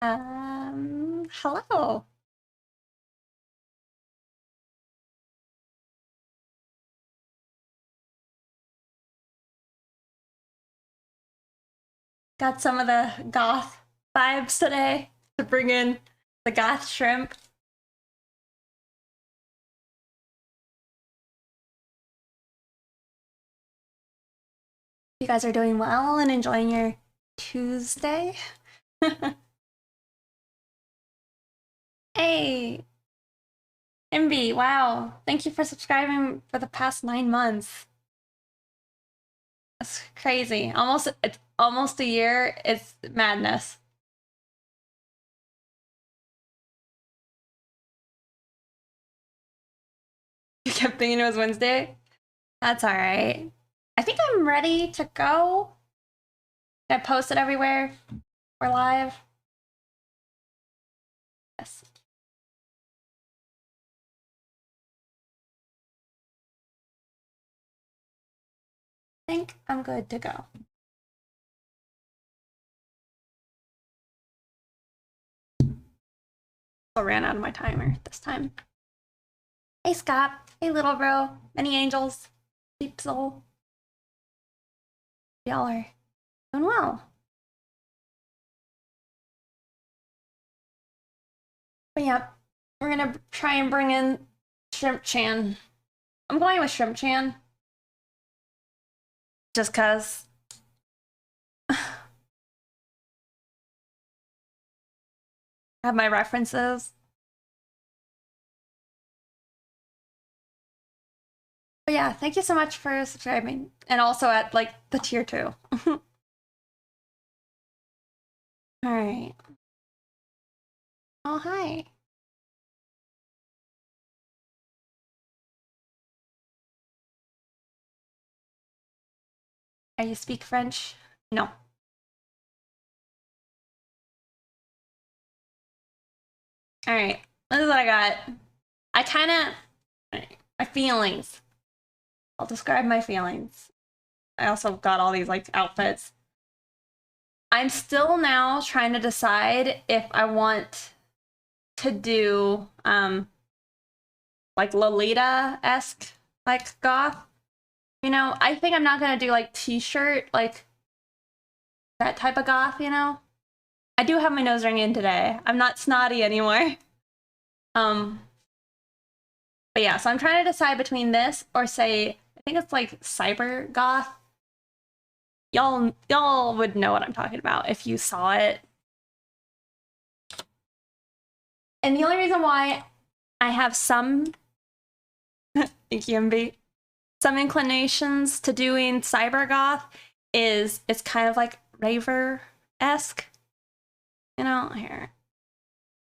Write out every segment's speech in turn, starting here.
Hello. Got some of the goth vibes today to bring in the goth shrimp. You guys are doing well and enjoying your Tuesday. Hey, Envy, wow. Thank you for subscribing for the past 9 months. That's crazy. It's almost a year. It's madness. You kept thinking it was Wednesday? That's all right. I think I'm ready to go. I posted everywhere. We're live. Yes. I think I'm good to go. I ran out of my timer this time. Hey Scott. Hey little bro. Many angels. Deep soul. Y'all are doing well. But yeah, we're gonna try and bring in Shrimpchan. I'm going with Shrimpchan. Just cause I have my references. But yeah, thank you so much for subscribing. And also at like the tier 2. Alright. Oh hi. You speak French? No. Alright. This is what I got. I kinda my feelings. I'll describe my feelings. I also got all these like outfits. I'm still now trying to decide if I want to do like Lolita-esque like goth. You know, I think I'm not gonna do like t-shirt, like that type of goth, you know? I do have my nose ring in today. I'm not snotty anymore. But yeah, so I'm trying to decide between this or say, I think it's like cyber goth. Y'all would know what I'm talking about if you saw it. And the only reason why I have some thank you, MB, some inclinations to doing cyber goth is it's kind of like raver-esque. You know, here.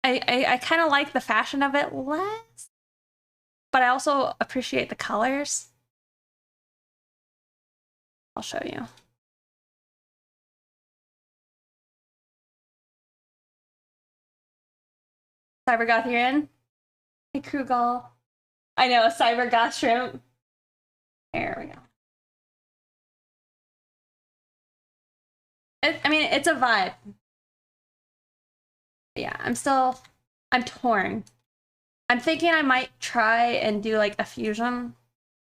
I kind of like the fashion of it less, but I also appreciate the colors. I'll show you. Cyber goth, you're in? Hey, Krugal. I know, a cyber goth shrimp. There we go. I mean, it's a vibe. But yeah, I'm torn. I'm thinking I might try and do like a fusion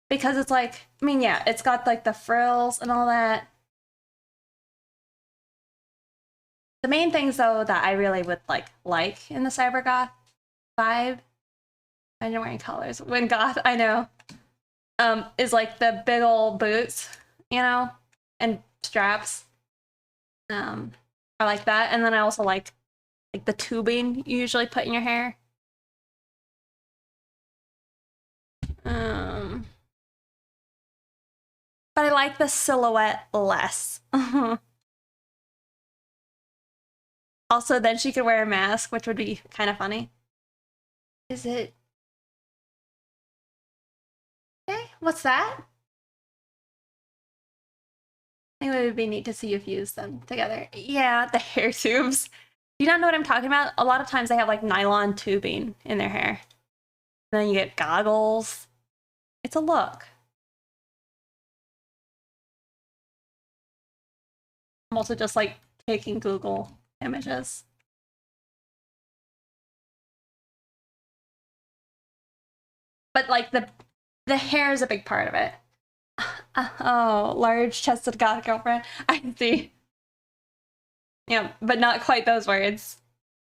because it's like, I mean, yeah, it's got like the frills and all that. The main things though that I really would like in the cyber goth vibe, I know wearing colors. When goth, I know, is like the big old boots, you know, and straps. I like that, and then I also like the tubing you usually put in your hair. But I like the silhouette less. Also, then she could wear a mask, which would be kind of funny. Is it? Okay, what's that? I think it would be neat to see you fuse them together. Yeah, the hair tubes. Do you not know what I'm talking about? A lot of times they have like nylon tubing in their hair. And then you get goggles. It's a look. I'm also just like taking Google images. but like the hair is a big part of it. Oh, large-chested goth girlfriend. I see. Yeah, but not quite those words.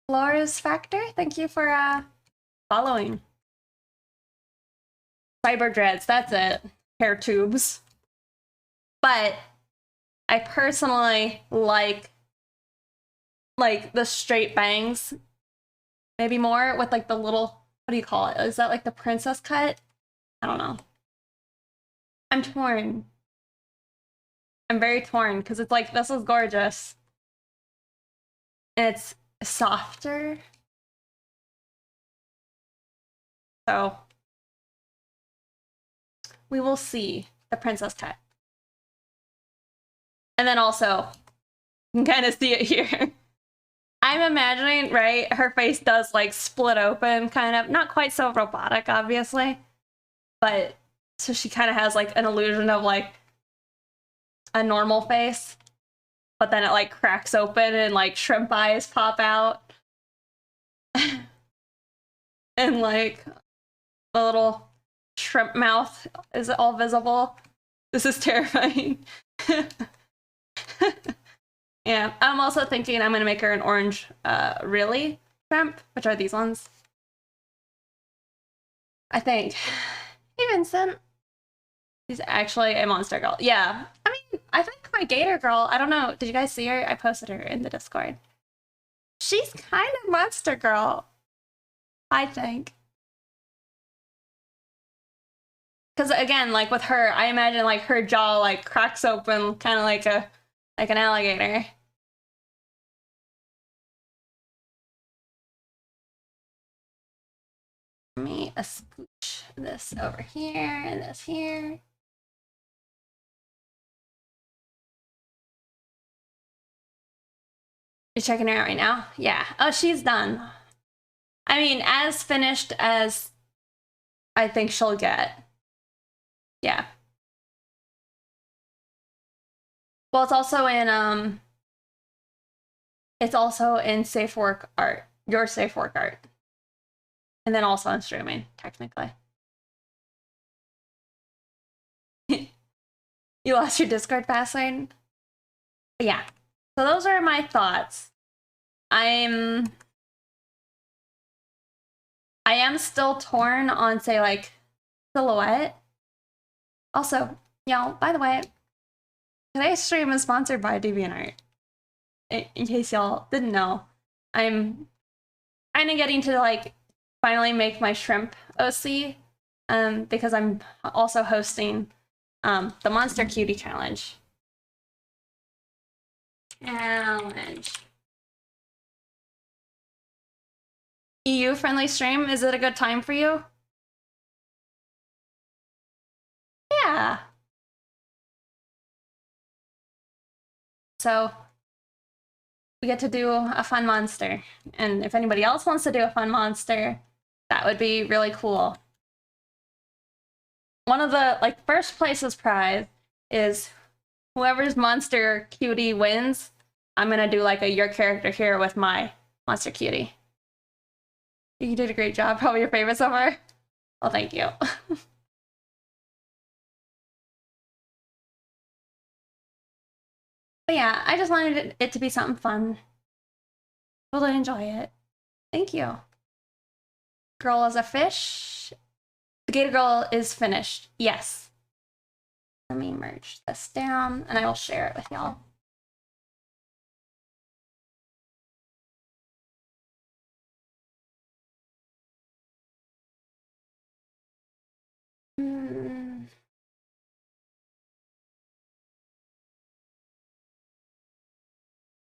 Laura's Factor, thank you for following. Cyber dreads, that's it. Hair tubes. But I personally like the straight bangs maybe more with like the little, what do you call it? Is that like the princess cut? I don't know. I'm torn. I'm very torn because it's like, this is gorgeous. And it's softer. So we will see the princess cut. And then also, you can kind of see it here. I'm imagining, right, her face does like split open, kind of, not quite so robotic, obviously, but so she kind of has like an illusion of like a normal face, but then it like cracks open and like shrimp eyes pop out. And like the little shrimp mouth is all visible. This is terrifying. Yeah, I'm also thinking I'm gonna make her an orange really shrimp, which are these ones. I think. Hey Vincent. She's actually a monster girl. Yeah. I mean, I think my gator girl, I don't know, did you guys see her? I posted her in the Discord. She's kind of monster girl, I think. Because again, like with her, I imagine like her jaw like cracks open, kind of like an alligator. Let me scooch this over here and this here. You're checking her out right now? Yeah. Oh, she's done. I mean, as finished as I think she'll get. Yeah. Well, it's also in safe work art, your safe work art. And then also on streaming, technically. You lost your Discord password? But yeah. So those are my thoughts. I am still torn on, say, like, silhouette. Also, y'all, by the way, today's stream is sponsored by DeviantArt. In case y'all didn't know, I'm kind of getting to, like, finally make my shrimp OC, because I'm also hosting the Monster Cutie Challenge. EU friendly stream, is it a good time for you? Yeah. So we get to do a fun monster. And if anybody else wants to do a fun monster, that would be really cool. One of the like first place's prize is whoever's monster cutie wins. I'm gonna do like a your character here with my monster cutie. You did a great job. Probably your favorite so far. Well, thank you. But yeah, I just wanted it to be something fun. We'll enjoy it. Thank you. Girl is a fish. The gator girl is finished. Yes. Let me merge this down and I will share it with y'all.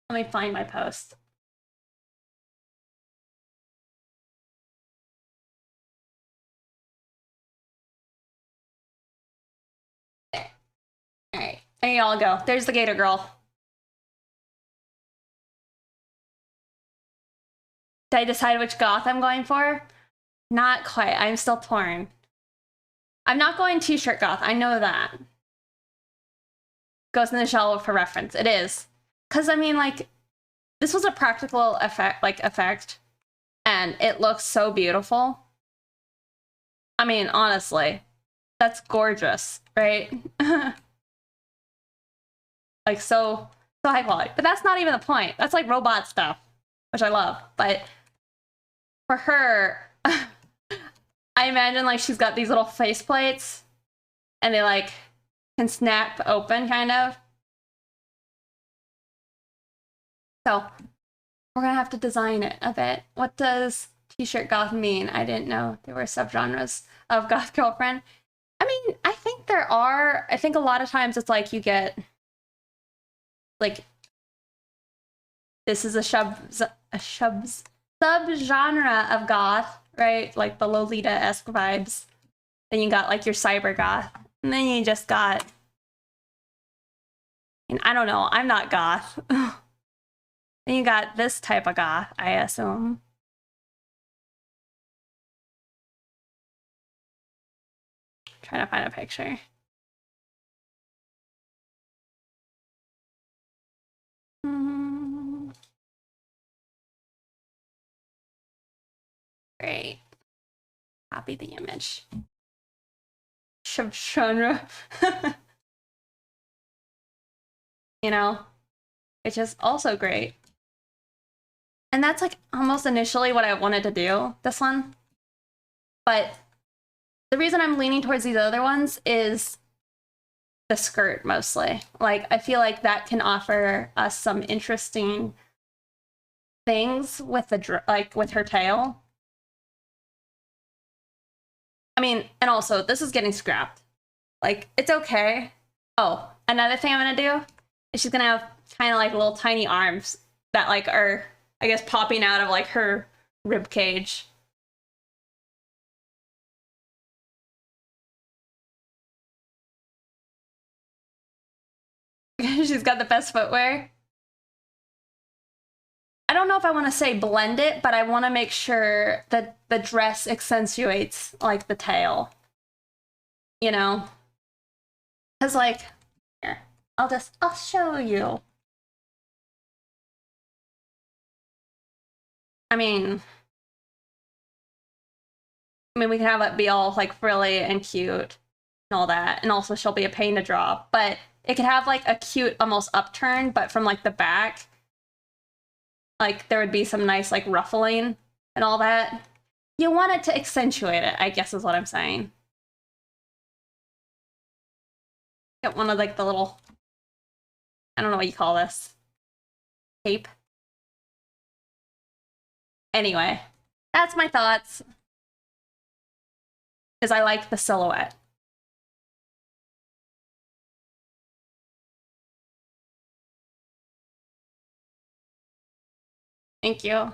Let me find my post. There. All right, there y'all go. There's the gator girl. Did I decide which goth I'm going for? Not quite. I'm still torn. I'm not going t-shirt goth. I know that. Ghost in the Shell for reference. It is. Because, I mean, like, this was a practical effect, and it looks so beautiful. I mean, honestly, that's gorgeous, right? Like so high quality. But that's not even the point. That's like robot stuff, which I love. But for her, I imagine like she's got these little face plates and they like can snap open kind of. So we're gonna have to design it a bit. What does t-shirt goth mean? I didn't know there were subgenres of goth girlfriend. I mean, I think there are. I think a lot of times it's like you get like this is a subgenre of goth, right? Like the Lolita-esque vibes. Then you got like your cyber goth. And then you just got, and I don't know, I'm not goth. Then you got this type of goth, I assume. Trying to find a picture. Great. Copy the image. Subgenre. You know, which is also great. And that's like almost initially what I wanted to do, this one. But the reason I'm leaning towards these other ones is the skirt mostly. Like, I feel like that can offer us some interesting things with the like with her tail. I mean, and also this is getting scrapped. Like, it's okay. Oh, another thing I'm gonna do is she's gonna have kind of like little tiny arms that like are, I guess, popping out of like her rib cage. She's got the best footwear. I don't know if I want to say blend it, but I want to make sure that the dress accentuates like the tail. You know? Because like, here, I'll show you. I mean, we can have it be all like frilly and cute and all that. And also she'll be a pain to draw, but it could have like a cute almost upturn, but from like the back, like there would be some nice like ruffling and all that. You want it to accentuate it, I guess is what I'm saying. Get one of like the little, I don't know what you call this, tape. Anyway, that's my thoughts. Because I like the silhouette. Thank you.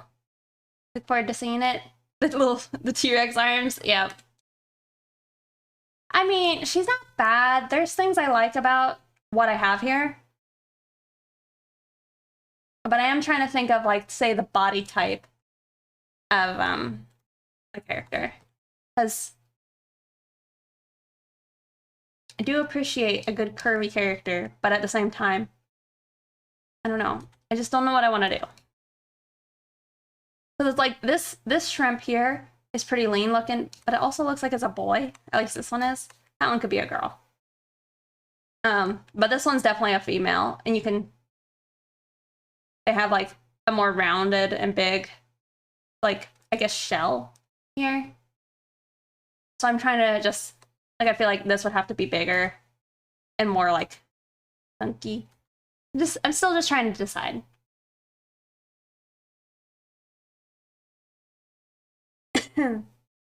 Look forward to seeing it. The T-Rex arms, yeah. I mean, she's not bad. There's things I like about what I have here. But I am trying to think of like, say, the body type of the character. Because I do appreciate a good curvy character, but at the same time, I don't know. I just don't know what I want to do. Because it's like this shrimp here is pretty lean looking, but it also looks like it's a boy. At least this one is. That one could be a girl. But this one's definitely a female, and they have like a more rounded and big, like, I guess, shell here. So I'm trying to just, like, I feel like this would have to be bigger and more like funky. I'm still just trying to decide.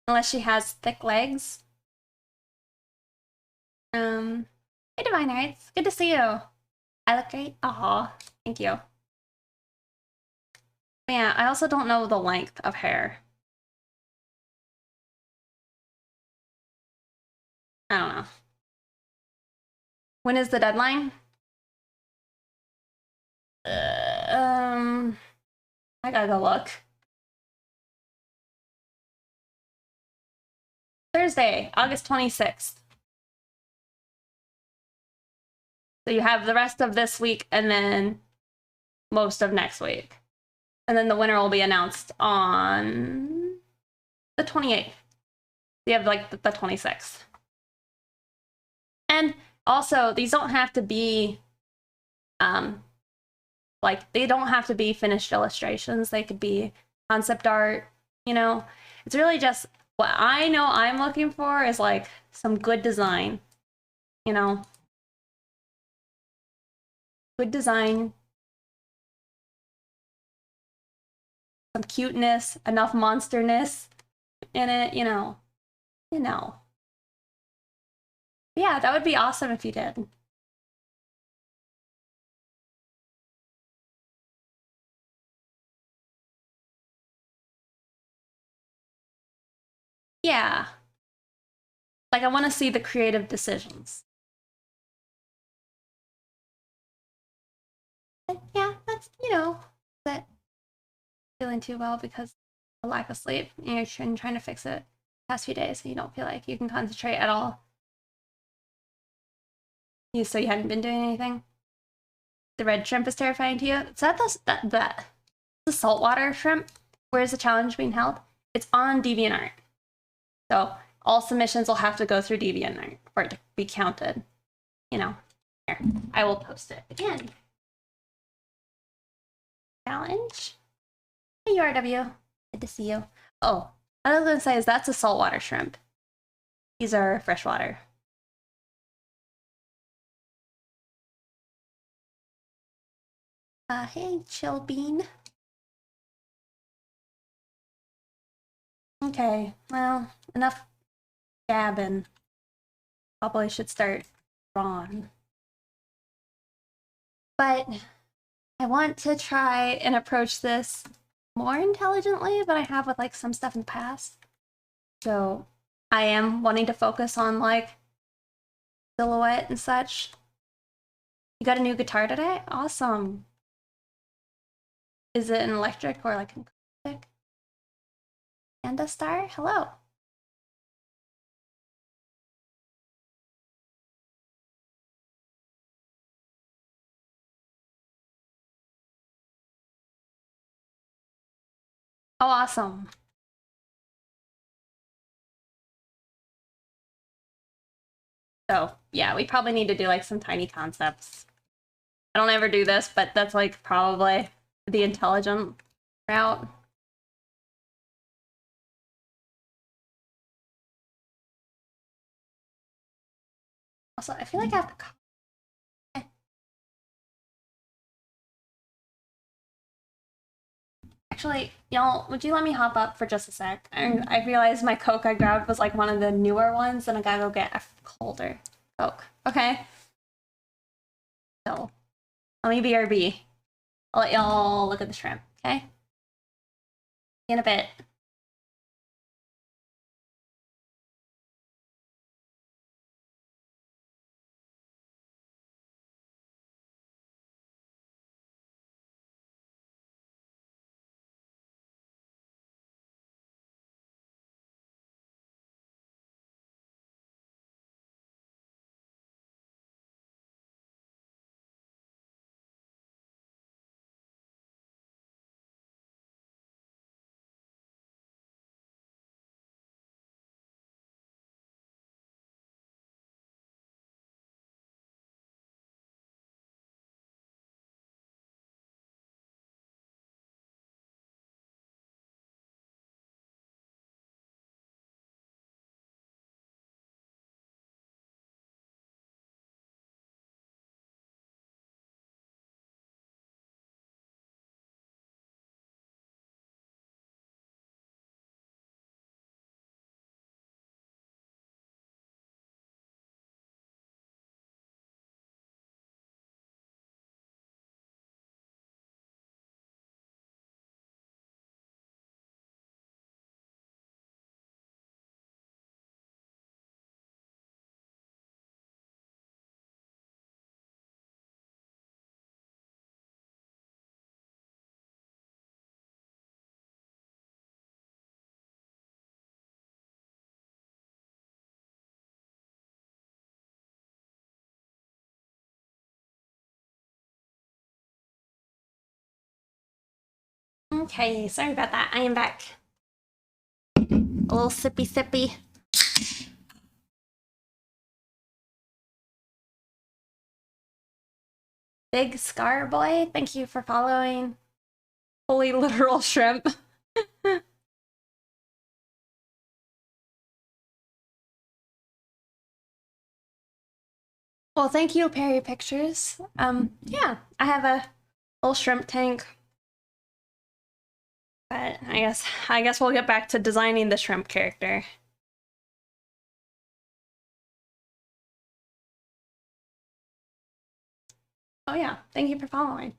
Unless she has thick legs. Hey, Divine Arts. Good to see you. I look great. Aw, thank you. But yeah, I also don't know the length of hair. I don't know. When is the deadline? I gotta go look. Thursday, August 26th. So you have the rest of this week and then most of next week. And then the winner will be announced on the 28th. You have like the 26th. And also, these don't have to be like, they don't have to be finished illustrations. They could be concept art, you know. It's really just what I know I'm looking for is like some good design, you know. Good design, some cuteness, enough monsterness in it, you know. You know. Yeah, that would be awesome if you did. Yeah. Like, I want to see the creative decisions. Yeah, that's, you know, that feeling too well because of lack of sleep. You're trying to fix it past few days, so you don't feel like you can concentrate at all. So you hadn't been doing anything? The red shrimp is terrifying to you? Is that the saltwater shrimp? Where's the challenge being held? It's on DeviantArt. So all submissions will have to go through DeviantArt for it to be counted. You know, here, I will post it again. Challenge. Hey, URW. Good to see you. Oh, what I was going to say is that's a saltwater shrimp. These are freshwater. Hey, Chill Bean. Okay, well, enough gabbing. Probably should start drawing. But I want to try and approach this more intelligently than I have with like some stuff in the past. So I am wanting to focus on like silhouette and such. You got a new guitar today? Awesome. Is it an electric or like an acoustic? Panda Star? Hello. Oh, awesome. So yeah, we probably need to do like some tiny concepts. I don't ever do this, but that's like probably the intelligent route. Also, I feel like I have to. Actually, y'all, would you let me hop up for just a sec? I realized my Coke I grabbed was like one of the newer ones, and I gotta go get a colder Coke. Okay. So, let me BRB. I'll let y'all look at the shrimp, okay? In a bit. Okay, sorry about that. I am back. A little sippy sippy. Big Scar Boy, thank you for following. Holy literal shrimp. Well, thank you, Perry Pictures. Yeah, I have a little shrimp tank. But I guess we'll get back to designing the shrimp character. Oh yeah, thank you for following.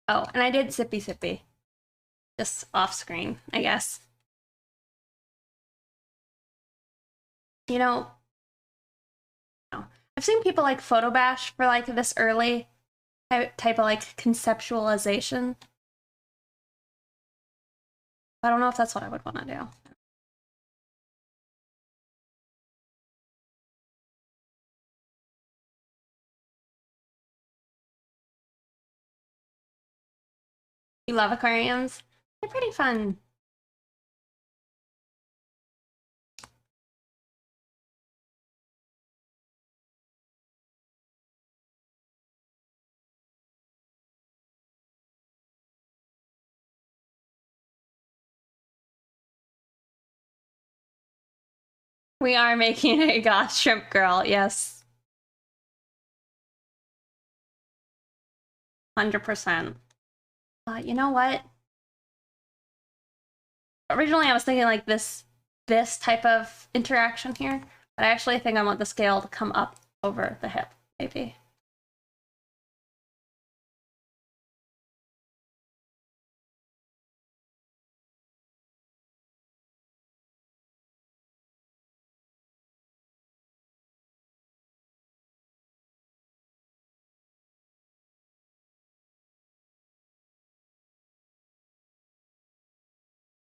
Oh, and I did Sippy Sippy. Just off screen, I guess. You know, I've seen people like photo bash for like this early type of like conceptualization. I don't know if that's what I would want to do. You love aquariums? They're pretty fun. We are making a goth shrimp girl, yes. 100%. You know what? Originally I was thinking like this type of interaction here, but I actually think I want the scale to come up over the hip, maybe.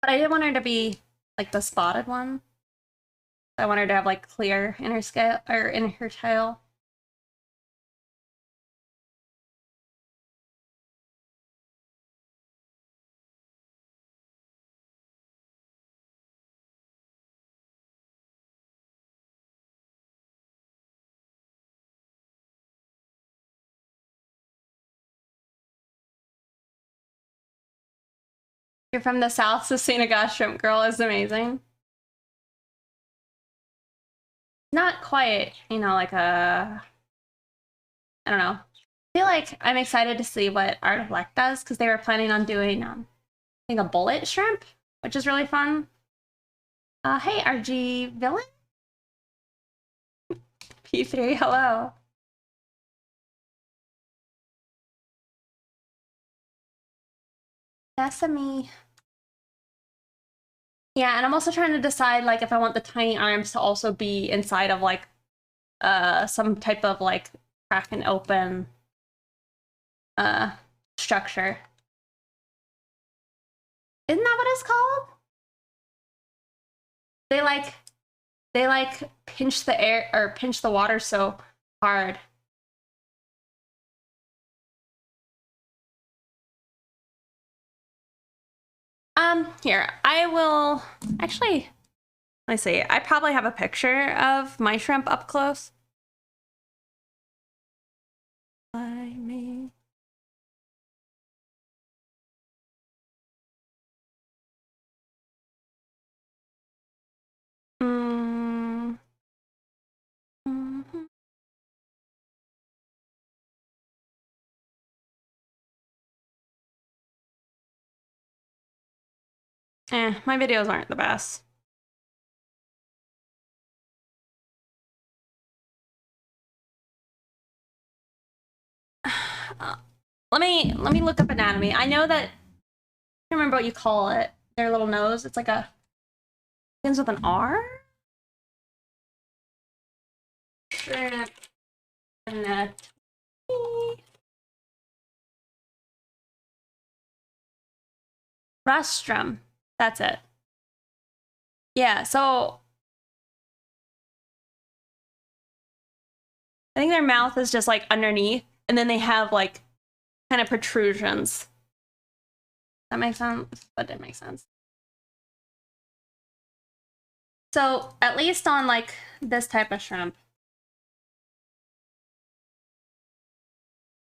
But I did want her to be like the spotted one. I want her to have like clear inner scale or inner tail. You're from the South, so Senegal Shrimp Girl is amazing. Not quite, you know, like a, I don't know. I feel like I'm excited to see what Art of Lek does because they were planning on doing, I think a bullet shrimp, which is really fun. Hey, RG Villain? P3, hello. Sesame. Yeah, and I'm also trying to decide like if I want the tiny arms to also be inside of like some type of like crack and open structure. Isn't that what it's called? They like pinch the air or pinch the water so hard. Here, I will actually, let me see. I probably have a picture of my shrimp up close. By me. Mm. Mm-hmm. My videos aren't the best. Let me look up anatomy. I know that, I can't remember what you call it. Their little nose. It's like a, begins with an R? Shrimp anatomy. Rostrum. That's it. Yeah, so I think their mouth is just like underneath, and then they have like kind of protrusions. That makes sense? That didn't make sense. So at least on like this type of shrimp,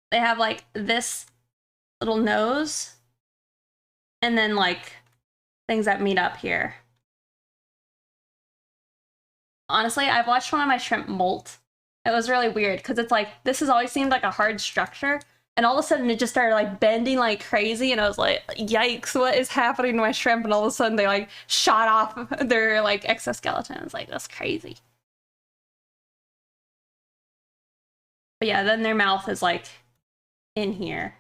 they have like this little nose and then like things that meet up here. Honestly, I've watched one of my shrimp molt. It was really weird because it's like, this has always seemed like a hard structure. And all of a sudden it just started like bending like crazy. And I was like, yikes, what is happening to my shrimp? And all of a sudden they like shot off their like exoskeleton. It's like, that's crazy. But yeah, then their mouth is like in here.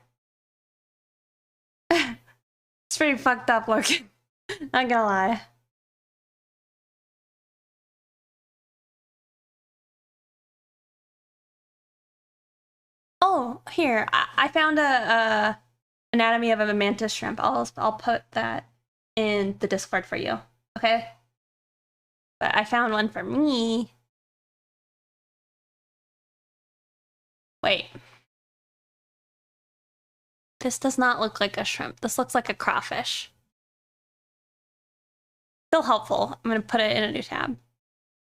It's pretty fucked up looking. Not gonna lie. Oh, here. I found a anatomy of a mantis shrimp. I'll put that in the Discord for you. Okay? But I found one for me. Wait. This does not look like a shrimp. This looks like a crawfish. Still helpful. I'm gonna put it in a new tab.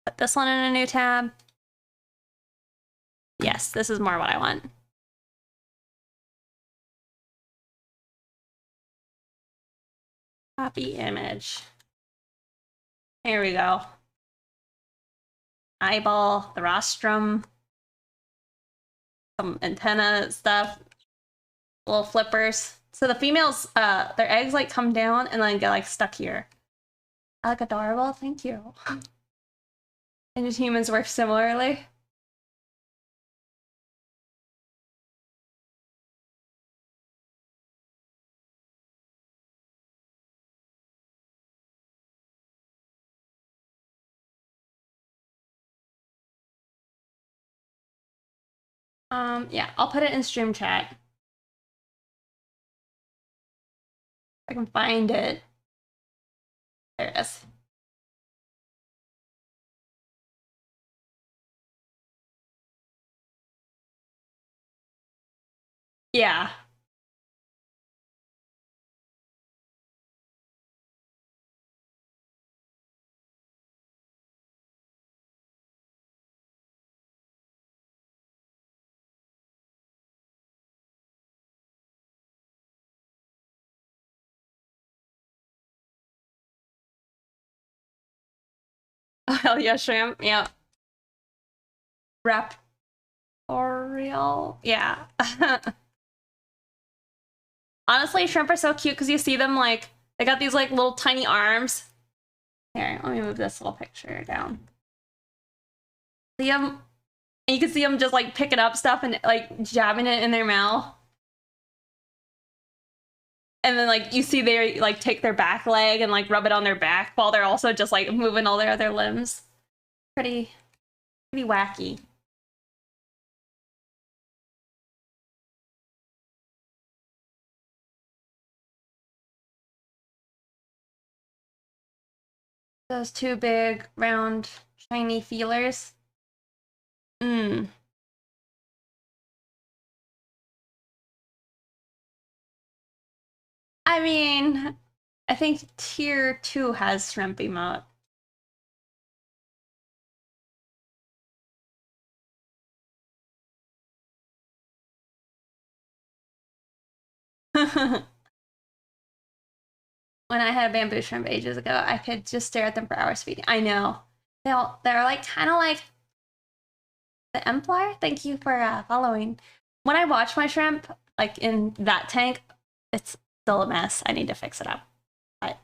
Put this one in a new tab. Yes, this is more what I want. Copy image. Here we go. Eyeball, the rostrum, some antenna stuff, little flippers. So the females, their eggs like come down and then get like stuck here. I look adorable, thank you. And just humans work similarly. Yeah, I'll put it in stream chat. If I can find it. There it is. Yeah. Oh, hell yeah, shrimp. Yeah. Raptorial. Yeah. Honestly, shrimp are so cute because you see them like, they got these like little tiny arms. Here, let me move this little picture down. See them? And you can see them just like picking up stuff and like jabbing it in their mouth. And then like you see they like take their back leg and like rub it on their back while they're also just like moving all their other limbs. Pretty wacky. Those two big, round, shiny feelers. Mmm. I mean, I think tier 2 has shrimp emote. When I had a bamboo shrimp ages ago, I could just stare at them for hours feeding. I know. They're like kind of like the Empire. Thank you for following. When I watch my shrimp, like in that tank, it's still a mess. I need to fix it up. But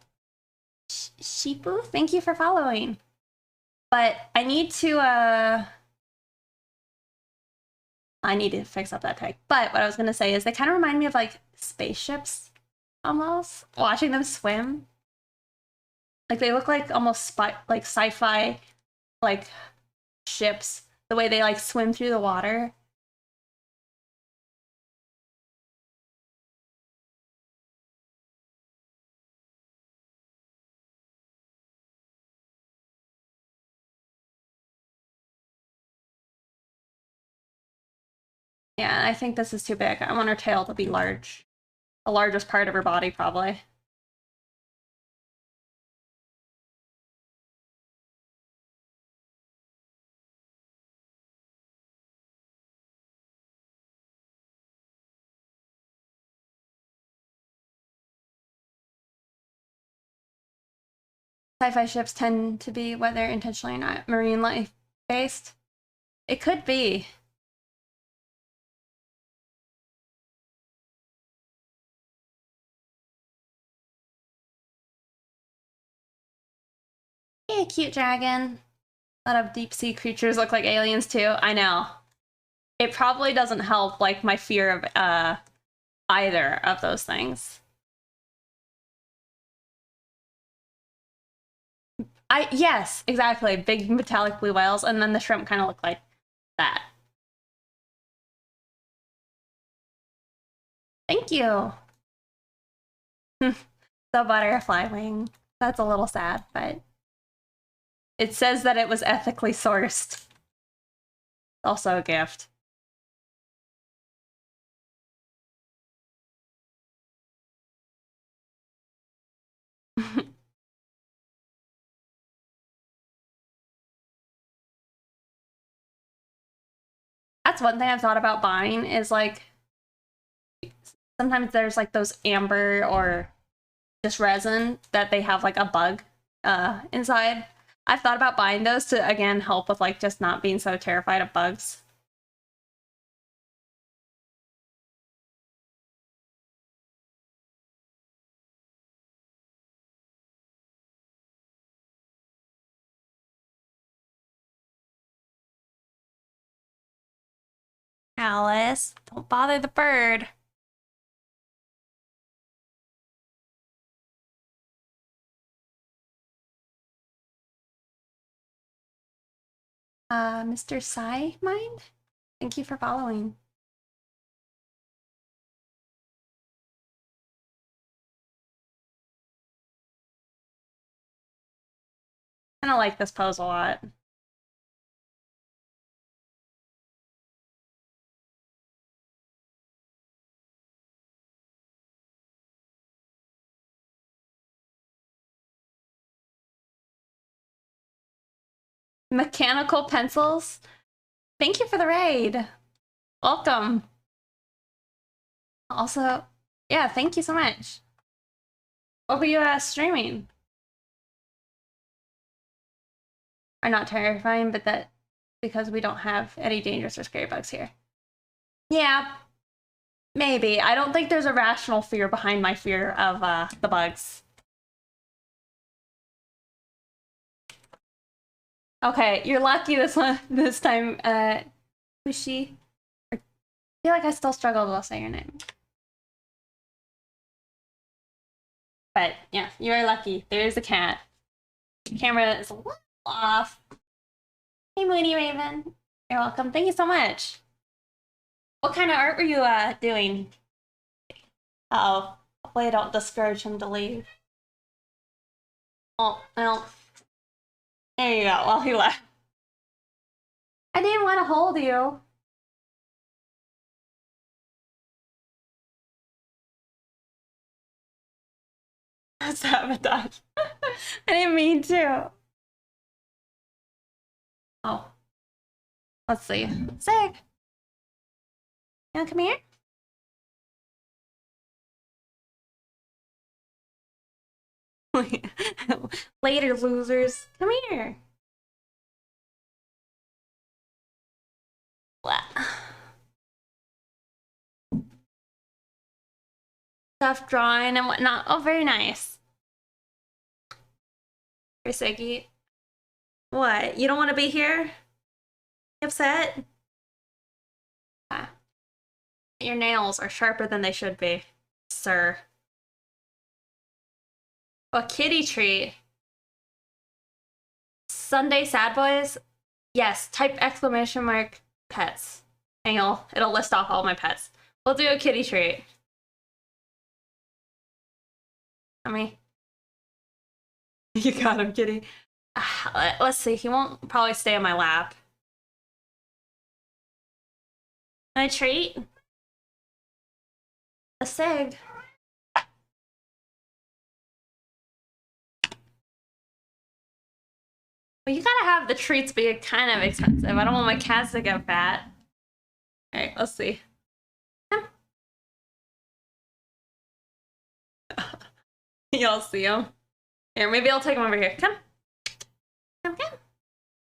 Sheepu, thank you for following. But I need to fix up that tank. But what I was gonna say is they kind of remind me of like spaceships almost. Watching them swim. Like they look like almost like sci-fi like ships. The way they like swim through the water. Yeah, I think this is too big. I want her tail to be large. The largest part of her body, probably. Sci-fi ships tend to be, whether intentionally or not, marine life based. It could be. Hey, cute dragon. A lot of deep sea creatures look like aliens too. I know. It probably doesn't help like my fear of either of those things. Yes, exactly. Big metallic blue whales, and then the shrimp kind of look like that. Thank you. The butterfly wing. That's a little sad, but it says that it was ethically sourced. Also a gift. That's one thing I've thought about buying is like sometimes there's like those amber or just resin that they have like a bug inside. I've thought about buying those to again help with like just not being so terrified of bugs. Alice, don't bother the bird. Mr. Psy Mind? Thank you for following. I don't like this pose a lot. Mechanical pencils? Thank you for the raid. Welcome. Also, yeah, thank you so much. What were you streaming? Are not terrifying, but that because we don't have any dangerous or scary bugs here. Yeah, maybe. I don't think there's a rational fear behind my fear of the bugs. Okay, you're lucky this time, Kushi. I feel like I still struggle to say your name. But yeah, you are lucky. There is a cat. The camera is a little off. Hey, Moody Raven. You're welcome. Thank you so much. What kind of art were you doing? Uh-oh. Hopefully I don't discourage him to leave. Oh, well. There you go. Well, he left. I didn't want to hold you. Sabotage. I didn't mean to. Oh. Let's see. Sig. You wanna come here? Later, losers. Come here. Blah. Stuff drawing and whatnot. Oh, very nice. Very Siggy. What? You don't want to be here? You upset? Ah. Your nails are sharper than they should be, sir. A kitty treat. Sunday sad boys? Yes, type exclamation mark pets. And it'll list off all my pets. We'll do a kitty treat. I mean, you got him, kitty. Let's see, he won't probably stay in my lap. My treat? A cig. Well, you gotta have the treats be kind of expensive. I don't want my cats to get fat. Alright, let's see. Y'all see them. Here, maybe I'll take him over here. Come. Come.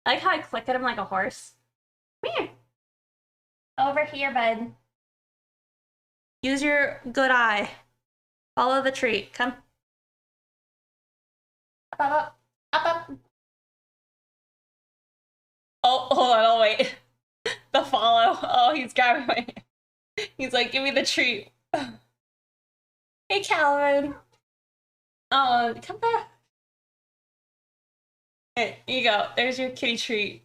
I like how I click at him like a horse. Come here. Over here, bud. Use your good eye. Follow the treat. Come. Up, up, up. Up, up. Oh, hold on, I'll wait. The follow. Oh, he's grabbing my hand. He's like, give me the treat. Hey, Calvin. Oh, come back. Here you go. There's your kitty treat.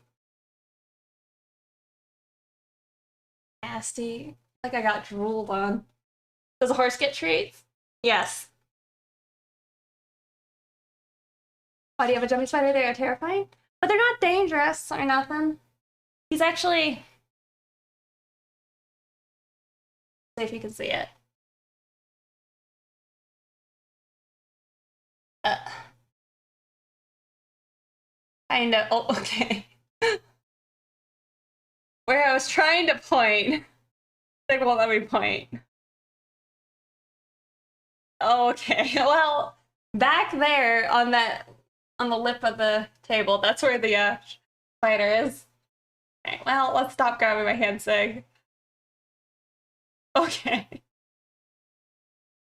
Nasty. Like I got drooled on. Does a horse get treats? Yes. Why do you have a jumping spider? They are terrifying. But they're not dangerous or nothing. He's actually... See if you can see it. Kind of. Oh, okay. Where I was trying to point. They won't let me point. Oh, okay. Well, back there on the lip of the table, that's where the spider is. Okay, well, let's stop grabbing my hand, Sig. Okay.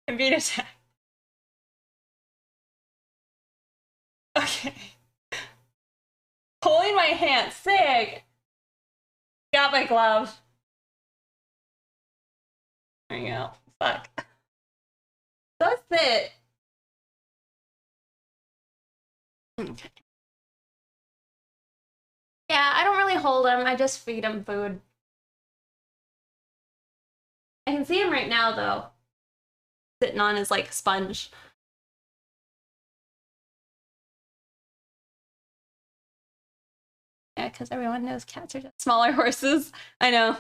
I'm being attacked. Okay. Pulling my hand, Sig! Got my glove. There you go. Fuck. That's it. Okay. Yeah, I don't really hold him. I just feed him food. I can see him right now, though. Sitting on his, like, sponge. Yeah, because everyone knows cats are just smaller horses. I know.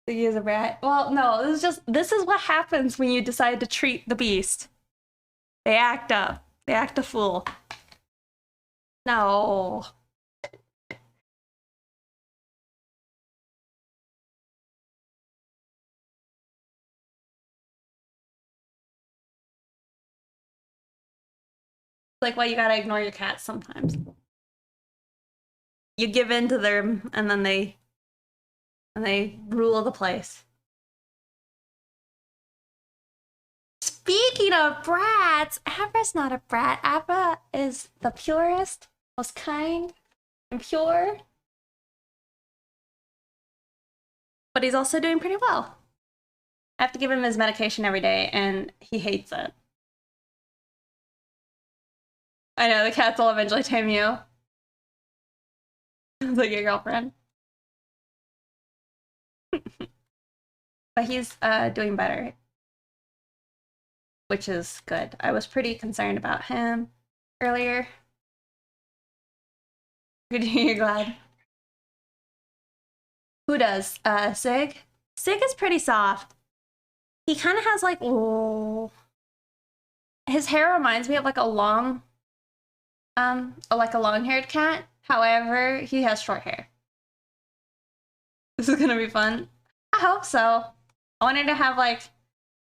He is a rat. Well, no, this is what happens when you decide to treat the beast. They act up. They act a fool. No. Like, well, you gotta ignore your cats sometimes. You give in to them, and then they rule the place. Speaking of brats, Abra's not a brat. Abra is the purest, most kind, and pure. But he's also doing pretty well. I have to give him his medication every day, and he hates it. I know, the cats will eventually tame you. It's like your girlfriend. But he's doing better, which is good. I was pretty concerned about him earlier. Good to hear you're glad. Who does? Sig? Sig is pretty soft. He kind of has like, oh, his hair reminds me of like a long, like a long-haired cat. However, he has short hair. This is gonna be fun. I hope so. I wanted to have like,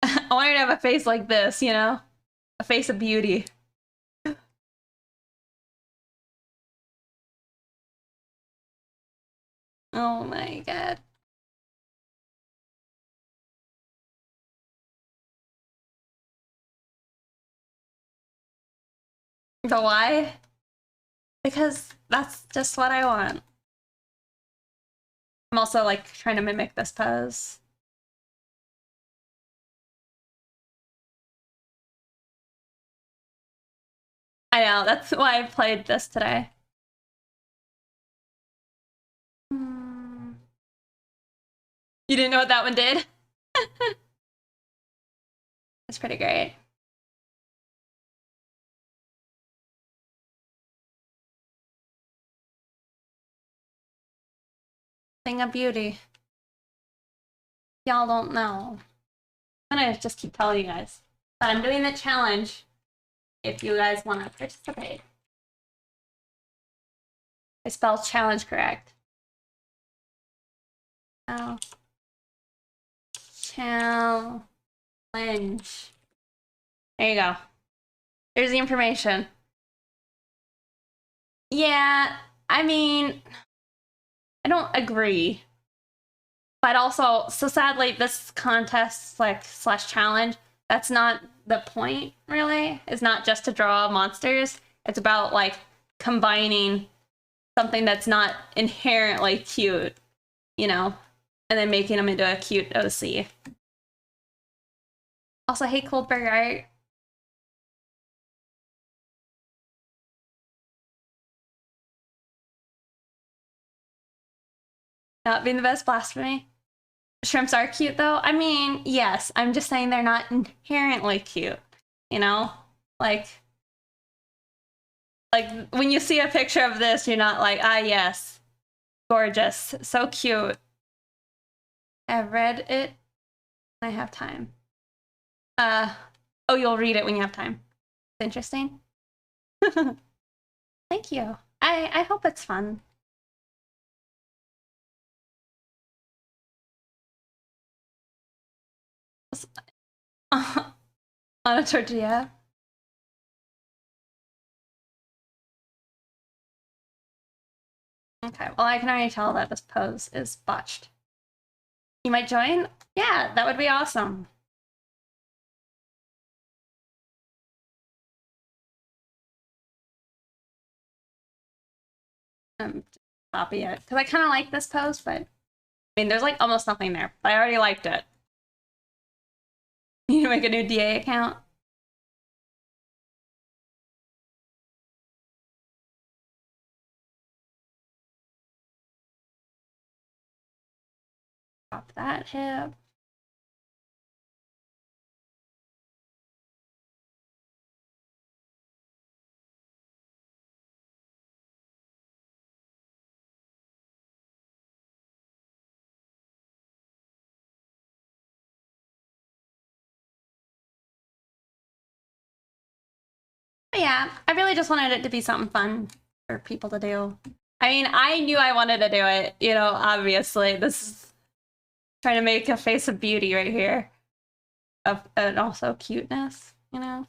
I wanted to have a face like this, you know? A face of beauty. Oh my god. The why? Because that's just what I want. I'm also like trying to mimic this pose. I know, that's why I played this today. You didn't know what that one did? It's pretty great. Thing of beauty. Y'all don't know. I'm gonna just keep telling you guys. But I'm doing the challenge if you guys want to participate. I spelled challenge correct. Oh. Challenge. There you go. There's the information. Yeah, I mean, I don't agree. But also, so sadly, this contest, like, slash challenge, that's not the point, really. It's not just to draw monsters. It's about, like, combining something that's not inherently cute, you know, and then making them into a cute OC. Also, hey, Coldberg art. Not being the best blasphemy. Shrimps are cute, though. I mean, yes, I'm just saying they're not inherently cute, you know? Like when you see a picture of this, you're not like, ah, yes, gorgeous, so cute. I've read it when I have time. Oh, you'll read it when you have time. It's interesting. Thank you. I hope it's fun. On a tortilla. Okay, well, I can already tell that this pose is botched. You might join? Yeah, that would be awesome. Copy it, because I kind of like this pose, but I mean, there's like almost nothing there. But I already liked it. You need to make a new DA account. Drop that hip. But yeah, I really just wanted it to be something fun for people to do. I mean, I knew I wanted to do it, you know, obviously. This is trying to make a face of beauty right here. And also cuteness, you know?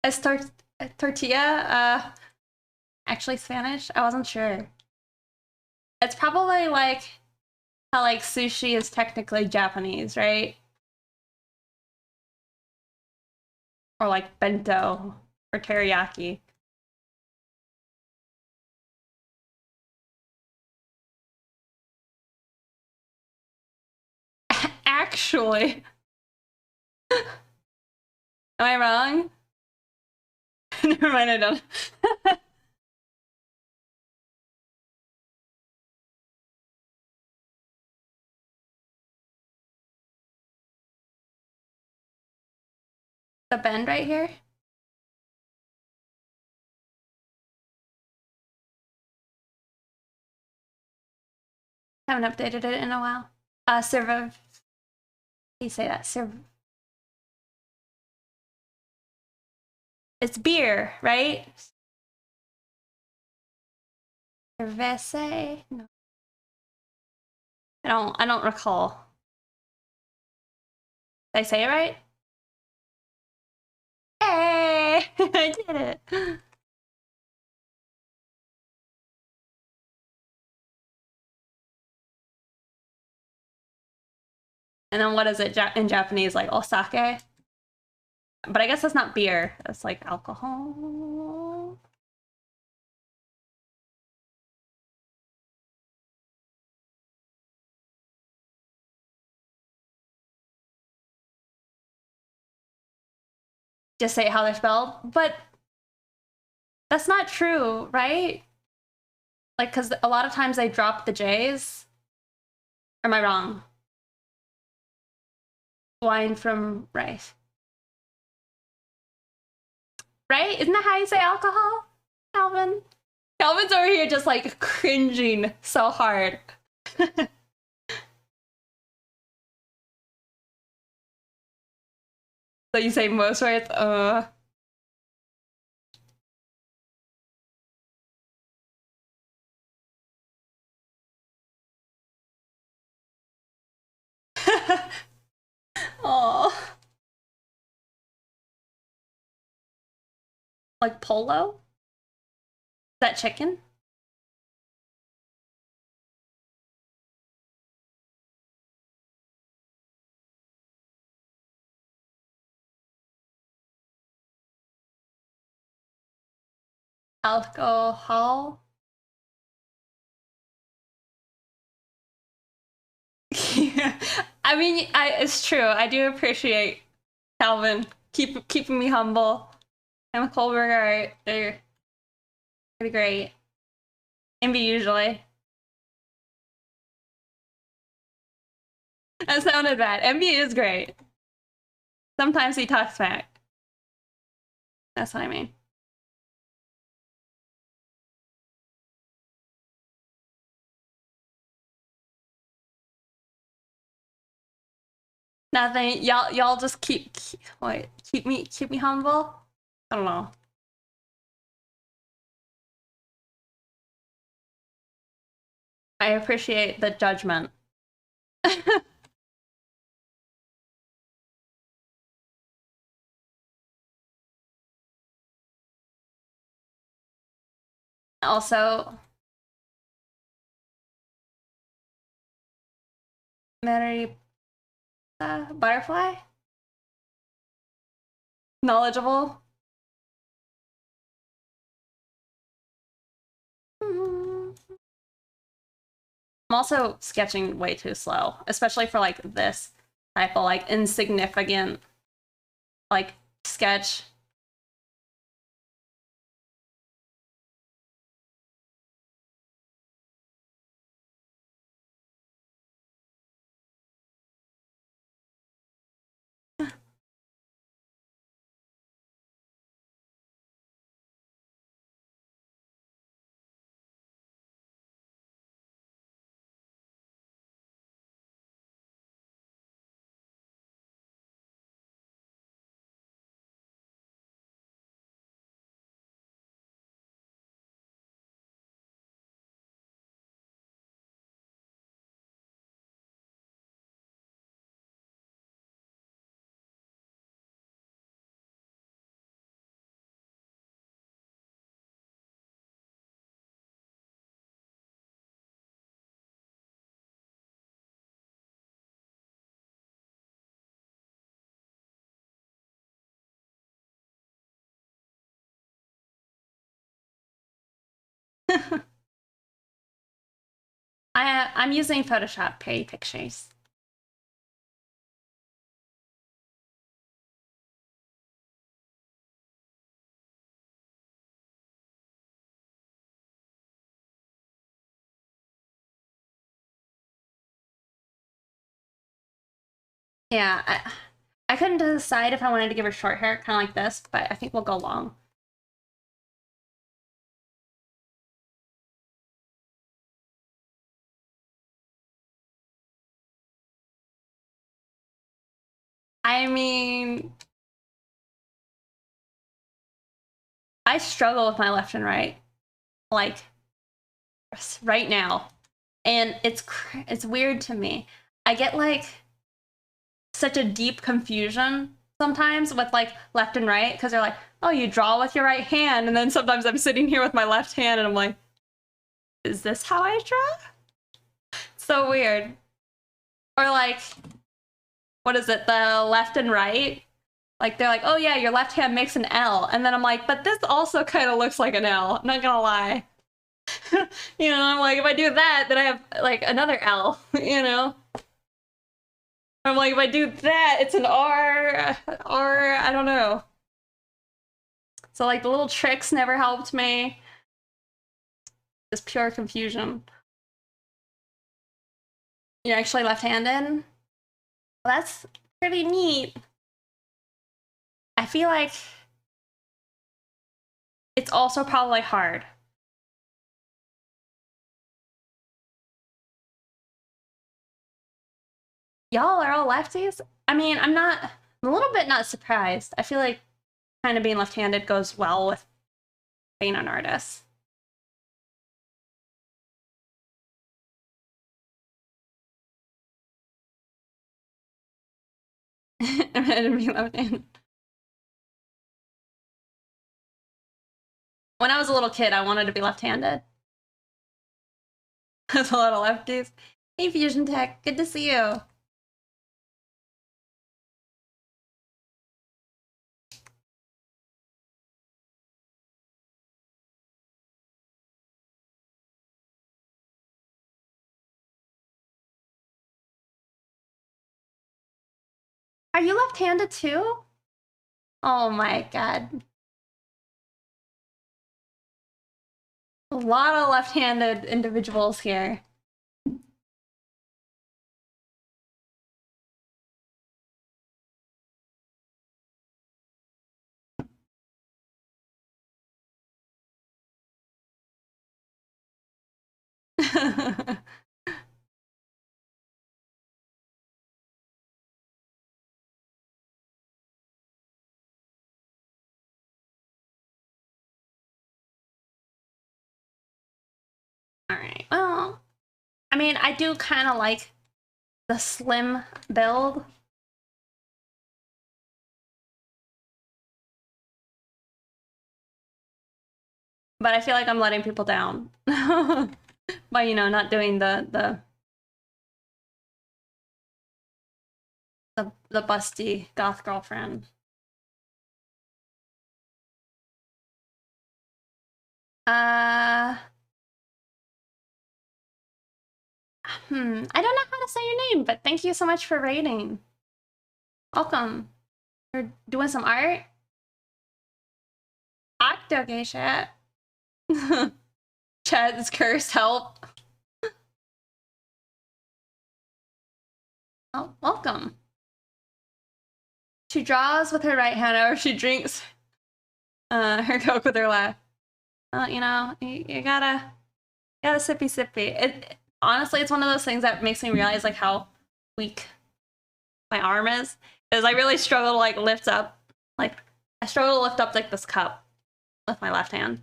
Is tortilla actually Spanish? I wasn't sure. It's probably like how like sushi is technically Japanese, right? Or like bento or teriyaki. Actually, am I wrong? Never mind, I don't. The bend right here? Haven't updated it in a while. Servo. You say that? It's beer, right? Cerveza? No. I don't recall. Did I say it right? Hey! I did it. And then what is it in Japanese? Like osake? But I guess that's not beer. That's like alcohol. Just say how they're spelled. But that's not true, right? Like, because a lot of times they drop the J's. Or am I wrong? Wine from rice. Right? Isn't that how you say alcohol, Calvin? Calvin's over here just like cringing so hard. So you say most words, Oh, like polo? Is that chicken? Alcohol? Yeah. I mean, it's true. I do appreciate Calvin keeping me humble. And Colberg they're pretty great. Envy usually. That sounded bad. Envy is great. Sometimes he talks smack. That's what I mean. Nothing. Y'all just keep me humble. I don't know. I appreciate the judgment. Also, Mary butterfly, knowledgeable. I'm also sketching way too slow, especially for like this type of like insignificant like sketch. I'm using Photoshop pretty pictures. Yeah, I couldn't decide if I wanted to give her short hair, kind of like this, but I think we'll go long. I mean, I struggle with my left and right, like right now, and it's weird to me. I get like such a deep confusion sometimes with like left and right because they're like, oh, you draw with your right hand, and then sometimes I'm sitting here with my left hand, and I'm like, is this how I draw? So weird. Or like, what is it? The left and right. Like they're like, oh yeah, your left hand makes an L, and then I'm like, but this also kind of looks like an L. I'm not gonna lie. You know, I'm like, if I do that, then I have like another L. You know. I'm like, if I do that, it's an R. I don't know. So like the little tricks never helped me. Just pure confusion. You're actually left-handed? Well, that's pretty neat. I feel like it's also probably hard. Y'all are all lefties? I mean, I'm a little bit not surprised. I feel like kind of being left-handed goes well with being an artist. And be left-handed. When I was a little kid, I wanted to be left-handed. There's a lot of lefties. Hey, Fusion Tech, good to see you. Are you left-handed too? Oh my god. A lot of left-handed individuals here. Alright, well, I mean, I do kind of like the slim build. But I feel like I'm letting people down. By, you know, not doing the busty goth girlfriend. I don't know how to say your name, but thank you so much for rating. Welcome. You're doing some art? Okay, chat. Chat's curse, help. Oh, welcome. She draws with her right hand or she drinks her Coke with her left. You know, you gotta sippy sippy. Honestly, it's one of those things that makes me realize like how weak my arm is. Because I really struggle to like lift up, like I struggle to lift up like this cup with my left hand.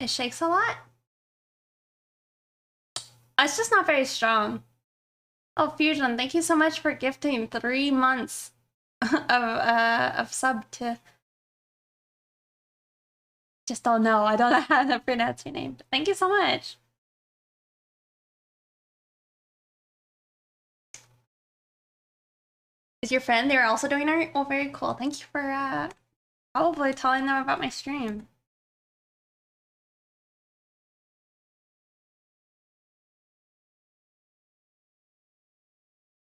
It shakes a lot. It's just not very strong. Oh, Fusion, thank you so much for gifting 3 months of sub to. Just don't know. I don't know how to pronounce your name. Thank you so much. Is your friend there also doing art? Oh, very cool. Thank you for probably telling them about my stream.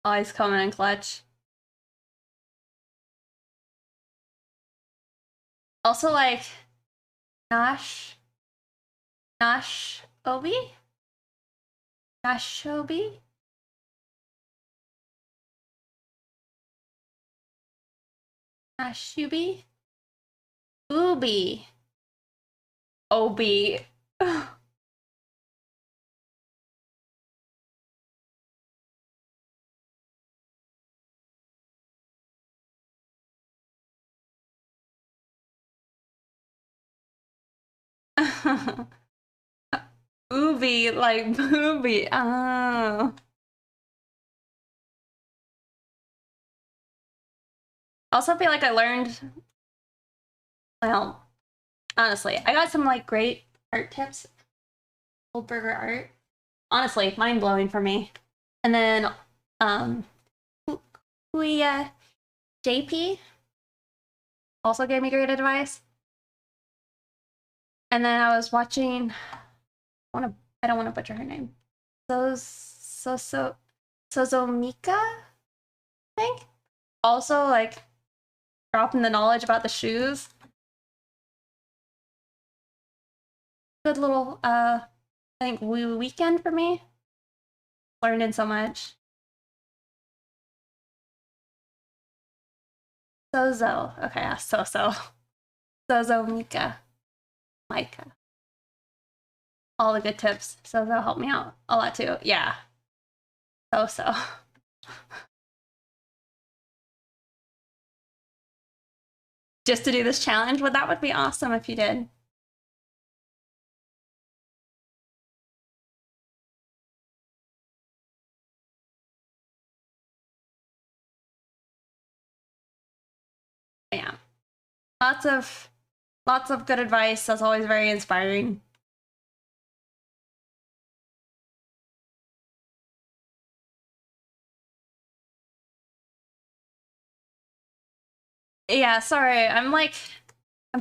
Always coming in clutch. Also, like, Obi? Nashobi? Nashubi? Ubi. Obi. Ubi, like booby. Oh. I also feel like I learned, well, honestly, I got some like great art tips. Goldberger art. Honestly, mind blowing for me. And then, Kuya JP also gave me great advice. And then I was watching. I don't want to butcher her name. Sozomika, I think. Also, like, dropping the knowledge about the shoes. good little I think weekend for me. Learning so much. Sozo. Okay, yeah, Sozo. Sozo, Micah. All the good tips. Sozo helped me out a lot too. Yeah. So. Just to do this challenge? Well, that would be awesome if you did. Yeah. Lots of good advice. That's always very inspiring. Yeah, sorry. I'm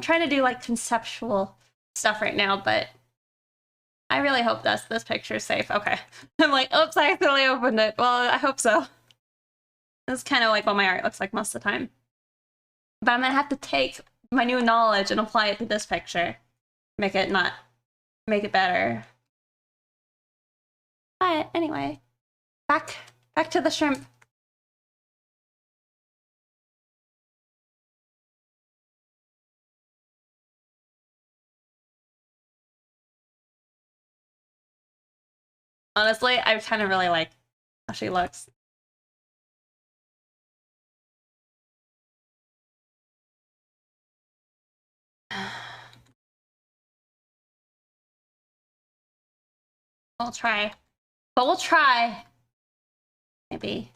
trying to do like conceptual stuff right now, but I really hope this picture is safe. Okay. I'm like, oops, I accidentally opened it. Well, I hope so. This is kind of like what my art looks like most of the time. But I'm gonna have to take my new knowledge and apply it to this picture. Make it better. But anyway, back to the shrimp. Honestly, I kind of really like how she looks. We'll try. But we'll try. Maybe.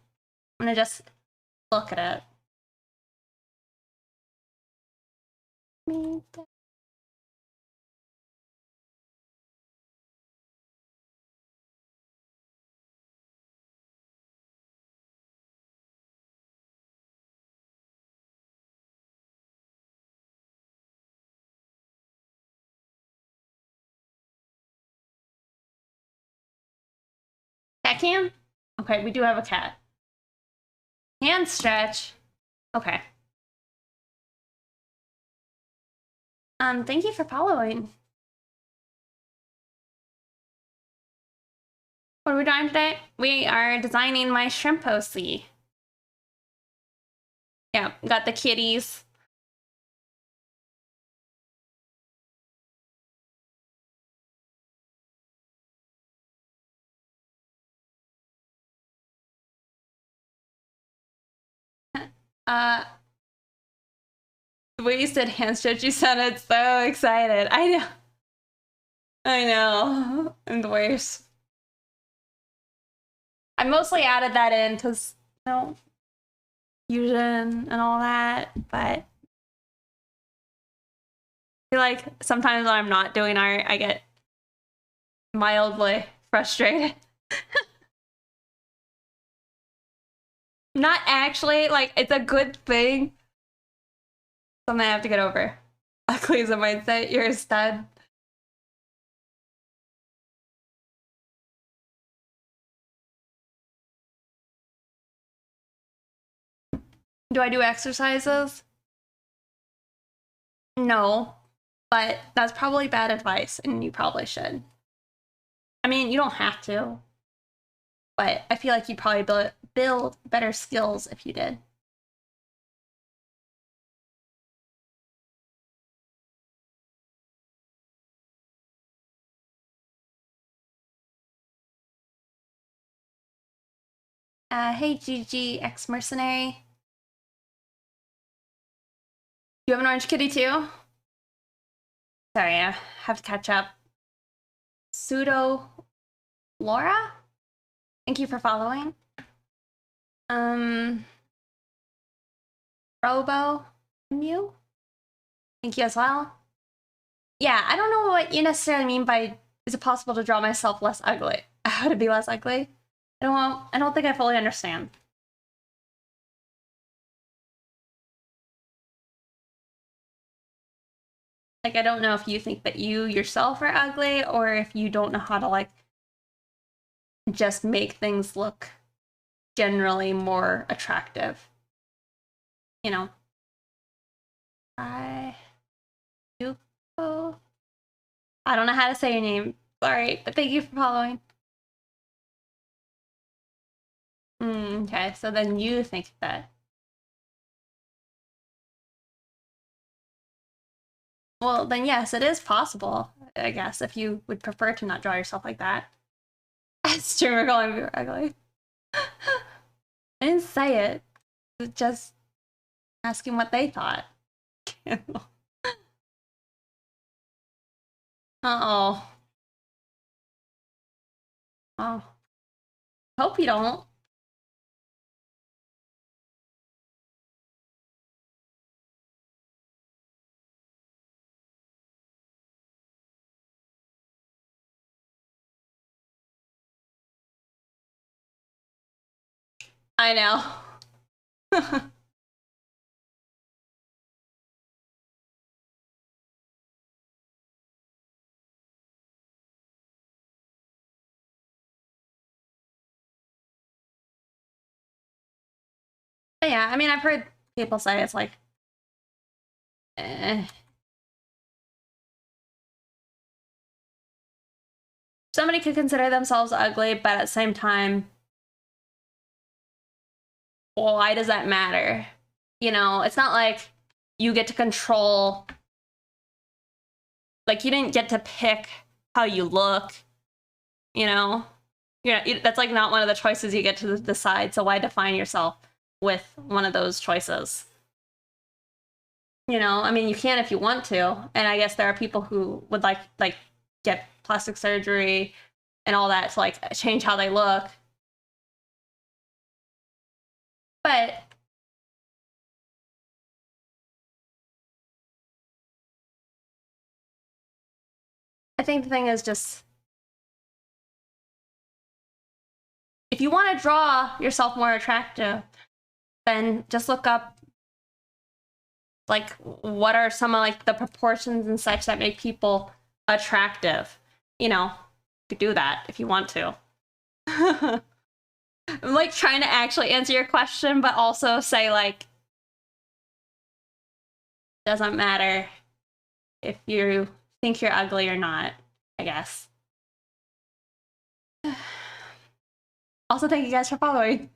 I'm gonna just look at it. Cat cam? Okay, we do have a cat. Hand stretch. Okay. Thank you for following. What are we doing today? We are designing my shrimp postie. Yeah, got the kitties. The way you said hand stretch, you sounded so excited. I know. I'm the worst. I mostly added that in because, fusion and all that, but I feel like sometimes when I'm not doing art, I get mildly frustrated. Not actually, like, it's a good thing. Something I have to get over. Ugly is a mindset, you're a stud. Do I do exercises? No, but that's probably bad advice, and you probably should. I mean, you don't have to, but I feel like you'd probably build better skills if you did. Hey, GG, ex-mercenary. You have an orange kitty too? Sorry, I have to catch up. Pseudo Laura? Thank you for following. Robo you? Thank you as well. Yeah, I don't know what you necessarily mean by is it possible to draw myself less ugly? How to be less ugly? I don't think I fully understand. Like, I don't know if you think that you yourself are ugly or if you don't know how to, like, just make things look generally more attractive. You know? I do. I don't know how to say your name. Sorry, but thank you for following. Okay, so then you think that. Well, then yes, it is possible, I guess, if you would prefer to not draw yourself like that. Streamer calling me ugly. I didn't say it. Just asking what they thought. Uh-oh. Oh. Hope you don't. I know. But yeah, I mean, I've heard people say it's like, eh. Somebody could consider themselves ugly, but at the same time, well, why does that matter? You know, it's not like you get to control, like, you didn't get to pick how you look, you know? Yeah, that's like not one of the choices you get to decide, so why define yourself with one of those choices? You know, I mean, you can if you want to, and I guess there are people who would like get plastic surgery and all that to like change how they look. But I think the thing is just, if you want to draw yourself more attractive, then just look up like what are some of like the proportions and such that make people attractive. You know, you could do that if you want to. I'm like trying to actually answer your question, but also say like, doesn't matter if you think you're ugly or not, I guess. Also, thank you guys for following.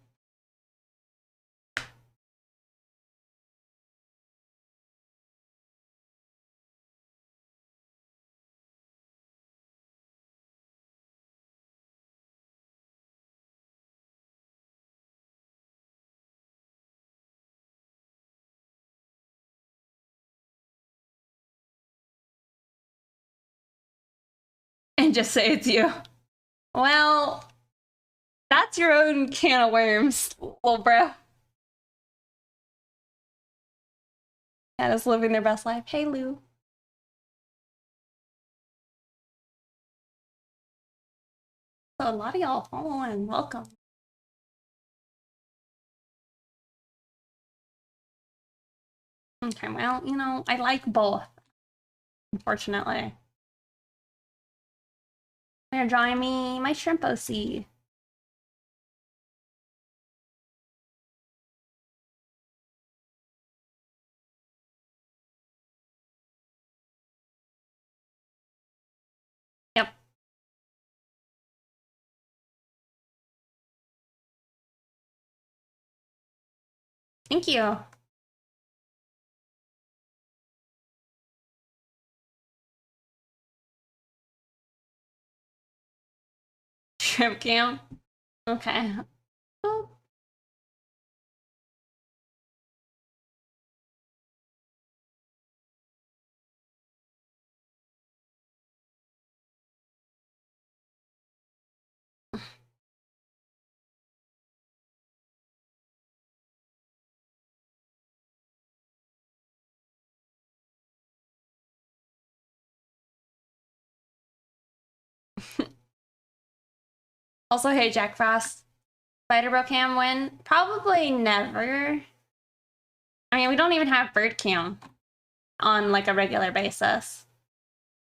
And just say it's you. Well, that's your own can of worms, little bro. That is living their best life. Hey, Lou. So a lot of y'all following. Welcome. Okay, well, you know, I like both, unfortunately. They're drawing me my shrimp OC. Yep. Thank you. Shrimp cam. Okay. Oh. Also, hey, Jack Frost. Spider cam win? Probably never. I mean, we don't even have bird cam on like a regular basis.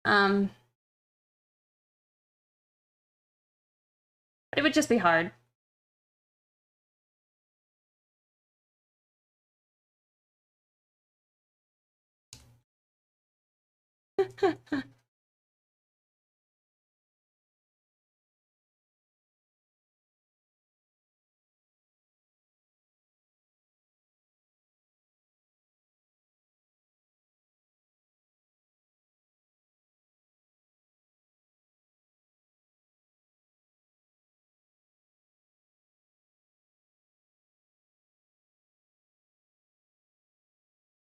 But it would just be hard.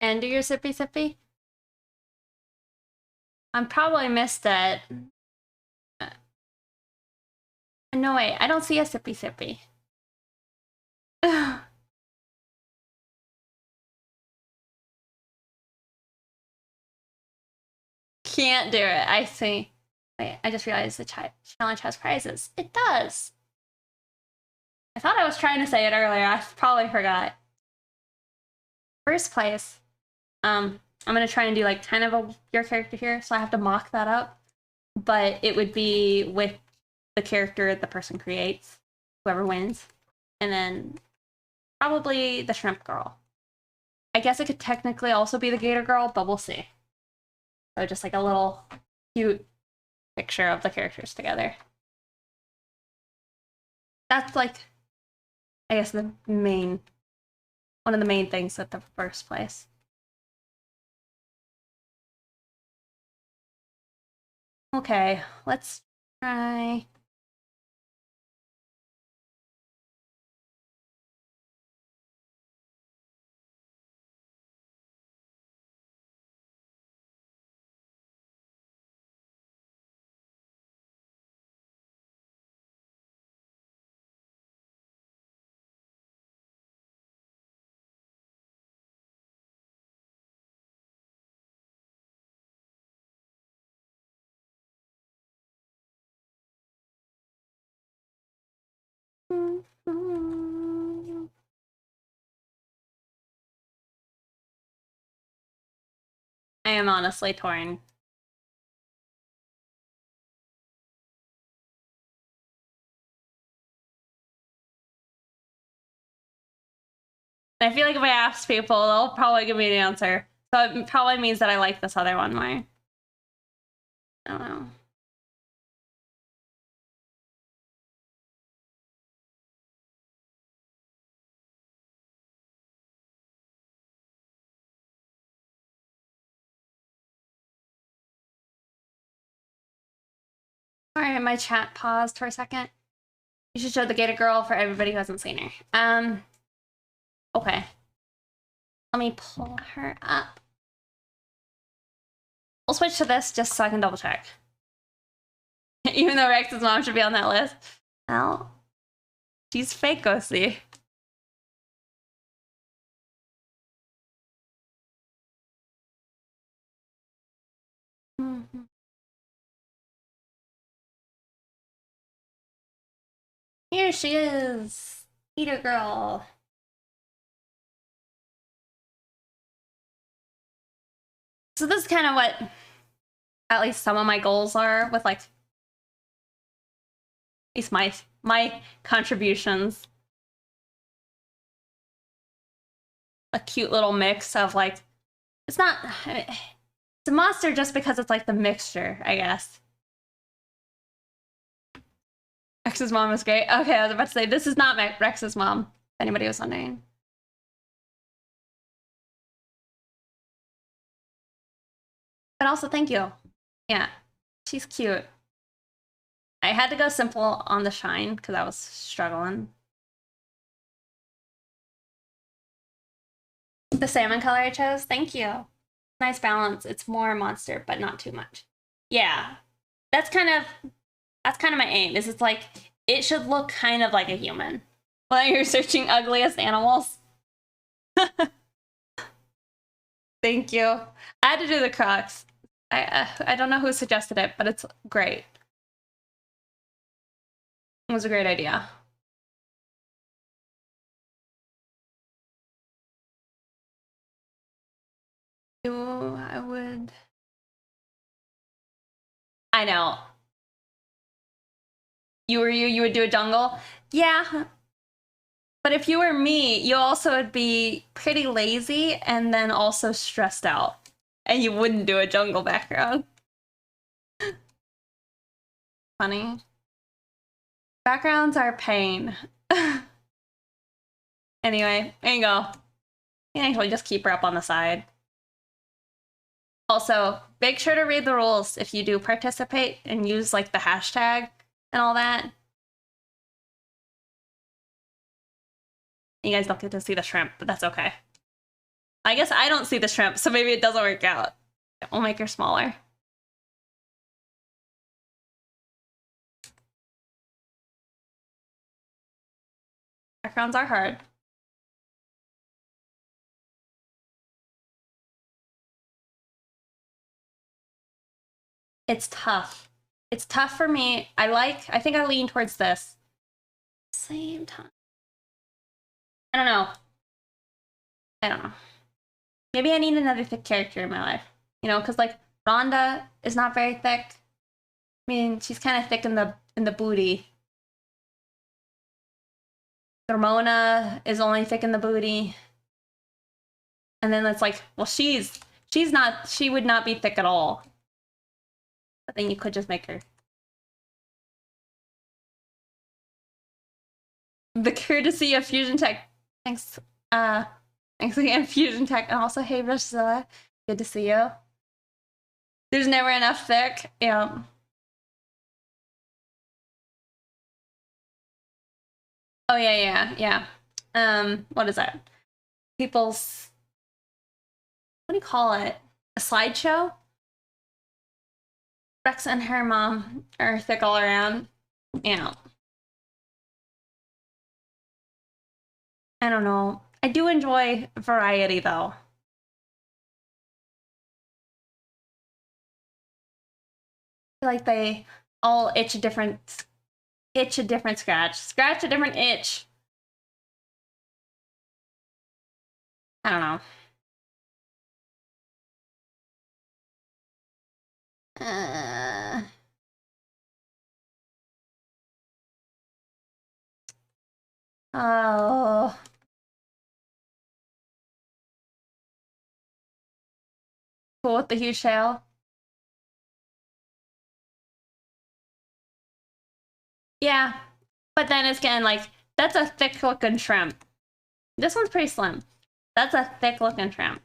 And do your sippy sippy. I probably missed it. No, wait, I don't see a sippy sippy. Can't do it. I see. Wait, I just realized the challenge has prizes. It does. I thought I was trying to say it earlier. I probably forgot. First place. I'm gonna try and do like kind of your character here, so I have to mock that up. But it would be with the character the person creates, whoever wins, and then probably the shrimp girl. I guess it could technically also be the gator girl, but we'll see. So just like a little cute picture of the characters together. That's like, I guess one of the main things at the first place. Okay, let's try. I am honestly torn. I feel like if I ask people, they'll probably give me an answer. So it probably means that I like this other one more. I don't know. All right, my chat paused for a second. You should show the gator girl for everybody who hasn't seen her. Okay. Let me pull her up. We'll switch to this just so I can double check. Even though Rex's mom should be on that list. Well, she's fake ghosty. Here she is. Gator girl. So this is kind of what at least some of my goals are with like at least my contributions. A cute little mix of like, it's not, it's a monster just because it's like the mixture, I guess. Rex's mom is great. Okay, I was about to say, this is not Rex's mom, if anybody was wondering. But also, thank you. Yeah, she's cute. I had to go simple on the shine because I was struggling. The salmon color I chose, thank you. Nice balance. It's more monster, but not too much. Yeah, that's kind of my aim. Is it's like it should look kind of like a human. While you're searching ugliest animals. Thank you. I had to do the Crocs. I don't know who suggested it, but it's great. It was a great idea. I would. I know. You would do a jungle? Yeah. But if you were me, you also would be pretty lazy and then also stressed out. And you wouldn't do a jungle background. Funny. Backgrounds are pain. Anyway, there you go. You can actually just keep her up on the side. Also, make sure to read the rules if you do participate and use like the hashtag and all that. You guys don't get to see the shrimp, but that's okay. I guess I don't see the shrimp, so maybe it doesn't work out. We'll make her smaller. Backgrounds are hard. It's tough. It's tough for me. I think I lean towards this. Same time. I don't know. I don't know. Maybe I need another thick character in my life. You know, because like Rhonda is not very thick. I mean, she's kind of thick in the booty. Ramona is only thick in the booty. And then it's like, well, she would not be thick at all. But then you could just make her. The courtesy of Fusion Tech. Thanks. Thanks again, Fusion Tech. And also, hey, Rashzilla. Good to see you. There's never enough thick. Yeah. Oh, yeah. What is that? People's, what do you call it? A slideshow? Rex and her mom are thick all around. Yeah. I don't know. I do enjoy variety, though. I feel like they all itch a different scratch. Scratch a different itch. I don't know. Oh. Cool with the huge tail. Yeah. But then it's getting like, that's a thick looking shrimp. This one's pretty slim. That's a thick looking shrimp.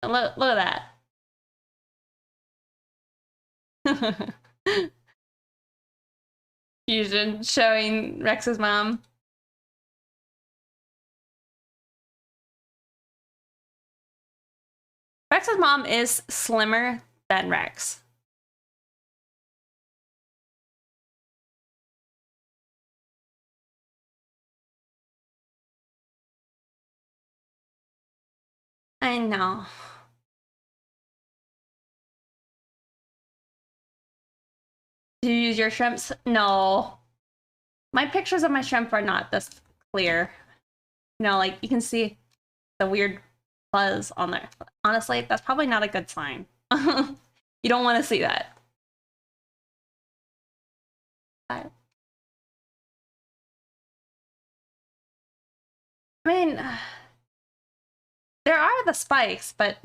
Look at that. Fusion showing Rex's mom. Rex's mom is slimmer than Rex. I know. Do you use your shrimps? No. My pictures of my shrimp are not this clear. You know, like you can see the weird fuzz on there. Honestly, that's probably not a good sign. You don't want to see that. But, I mean, there are the spikes, but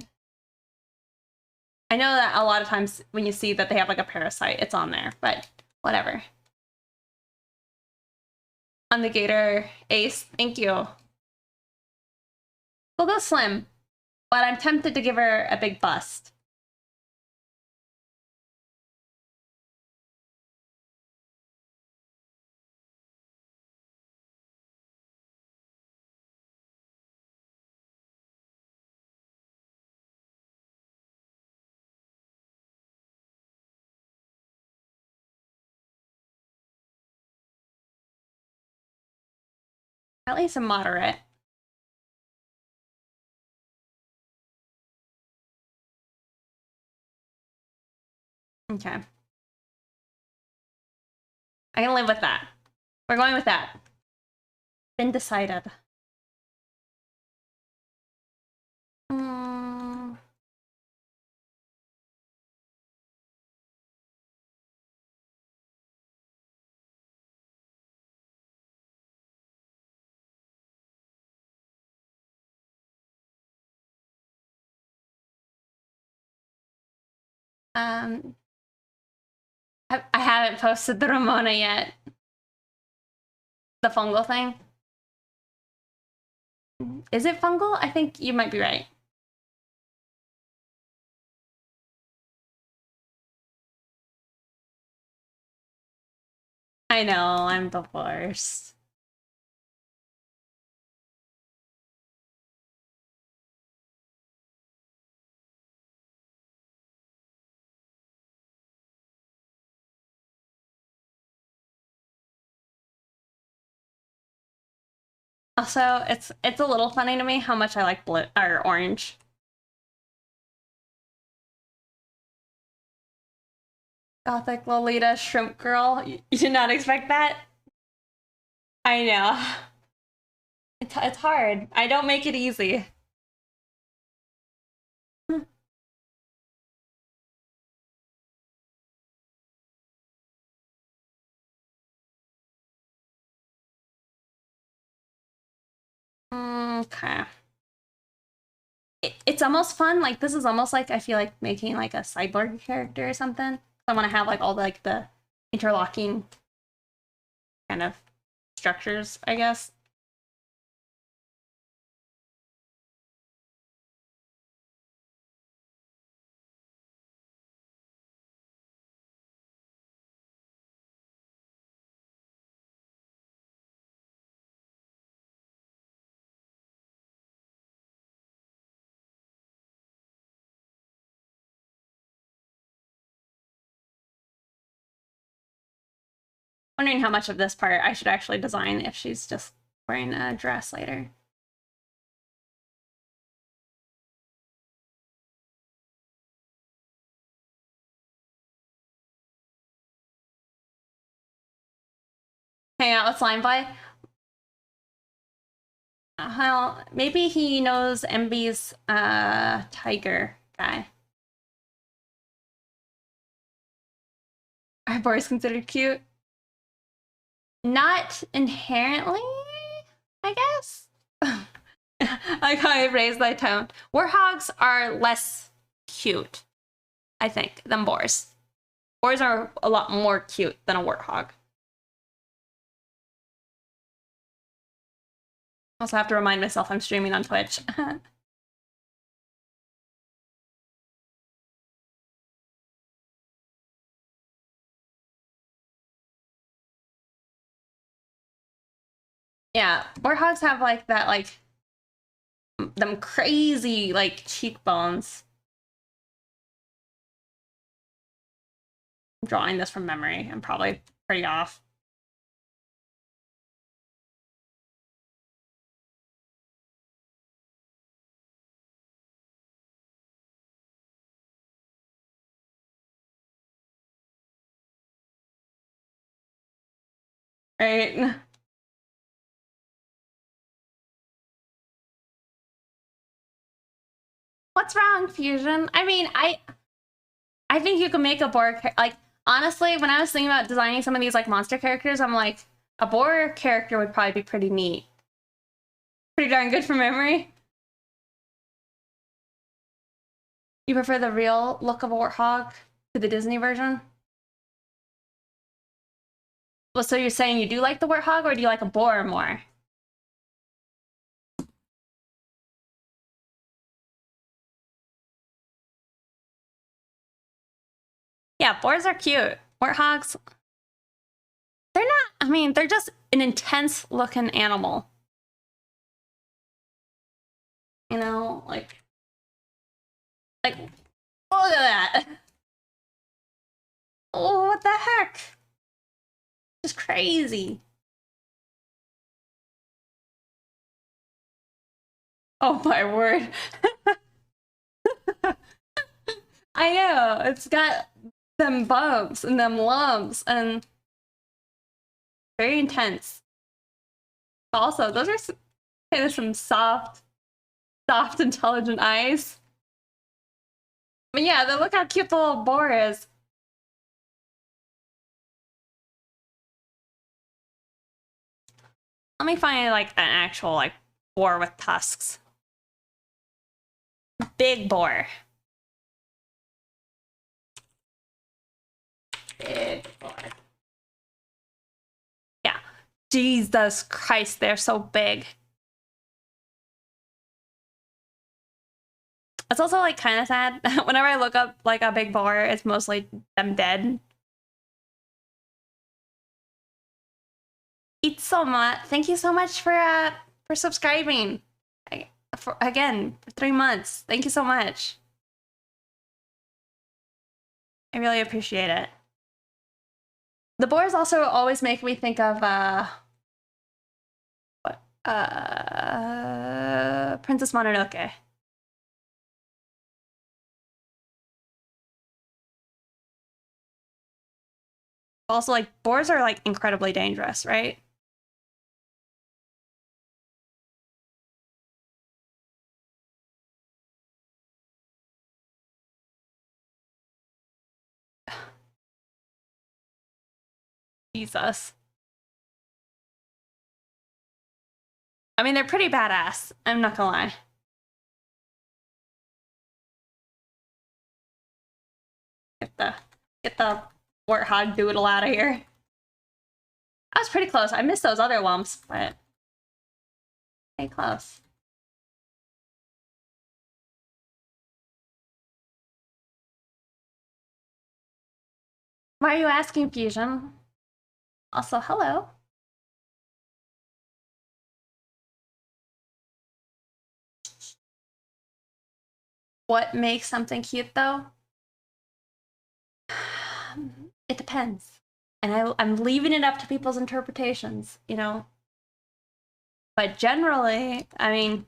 I know that a lot of times when you see that they have like a parasite, it's on there, but whatever. On the gator, Ace, thank you. We'll go slim, but I'm tempted to give her a big bust. At least a moderate. Okay. I can live with that. We're going with that. Been decided. Mm. I haven't posted the Ramona yet. The fungal thing. Is it fungal? I think you might be right. I know, I'm the worst. Also, it's a little funny to me how much I like blue or orange. Gothic Lolita Shrimp Girl. You did not expect that? I know. It's hard. I don't make it easy. Okay. It's almost fun. Like this is almost like I feel like making like a cyborg character or something. I want to have like all the interlocking kind of structures, I guess. Wondering how much of this part I should actually design if she's just wearing a dress later. Hang out with Slimeboy. Well, maybe he knows MB's tiger guy. Are boys considered cute? Not inherently, I guess. Like how I raised my tone. Warthogs are less cute, I think, than boars. Boars are a lot more cute than a warthog. Also have to remind myself I'm streaming on Twitch. Yeah, warthogs have like that, like them crazy like cheekbones. I'm drawing this from memory. I'm probably pretty off. Right? What's wrong, Fusion? I mean, I think you can make a boar like honestly, when I was thinking about designing some of these like monster characters, I'm like a boar character would probably be pretty neat. Pretty darn good from memory. You prefer the real look of a warthog to the Disney version? Well, so you're saying you do like the warthog or do you like a boar more? Yeah, boars are cute. Warthogs, they're not, I mean, they're just an intense looking animal. You know, like, look at that. Oh, what the heck? Just crazy. Oh my word. I know, it's got them bumps and them lumps and very intense. Also, those are kind of some soft, intelligent eyes. But yeah, look how cute the little boar is. Let me find like an actual like boar with tusks. Big boar. Big boar. Yeah. Jesus Christ, they're so big. It's also like kind of sad. Whenever I look up like a big boar, it's mostly them dead. Itsoma, thank you so much for subscribing. Again, for 3 months. Thank you so much. I really appreciate it. The boars also always make me think of Princess Mononoke. Also, like, boars are, like, incredibly dangerous, right? Jesus. I mean, they're pretty badass. I'm not gonna lie. Get the warthog doodle out of here. I was pretty close. I missed those other lumps, but pretty close. Why are you asking, Fusion? Also, hello. What makes something cute, though? It depends. And I'm leaving it up to people's interpretations, you know? But generally, I mean,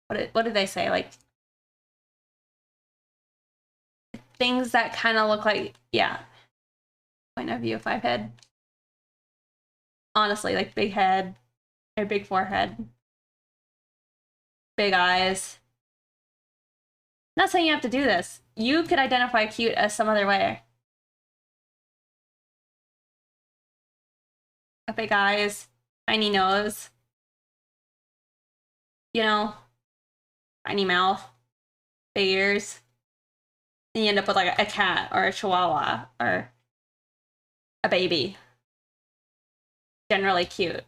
what did they say? Like, things that kind of look like, yeah, point of view, 5 head. Honestly, like big head, or big forehead, big eyes. Not saying you have to do this. You could identify cute as some other way. Big eyes, tiny nose, you know, tiny mouth, big ears. And you end up with like a cat or a chihuahua or a baby. Generally cute.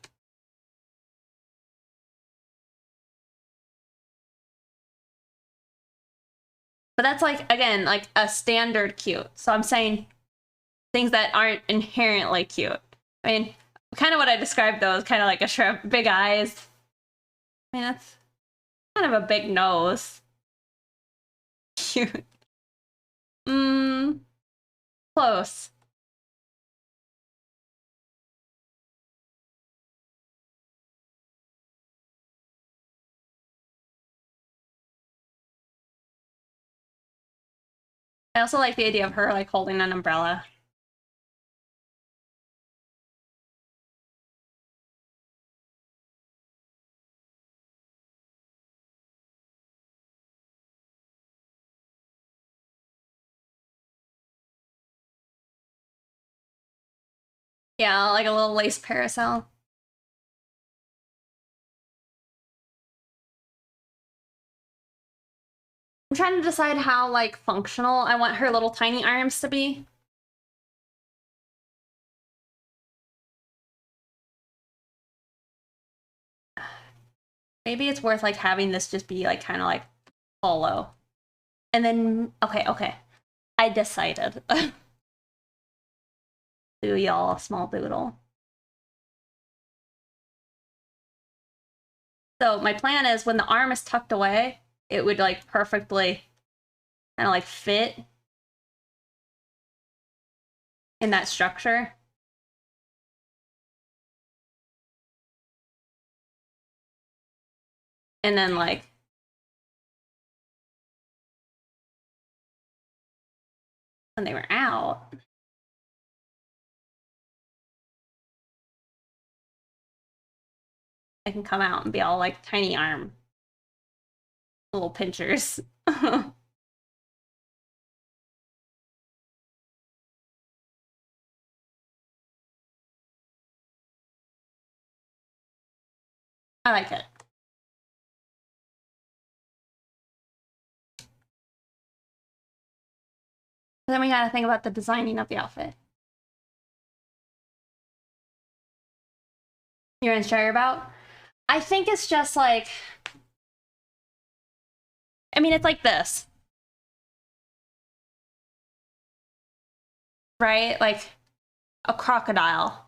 But that's like, again, like a standard cute. So I'm saying things that aren't inherently cute. I mean, kind of what I described though is kind of like a shrimp, big eyes. I mean, that's kind of a big nose. Cute. Close. I also like the idea of her like holding an umbrella. Yeah, like a little lace parasol. I'm trying to decide how like functional I want her little tiny arms to be. Maybe it's worth like having this just be like kind of like hollow. And then okay. I decided. Do y'all small doodle. So my plan is when the arm is tucked away, it would like perfectly kind of like fit in that structure. And then like when they were out, I can come out and be all like tiny arm, little pinchers. I like it. But then we gotta think about the designing of the outfit. You're unsure about? I think it's just like, I mean, it's like this, right? Like a crocodile,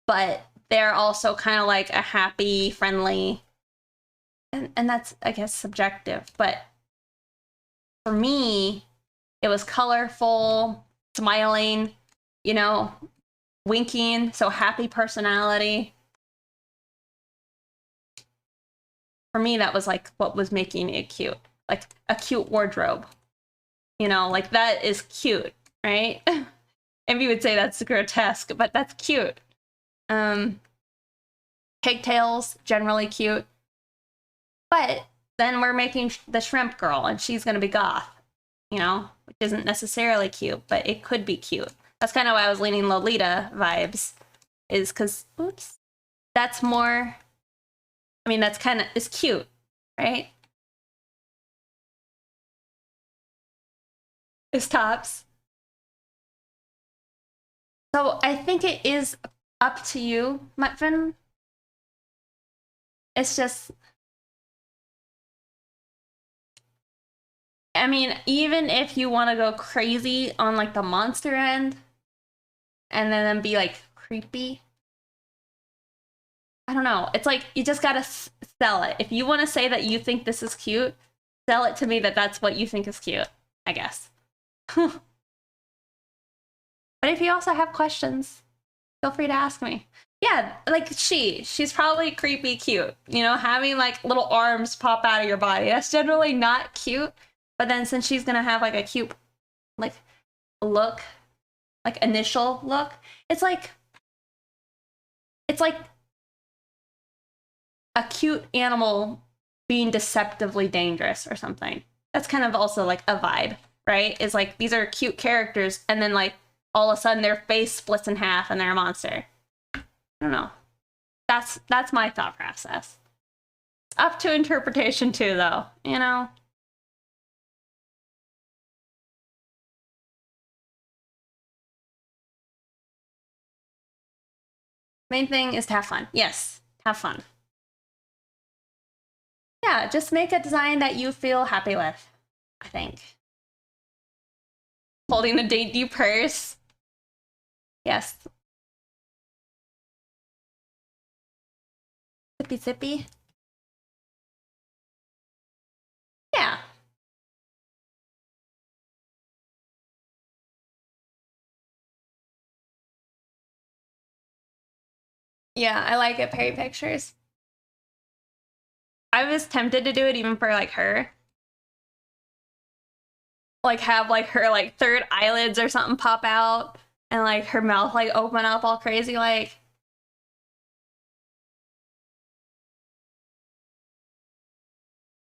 but they're also kind of like a happy, friendly, and that's, I guess, subjective. But for me, it was colorful, smiling, you know, winking, so happy personality. for me, that was like what was making it cute. Like a cute wardrobe. You know, like that is cute, right? And we would say that's grotesque, but that's cute. Pigtails, generally cute. But then we're making the shrimp girl, and she's gonna be goth, you know, which isn't necessarily cute, but it could be cute. That's kind of why I was leaning Lolita vibes, is because, oops, that's more, I mean, that's kind of, is cute, right? It's tops. So I think it is up to you, Mutfin. It's just, I mean, even if you want to go crazy on like the monster end and then be like creepy, I don't know. It's like you just gotta sell it. If you want to say that you think this is cute, sell it to me that that's what you think is cute, I guess. But if you also have questions, feel free to ask me. Yeah, like she's probably creepy cute. You know, having like little arms pop out of your body. That's generally not cute. But then since she's gonna have like a cute like look, like initial look, it's like a cute animal being deceptively dangerous or something. That's kind of also like a vibe, right? Is like these are cute characters and then like all of a sudden their face splits in half and they're a monster. I don't know. That's my thought process. It's up to interpretation too, though, you know? Main thing is to have fun. Yes, have fun. Yeah, just make a design that you feel happy with, I think. Holding a dainty purse. Yes. Sippy sippy. Yeah. Yeah, I like it, Perry Pictures. I was tempted to do it even for like her. Like have like her like third eyelids or something pop out and like her mouth like open up all crazy like.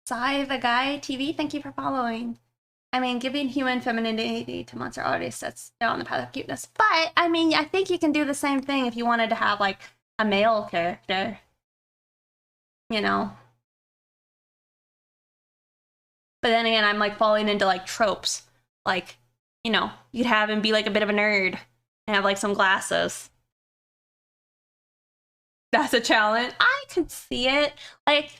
Sai the Guy TV, thank you for following. I mean, giving human femininity to monster artists, that's they're on the path of cuteness. But I mean, I think you can do the same thing if you wanted to have like a male character. You know? But then again, I'm like falling into like tropes. Like, you know, you'd have him be like a bit of a nerd and have like some glasses. That's a challenge. I could see it. Like,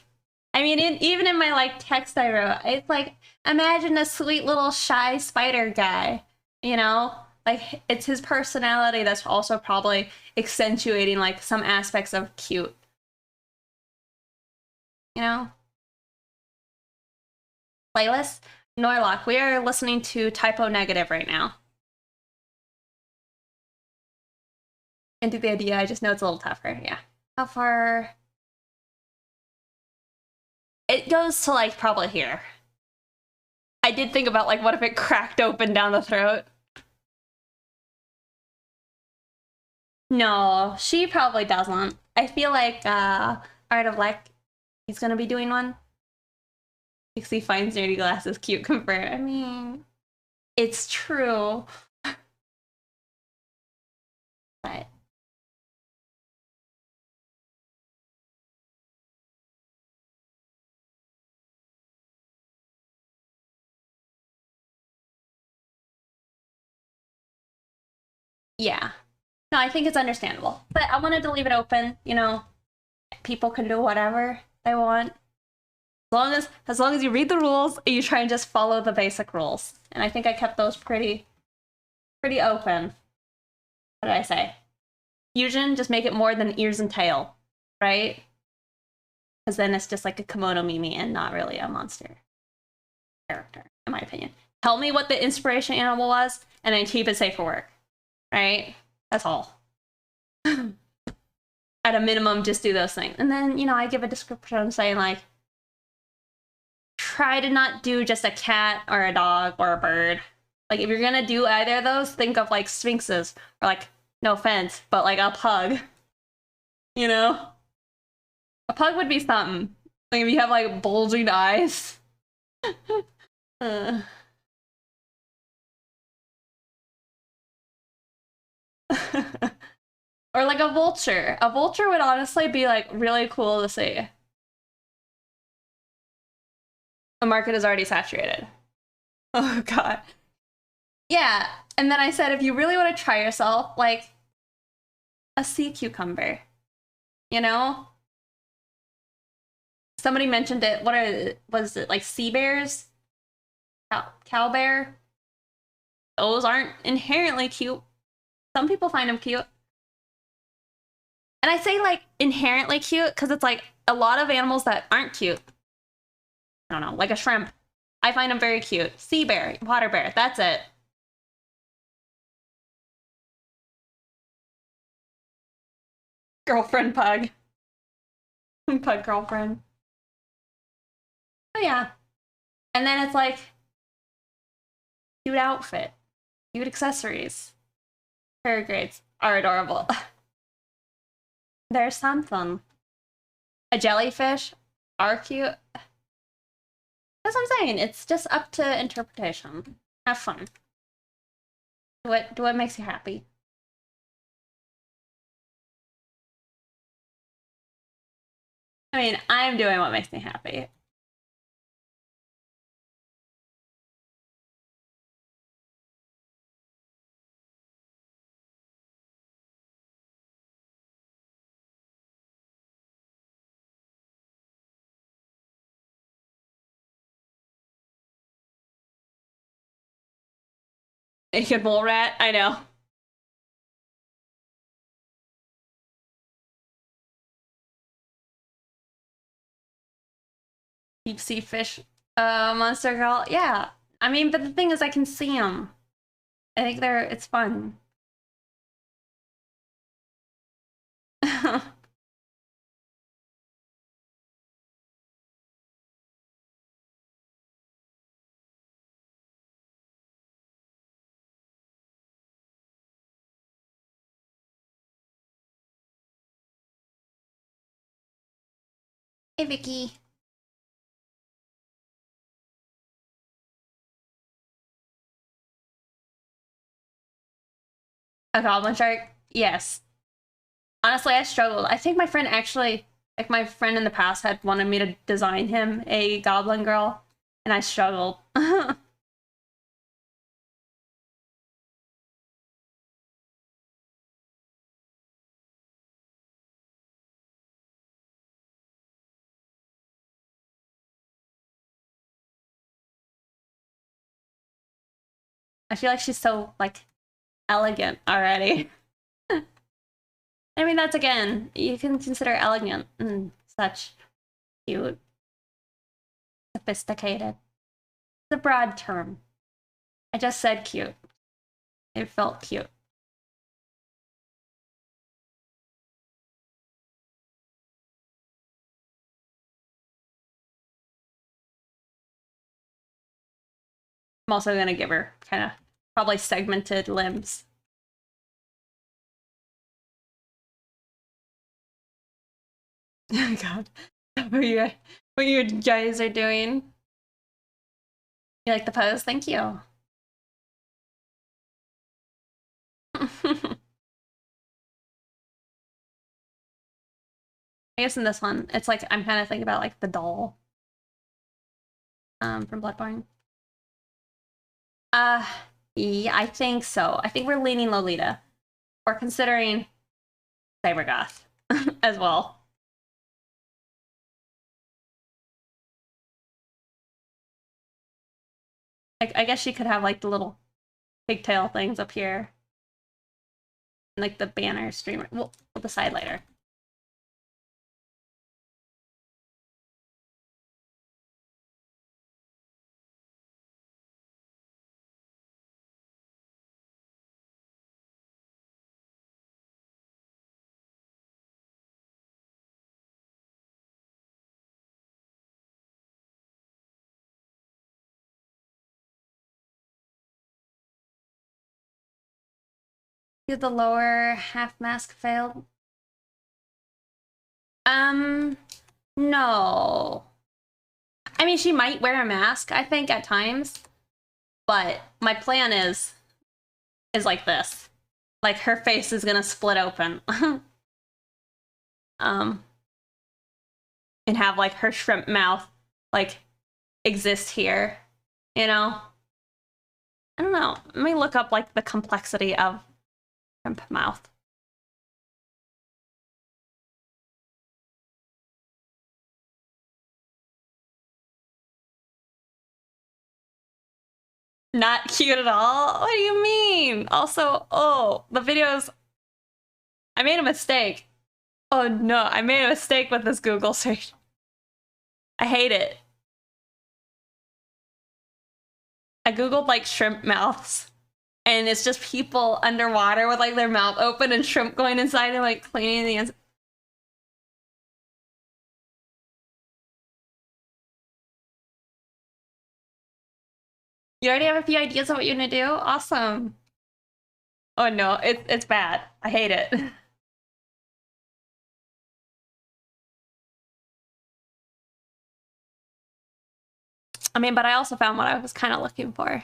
I mean, even in my like text I wrote, it's like, imagine a sweet little shy spider guy, you know? Like, it's his personality that's also probably accentuating like some aspects of cute. You know? Playlist? Norlock, we are listening to Typo Negative right now. Into the idea, I just know it's a little tougher, yeah. How far? It goes to like probably here. I did think about like what if it cracked open down the throat? No, she probably doesn't. I feel like Art of Lek, he's gonna be doing one. Pixie finds nerdy glasses cute confirm. I mean, it's true. But yeah. No, I think it's understandable. But I wanted to leave it open, you know. People can do whatever they want. As long as you read the rules and you try and just follow the basic rules. And I think I kept those pretty open. What did I say? Fusion, just make it more than ears and tail, right? Because then it's just like a kimono Mimi and not really a monster character, in my opinion. Tell me what the inspiration animal was, and then keep it safe for work, right? That's all. At a minimum, just do those things. And then, you know, I give a description saying like, try to not do just a cat or a dog or a bird. Like if you're gonna do either of those, think of like sphinxes or like, no offense, but like a pug. You know? A pug would be something. Like if you have like bulging eyes. uh. Or like a vulture. A vulture would honestly be like really cool to see. The market is already saturated. Oh god. Yeah. And then I said if you really want to try yourself, like a sea cucumber. You know? Somebody mentioned it. Was it like sea bears? Cow bear? Those aren't inherently cute. Some people find them cute. And I say like inherently cute because it's like a lot of animals that aren't cute. I don't know, like a shrimp. I find them very cute. Sea bear, water bear, that's it. Girlfriend pug. Pug girlfriend. Oh yeah. And then it's like cute outfit, cute accessories. Paragrades are adorable. There's something. A jellyfish are cute. That's what I'm saying. It's just up to interpretation. Have fun. Do what makes you happy. I mean, I'm doing what makes me happy. Naked mole rat, I know. Deep sea fish, monster girl. Yeah, I mean, but the thing is, I can see them. I think it's fun. I'm Hey, Vicky. A goblin shark? Yes. Honestly, I struggled. I think my friend actually, like my friend in the past had wanted me to design him a goblin girl, and I struggled. I'm I feel like she's so, like, elegant already. I mean, that's again, you can consider elegant and such cute, sophisticated. It's a broad term. I just said cute. It felt cute. I'm also gonna give her kind of probably segmented limbs. Oh god. What you guys are doing. You like the pose? Thank you. I guess in this one, it's like I'm kind of thinking about like the doll from Bloodborne. Uh yeah, I think so. I think we're leaning Lolita. Or considering Cybergoth as well. Like I guess she could have like the little pigtail things up here. And like the banner streamer. We'll decide later. Did the lower half mask failed? No. I mean, she might wear a mask, I think, at times. But my plan is like this. Like, her face is gonna split open. And have, like, her shrimp mouth, like, exist here. You know? I don't know. Let me look up, like, the complexity of shrimp mouth. Not cute at all? What do you mean? Also, oh, the videos... I made a mistake. Oh no, I made a mistake with this Google search. I hate it. I googled like shrimp mouths, and it's just people underwater with like their mouth open and shrimp going inside and like cleaning the inside. You already have a few ideas of what you're gonna do? Awesome. Oh no, it's bad. I hate it. I mean, but I also found what I was kind of looking for.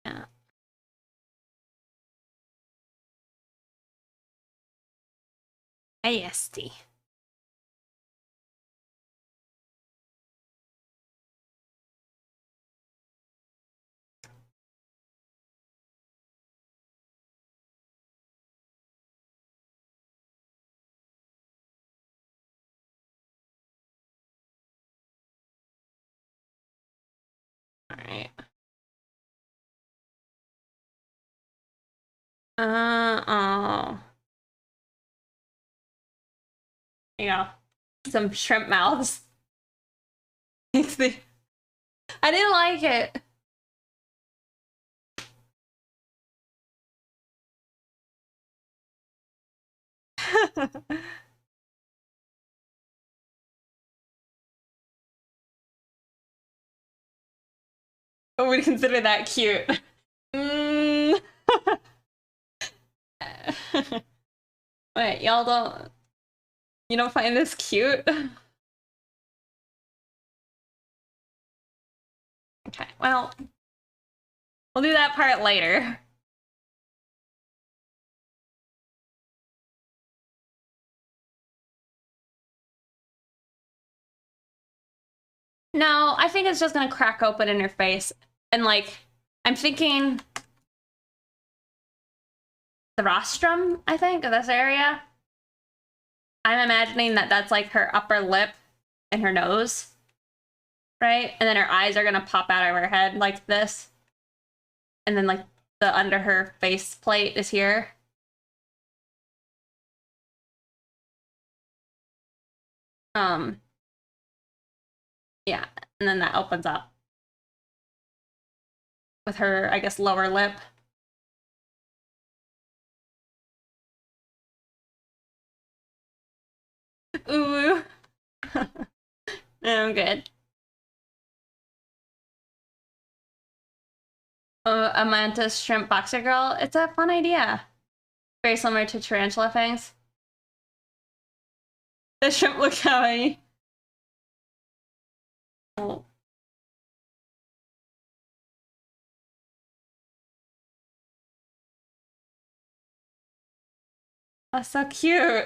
Yeah. ASD. All right. Oh. You know, some shrimp mouths. I didn't like it. I would consider that cute. Mm. Wait, y'all don't... You don't find this cute? Okay, well... We'll do that part later. No, I think it's just gonna crack open in her face. And like, I'm thinking... the rostrum, I think, of this area. I'm imagining that that's like her upper lip and her nose. Right? And then her eyes are gonna pop out of her head like this. And then like the under her face plate is here. Yeah, and then that opens up with her, I guess, lower lip. Ooh. I'm good. A mantis shrimp boxer girl. It's a fun idea. Very similar to tarantula fangs. The shrimp look kawaii. Oh. That's so cute.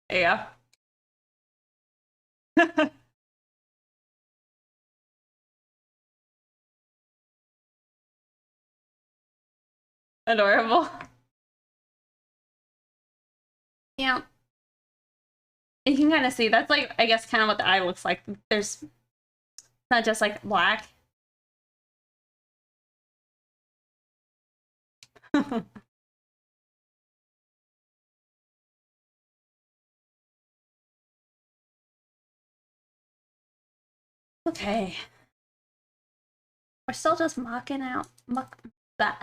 Yeah. Adorable. Yeah. You can kind of see that's like, I guess, kind of what the eye looks like. There's not just like black. Okay. We're still just mocking out muck that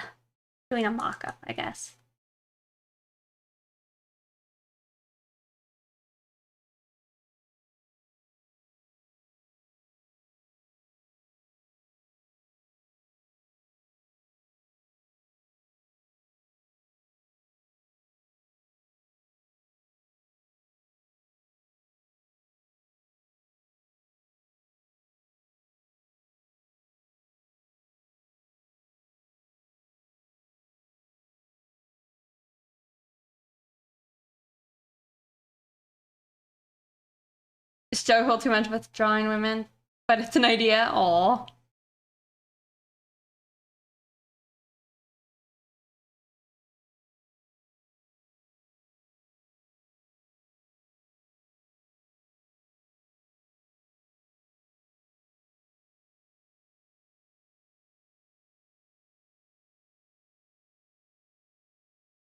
doing a mock-up, I guess. Struggle too much with drawing women, but it's an idea. Aw.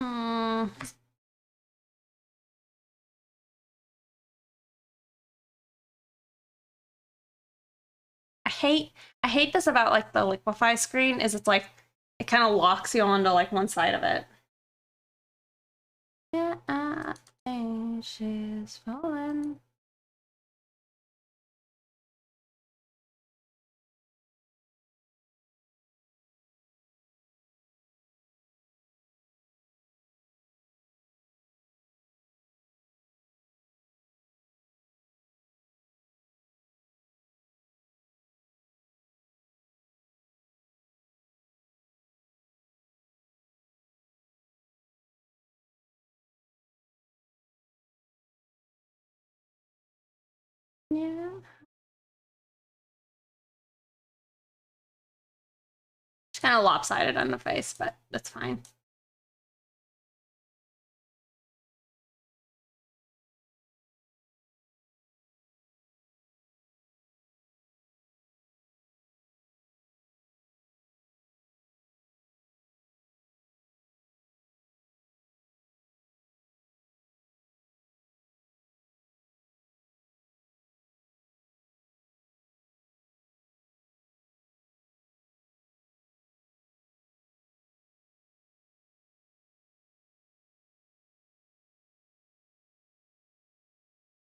Hmm. I hate this about like the liquify screen is it's like it kind of locks you onto like one side of it. Yeah, I think she's fallen. Yeah. It's kind of lopsided on the face, but that's fine.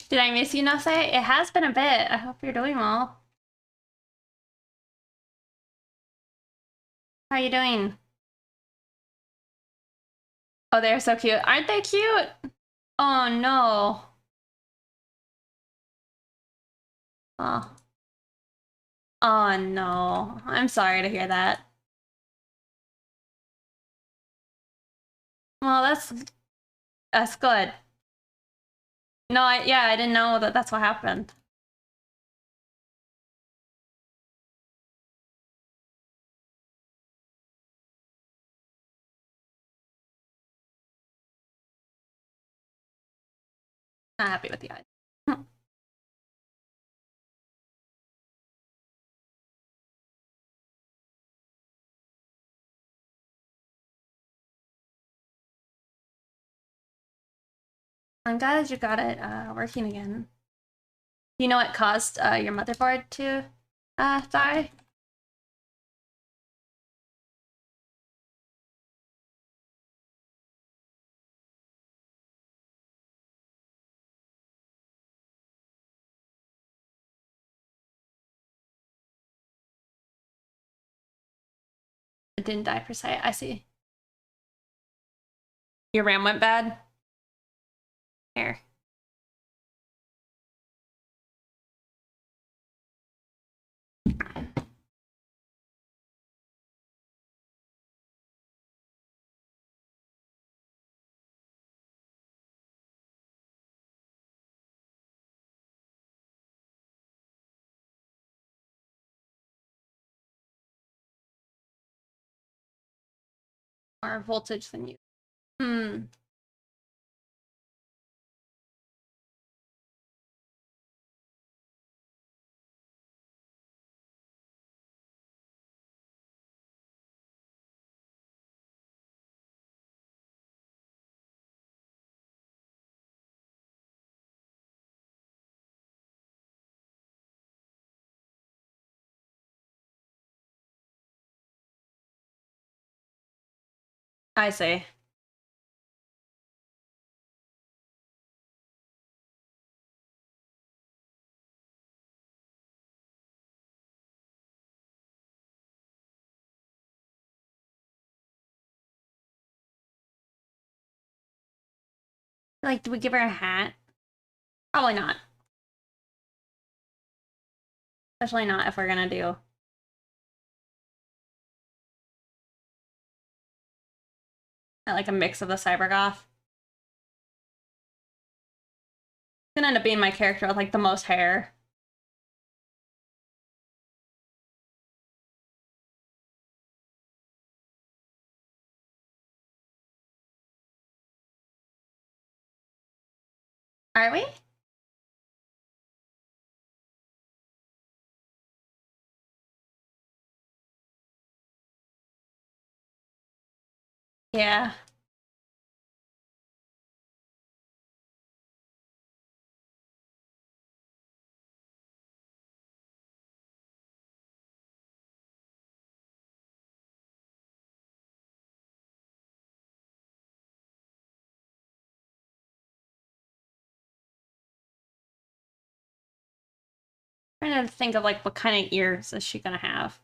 Did I miss you, Nose? It has been a bit. I hope you're doing well. How are you doing? Oh, they're so cute. Aren't they cute? Oh, no. Oh. Oh, no. I'm sorry to hear that. Well, that's good. No, yeah, I didn't know that that's what happened. Not happy with the eyes. I'm glad that you got it working again. Do you know what caused your motherboard to die? It didn't die per se. I see. Your RAM went bad? Here. More voltage than you. Hmm. I see. Like, do we give her a hat? Probably not. Especially not if we're gonna do. Like a mix of the cybergoth. It's gonna end up being my character with like the most hair. Are we? Yeah. Trying to think of like what kind of ears is she gonna have?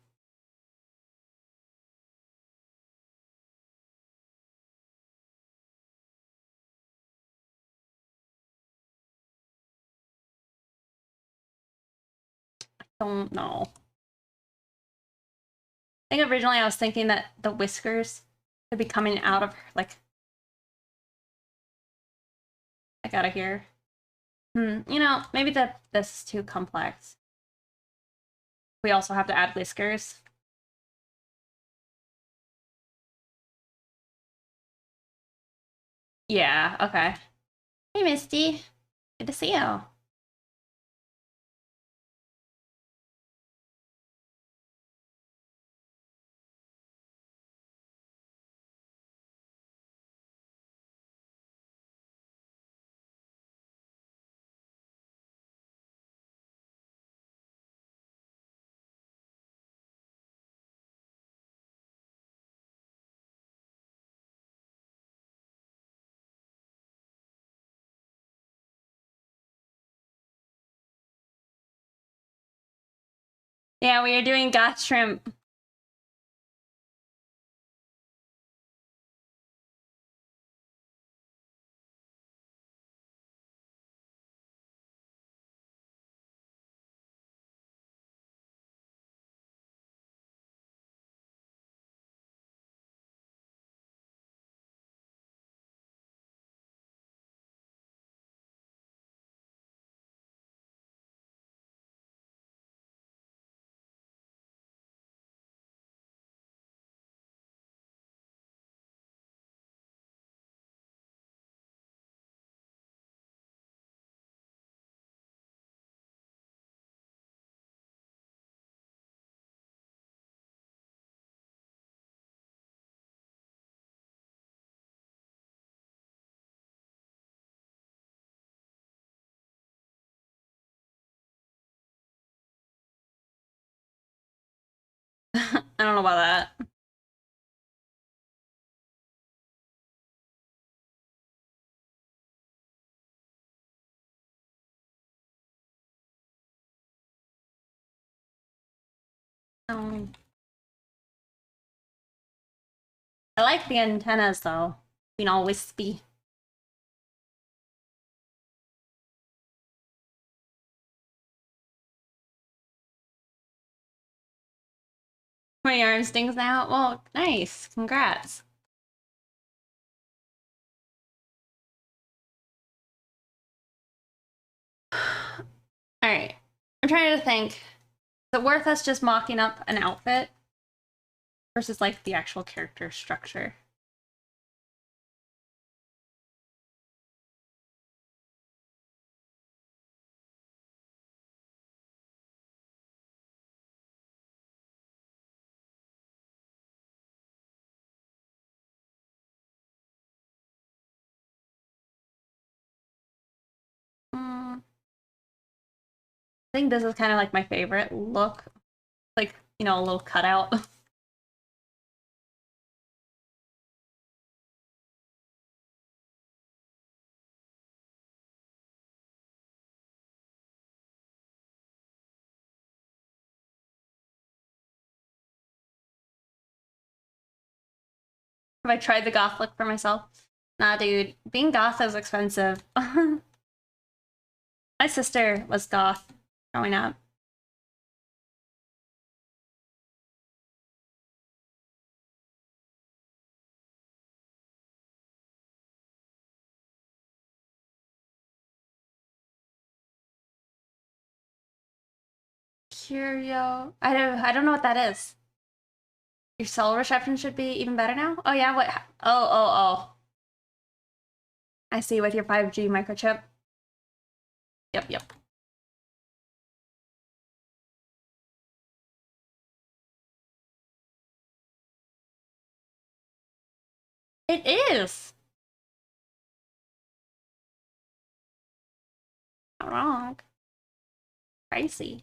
Don't know. I think originally I was thinking that the whiskers could be coming out of her, like out of here. You know, maybe this is too complex. We also have to add whiskers. Yeah, okay. Hey, Misty. Good to see you. Yeah, we are doing goth shrimp. I don't know about that. Um, I like the antennas though, being all wispy. My arm stings now. Well, nice. Congrats. All right. I'm trying to think. Is it worth us just mocking up an outfit versus like the actual character structure? I think this is kind of like my favorite look. Like, you know, a little cutout. Have I tried the goth look for myself? Nah, dude. Being goth is expensive. My sister was goth growing up. Curio. I don't know what that is. Your cell reception should be even better now? Oh yeah, what? Oh. I see, with your 5G microchip. Yep. It is! Not wrong. Pricey.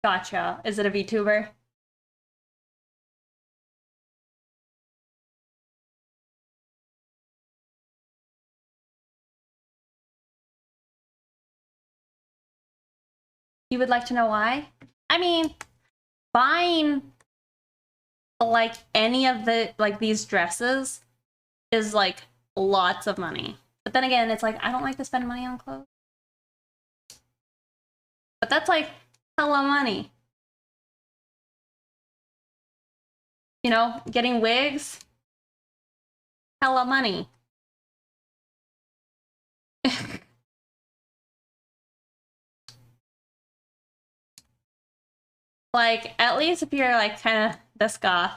Gotcha. Is it a VTuber? You would like to know why? I mean, buying like any of the like these dresses is like lots of money. But then again, it's like I don't like to spend money on clothes. But that's like hella money. You know, getting wigs, hella money. Like, at least if you're like kind of this goth,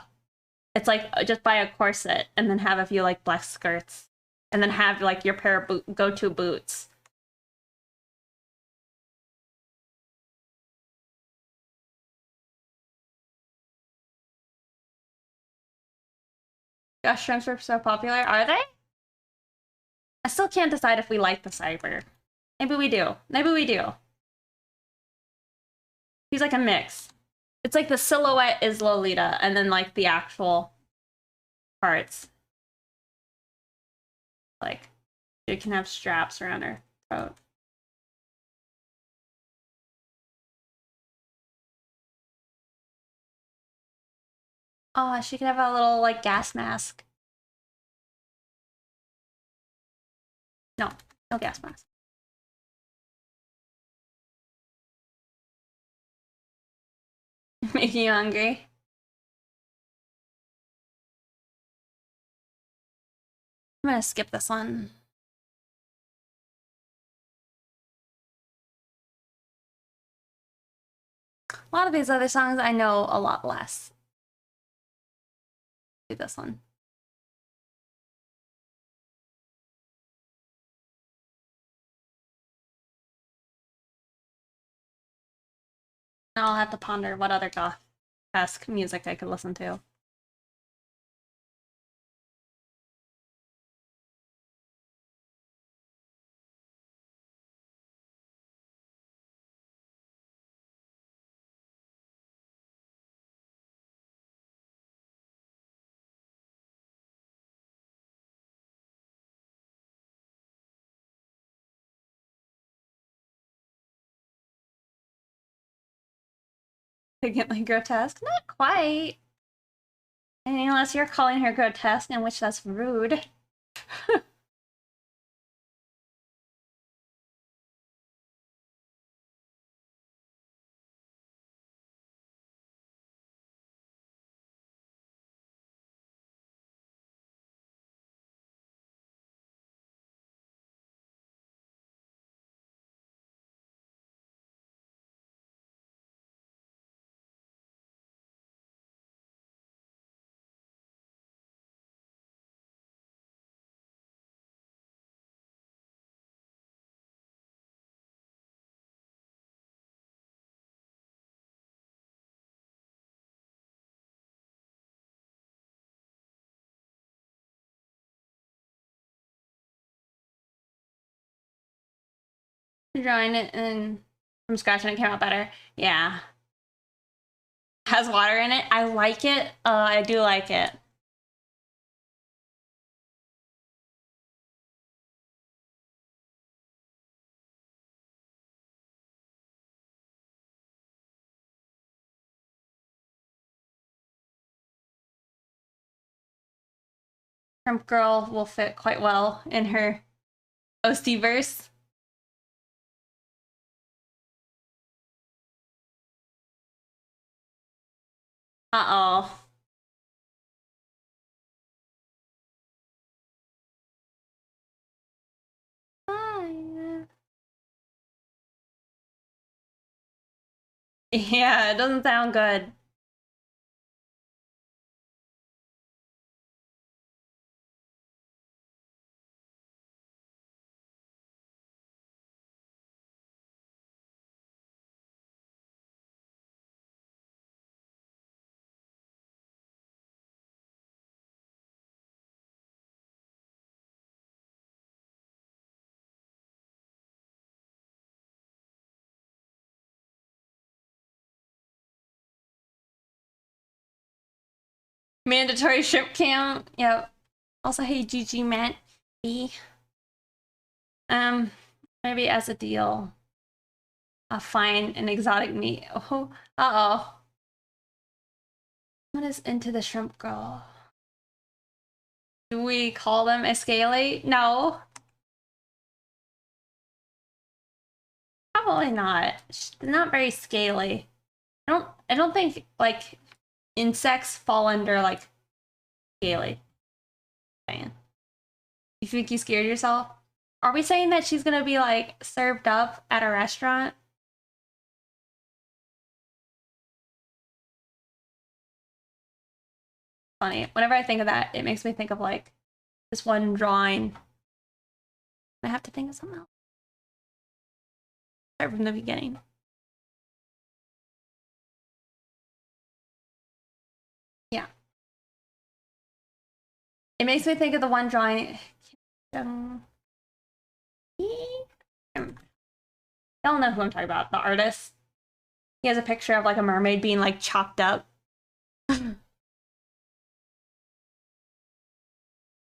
it's like just buy a corset and then have a few like black skirts and then have like your pair of go-to boots. Gosh, shrimps are so popular. Are they? I still can't decide if we like the cyber. Maybe we do. Maybe we do. He's like a mix. It's like the silhouette is Lolita and then like the actual parts. Like, it can have straps around her throat. Oh, she could have a little like gas mask. No, no gas mask. Making you hungry. I'm gonna skip this one. A lot of these other songs I know a lot less. Do this one. Now I'll have to ponder what other goth-esque music I could listen to. Significantly grotesque? Not quite. I mean, unless you're calling her grotesque, in which that's rude. Drawing it in from scratch and it came out better. Yeah. Has water in it. I like it. I do like it. Shrimp Girl will fit quite well in her OC verse. Uh-oh. Yeah, it doesn't sound good. Mandatory shrimp cam. Yep. Also, hey, GG Matt B. Maybe as a deal, I'll find an exotic meat. Oh, uh-oh. What is into the shrimp girl? Do we call them escalate? No. Probably not. They're not very scaly. I don't think like insects fall under like scaly. Man. You think you scared yourself? Are we saying that she's gonna be like served up at a restaurant? Funny. Whenever I think of that, it makes me think of like this one drawing. I have to think of something else. Start from the beginning. Yeah. It makes me think of the one drawing. Y'all know who I'm talking about, the artist. He has a picture of like a mermaid being like chopped up. I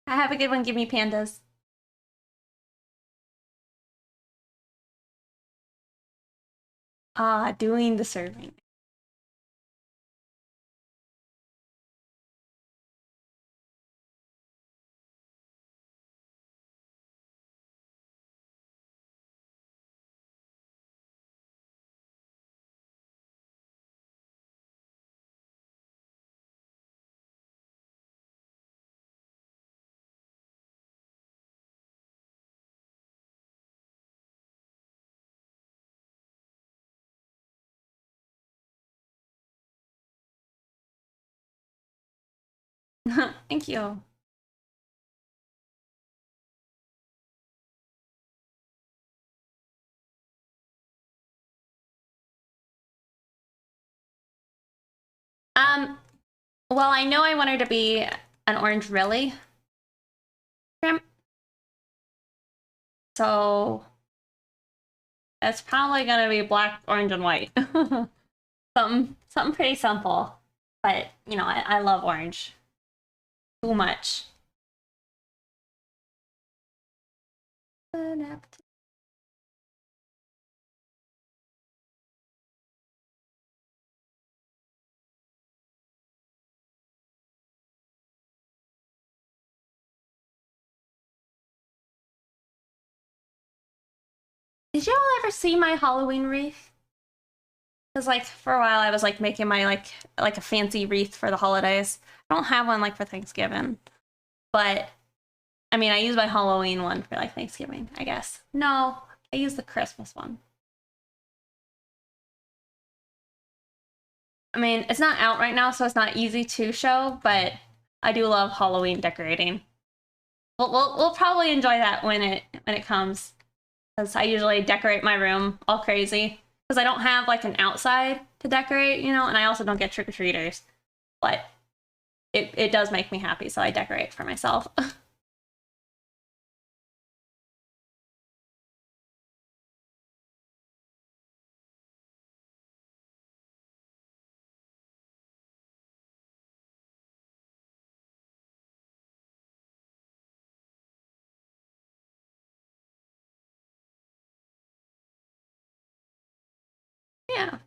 have a good one. Give me pandas. Doing the serving. Thank you. Well, I know I want her to be an orange really shrimp. So it's probably gonna be black, orange, and white. something pretty simple. But you know, I love orange. Too much. Did y'all ever see my Halloween wreath? Because like for a while I was like making my like a fancy wreath for the holidays. I don't have one like for Thanksgiving, but I mean I use my Halloween one for like Thanksgiving, I guess. No, I use the Christmas one. I mean it's not out right now, so it's not easy to show, but I do love Halloween decorating. We'll probably enjoy that when it comes, because I usually decorate my room all crazy because I don't have like an outside to decorate, you know, and I also don't get trick-or-treaters, but it does make me happy, so I decorate for myself. Yeah.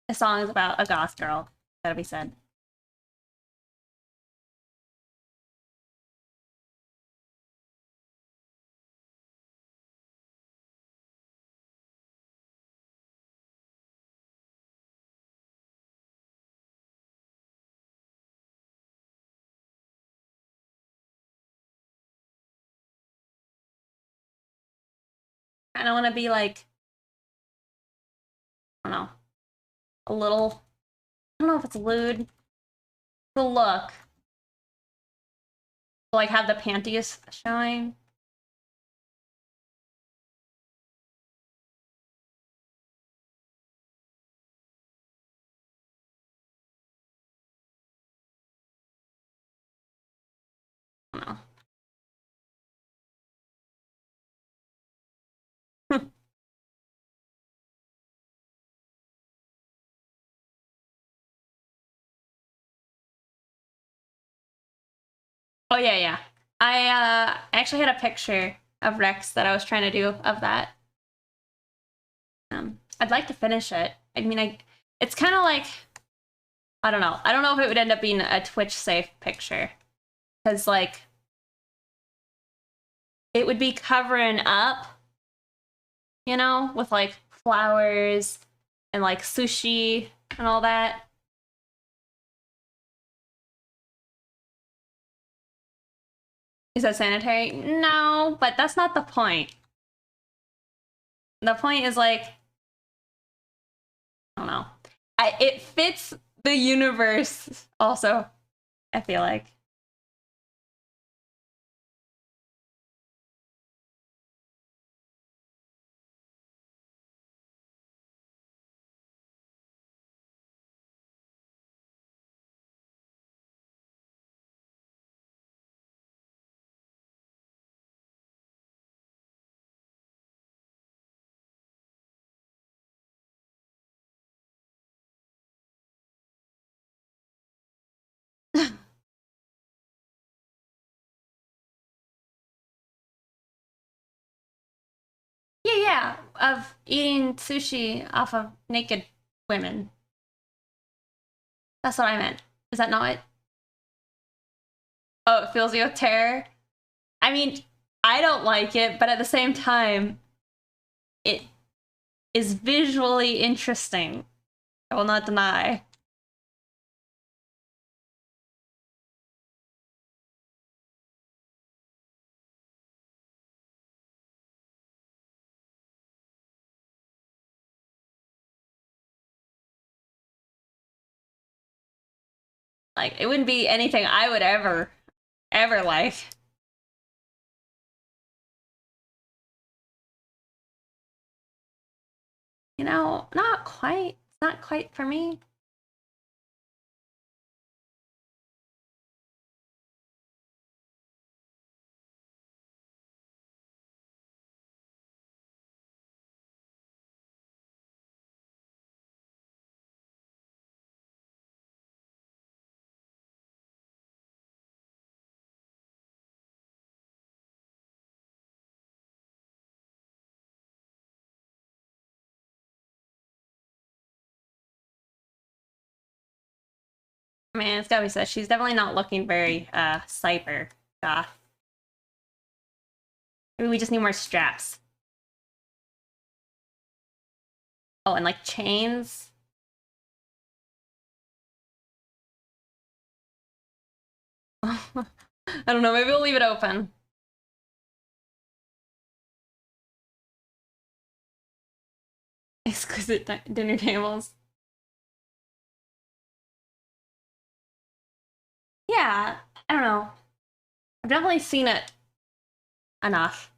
a song is about a goth girl. Gotta be said. I don't want to be like, I don't know, a little. I don't know if it's lewd. The look, like have the panties showing. I don't know. Oh yeah, yeah. I actually had a picture of Rex that I was trying to do of that. I'd like to finish it. I mean, it's kind of like, I don't know. I don't know if it would end up being a Twitch safe picture because like it would be covering up, you know, with like flowers and like sushi and all that. Is that sanitary? No, but that's not the point. The point is like, I don't know. It fits the universe also, I feel like. Yeah, yeah, of eating sushi off of naked women. That's what I meant. Is that not it? Oh, it fills you with terror? I mean, I don't like it, but at the same time, it is visually interesting. I will not deny. Like, it wouldn't be anything I would ever like. You know, not quite. It's not quite for me. I mean, it's gotta be said, she's definitely not looking very cyber goth. Maybe we just need more straps. Oh, and like chains. I don't know, maybe we'll leave it open. Exquisite dinner tables. Yeah, I don't know. I've definitely seen it enough.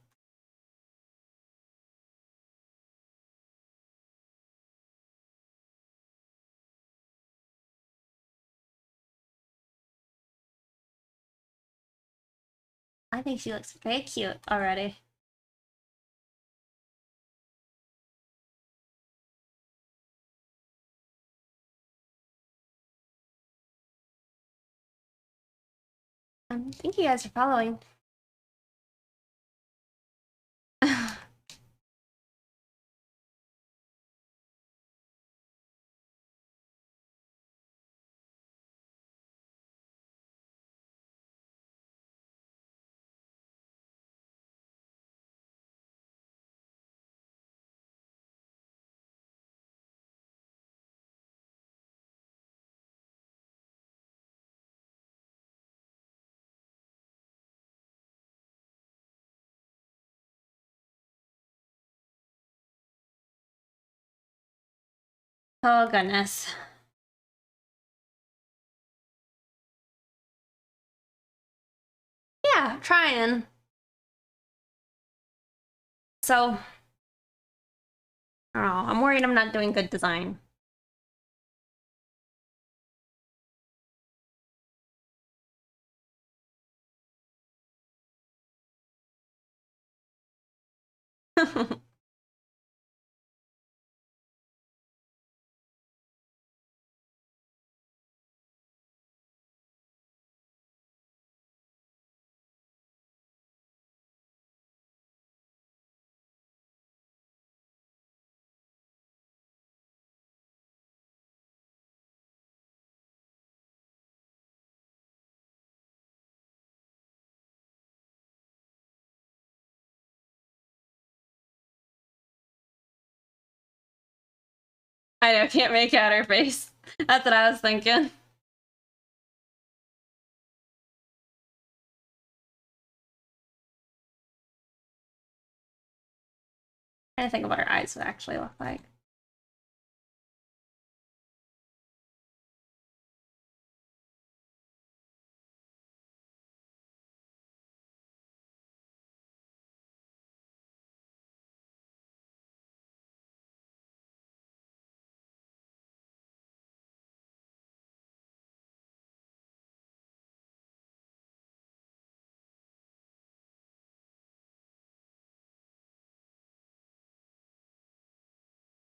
I think she looks very cute already. Thank you guys for following. Oh, goodness. Yeah, trying. So, I don't know. I'm worried I'm not doing good design. I know, can't make out her face. That's what I was thinking. I think of what her eyes would actually look like.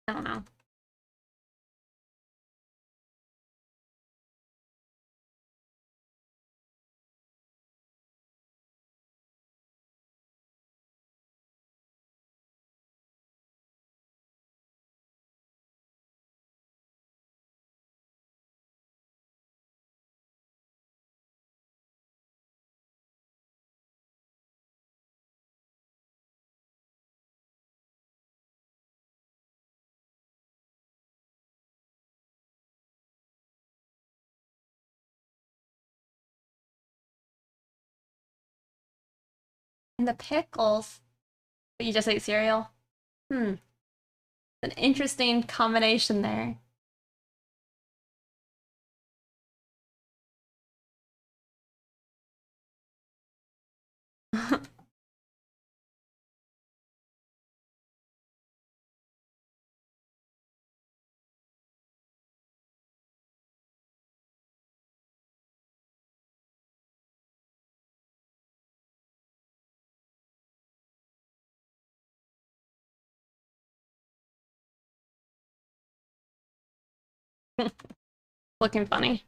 I don't know. And the pickles. But you just ate cereal? Hmm. An interesting combination there. Looking funny.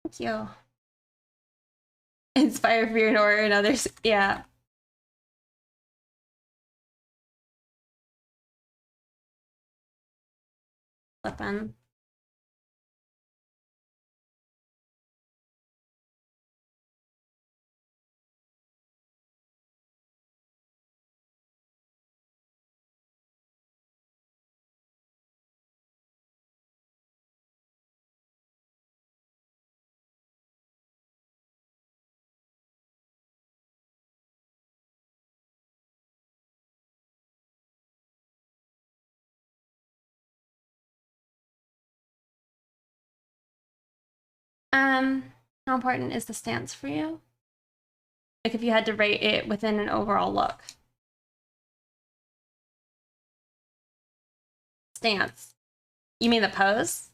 Thank you. Inspire fear and horror in others. Yeah. Flippin'. How important is the stance for you? Like if you had to rate it within an overall look. Stance. You mean the pose?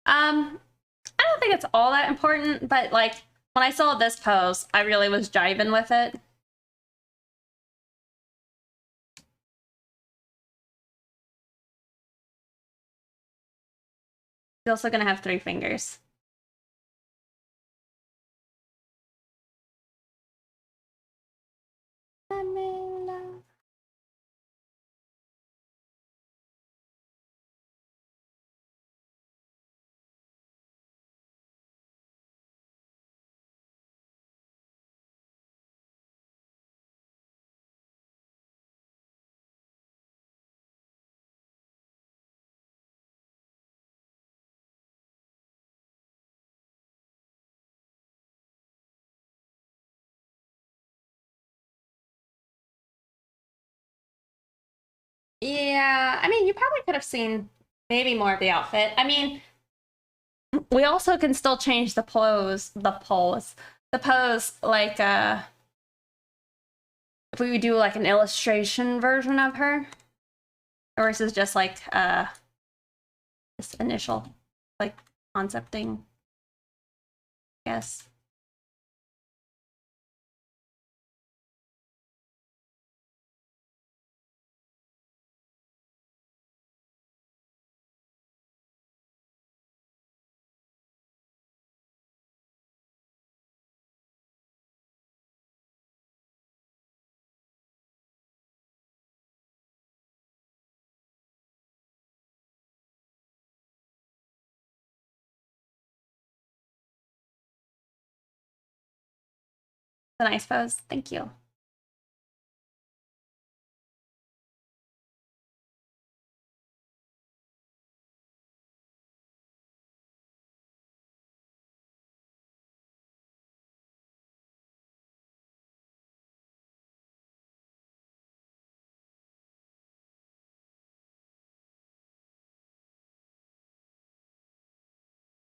I don't think it's all that important, but like when I saw this pose, I really was jiving with it. He's also gonna have 3 fingers. mean, you probably could have seen maybe more of the outfit. I mean, we also can still change the pose, like, if we do like an illustration version of her, or is this just like, this initial, like, concepting, I guess. It's a nice pose. Thank you.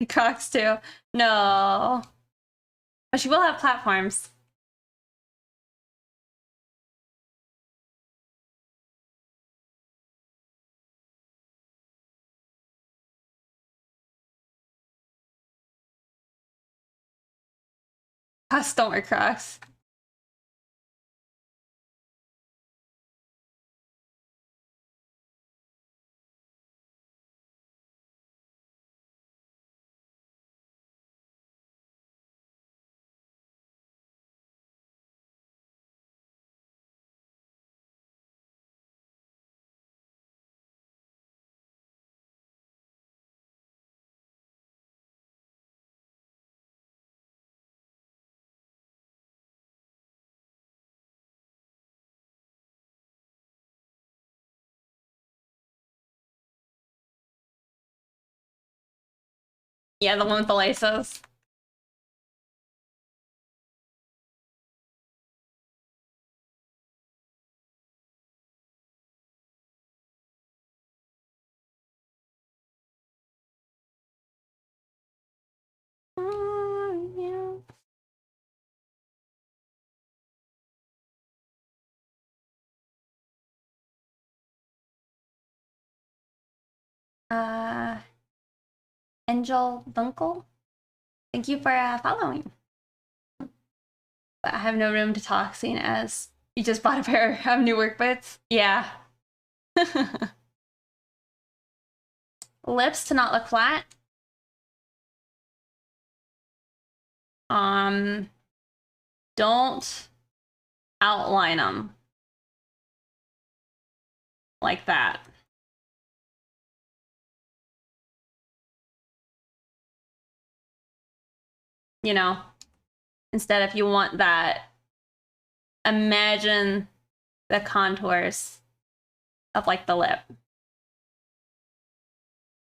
Crocs too. No. But she will have platforms. Crocs don't wear Crocs. Yeah, the one with the laces. Yeah. Angel Dunkel, thank you for following. But I have no room to talk, seeing as you just bought a pair of new work boots. Yeah. Lips to not look flat. Don't outline them like that. You know, instead, if you want that, imagine the contours of like the lip.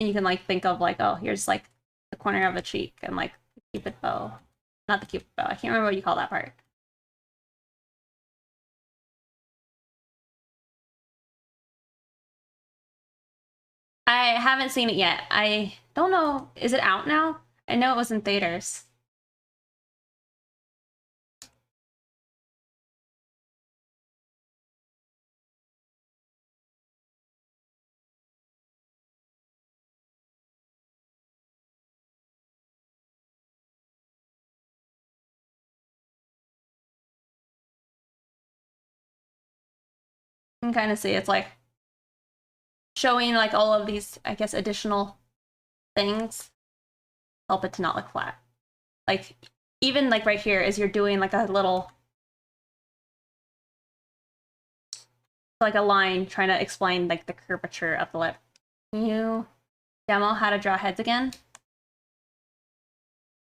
And you can like think of like, oh, here's like the corner of a cheek and like the cupid bow. Not the cupid bow. I can't remember what you call that part. I haven't seen it yet. I don't know. Is it out now? I know it was in theaters. You can kind of see it's like showing like all of these, I guess, additional things help it to not look flat. Like even like right here as you're doing like a little, like a line trying to explain like the curvature of the lip. Can you demo how to draw heads again?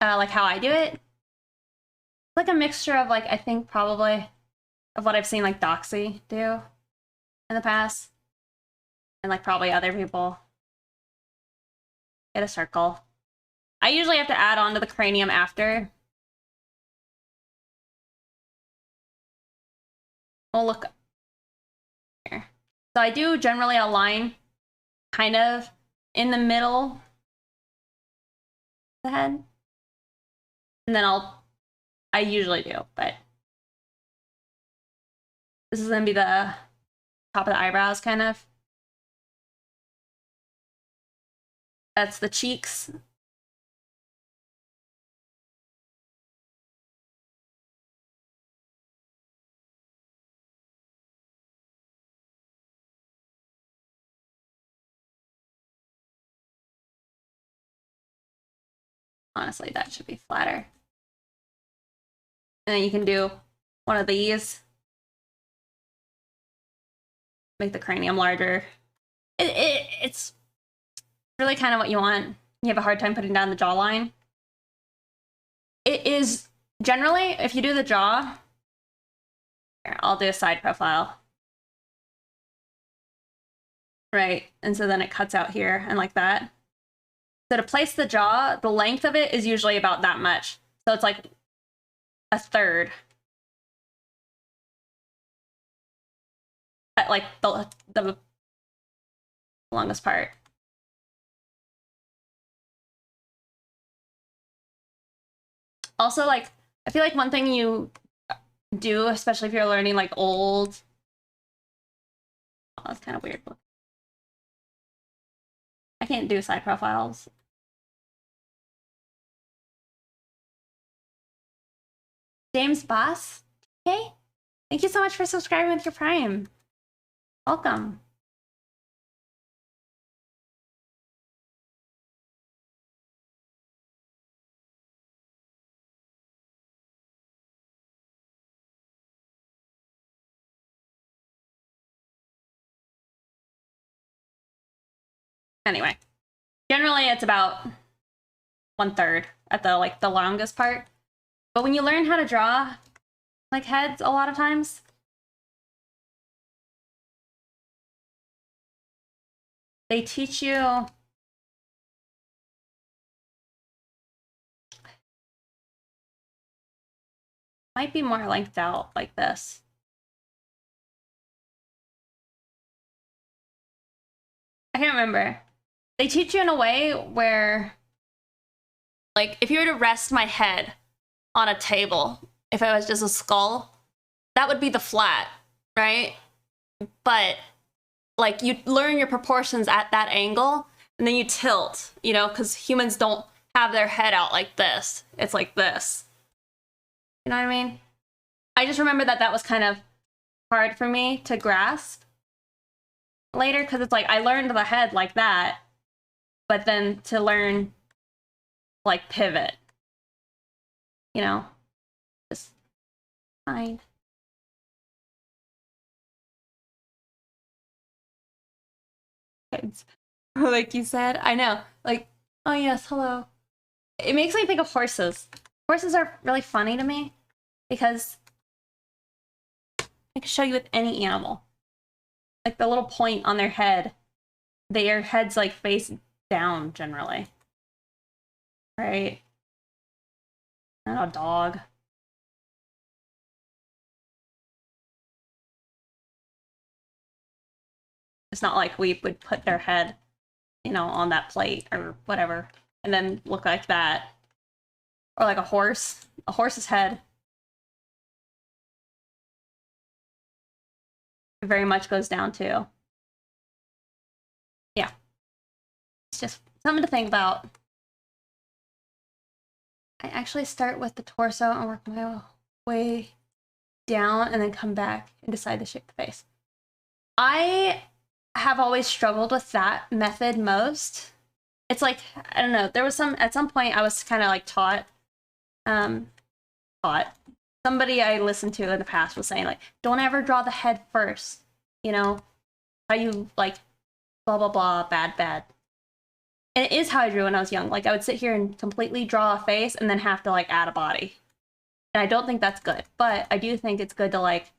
Like how I do it? Like a mixture of like, I think probably of what I've seen like Doxy do in the past. And like probably other people. Get a circle. I usually have to add on to the cranium after. Oh, look here. So I do generally align kind of in the middle of the head. And then I usually do, but this is gonna be the top of the eyebrows, kind of. That's the cheeks. Honestly, that should be flatter. And then you can do one of these. Make the cranium larger. It's really kind of what you want. You have a hard time putting down the jawline. It is generally, if you do the jaw, here, I'll do a side profile. Right, and so then it cuts out here and like that. So to place the jaw, the length of it is usually about that much. So it's like a third. At like the longest part. Also, like, I feel like one thing you do, especially if you're learning like old, oh, that's kind of weird. I can't do side profiles. James Boss, okay? Thank you so much for subscribing with your Prime. Welcome. Anyway, generally it's about 1/3 at the longest part. But when you learn how to draw like heads a lot of times, they teach you might be more lengthed out like this. I can't remember. They teach you in a way where, like, if you were to rest my head on a table, if it was just a skull, that would be the flat, right? But, like, you learn your proportions at that angle, and then you tilt, you know, because humans don't have their head out like this. It's like this. You know what I mean? I just remember that was kind of hard for me to grasp later, because it's like I learned the head like that, but then to learn like pivot, you know, just fine. Kids. Like you said, I know, like, oh yes, hello. It makes me think of horses. Horses are really funny to me because I can show you with any animal. Like the little point on their head, their head's like face down generally. Right? Not a dog. It's not like we would put their head, you know, on that plate or whatever, and then look like that. Or like a horse. A horse's head very much goes down too. Yeah. It's just something to think about. I actually start with the torso and work my way down and then come back and decide to shape the face. I have always struggled with that method most. It's like, I don't know, there was at some point I was kind of like taught, somebody I listened to in the past was saying like, don't ever draw the head first, you know, how you like blah, blah, blah, bad, bad. And it is how I drew when I was young. Like I would sit here and completely draw a face and then have to like add a body. And I don't think that's good, but I do think it's good to like,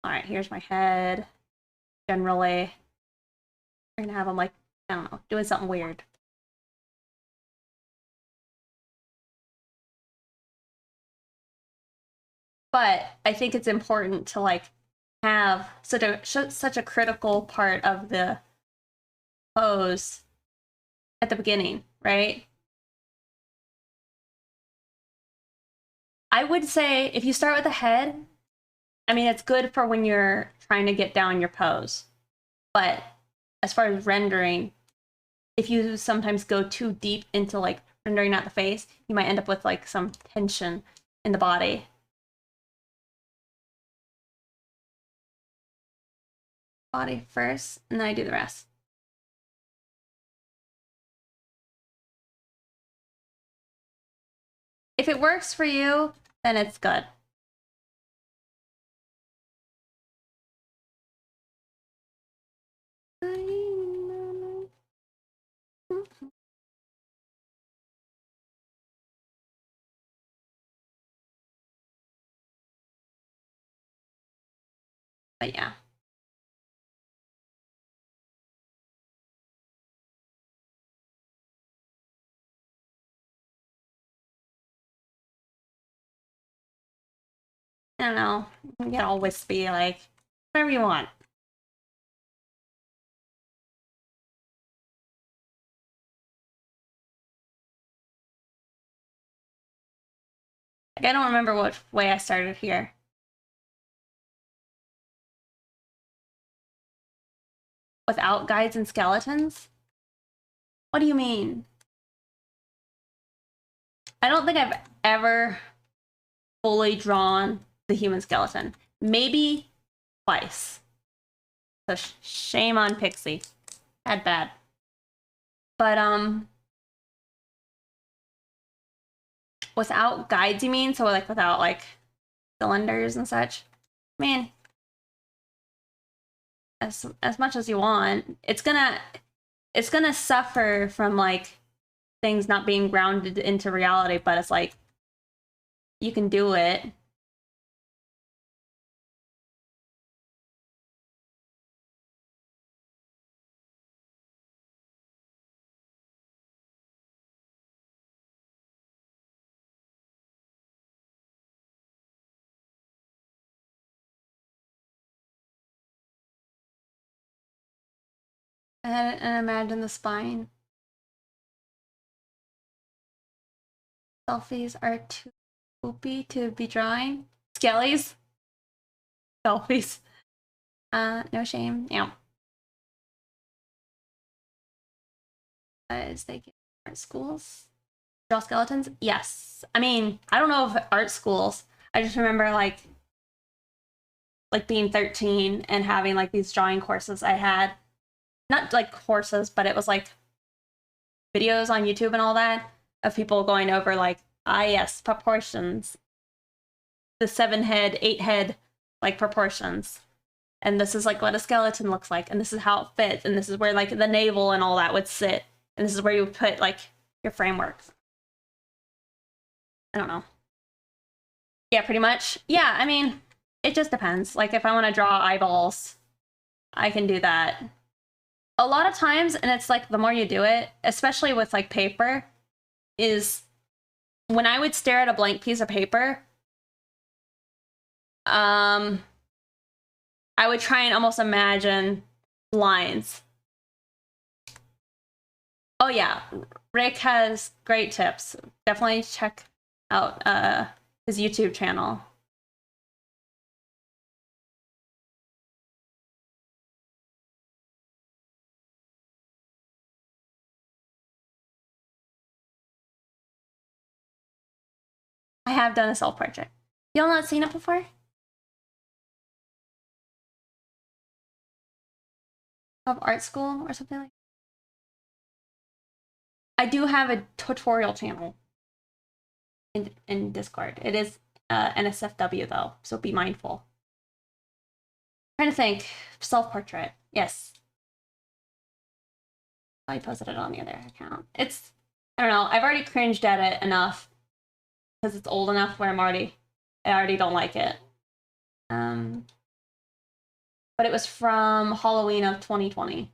all right, here's my head. Generally, we're gonna have them like, I don't know, doing something weird. But I think it's important to like have such a critical part of the pose at the beginning, right? I would say if you start with the head, I mean, it's good for when you're trying to get down your pose. But as far as rendering, if you sometimes go too deep into like rendering out the face, you might end up with like some tension in the body. Body first, and then I do the rest. If it works for you, then it's good. But yeah. I don't know. You can get all wispy, like whatever you want. Like I don't remember what way I started here. Without guides and skeletons? What do you mean? I don't think I've ever fully drawn the human skeleton. Maybe twice. So shame on Pixie. Bad. But without guides, you mean? So like without like cylinders and such? I mean, as much as you want, it's gonna suffer from like things not being grounded into reality, but it's like you can do it. And imagine the spine. Selfies are too poopy to be drawing. Skellies? Selfies. No shame. Yeah. As they get art schools. Draw skeletons? Yes. I mean, I don't know if art schools. I just remember like being 13 and having like these drawing courses I had. Not like courses, but it was like videos on YouTube and all that of people going over like, yes, proportions. The 7-head, 8-head like proportions. And this is like what a skeleton looks like, and this is how it fits, and this is where like the navel and all that would sit, and this is where you would put like your framework. I don't know. Yeah, pretty much. Yeah, I mean, it just depends. Like if I want to draw eyeballs, I can do that. A lot of times, and it's like the more you do it, especially with like paper, is when I would stare at a blank piece of paper, I would try and almost imagine lines. Oh yeah, Rick has great tips. Definitely check out his YouTube channel. I have done a self-portrait. Y'all not seen it before? Of art school or something like that? I do have a tutorial channel in Discord. It is NSFW though, so be mindful. Trying to think. Self-portrait. Yes. I posted it on the other account. It's, I don't know, I've already cringed at it enough because it's old enough where I already don't like it. But it was from Halloween of 2020.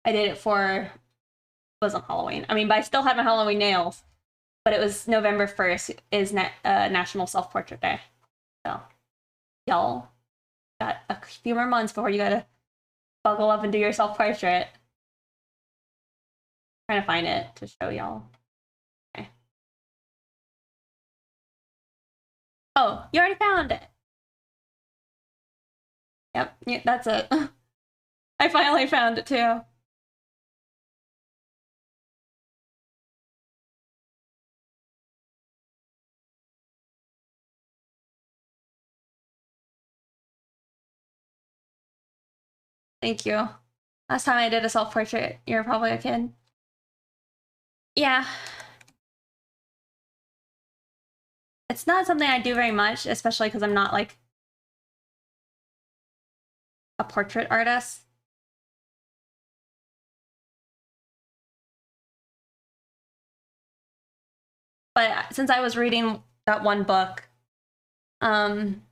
I did it for, wasn't Halloween. I mean, but I still have my Halloween nails. But it was November 1st is National Self-Portrait Day. So, y'all got a few more months before you gotta buckle up and do your self-portrait. Trying to find it to show y'all. Okay. Oh, you already found it. Yep, yeah, that's it. I finally found it too. Thank you. Last time I did a self-portrait, you were probably a kid. Yeah. It's not something I do very much, especially because I'm not like a portrait artist. But since I was reading that one book, um,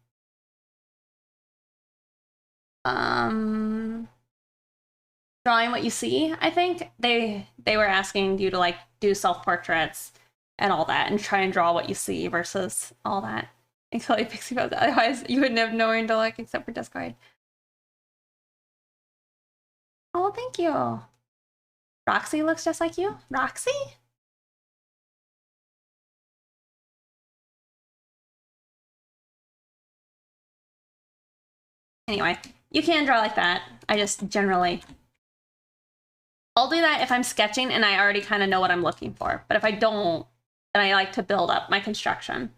Drawing What You See, I think they were asking you to like do self-portraits and all that and try and draw what you see versus all that. Until it picks you up. Otherwise, you wouldn't have nowhere to look except for Discord. Oh, thank you. Roxy looks just like you? Roxy? Anyway, you can draw like that. I just generally... I'll do that if I'm sketching and I already kind of know what I'm looking for. But if I don't, then I like to build up my construction.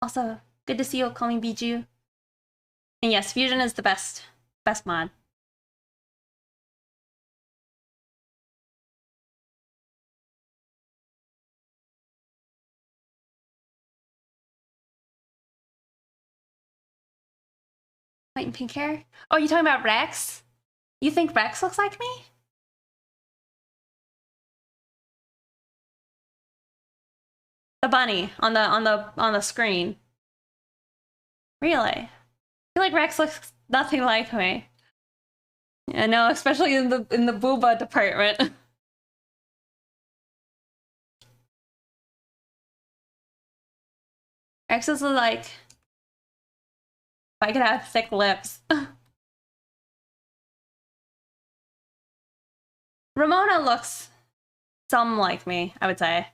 Also, good to see you. Call me Bijou. And yes, Fusion is the best mod. White and pink hair? Oh, you talking about Rex? You think Rex looks like me? The bunny on the screen. Really? I feel like Rex looks nothing like me. Yeah, no, especially in the booba department. Rex is like, if I could have thick lips. Ramona looks some like me, I would say.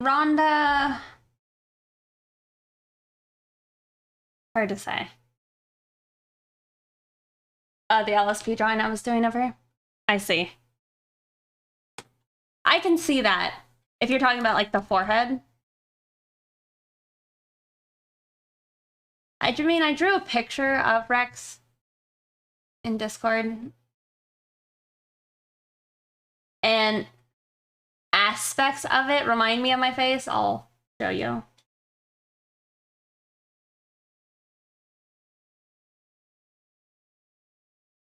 Rhonda... Hard to say. The LSP drawing I was doing of her? I see. I can see that. If you're talking about like the forehead. I mean, I drew a picture of Rex in Discord. And aspects of it remind me of my face. I'll show you.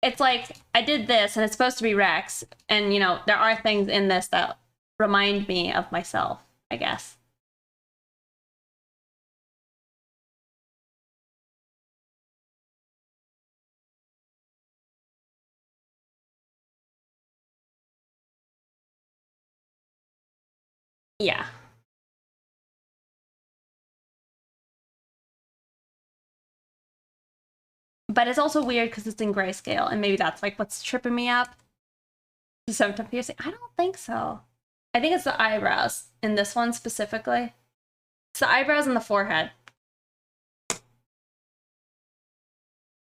It's like, I did this and it's supposed to be Rex. And, you know, there are things in this that remind me of myself, I guess. Yeah. But it's also weird because it's in grayscale, and maybe that's like what's tripping me up. So confusing. I don't think so. I think it's the eyebrows in this one specifically. It's the eyebrows and the forehead.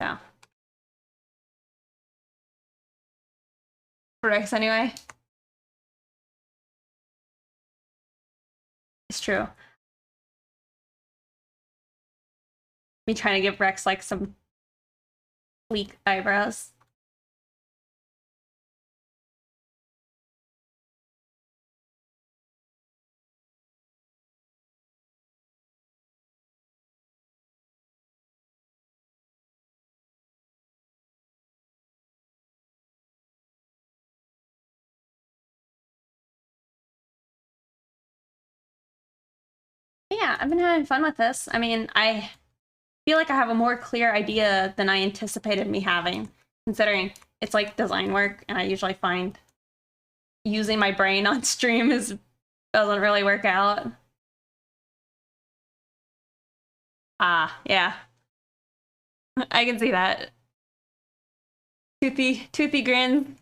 Yeah. For Rex anyway. It's true. Me trying to give Rex like some sleek eyebrows. Yeah, I've been having fun with this. I mean, I feel like I have a more clear idea than I anticipated me having, considering it's like design work, and I usually find using my brain on stream doesn't really work out. Ah, yeah. I can see that. Toothy grin.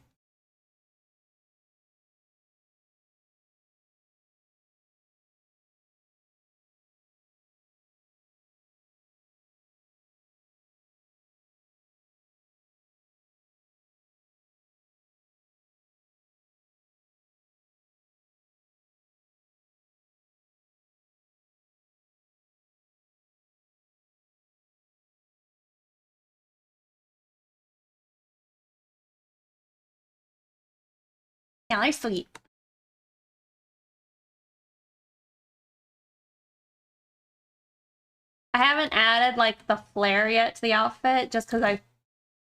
Yeah, they're sweet. I haven't added like the flare yet to the outfit just because I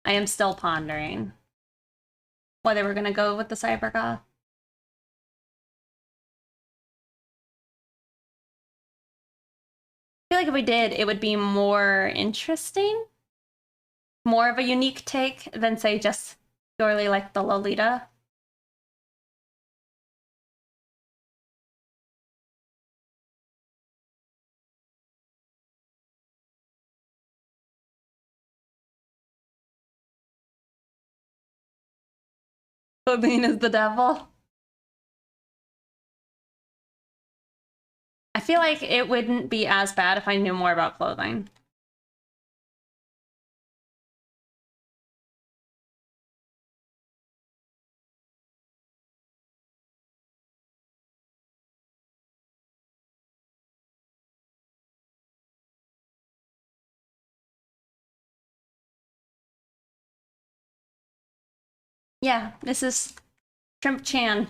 am still pondering whether we're gonna go with the cyber goth. I feel like if we did, it would be more interesting, more of a unique take than say just purely like the Lolita. Clothing is the devil. I feel like it wouldn't be as bad if I knew more about clothing. Yeah, this is Shrimpchan.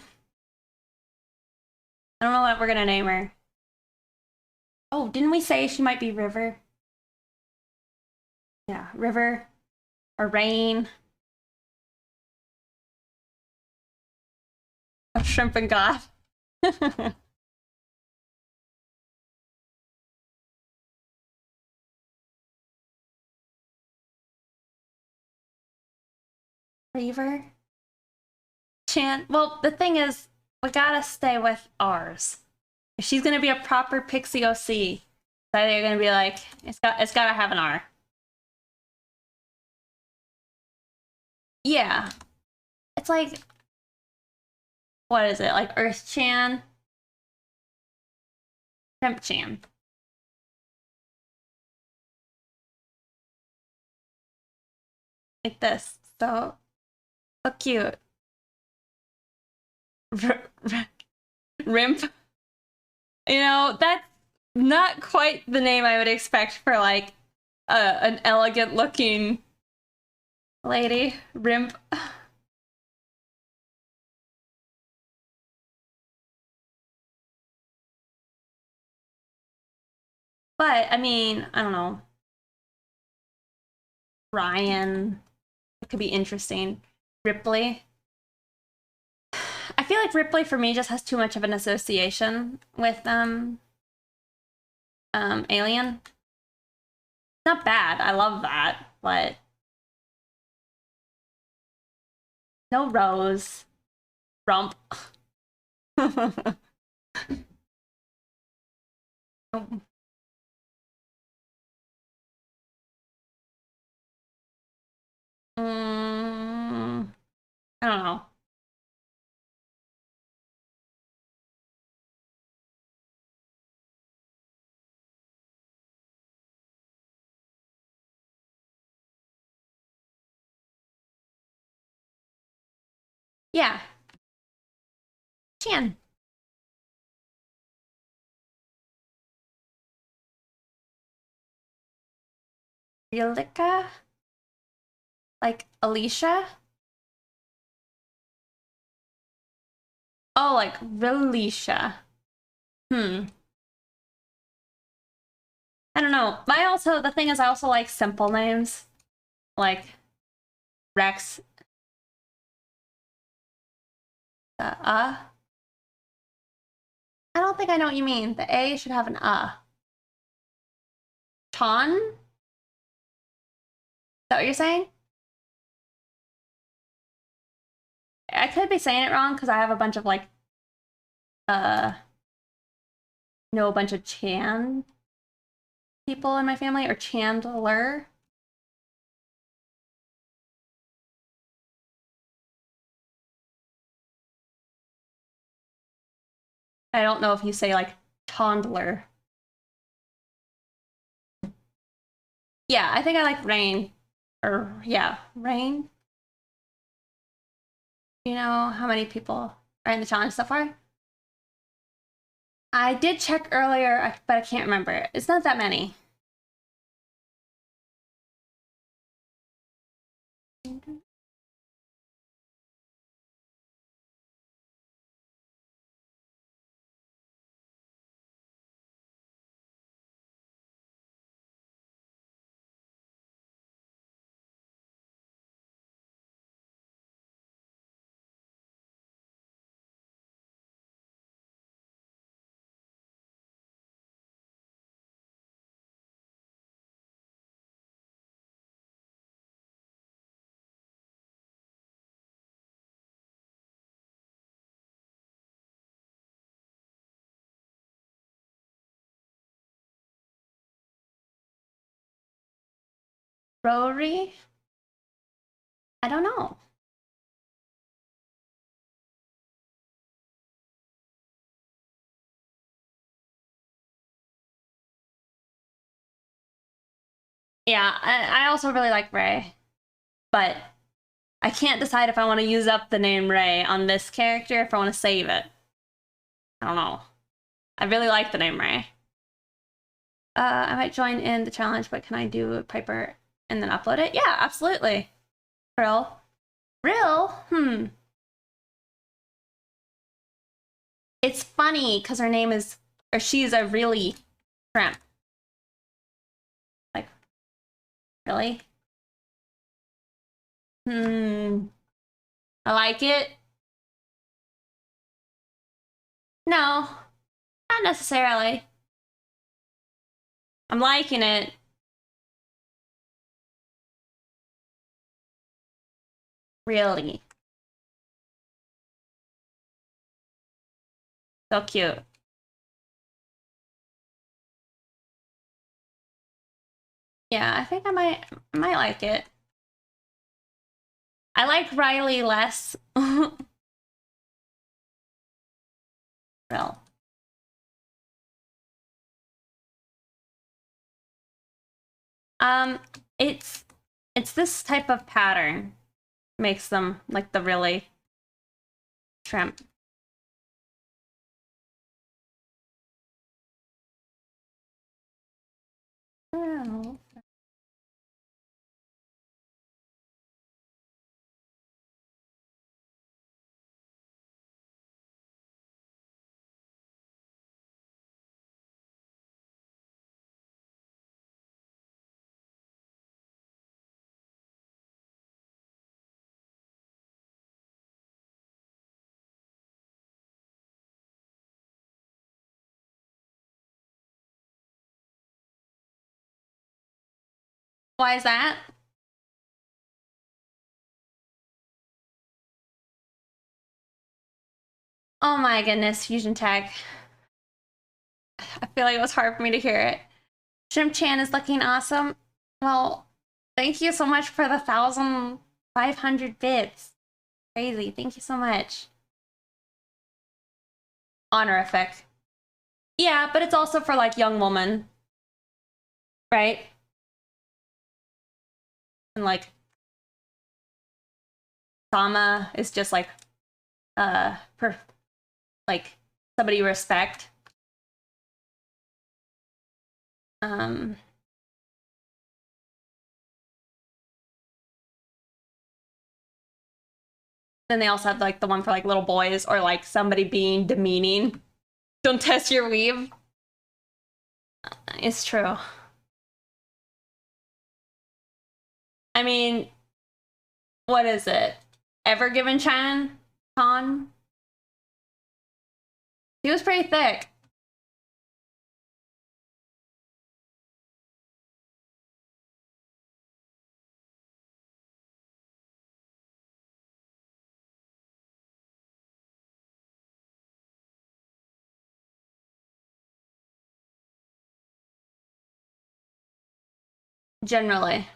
I don't know what we're gonna name her. Oh, didn't we say she might be River? Yeah, River or Rain. Or Shrimp and Goth. Reaver? Chan. Well, the thing is, we gotta stay with ours. If she's gonna be a proper Pixie OC, they're gonna be like, it's gotta have an R. Yeah. It's like, what is it? Like Earth Chan? Shrimp Chan. Like this. So cute. Rimp. You know, that's not quite the name I would expect for like an elegant looking lady. Rimp. But I mean, I don't know. Ryan. It could be interesting. Ripley. I feel like Ripley for me just has too much of an association with Alien. Not bad. I love that, but no Rose. Rump. I don't know. Yeah. Chan. Relica? Like Alicia? Oh, like Relicia. Hmm. I don't know. The thing is I also like simple names. Like Rex. I don't think I know what you mean. The A should have an Chon? Is that what you're saying? I could be saying it wrong because I have a bunch of like, uh, know a bunch of Chan people in my family, or Chandler. I don't know if you say like Tondler. Yeah, I think I like Rain. Or yeah, Rain. You know how many people are in the challenge so far? I did check earlier, but I can't remember. It's not that many. Rory? I don't know. Yeah, I also really like Ray, but I can't decide if I want to use up the name Ray on this character, if I want to save it. I don't know. I really like the name Ray. I might join in the challenge, but can I do a Piper and then upload it? Yeah, absolutely. Real. Real? It's funny because her name is, or she's a really shrimp. Like, really? I like it. No, not necessarily. I'm liking it. Really. So cute. Yeah, I think I might like it. I like Riley less. Real. Um, it's it's this type of pattern makes them like the really shrimp. Oh. Why is that? Oh my goodness, Fusion Tech. I feel like it was hard for me to hear it. Shrimpchan is looking awesome. Well, thank you so much for the 1,500 bits. Crazy. Thank you so much. Honorific. Yeah, but it's also for like young woman, right? And like Sama is just like per like somebody you respect. Um then they also have like the one for like little boys, or like somebody being demeaning. Don't test your weave. It's true. I mean, what is it? Ever Given Chan? Con? He was pretty thick. Generally.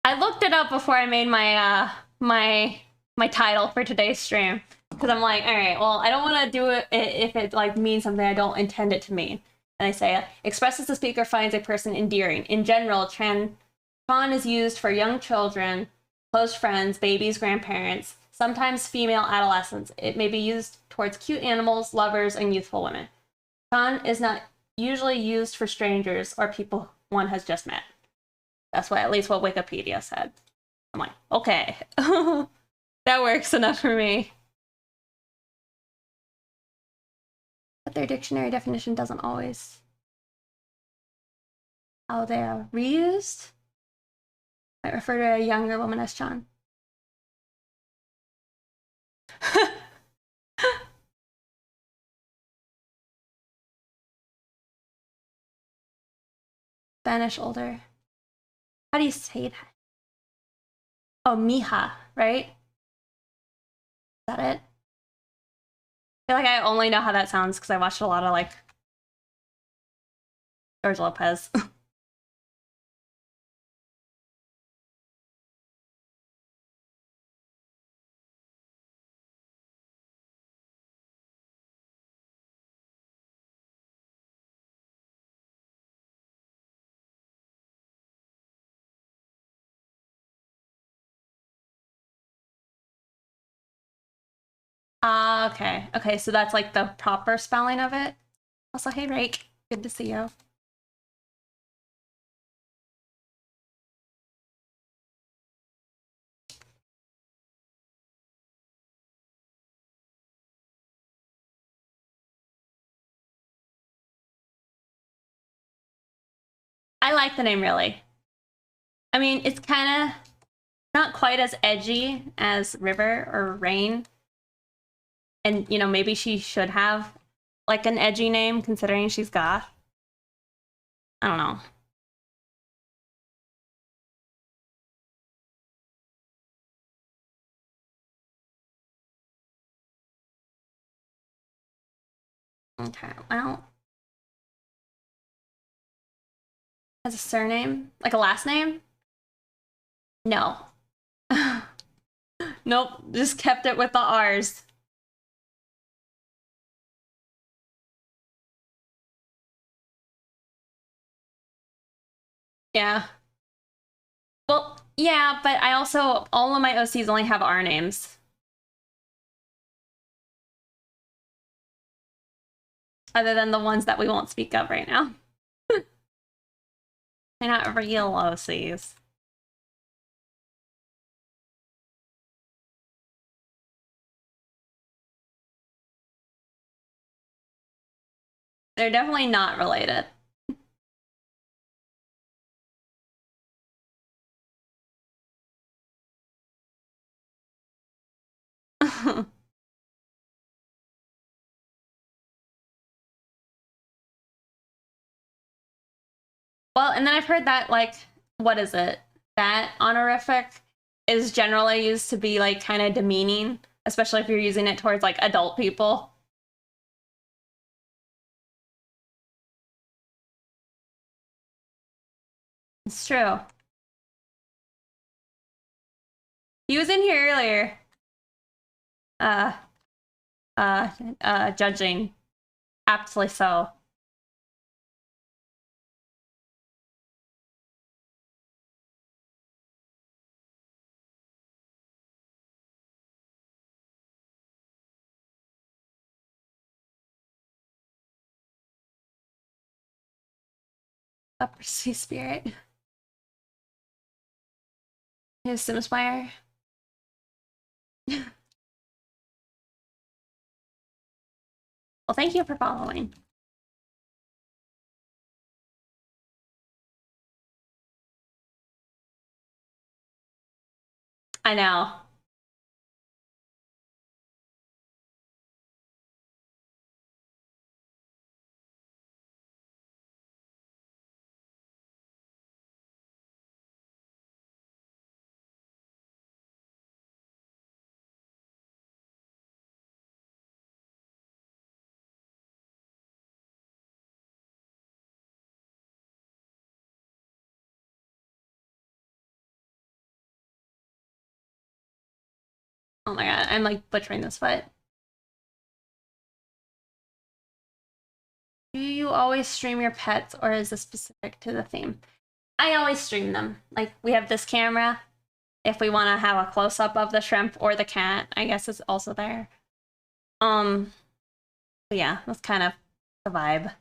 I looked it up before I made my title for today's stream because I'm like, all right, well, I don't want to do it if it like means something I don't intend it to mean. And I say, expresses the speaker finds a person endearing. In general, tran is used for young children, close friends, babies, grandparents, sometimes female adolescents. It may be used towards cute animals, lovers, and youthful women. Tran is not usually used for strangers or people one has just met. That's what at least what Wikipedia said. I'm like, okay. That works enough for me. But their dictionary definition doesn't always. Oh, they are reused? I refer to a younger woman as Chan. Spanish older. How do you say that? Oh, mija, right? Is that it? I feel like I only know how that sounds because I watched a lot of like George Lopez. Ah, okay. Okay, so that's like the proper spelling of it. Also, hey, Rake. Good to see you. I like the name, really. I mean, it's kind of not quite as edgy as River or Rain. And, you know, maybe she should have like an edgy name considering she's goth. I don't know. Okay, well. Has a surname? Like a last name? No. Nope, just kept it with the R's. Yeah. Well, yeah, but I also, all of my OCs only have R names. Other than the ones that we won't speak of right now. They're not real OCs. They're definitely not related. Well, and then I've heard that, like, what is it? That honorific is generally used to be, like, kind of demeaning, especially if you're using it towards, like, adult people. It's true. He was in here earlier. Uh, judging. Aptly so. Upper Sea Spirit. His Simspire. Well, thank you for following. I know. Oh my god, I'm like butchering this foot. Do you always stream your pets or is this specific to the theme? I always stream them. Like, we have this camera. If we want to have a close-up of the shrimp or the cat, I guess it's also there. But yeah, that's kind of the vibe.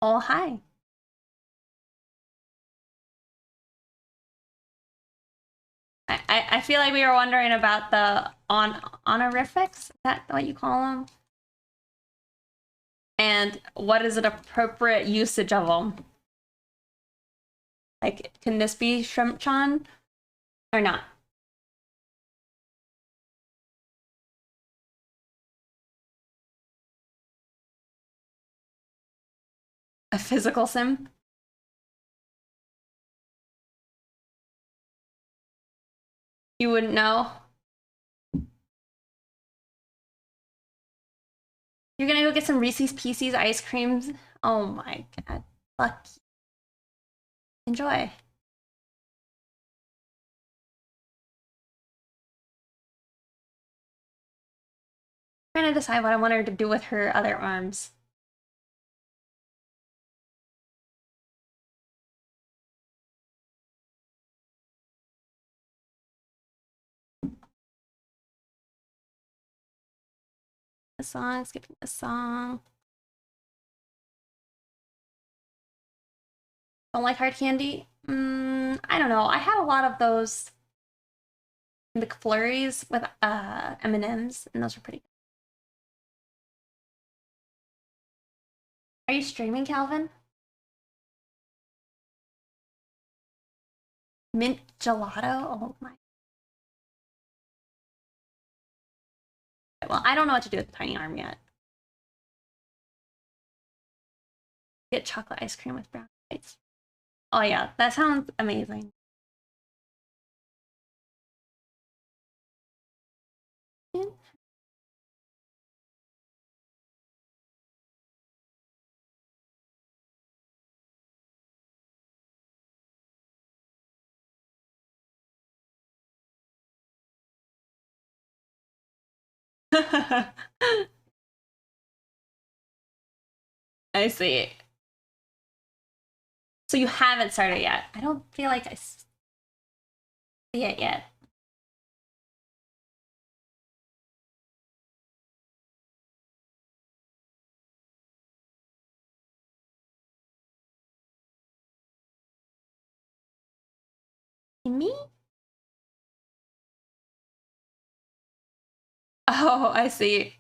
Oh, hi. I feel like we were wondering about the honorifics. Is that what you call them? And what is an appropriate usage of them? Like, can this be Shrimpchan or not? A physical sim? You wouldn't know? You're gonna go get some Reese's Pieces ice creams? Oh my god. Lucky. Enjoy. I'm trying to decide what I want her to do with her other arms. The song, skipping the song. Don't like hard candy? I don't know. I had a lot of those McFlurries with M&Ms, and those were pretty good. Are you streaming, Calvin? Mint gelato? Oh my. Well, I don't know what to do with the tiny arm yet. Get chocolate ice cream with brown ice. Oh yeah, that sounds amazing. I see. So you haven't started yet. I don't feel like I see it yet. Me? Oh, I see.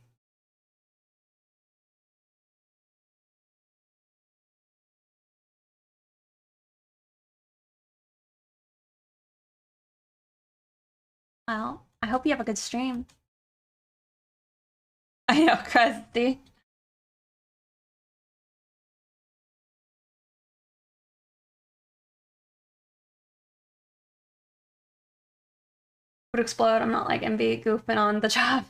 Well, I hope you have a good stream. I know, crusty. Would explode. I'm not like MB goofing on the job.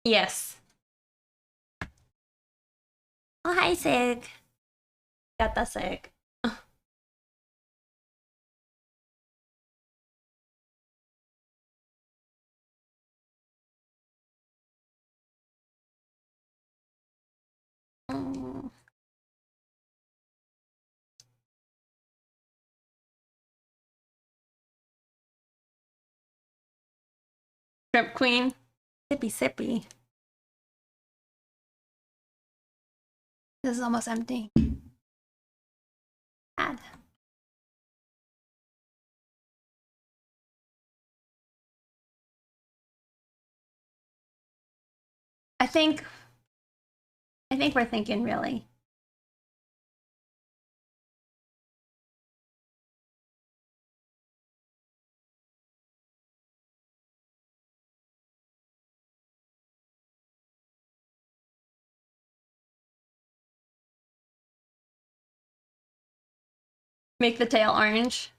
Yes. Oh, hi, Sig. Got the Sig. Oh. Shrimp Queen. Sippy, sippy. This is almost empty. Bad. I think we're thinking really. Make the tail orange.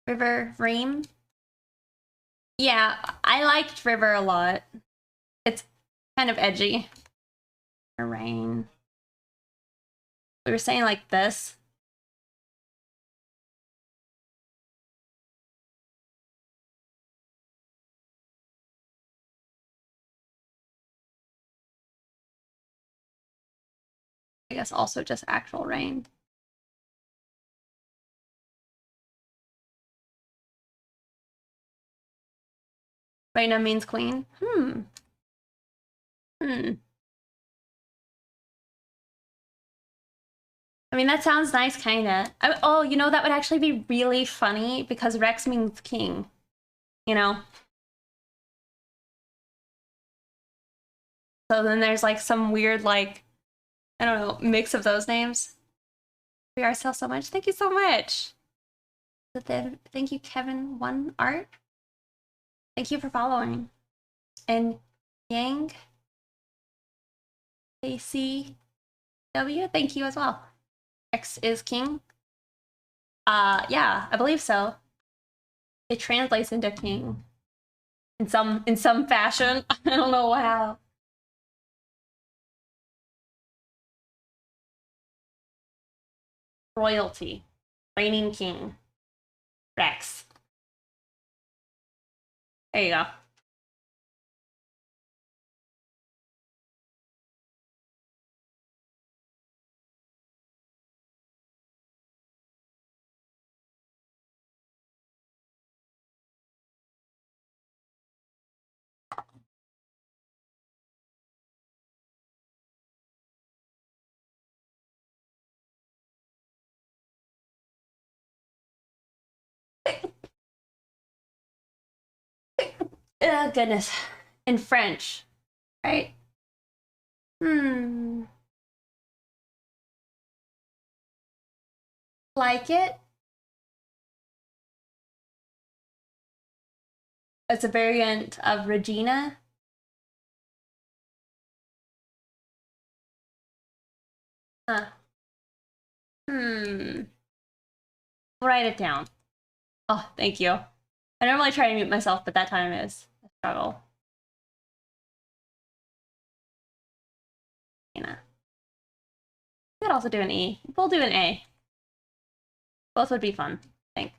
River Ream. Yeah, I liked River a lot. It's kind of edgy. Rain. We were saying like this. I guess also just actual rain. Reina means queen. Hmm. I mean, that sounds nice, kinda. Oh, you know, that would actually be really funny because Rex means king. You know? So then there's like some weird, like, I don't know, mix of those names. We are still so much. Thank you so much. Thank you, Kevin One Art. Thank you for following. And Yang ACW, thank you as well. X is king. Yeah, I believe so. It translates into king in some fashion. I don't know how. Royalty, reigning king, Rex. There you go. Oh, goodness. In French, right? Like it? It's a variant of Regina. Huh. Write it down. Oh, thank you. I normally try to mute myself, but that time is a struggle. You know. We could also do an E. We'll do an A. Both would be fun, I think.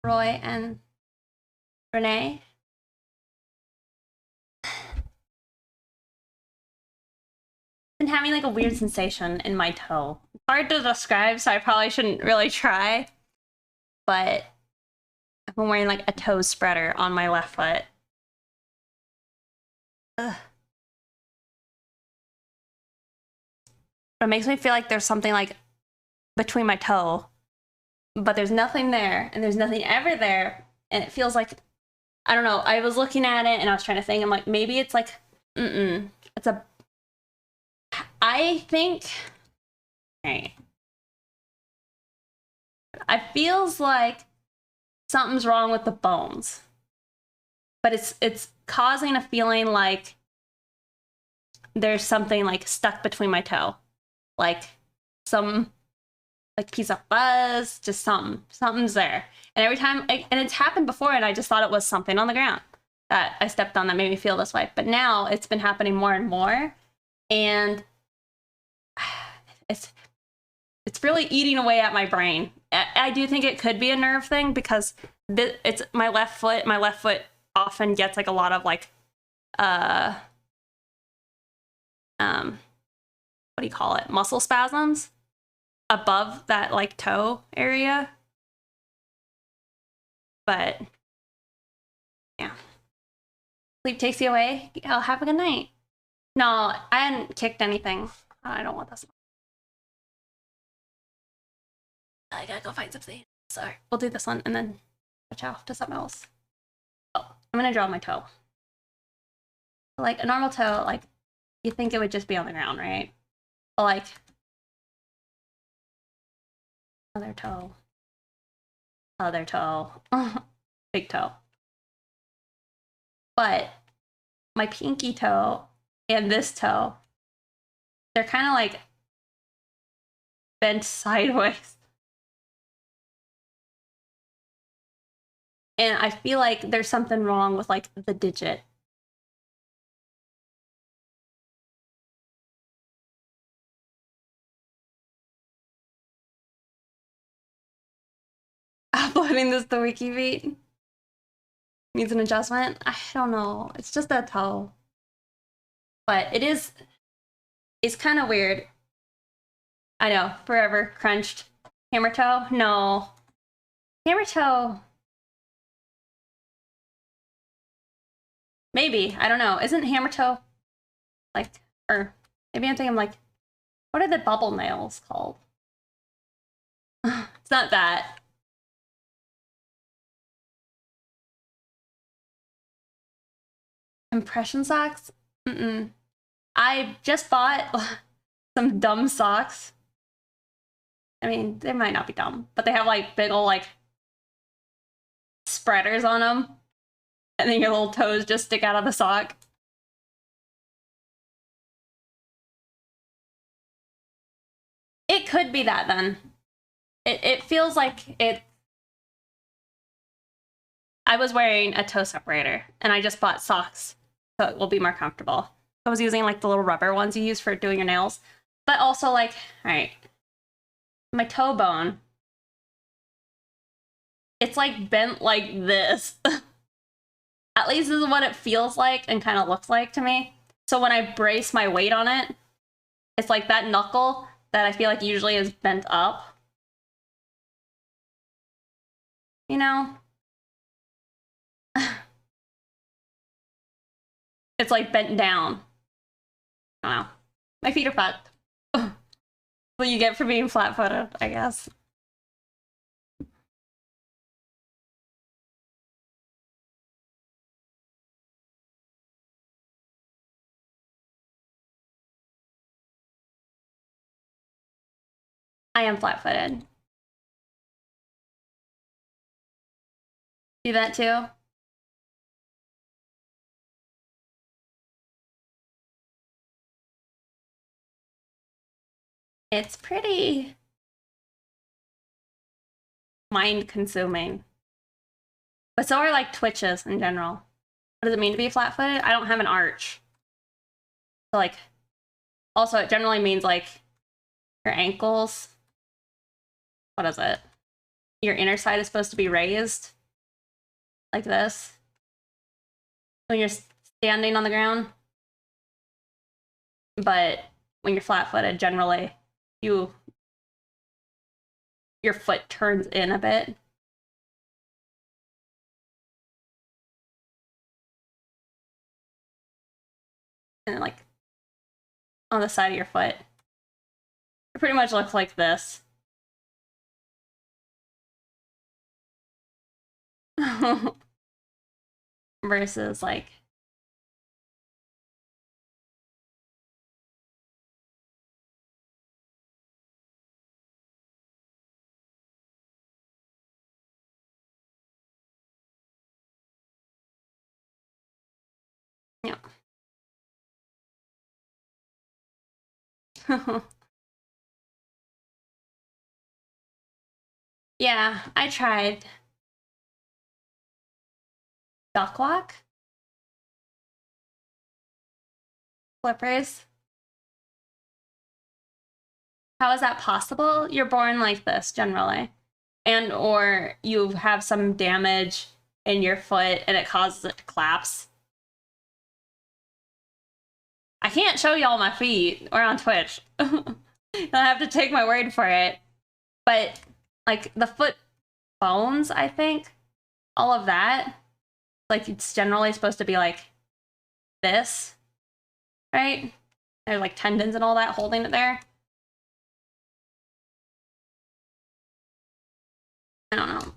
Roy and Renee. Been having like a weird sensation in my toe. It's hard to describe, so I probably shouldn't really try. But I've been wearing like a toe spreader on my left foot. Ugh. It makes me feel like there's something like between my toe, but there's nothing there, and there's nothing ever there, and it feels like, I don't know. I was looking at it and I was trying to think. I'm like, maybe it's like, it's a. I think Right. It feels like something's wrong with the bones, but it's causing a feeling like there's something like stuck between my toe, like some like piece of fuzz, just something's there. And every time, and it's happened before, and I just thought it was something on the ground that I stepped on that made me feel this way. But now it's been happening more and more, and it's really eating away at my brain. I do think it could be a nerve thing because it's my left foot. My left foot often gets like a lot of like, what do you call it? Muscle spasms above that like toe area. But yeah, sleep takes you away. I'll have a good night. No, I hadn't kicked anything. I don't want this. I gotta go find something. Sorry, we'll do this one and then switch off to something else. Oh, I'm gonna draw my toe. Like a normal toe, like you think it would just be on the ground, right? But like other toe, big toe. But my pinky toe and this toe, they're kind of like bent sideways. And I feel like there's something wrong with like the digit. Uploading this to WikiBeat needs an adjustment. I don't know. It's just a toe. But it's kind of weird. I know, forever crunched. Hammer toe? No. Hammer toe. Maybe, I don't know. Isn't hammer toe like, or maybe I'm thinking like, what are the bubble nails called? It's not that. Impression socks? Mm-mm. I just bought some dumb socks. I mean, they might not be dumb, but they have like big old like spreaders on them. And then your little toes just stick out of the sock. It could be that then. It feels like it. I was wearing a toe separator and I just bought socks so it will be more comfortable. I was using like the little rubber ones you use for doing your nails, but also like, all right, my toe bone, it's like bent like this. At least this is what it feels like and kind of looks like to me. So when I brace my weight on it, it's like that knuckle that I feel like usually is bent up. You know? It's like bent down. I don't know. My feet are fucked. What you get for being flat-footed, I guess. I am flat-footed. Do that too? It's pretty mind-consuming. But so are like twitches in general. What does it mean to be flat-footed? I don't have an arch. So like, also it generally means like your ankles. What is it? Your inner side is supposed to be raised. Like this. When you're standing on the ground. But when you're flat-footed, generally, your foot turns in a bit. And like on the side of your foot. It pretty much looks like this. Versus like Yeah. Yeah, I tried. Duck walk? Flippers? How is that possible? You're born like this generally. And or you have some damage in your foot and it causes it to collapse. I can't show y'all my feet. We're on Twitch. I have to take my word for it. But like the foot bones, I think, all of that, like it's generally supposed to be like this, right? There's like tendons and all that holding it there. I don't know.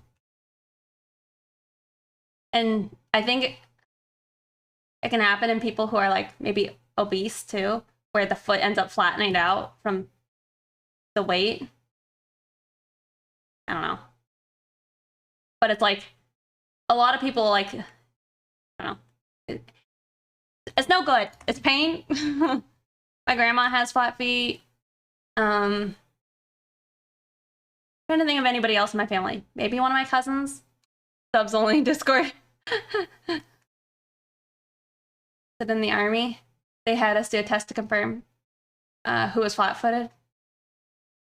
And I think it can happen in people who are like maybe obese too, where the foot ends up flattening out from the weight. I don't know. But it's like a lot of people like, I don't know. It's no good. It's pain. My grandma has flat feet. Trying to think of anybody else in my family. Maybe one of my cousins. Subs only Discord. But in the army, they had us do a test to confirm who was flat-footed.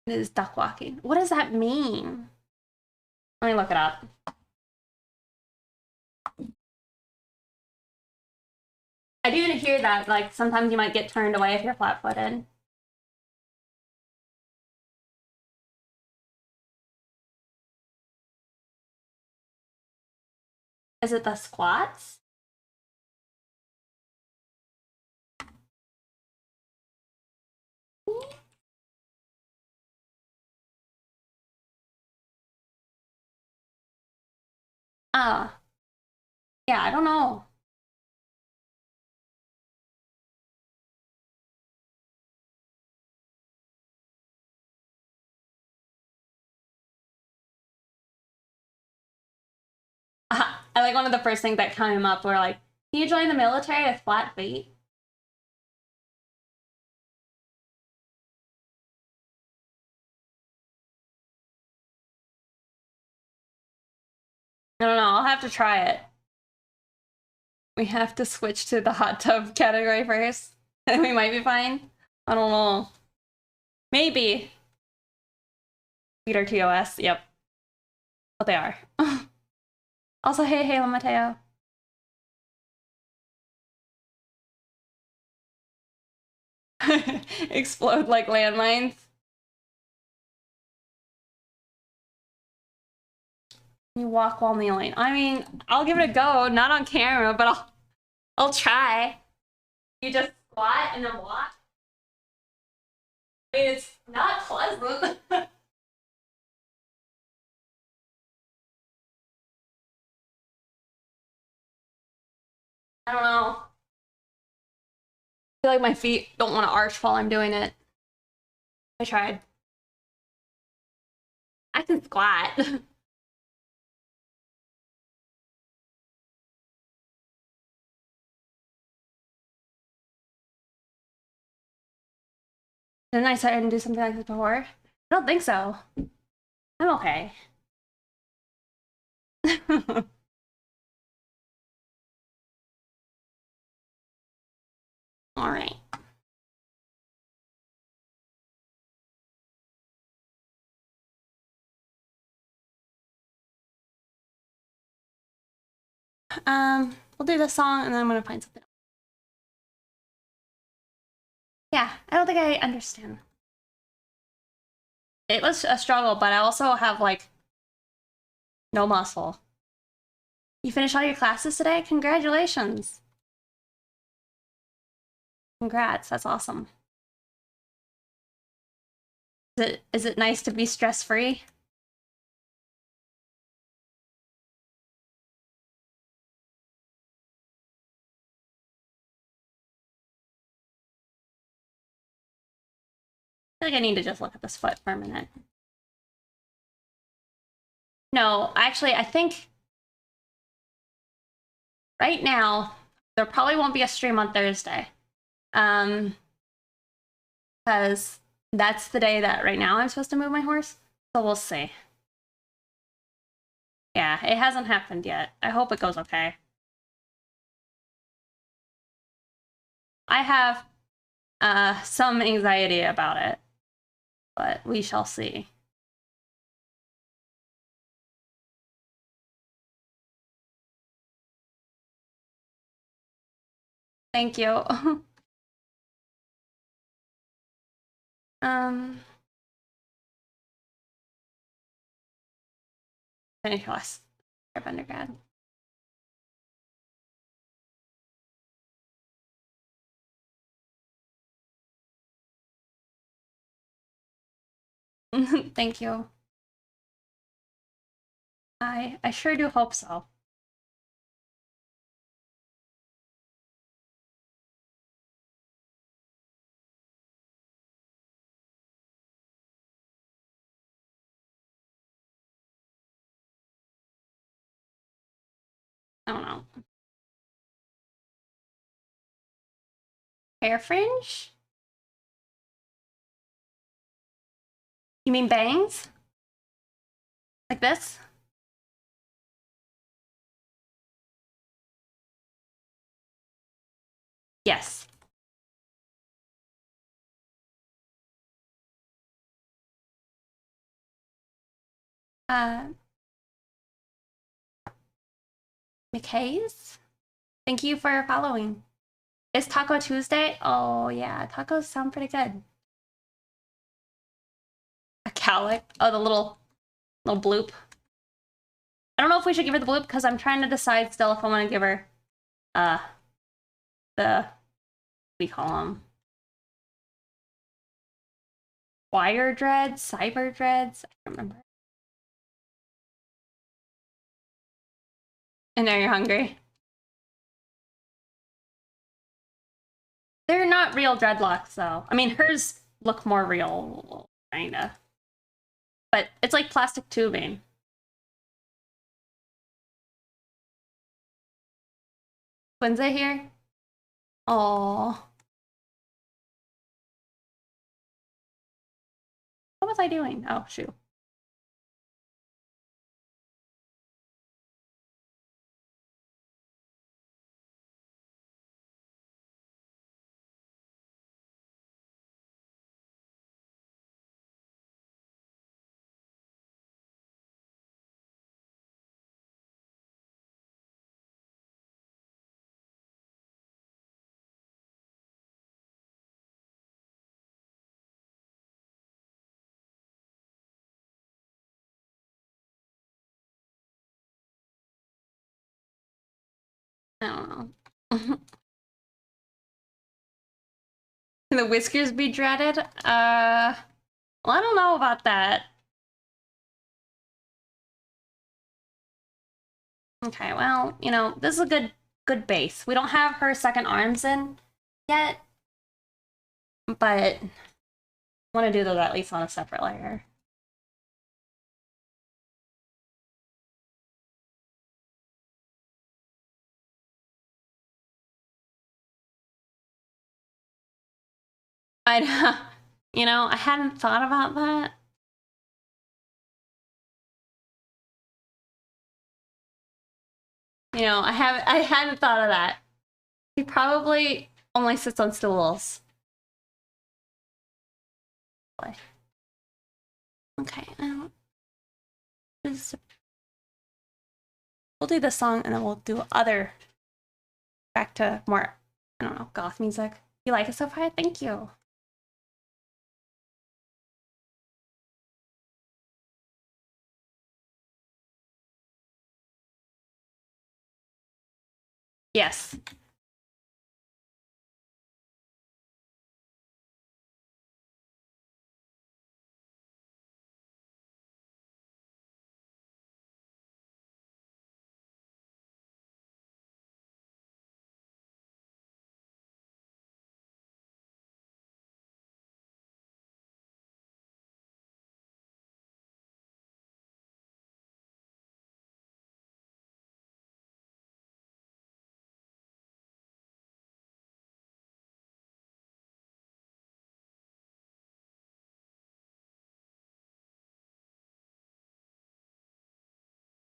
It is duck walking. What does that mean? Let me look it up. I do hear that, like, sometimes you might get turned away if you're flat-footed. Is it the squats? Yeah, I don't know. I like one of the first things that came up were like, can you join the military with flat feet? I don't know. I'll have to try it. We have to switch to the hot tub category first. And we might be fine. I don't know. Maybe. Feet are TOS. Yep. But they are. Also, hey, Mateo. Explode like landmines. You walk while kneeling. I mean, I'll give it a go. Not on camera, but I'll try. You just squat and then walk. I mean, it's not pleasant. I don't know. I feel like my feet don't want to arch while I'm doing it. I tried. I can squat. Didn't I try and do something like this before? I don't think so. I'm okay. All right. We'll do this song and then I'm gonna find something else. Yeah, I don't think I understand. It was a struggle, but I also have like no muscle. You finished all your classes today? Congratulations. Congrats, that's awesome. Is it nice to be stress-free? I feel like I need to just look at this foot for a minute. No, actually, I think right now there probably won't be a stream on Thursday. Because that's the day that right now I'm supposed to move my horse. So we'll see. Yeah, it hasn't happened yet. I hope it goes okay. I have some anxiety about it, but we shall see. Thank you. Finish last year of undergrad. Thank you. I sure do hope so. I don't know. Hair fringe? You mean bangs? Like this? Yes. McKay's? Thank you for following. It's Taco Tuesday? Oh yeah, tacos sound pretty good. A cowlick? Oh, the little bloop. I don't know if we should give her the bloop because I'm trying to decide still if I want to give her the we call them wire dreads, cyber dreads. I don't remember. And now you're hungry. They're not real dreadlocks though. I mean, hers look more real, kinda. But it's like plastic tubing. Quinza here? Oh. What was I doing? Oh, shoot. I don't know. Can the whiskers be dreaded? Well, I don't know about that. Okay, well, you know, this is a good base. We don't have her second arms in yet, but I want to do those at least on a separate layer. I, you know, I hadn't thought about that. You know, I hadn't thought of that. He probably only sits on stools. Okay, now we'll do this song and then we'll do other back to more, I don't know, goth music. You like it so far? Thank you. Yes.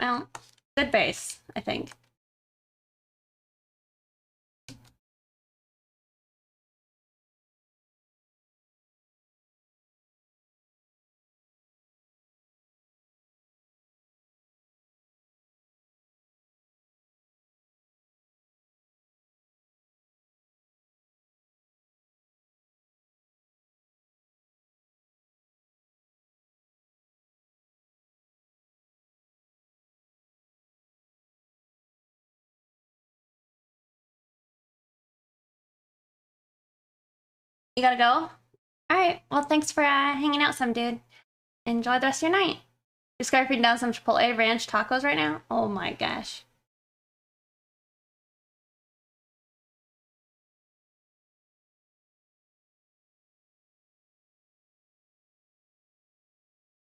Well, good base, I think. You gotta go? All right. Well, thanks for hanging out some, dude. Enjoy the rest of your night. Just scarfing down some Chipotle ranch tacos right now. Oh my gosh.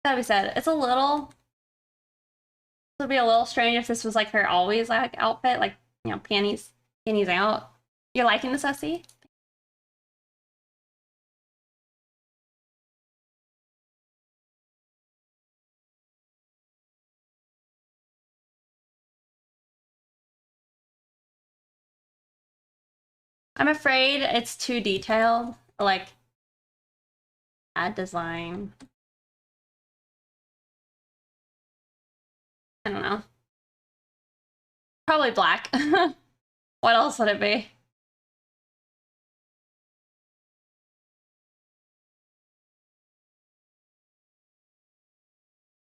That be said, it's a little. It would be a little strange if this was like her always like outfit, like panties out. You're liking this, Essie? I'm afraid it's too detailed. Like, ad design. I don't know. Probably black. What else would it be?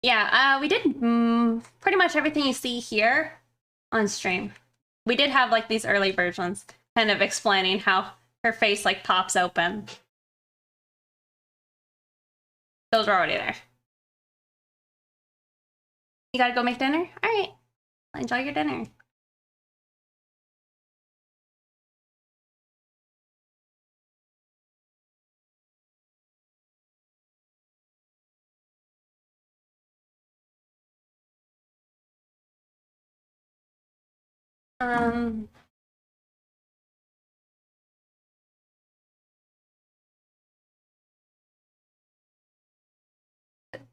Yeah, we did pretty much everything you see here on stream. We did have like these early versions kind of explaining how her face like pops open. Those are already there. You gotta go make dinner? All right. Enjoy your dinner. Um,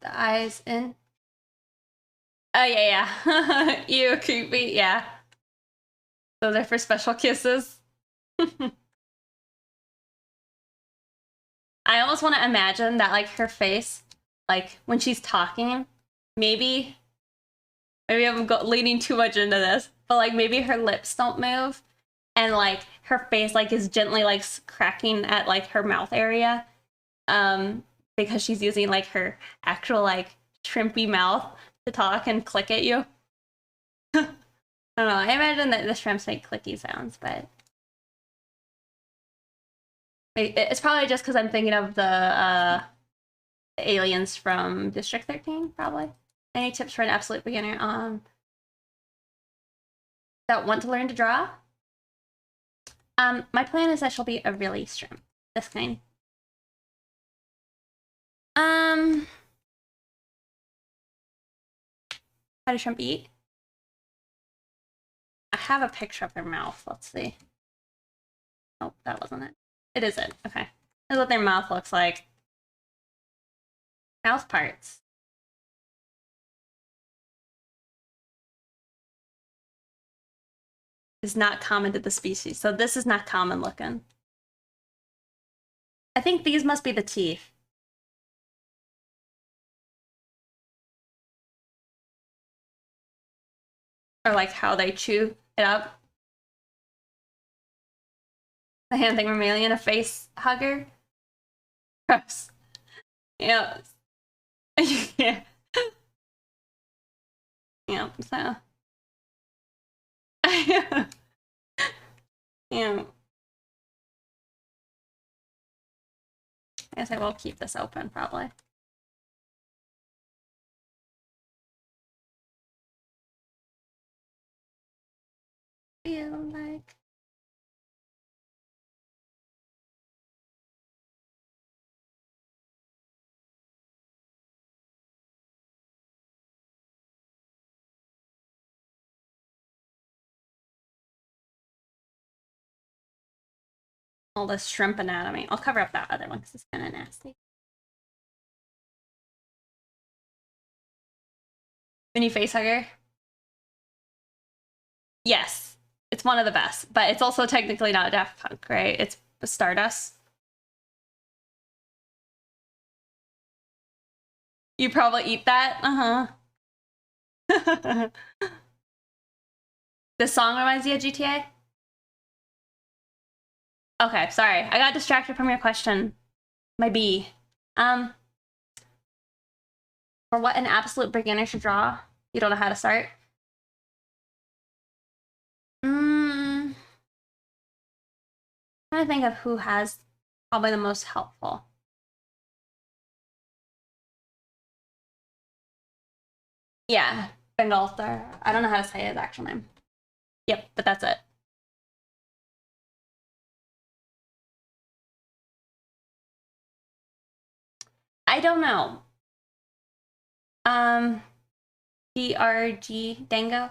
the eyes in. Oh yeah, yeah. You creepy, yeah. Those are for special kisses. I almost want to imagine that like her face, like when she's talking, maybe I'm leaning too much into this, but like maybe her lips don't move, and like her face like is gently like cracking at like her mouth area, because she's using like her actual like shrimpy mouth to talk and click at you. I don't know. I imagine that the shrimps make clicky sounds, but it's probably just because I'm thinking of the aliens from District 13, probably. Any tips for an absolute beginner that want to learn to draw? My plan is that she'll be a really shrimp. This kind. How does shrimp eat? I have a picture of their mouth. Let's see. Oh, that wasn't it. It is it. Okay. This is what their mouth looks like. Mouth parts. Is not common to the species. So this is not common looking. I think these must be the teeth. Or like how they chew it up. The hand thing mammalian, a face hugger. Gross. Yeah. Yeah. Yeah, so. Yeah. I guess I will keep this open, probably. Feel like... all this shrimp anatomy. I'll cover up that other one because it's kind of nasty. Mini face hugger. Yes, it's one of the best, but it's also technically not Daft Punk, right? It's Stardust. You probably eat that. Uh-huh. This song reminds you of GTA? Okay, sorry. I got distracted from your question. My B. Um, for what an absolute beginner should draw, you don't know how to start. Trying to think of who has probably the most helpful. Yeah, Bengalthar. I don't know how to say his actual name. Yep, but that's it. I don't know. DRG Dango.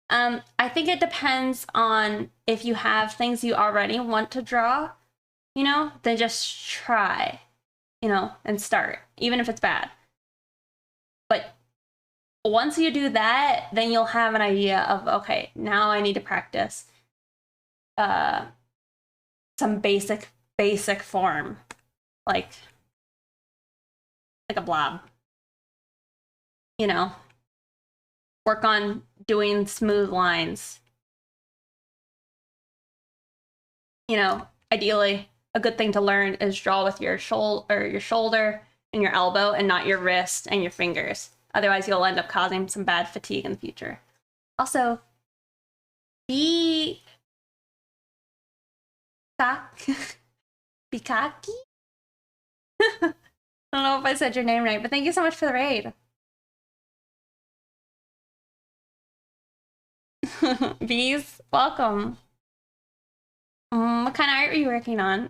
I think it depends on if you have things you already want to draw, you know, then just try, you know, and start, even if it's bad. But once you do that, then you'll have an idea of, okay, now I need to practice some basic form, like a blob, you know, work on doing smooth lines. You know, ideally, a good thing to learn is draw with your shoulder and your elbow and not your wrist and your fingers. Otherwise, you'll end up causing some bad fatigue in the future. Also, be Bikaki? I don't know if I said your name right, but thank you so much for the raid. Bees, welcome. What kind of art are you working on?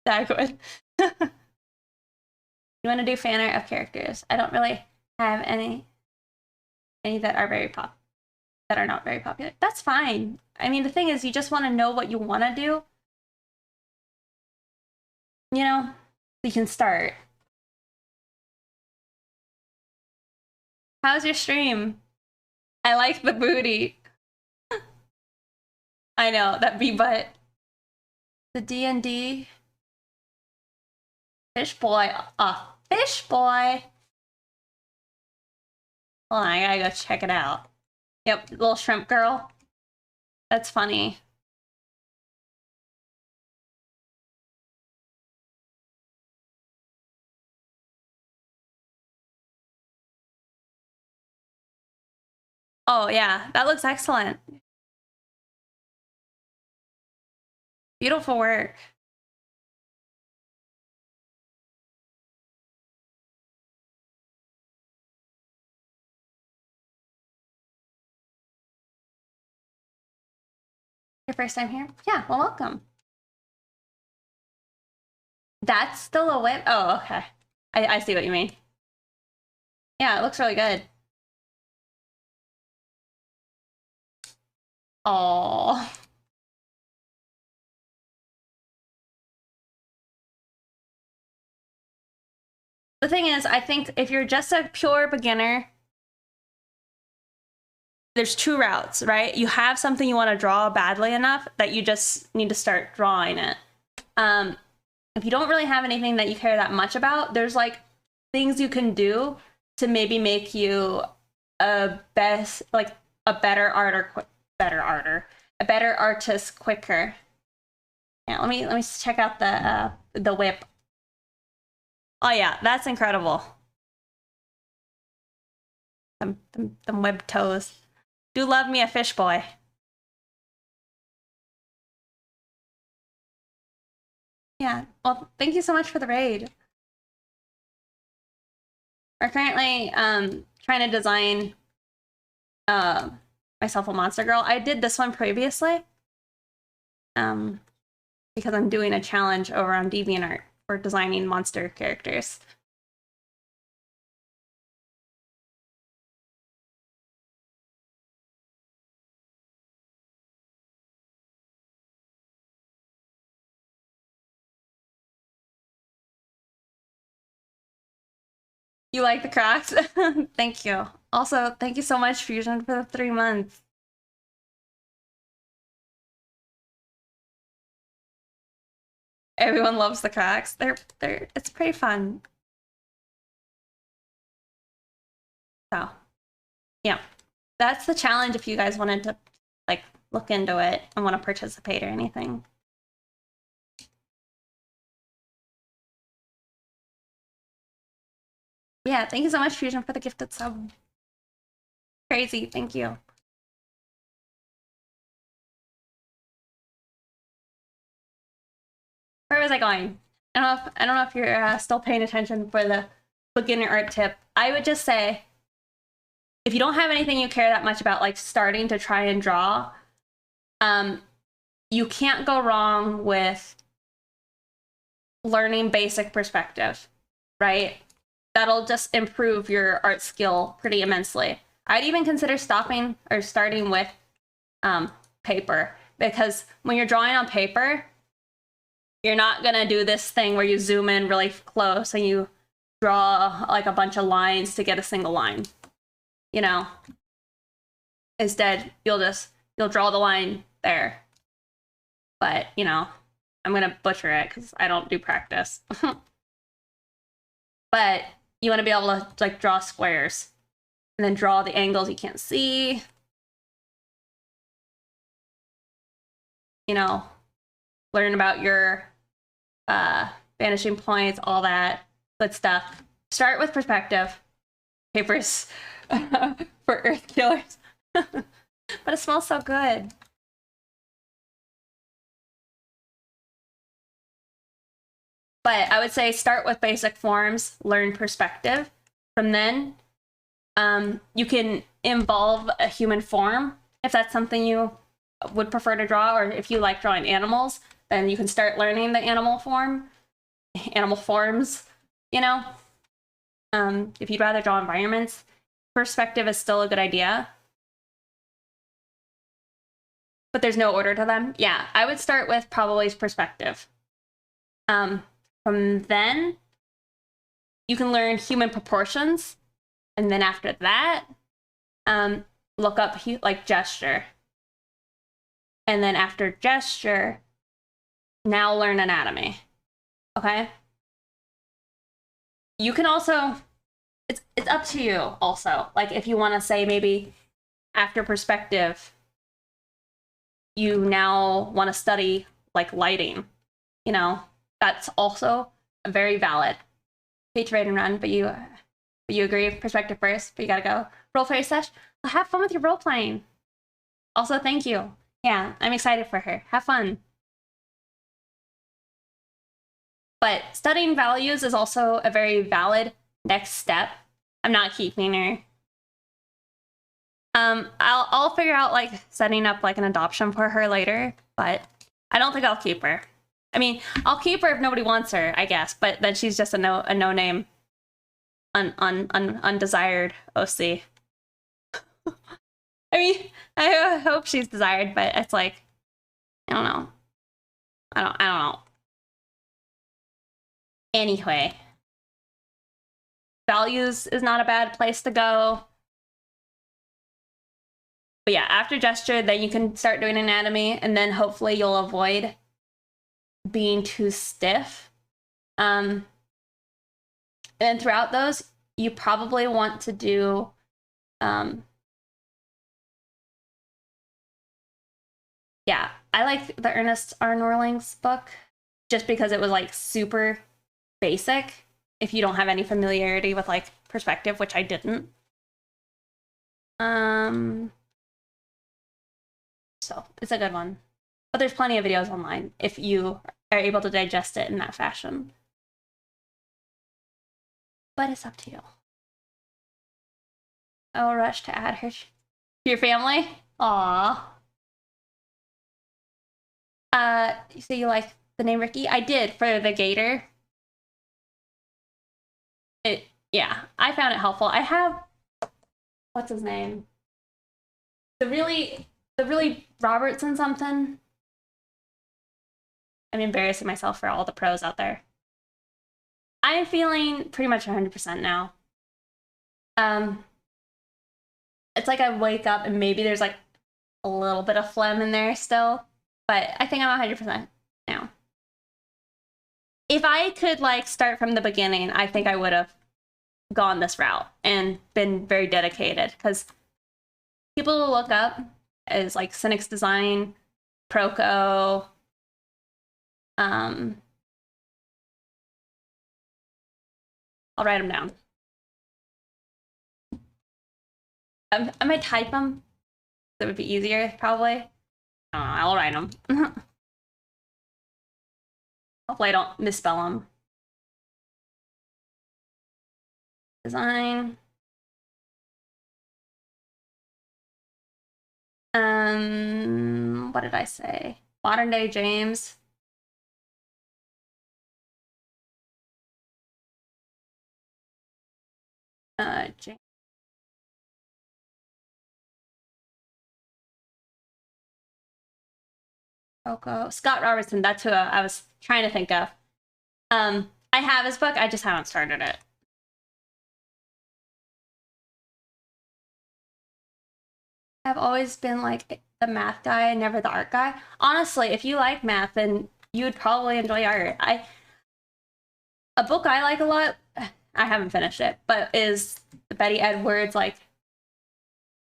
Dagwood. You want to do fan art of characters? I don't really have any that are that are not very popular. That's fine. I mean, the thing is, you just want to know what you want to do. You know, so you can start. How's your stream? I like the booty. I know that bee butt. The D&D fish boy. Fish boy. Hold on, I gotta go check it out. Yep, little shrimp girl. That's funny. Oh yeah, that looks excellent. Beautiful work. Your first time here? Yeah, well, welcome. That's still a whip? Oh, okay. I see what you mean. Yeah, it looks really good. Oh. The thing is, I think if you're just a pure beginner, there's two routes, right? You have something you want to draw badly enough that you just need to start drawing it. If you don't really have anything that you care that much about, there's like things you can do to maybe make you a better artist quicker. Yeah, let me check out the whip. Oh yeah, that's incredible. Them web toes. Do love me a fish boy. Yeah, well, thank you so much for the raid. We're currently trying to design myself a monster girl. I did this one previously because I'm doing a challenge over on DeviantArt for designing monster characters. You like the Crocs? Thank you. Also, thank you so much, Fusion, for the 3 months. Everyone loves the cracks. It's pretty fun. So, yeah. That's the challenge if you guys wanted to like look into it and want to participate or anything. Yeah, thank you so much, Fusion, for the gifted sub. Crazy, thank you. Where was I going? I don't know if you're still paying attention for the beginner art tip. I would just say, if you don't have anything you care that much about, like starting to try and draw, you can't go wrong with learning basic perspective, right? That'll just improve your art skill pretty immensely. I'd even consider stopping or starting with paper, because when you're drawing on paper, you're not gonna do this thing where you zoom in really close and you draw like a bunch of lines to get a single line, you know? Instead, you'll draw the line there. But, you know, I'm gonna butcher it because I don't do practice. But you want to be able to like draw squares and then draw the angles you can't see. You know, learn about your vanishing points, all that good stuff. Start with perspective. Papers for earth killers. But it smells so good. But I would say start with basic forms, learn perspective. From then, you can involve a human form if that's something you would prefer to draw, or if you like drawing animals, then you can start learning the animal forms, you know? If you'd rather draw environments, perspective is still a good idea. But there's no order to them. Yeah, I would start with probably perspective. From then, you can learn human proportions. And then after that, look up like gesture. And then after gesture, now learn anatomy. Okay? You can also, it's up to you also. Like if you want to say maybe after perspective, you now want to study like lighting, you know, that's also very valid. Hate to rate and run, but you agree perspective first, but you gotta go. Roleplay sesh. Well, have fun with your role playing. Also, thank you. Yeah, I'm excited for her. Have fun. But studying values is also a very valid next step. I'm not keeping her. I'll figure out like setting up like an adoption for her later, but I don't think I'll keep her. I mean, I'll keep her if nobody wants her, I guess, but then she's just a no name, undesired OC. I mean, I hope she's desired, but it's like, I don't know. I don't know. Anyway, values is not a bad place to go. But yeah, after gesture, then you can start doing anatomy, and then hopefully you'll avoid being too stiff. And throughout those, you probably want to do yeah, I like the Ernest R. Norling's book just because it was like super basic if you don't have any familiarity with like perspective, which I didn't. So it's a good one. But there's plenty of videos online if you are able to digest it in that fashion. But it's up to you. Oh, rush to add her to your family? Aww. You say you like the name Ricky? I did for the gator. Yeah, I found it helpful. I have, what's his name? The really Robertson something. I'm embarrassing myself for all the pros out there. I'm feeling pretty much 100% now. It's like I wake up and maybe there's like a little bit of phlegm in there still, but I think I'm 100% now. if I could like start from the beginning, I think I would have gone this route and been very dedicated, because people to look up is like Cynic's Design, Proco, I'll write them down. I might type them. That would be easier, probably. I don't know, I'll write them. Hopefully I don't misspell them. Design. What did I say? Modern day James. James. Coco. Scott Robertson, that's who I was trying to think of. I have his book, I just haven't started it. I've always been like the math guy, never the art guy. Honestly, if you like math, then you would probably enjoy art. A book I like a lot, I haven't finished it, but is Betty Edwards, like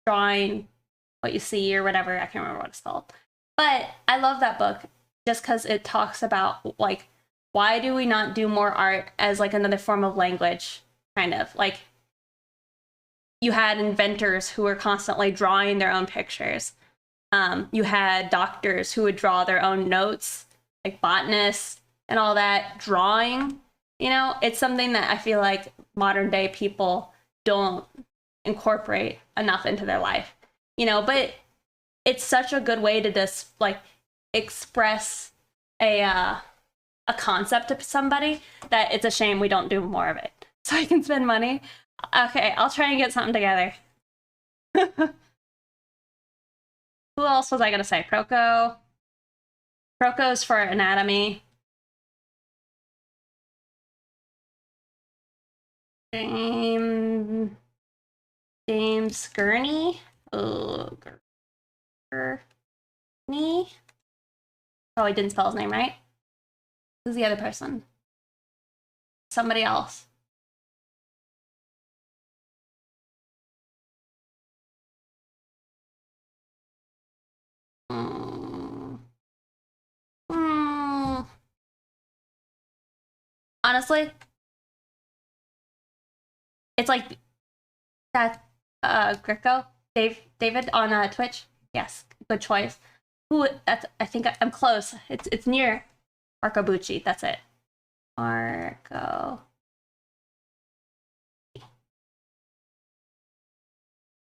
drawing what you see or whatever. I can't remember what it's called. But I love that book just because it talks about like, why do we not do more art as like another form of language, kind of like you had inventors who were constantly drawing their own pictures. You had doctors who would draw their own notes, like botanists and all that. Drawing, you know, it's something that I feel like modern day people don't incorporate enough into their life, you know, but it's such a good way to just like express a concept to somebody that it's a shame we don't do more of it so I can spend money. Okay, I'll try and get something together. Who else was I gonna say? Proco. Proco's for anatomy. James Gurney. Oh, Gurney. Probably didn't spell his name right. Who's the other person? Somebody else. Honestly, it's like that Greco, David on Twitch. Yes, good choice. Who? That's, I think I'm close. It's near Marco Bucci. That's it. Marco.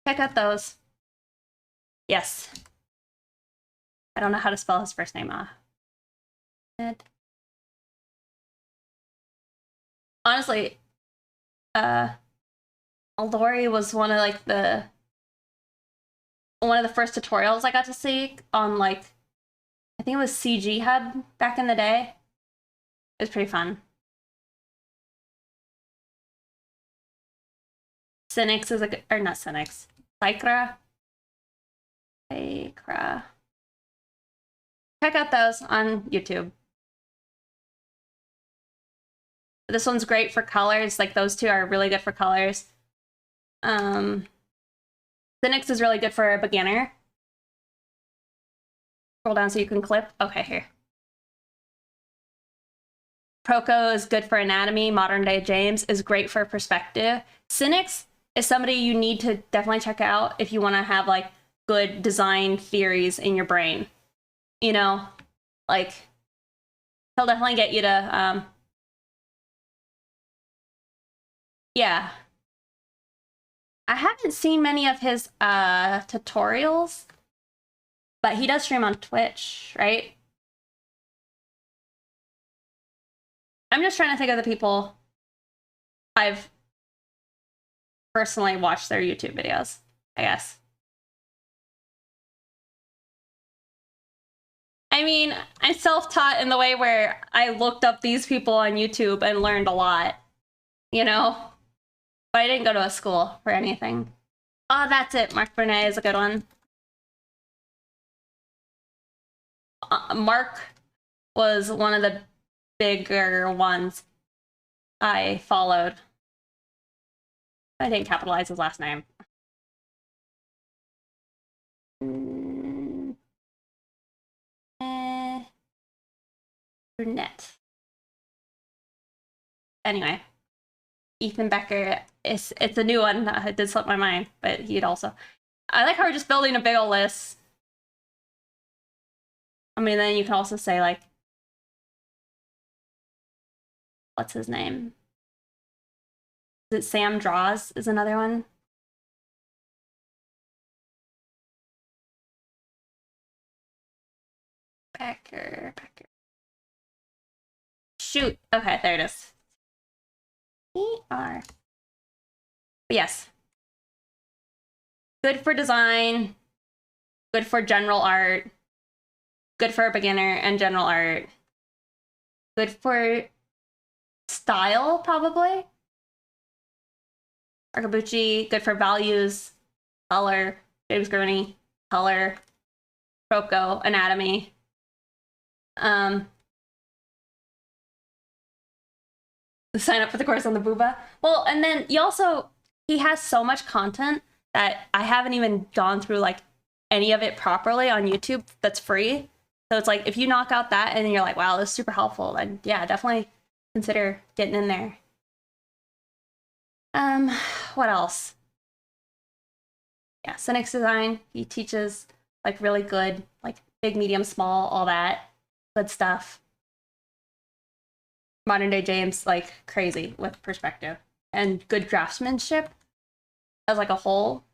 Check out those. Yes. I don't know how to spell his first name. Honestly, Lori was one of like one of the first tutorials I got to see on like, I think it was CG Hub back in the day. It was pretty fun. Cynics is a, or not Cynics, Lycra. Lycra. Check out those on YouTube. This one's great for colors. Like those two are really good for colors. Cynics is really good for a beginner. Scroll down so you can clip. Okay, here. Proco is good for anatomy. Modern day James is great for perspective. Cynics is somebody you need to definitely check out if you want to have like good design theories in your brain. You know, like he'll definitely get you to yeah. I haven't seen many of his tutorials, but he does stream on Twitch, right? I'm just trying to think of the people I've personally watched their YouTube videos, I guess. I mean, I'm self-taught in the way where I looked up these people on YouTube and learned a lot, you know? But I didn't go to a school for anything. Oh, that's it. Mark Burnett is a good one. Mark was one of the bigger ones I followed. I didn't capitalize his last name. Brunette. Anyway, Ethan Becker. It's a new one. It did slip my mind, but he'd also. I like how we're just building a big ol' list. I mean, then you can also say like, what's his name? Is it Sam Draws? Is another one. Becker. Shoot. Okay, there it is. But yes. Good for design. Good for general art. Good for a beginner and general art. Good for style, probably. Arkabuchi, good for values, color, James Gurney, color, Proko, anatomy. Sign up for the course on the booba. Well, and then he has so much content that I haven't even gone through like any of it properly on YouTube that's free. So it's like, if you knock out that and then you're like, wow, this is super helpful, then yeah, definitely consider getting in there. What else? Yeah, Cynic's design. He teaches like really good, like big, medium, small, all that good stuff. Modern day James, like crazy with perspective and good draftsmanship as like a whole.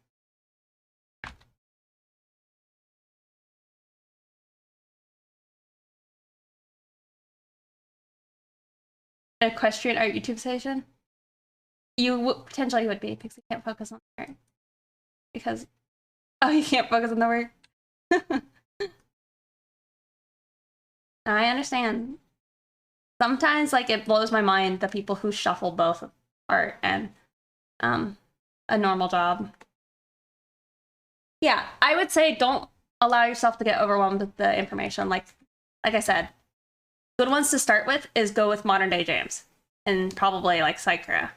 Equestrian art YouTube station. You potentially would be because you can't focus on art. Because you can't focus on the work. I understand. Sometimes like it blows my mind the people who shuffle both art and a normal job. Yeah, I would say don't allow yourself to get overwhelmed with the information. Like I said, good ones to start with is go with modern day James and probably like Sakura.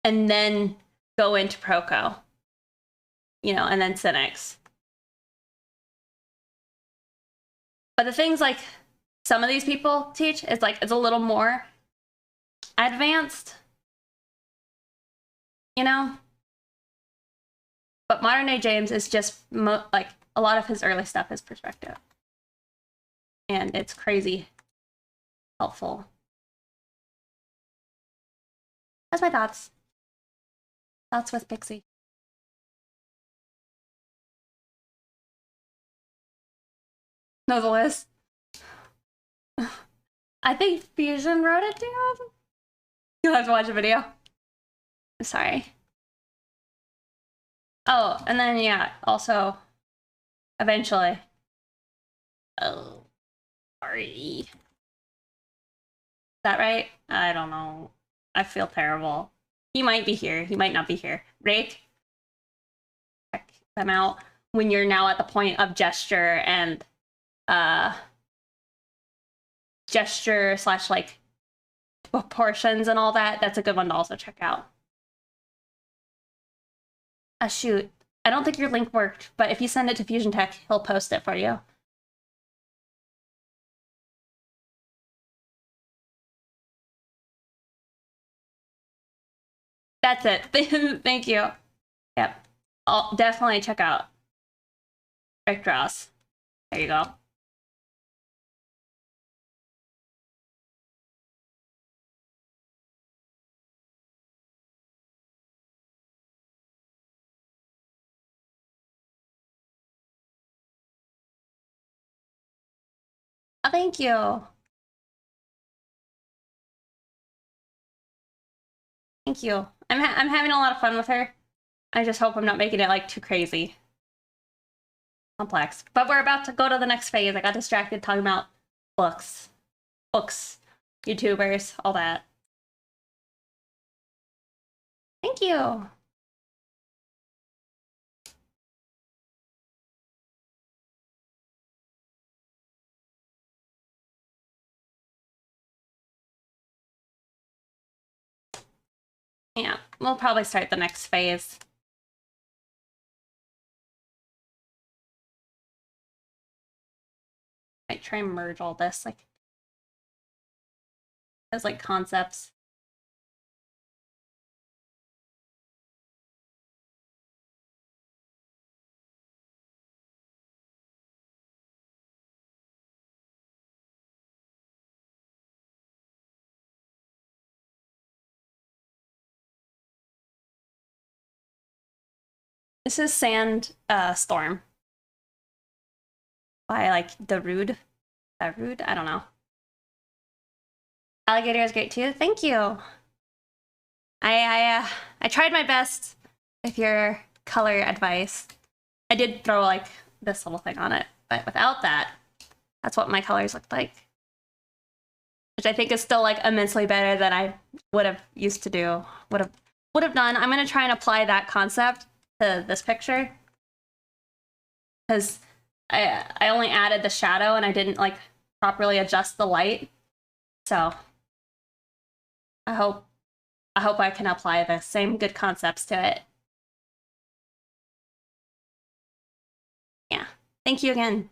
And then go into Proko, and then Cynics. But the things like some of these people teach is like, it's a little more advanced, But modern day James is just like a lot of his early stuff is perspective. And it's crazy helpful. That's my thoughts. Thoughts with Pixie. Know the list. I think Fusion wrote it down. You'll have to watch a video. Sorry. Oh, and then yeah, also eventually. Oh, sorry. Is that right? I don't know. I feel terrible. He might be here. He might not be here. Rake, check them out when you're now at the point of gesture and gesture / like proportions and all that. That's a good one to also check out. Shoot. I don't think your link worked, but if you send it to Fusion Tech, he'll post it for you. That's it. Thank you. Yep. I'll definitely check out Rick Draws. There you go. Oh, thank you. Thank you. I'm having a lot of fun with her. I just hope I'm not making it like too crazy. Complex. But we're about to go to the next phase. I got distracted talking about books, YouTubers, all that. Thank you. Yeah, we'll probably start the next phase. I try and merge all this like as like concepts. This is Sand Storm by like Darude. Darude? I don't know. Alligator is great too. Thank you. I tried my best with your color advice. I did throw like this little thing on it, but without that, that's what my colors looked like. Which I think is still like immensely better than I would have used to do. Would have done. I'm gonna try and apply that concept to this picture. Because I only added the shadow and I didn't like properly adjust the light. So I hope I can apply the same good concepts to it. Yeah. Thank you again.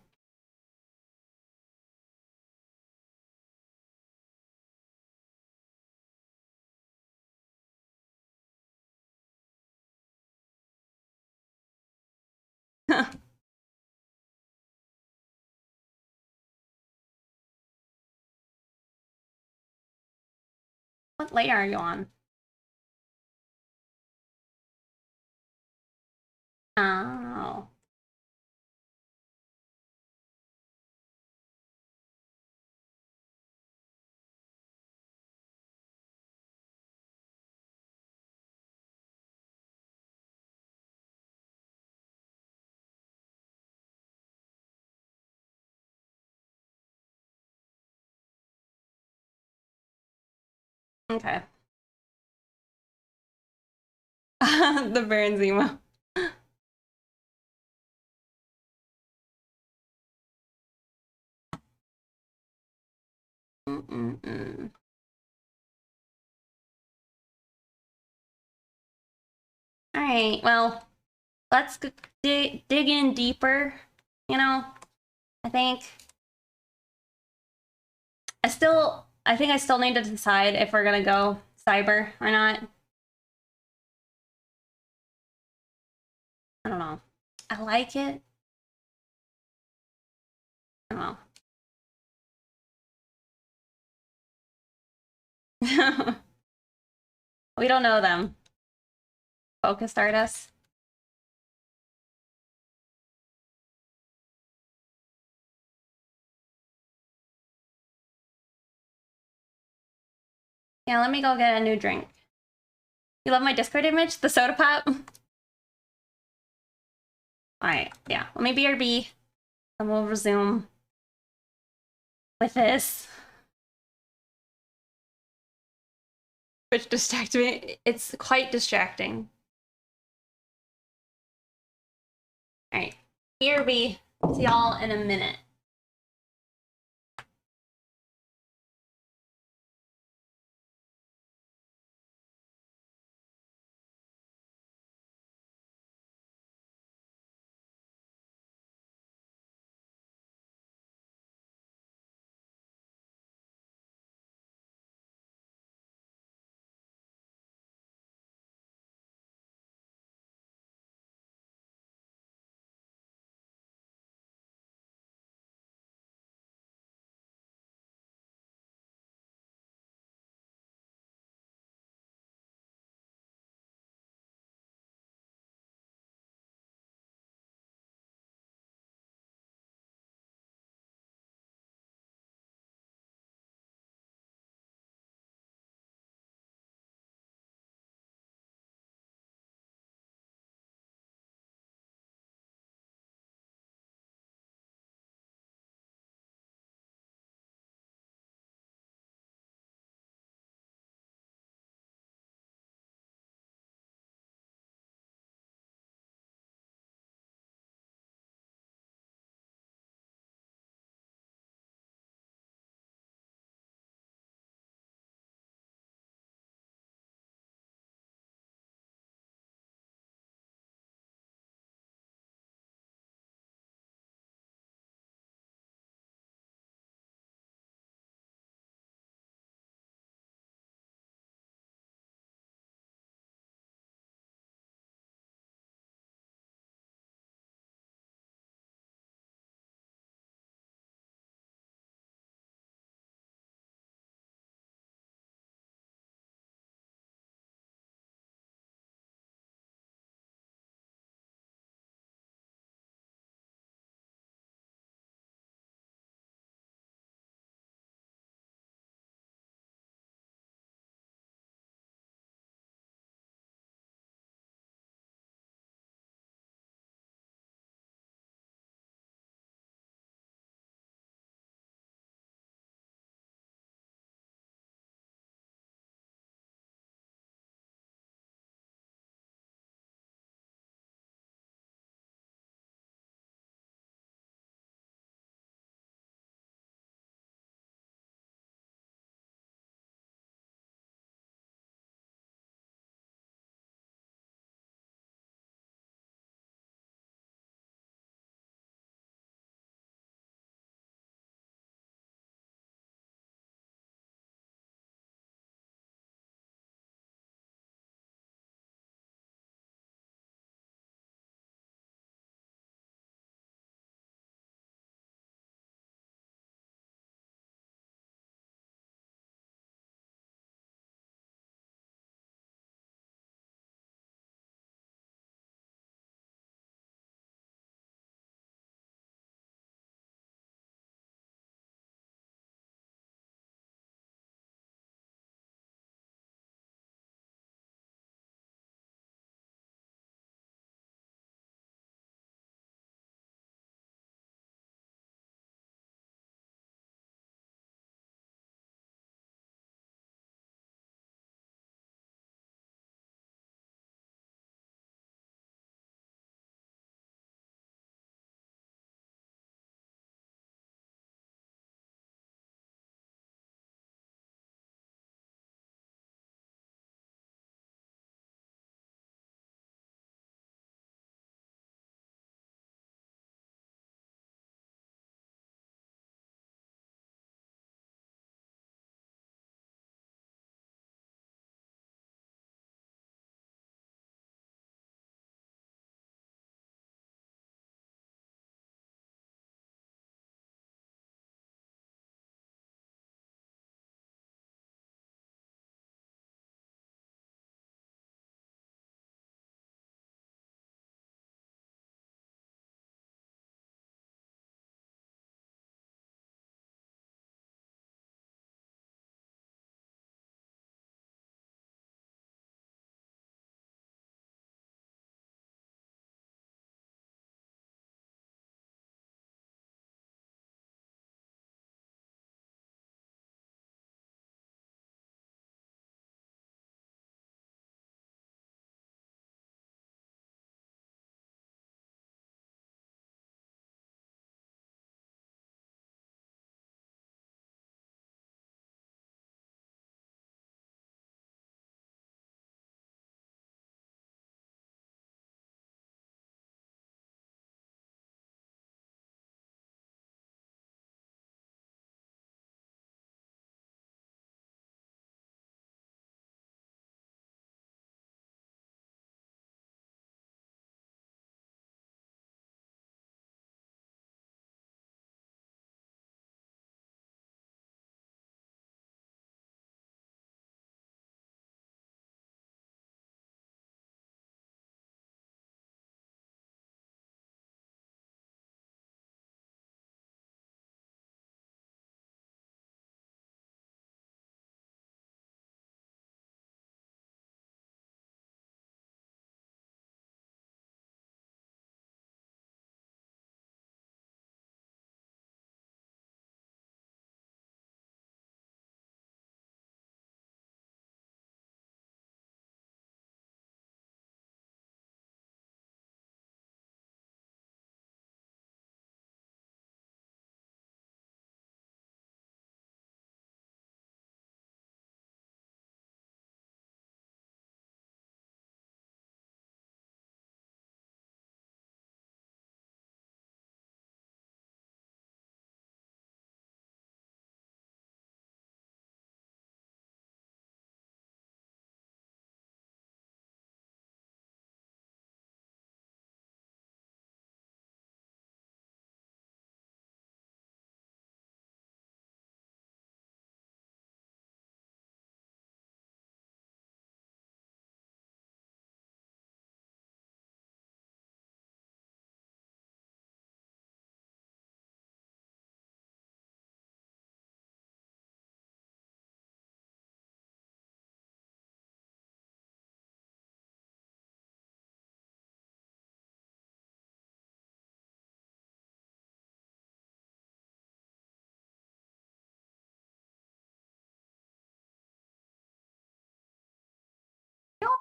What layer are you on? Oh. Okay. The Bernzima. All right, well, let's dig in deeper. You know, I think I still need to decide if we're gonna go cyber or not. I don't know. I like it. I don't know. We don't know them. Focused artists. Yeah, let me go get a new drink. You love my Discord image? The soda pop? Alright, yeah. Let me BRB. And we'll resume with this. Which distracts me. It's quite distracting. Alright. BRB. See y'all in a minute.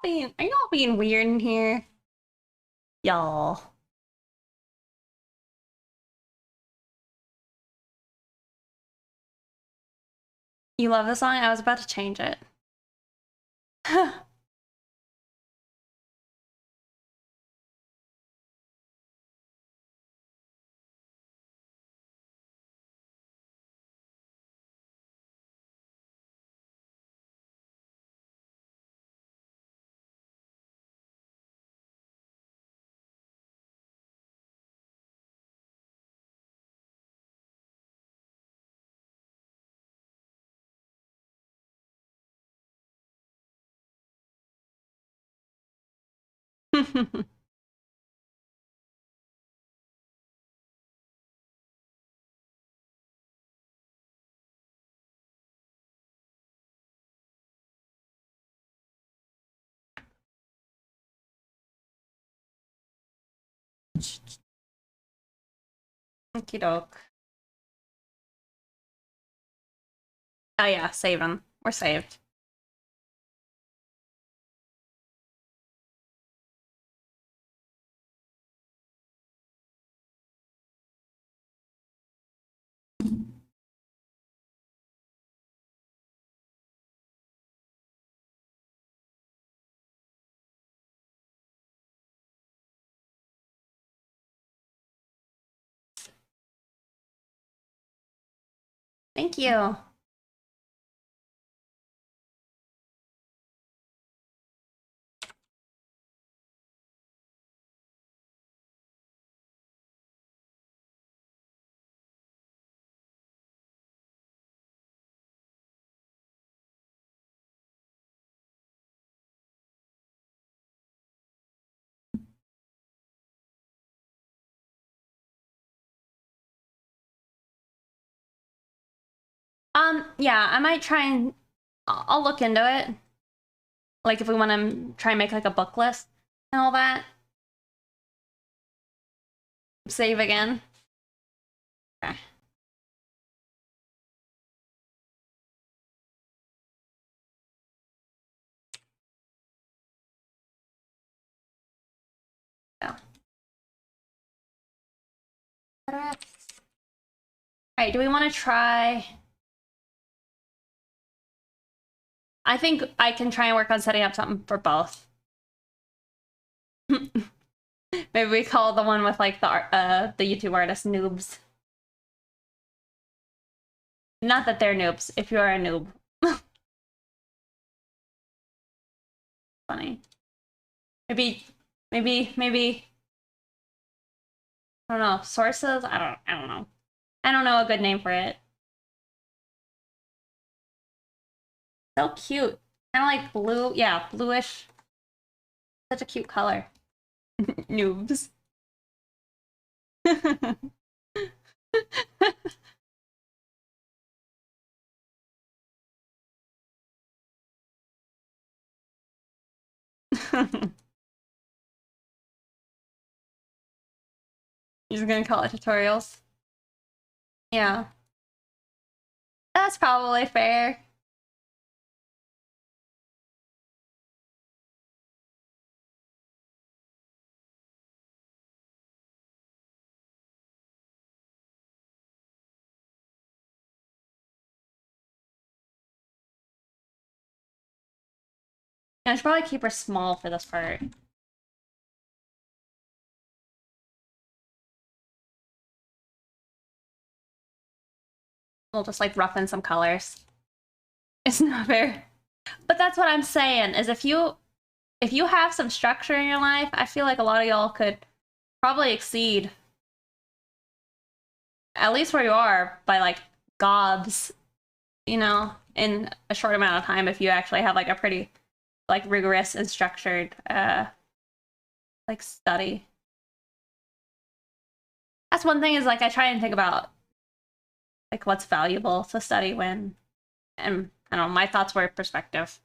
all being weird in here? Y'all. You love the song? I was about to change it. Okie doke. Oh yeah, save them. We're saved. Thank you. Yeah, I might try and I'll look into it. Like if we want to try and make like a book list and all that. Save again. Okay. Yeah. All right, do we want to try? I think I can try and work on setting up something for both. Maybe we call the one with like the YouTube artist noobs. Not that they're noobs, if you are a noob. Funny. Maybe I don't know, sources? I don't know. I don't know a good name for it. So cute. Kind of like blue. Yeah, bluish. Such a cute color. Noobs. You're just gonna call it tutorials? Yeah. That's probably fair. I should probably keep her small for this part. We'll just like rough in some colors. It's not fair. But that's what I'm saying, is if you have some structure in your life, I feel like a lot of y'all could probably exceed at least where you are by like gobs, you know, in a short amount of time if you actually have like a pretty like rigorous and structured like study. That's one thing, is like I try and think about like what's valuable to study when, and I don't know, my thoughts were perspective.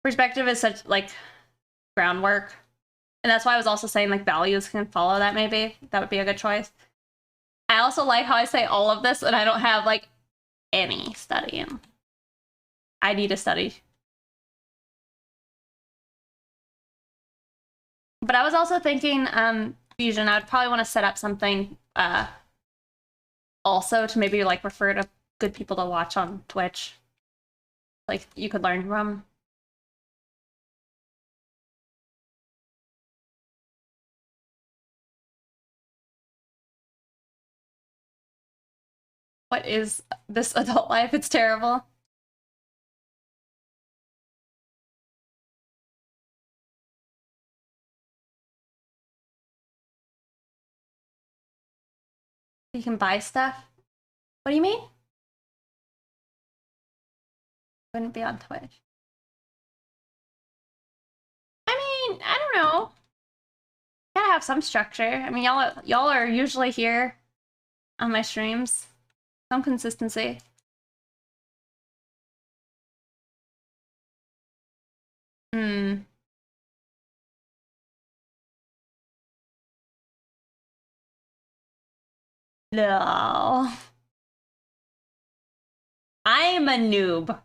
Perspective is such like groundwork. And that's why I was also saying like values can follow that, maybe. That would be a good choice. I also like how I say all of this and I don't have like any studying. I need to study. But I was also thinking, Fusion, I would probably want to set up something also to maybe like refer to good people to watch on Twitch. Like you could learn from. What is this adult life? It's terrible. You can buy stuff. What do you mean? Wouldn't be on Twitch. I mean, I don't know. Gotta have some structure. I mean, y'all are usually here on my streams. Some consistency. Hmm. No. I'm a noob.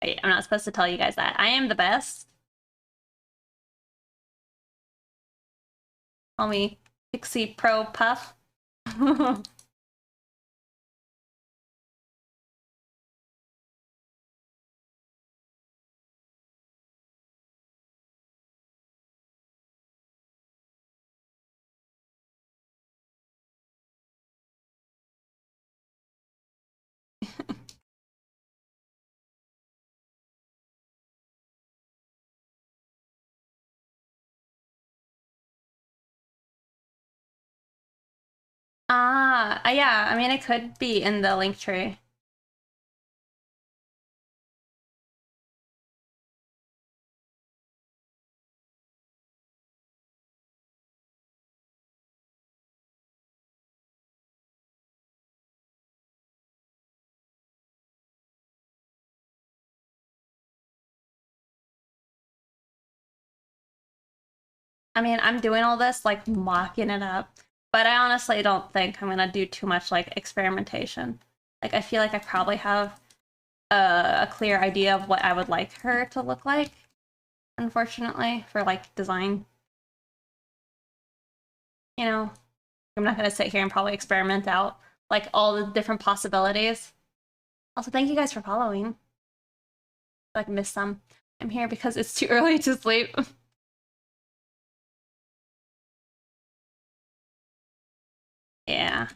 Wait, I'm not supposed to tell you guys that. I am the best. Call me Pixie Pro Puff. Yeah, I mean, it could be in the link tree. I mean, I'm doing all this, like, mocking it up. But I honestly don't think I'm gonna do too much, like, experimentation. Like, I feel like I probably have a clear idea of what I would like her to look like, unfortunately, for, like, design. You know? I'm not gonna sit here and probably experiment out, like, all the different possibilities. Also, thank you guys for following. Like, miss some. I'm here because it's too early to sleep. Yeah.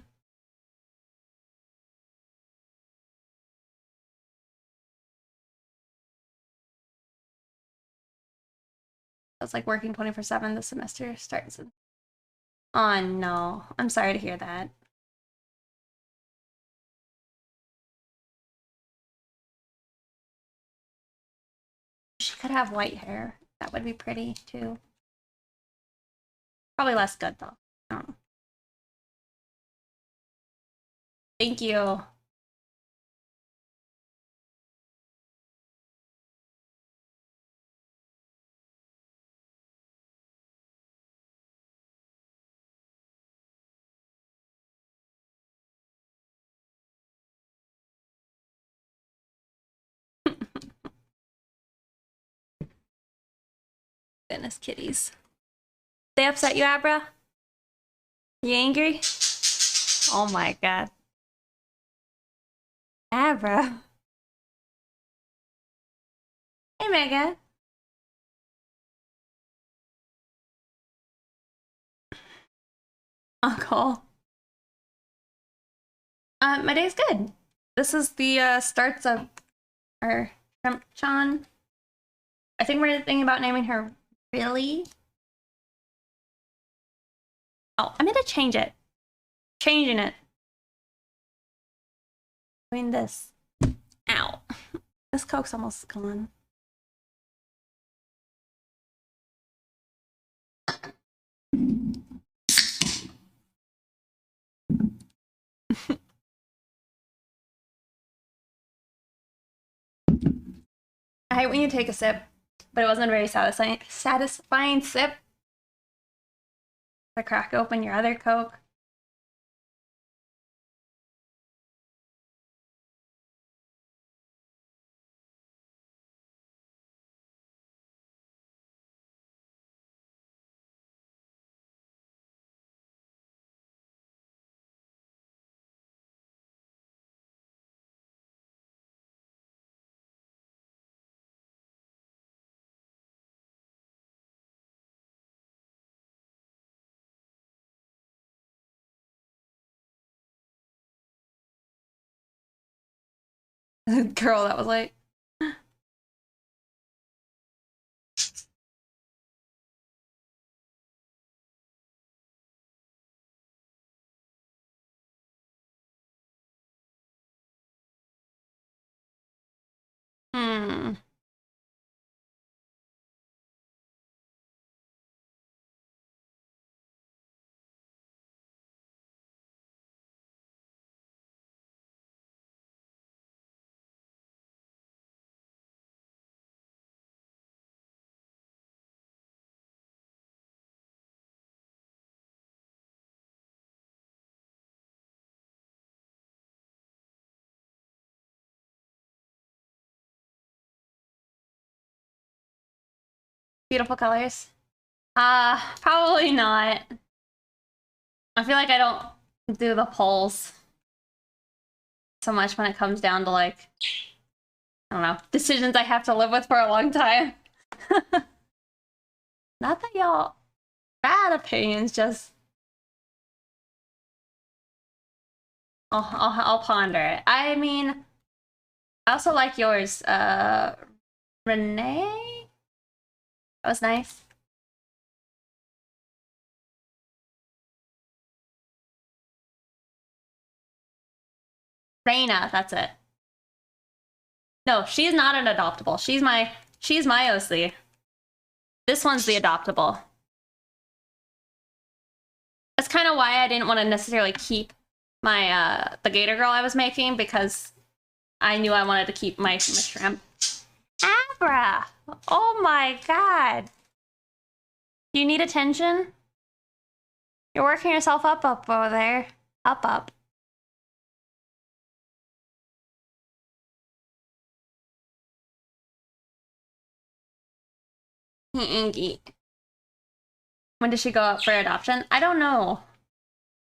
I was like working 24/7 this semester starts. Oh no, I'm sorry to hear that. She could have white hair. That would be pretty too. Probably less good though. Oh. Thank you. Goodness kitties. They upset you, Abra? You angry? Oh my god. Abra. Hey Megan. Uncle. My day's good. This is the starts of our Shrimpchan. I think we're thinking about naming her Billy. Oh, I'm gonna change it. Changing it. Doing this. Ow. This Coke's almost gone. I hate when you take a sip, but it wasn't a very satisfying sip. To crack open your other Coke. girl that was like... Hmm. Beautiful colors. Probably not. I feel like I don't do the polls so much when it comes down to, like, I don't know, decisions I have to live with for a long time. Not that y'all bad opinions, just I'll ponder it. I mean, I also like yours, Renee. That was nice. Reina, that's it. No, she's not an adoptable. She's my OC. This one's the adoptable. That's kind of why I didn't want to necessarily keep my the gator girl I was making, because I knew I wanted to keep my shrimp. Abra! Oh my god. Do you need attention? You're working yourself up over there. Up. When does she go up for adoption? I don't know.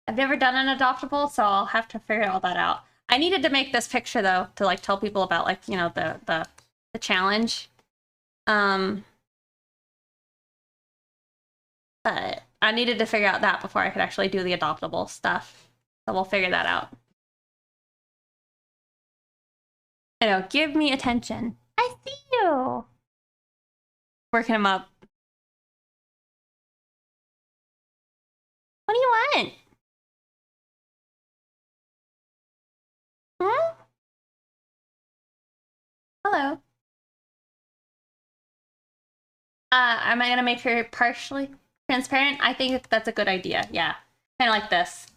I've never done an adoptable, so I'll have to figure all that out. I needed to make this picture though to like tell people about, like, you know, the challenge. But I needed to figure out that before I could actually do the adoptable stuff. So we'll figure that out. I know, give me attention. I see you. Working him up. What do you want? Hmm? Hello. Am I gonna make her partially transparent? I think that's a good idea, yeah. Kind of like this.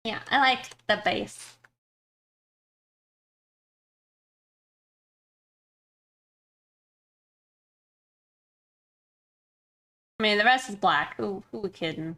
Yeah, I like the base. I mean, the rest is black. Who we kidding?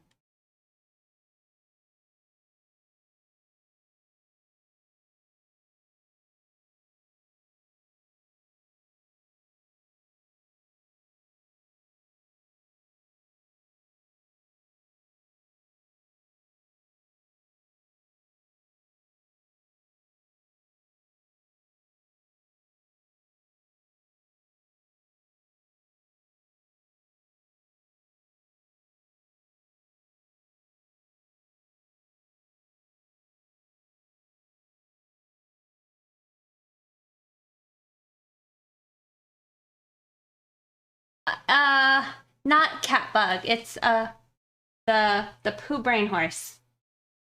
Not cat bug. It's the poo brain horse.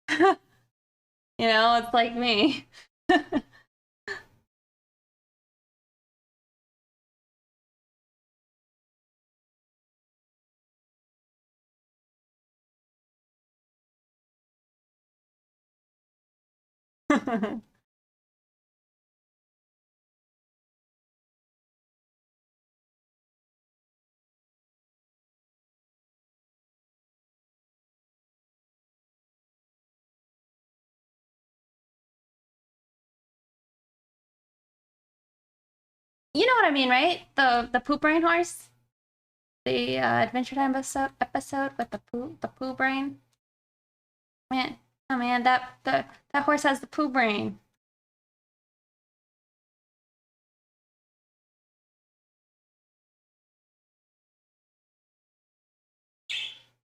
You know, it's like me. You know what I mean, right? The poop brain horse, the Adventure Time episode with the poo brain. Man, oh man, that horse has the poo brain.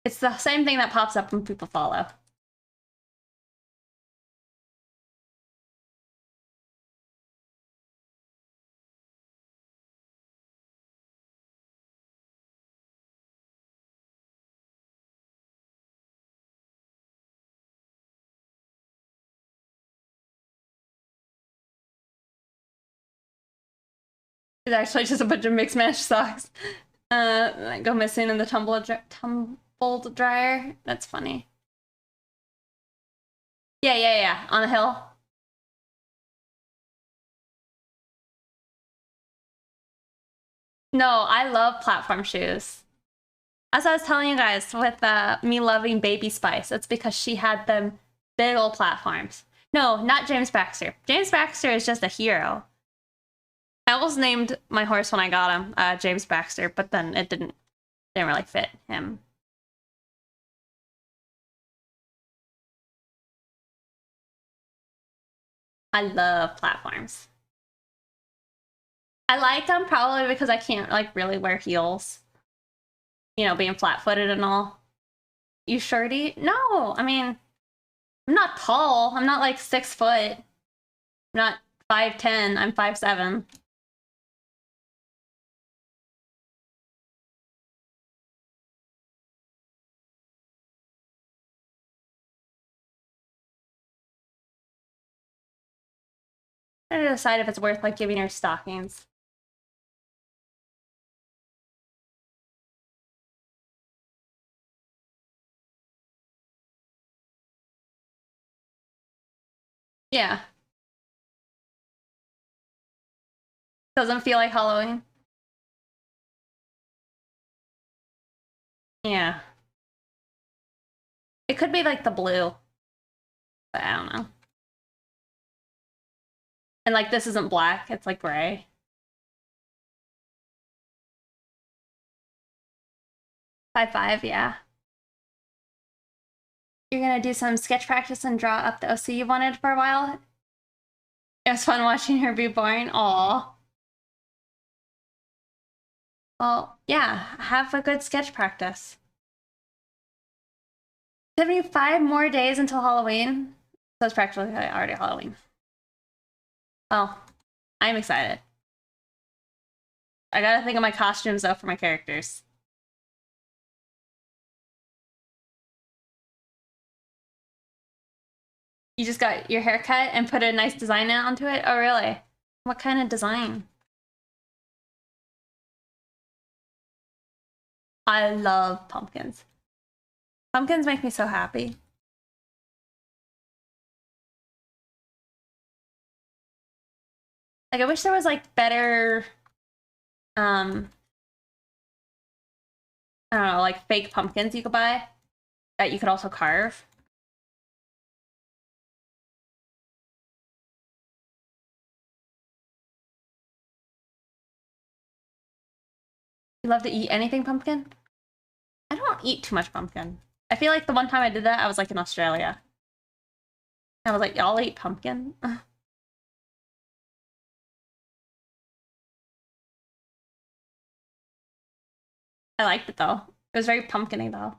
It's the same thing that pops up when people follow. It's actually just a bunch of mixed match socks. That go missing in the tumbled dryer. That's funny. Yeah. On the hill. No, I love platform shoes. As I was telling you guys with me loving Baby Spice, it's because she had them big old platforms. No, not James Baxter. James Baxter is just a hero. I almost named my horse when I got him James Baxter, but then it didn't really fit him. I love platforms. I like them probably because I can't like really wear heels. You know, being flat-footed and all. You shorty? No, I mean, I'm not tall. I'm not like 6 foot. I'm not 5'10". I'm 5'7". I gotta decide if it's worth like giving her stockings. Yeah. Doesn't feel like Halloween. Yeah. It could be like the blue. But I don't know. And like this isn't black, it's like gray. 5'5", yeah. You're gonna do some sketch practice and draw up the OC you wanted for a while? It was fun watching her be born. Aw. Well, yeah, have a good sketch practice. 75 more days until Halloween. So it's practically already Halloween. Well, I'm excited. I gotta think of my costumes though for my characters. You just got your hair cut and put a nice design onto it? Oh, really? What kind of design? I love pumpkins. Pumpkins make me so happy. Like, I wish there was, like, better, I don't know, like, fake pumpkins you could buy that you could also carve. You love to eat anything pumpkin? I don't eat too much pumpkin. I feel like the one time I did that, I was, like, in Australia. I was like, y'all eat pumpkin? I liked it, though. It was very pumpkin-y, though.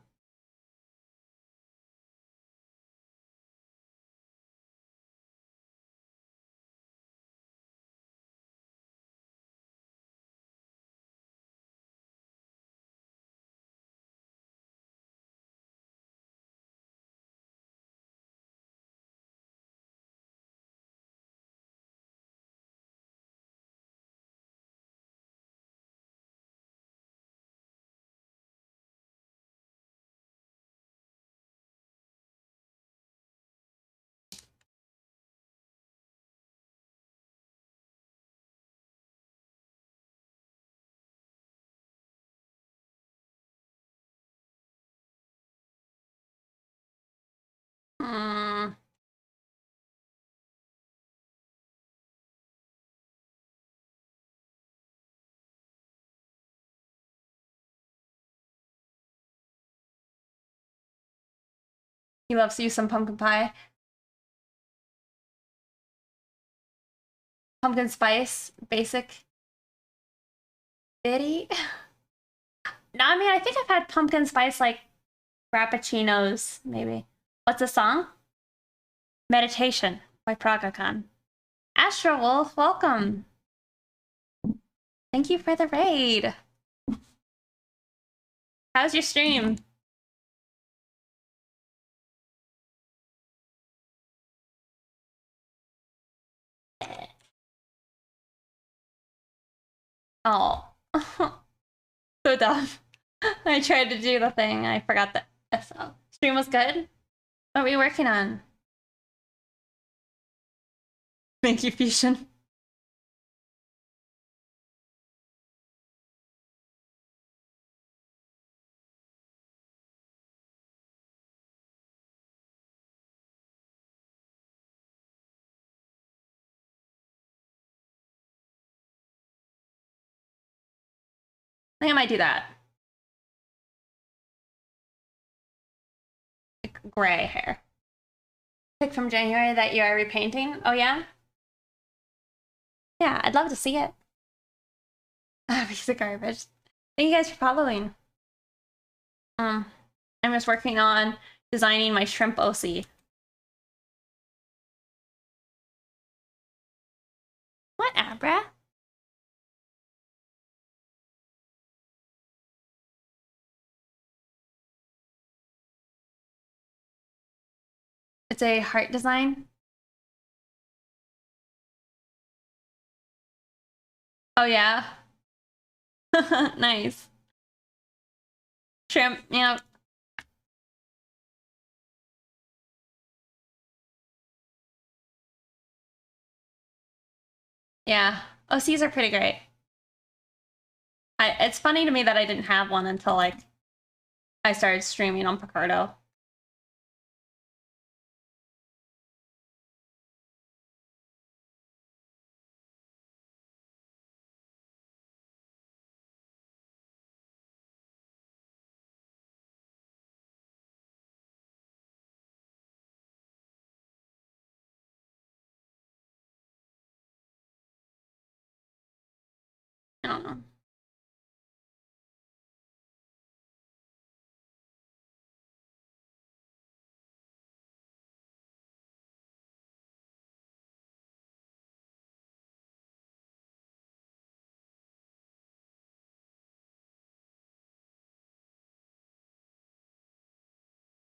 Mm. He loves you some pumpkin pie. Pumpkin spice, basic. Bitty? No, I mean, I think I've had pumpkin spice, like, Frappuccinos, maybe. What's the song? Meditation by Pragakan. Astro Wolf, welcome. Thank you for the raid. How's your stream? Oh. So dumb. I tried to do the thing. I forgot that. So, stream was good? What were you working on? Thank you, Fusion. I think I might do that. Like, gray hair. Pick from January that you are repainting? Oh, yeah? Yeah, I'd love to see it. Piece of garbage. Thank you guys for following. I'm just working on designing my shrimp OC. What, Abra? It's a heart design. Oh, yeah? Nice. Shrimp, yeah. Yeah. OCs are pretty great. It's funny to me that I didn't have one until, like, I started streaming on Picardo. I don't know.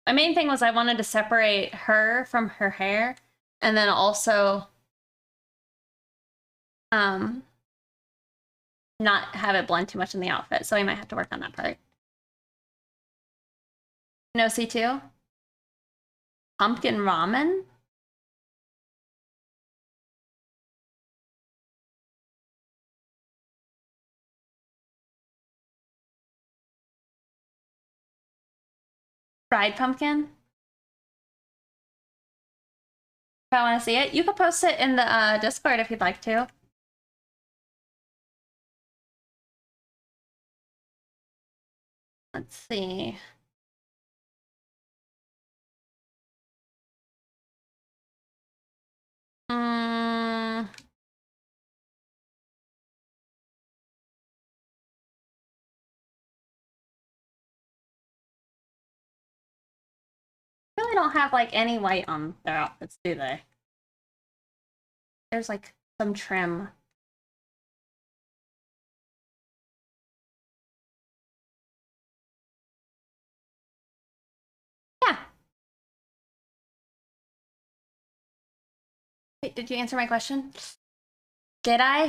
My main thing was I wanted to separate her from her hair, and then also not have it blend too much in the outfit. So I might have to work on that part. No C2? Pumpkin ramen? Fried pumpkin? If I want to see it, you could post it in the Discord if you'd like to. Let's see. Really don't have like any white on their outfits, do they? There's like some trim. Yeah. Wait, did you answer my question? Did I?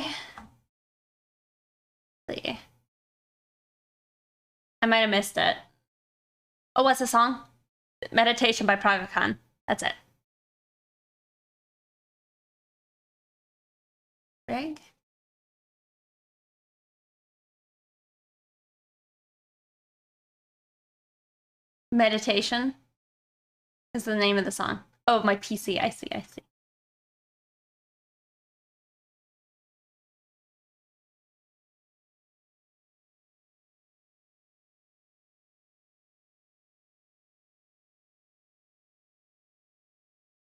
Let's see. I might have missed it. Oh, what's the song? Meditation by Pragakan. That's it. Greg? Meditation is the name of the song. Oh, my PC. I see. I see.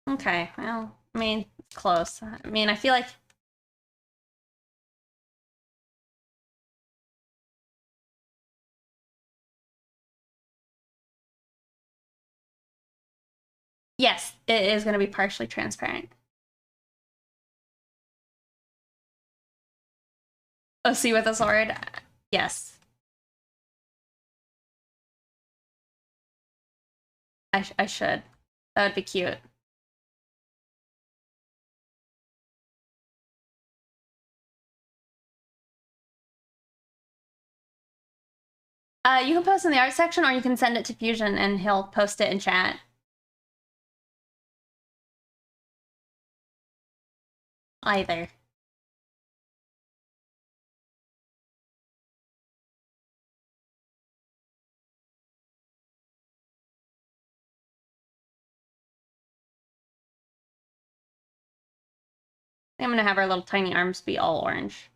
Okay, well, I mean, close. I mean, I feel like Yes, it is going to be partially transparent. Oh, see with a sword? Yes. I should. That would be cute. You can post in the art section, or you can send it to Fusion and he'll post it in chat. Either. I'm gonna have our little tiny arms be all orange.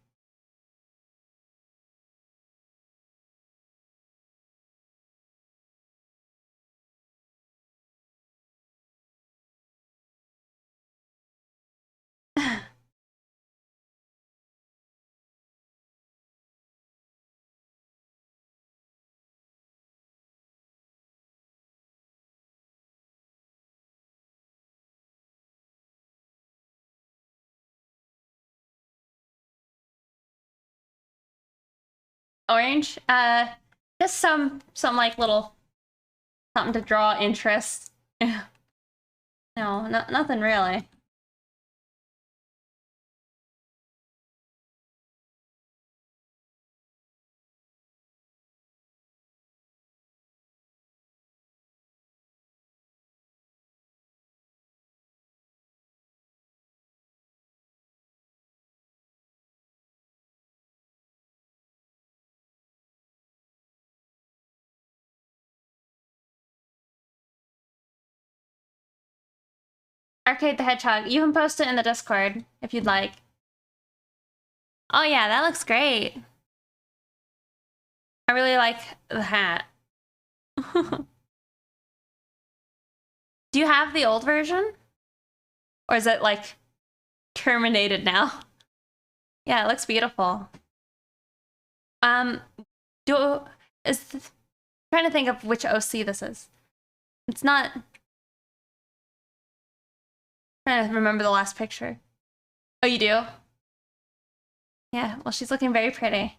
Orange? Just some like little something to draw interest. No, nothing really. Arcade the Hedgehog. You can post it in the Discord if you'd like. Oh yeah, that looks great. I really like the hat. Do you have the old version? Or is it like terminated now? Yeah, it looks beautiful. Do is trying to think of which OC this is. It's not trying to remember the last picture. Oh, you do? Yeah, well, she's looking very pretty.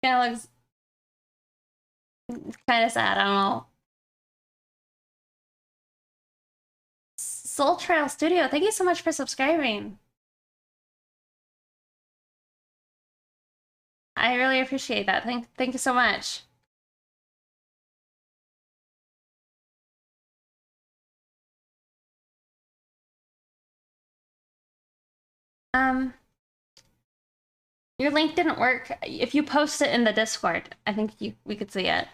Kind of looks kind of sad. I don't know. Soul Trail Studio, thank you so much for subscribing. I really appreciate that. Thank you so much. Your link didn't work. If you post it in the Discord, I think we could see it.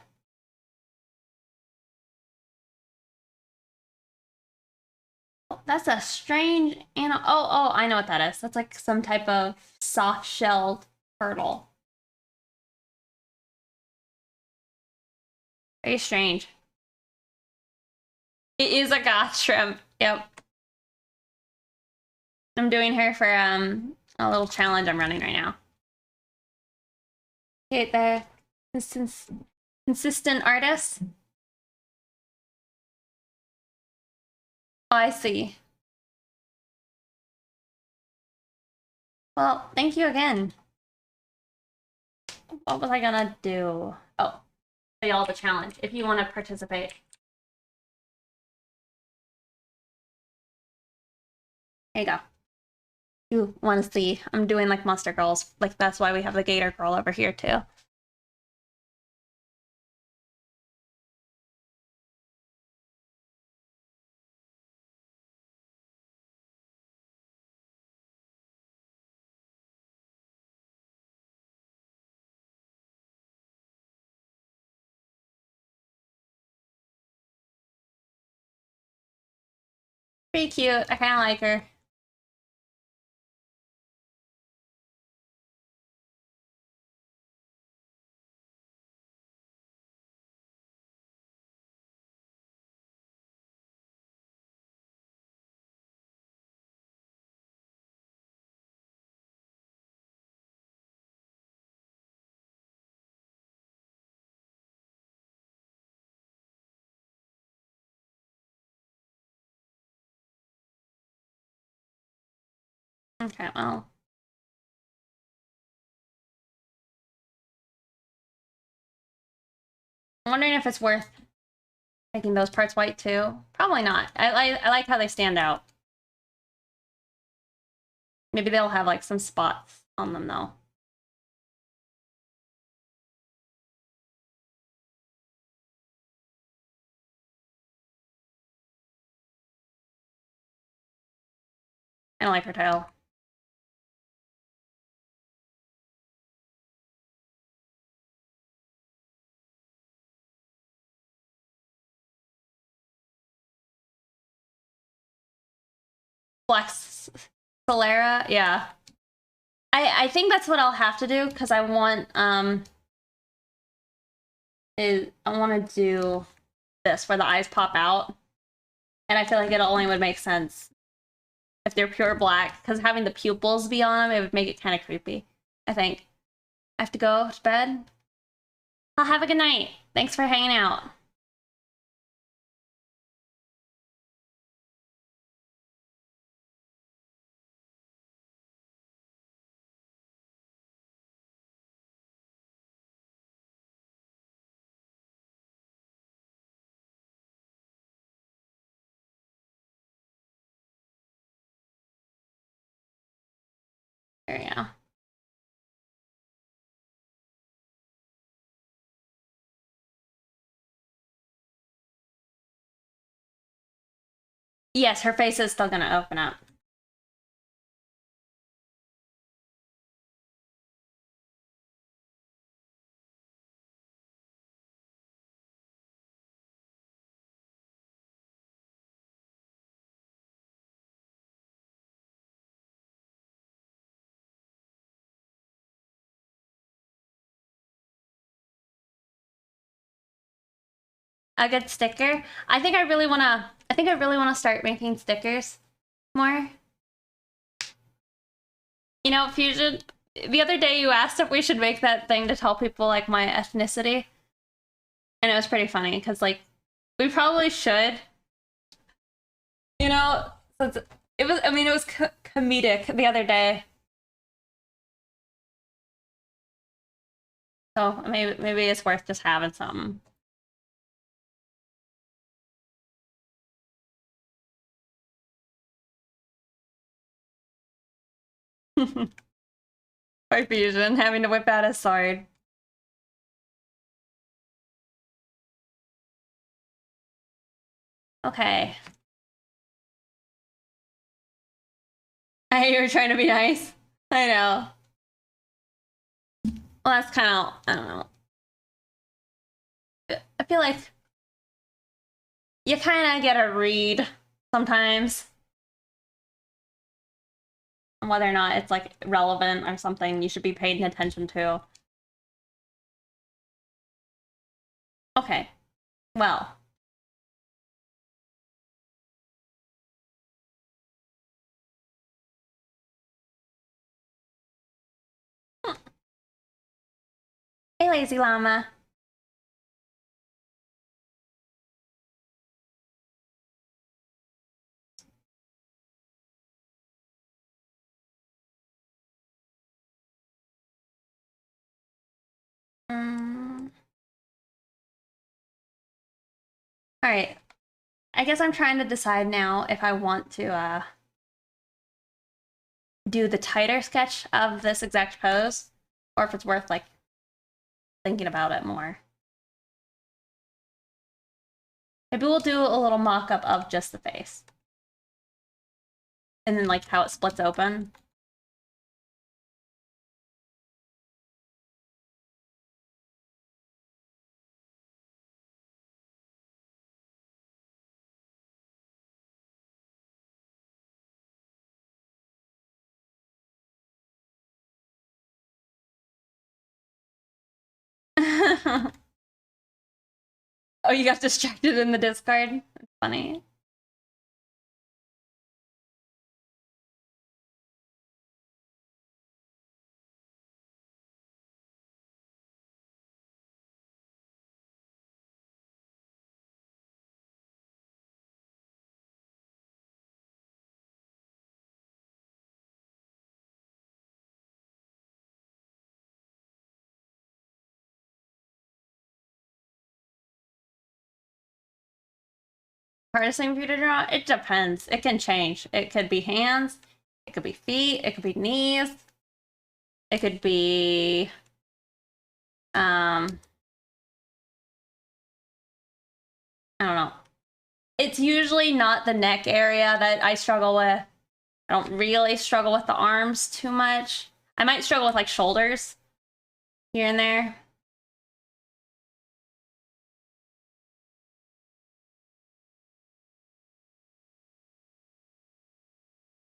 Oh, that's a strange oh, I know what that is. That's like some type of soft-shelled turtle. Very strange. It is a goth shrimp. Yep. I'm doing her for a little challenge I'm running right now. Okay, the consistent artist. Oh, I see. Well, thank you again. What was I gonna do? Oh, show y'all the challenge if you want to participate. There you go. You want to see? I'm doing like Monster Girls. Like that's why we have the Gator Girl over here too. Pretty cute. I kind of like her. Okay, well. I'm wondering if it's worth making those parts white too. Probably not. I like how they stand out. Maybe they'll have like some spots on them though. I don't like her tail. Flex Solera, yeah. I think that's what I'll have to do because I want I want to do this where the eyes pop out, and I feel like it only would make sense if they're pure black because having the pupils be on them it would make it kind of creepy. I think I have to go to bed. I'll have a good night. Thanks for hanging out. There you go. Yes, her face is still gonna open up. A good sticker. I think I really wanna. I think I really wanna start making stickers more. You know, Fusion. The other day you asked if we should make that thing to tell people like my ethnicity, and it was pretty funny because like we probably should. You know, since it was. I mean, it was comedic the other day. So maybe it's worth just having some. Or Fusion having to whip out a sword. Okay. You were trying to be nice. I know. Well, that's kind of, I don't know. I feel like you kind of get a read sometimes on whether or not it's like relevant or something you should be paying attention to. Okay. Well. Hey, lazy llama. All right. I guess I'm trying to decide now if I want to do the tighter sketch of this exact pose, or if it's worth like thinking about it more. Maybe we'll do a little mock-up of just the face. And then like how it splits open. Oh, you got distracted in the Discord? That's funny. Hardest thing for you to draw? It depends. It can change. It could be hands, it could be feet, it could be knees, it could be I don't know. It's usually not the neck area that I struggle with. I don't really struggle with the arms too much. I might struggle with like shoulders here and there.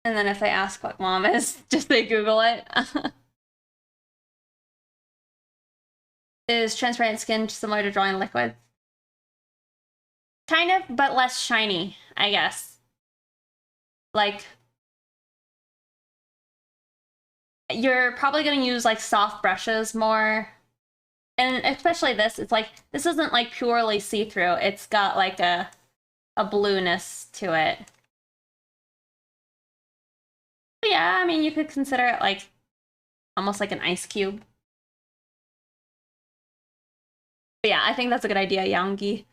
And then if they ask what mom is, just they Google it. Is transparent skin similar to drawing liquids? Kind of, but less shiny, I guess. Like, you're probably going to use like soft brushes more. And especially this, it's like, this isn't like purely see-through. It's got like a blueness to it. But yeah, I mean, you could consider it like almost like an ice cube. But yeah, I think that's a good idea, Youngie.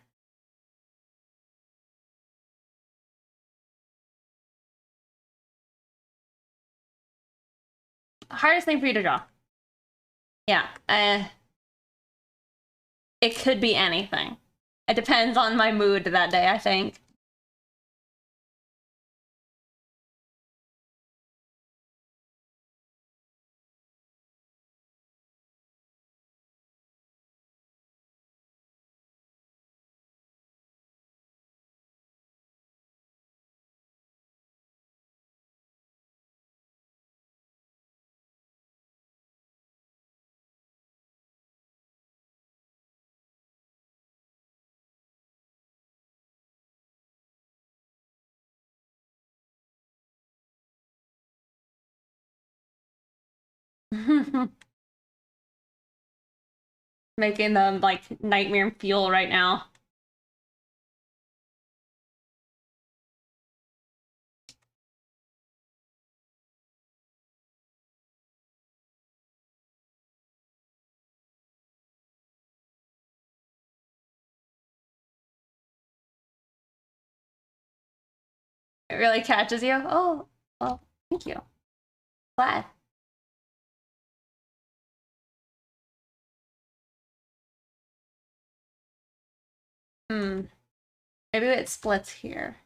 Hardest thing for you to draw. Yeah, it could be anything. It depends on my mood that day, I think. Making them like nightmare fuel right now. It really catches you. Oh, well, thank you. Glad. Hmm. Maybe it splits here.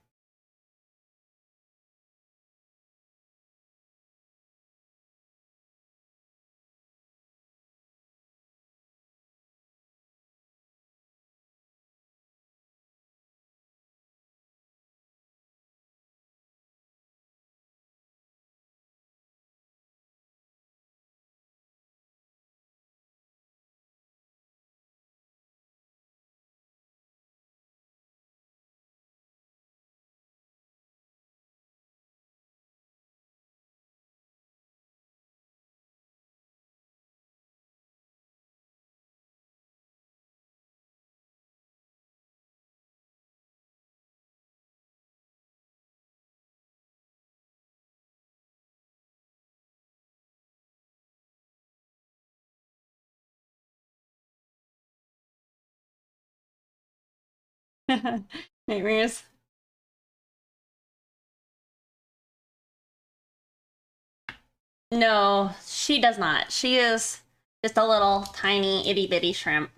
Nightmares. No, she does not. She is just a little tiny itty bitty shrimp.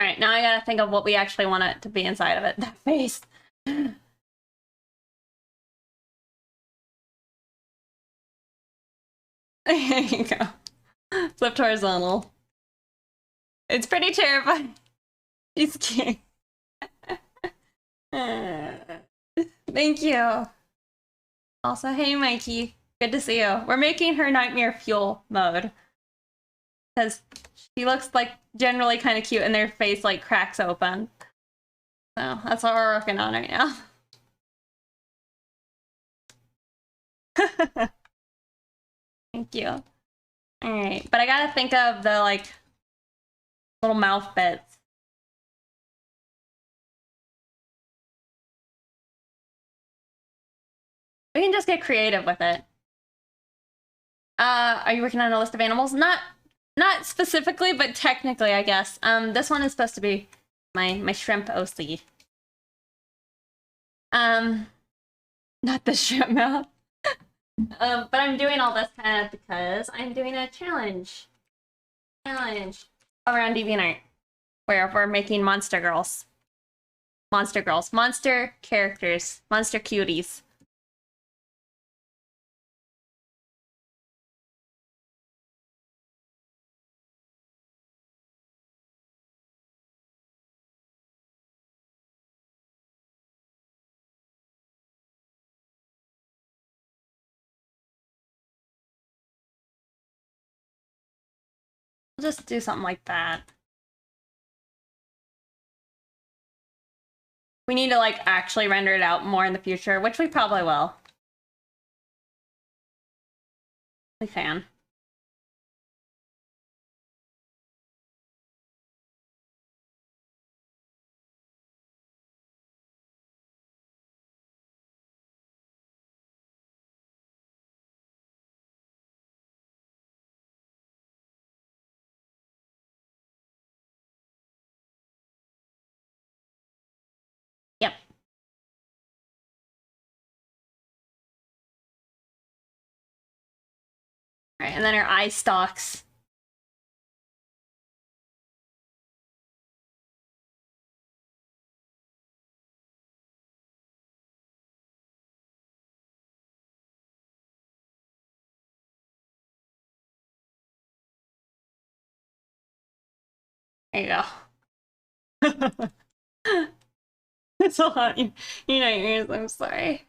All right, now I gotta think of what we actually want it to be inside of it. That face. There you go. Flipped horizontal. It's pretty terrifying. She's cute. Thank you. Also, hey Mikey. Good to see you. We're making her nightmare fuel mode. Because she looks like generally kind of cute and their face like cracks open. So that's what we're working on right now. Thank you. Alright, but I gotta think of the like little mouth bits. We can just get creative with it. Are you working on a list of animals? Not specifically, but technically, I guess. This one is supposed to be my shrimp OC. Not the shrimp mouth. But I'm doing all this kind of because I'm doing a challenge around DeviantArt where we're making monster girls, monster characters, monster cuties. We'll just do something like that. We need to like actually render it out more in the future, which we probably will. We can. Yep. All right, and then our eye stalks. There you go. It's a lot. You know your ears. I'm sorry.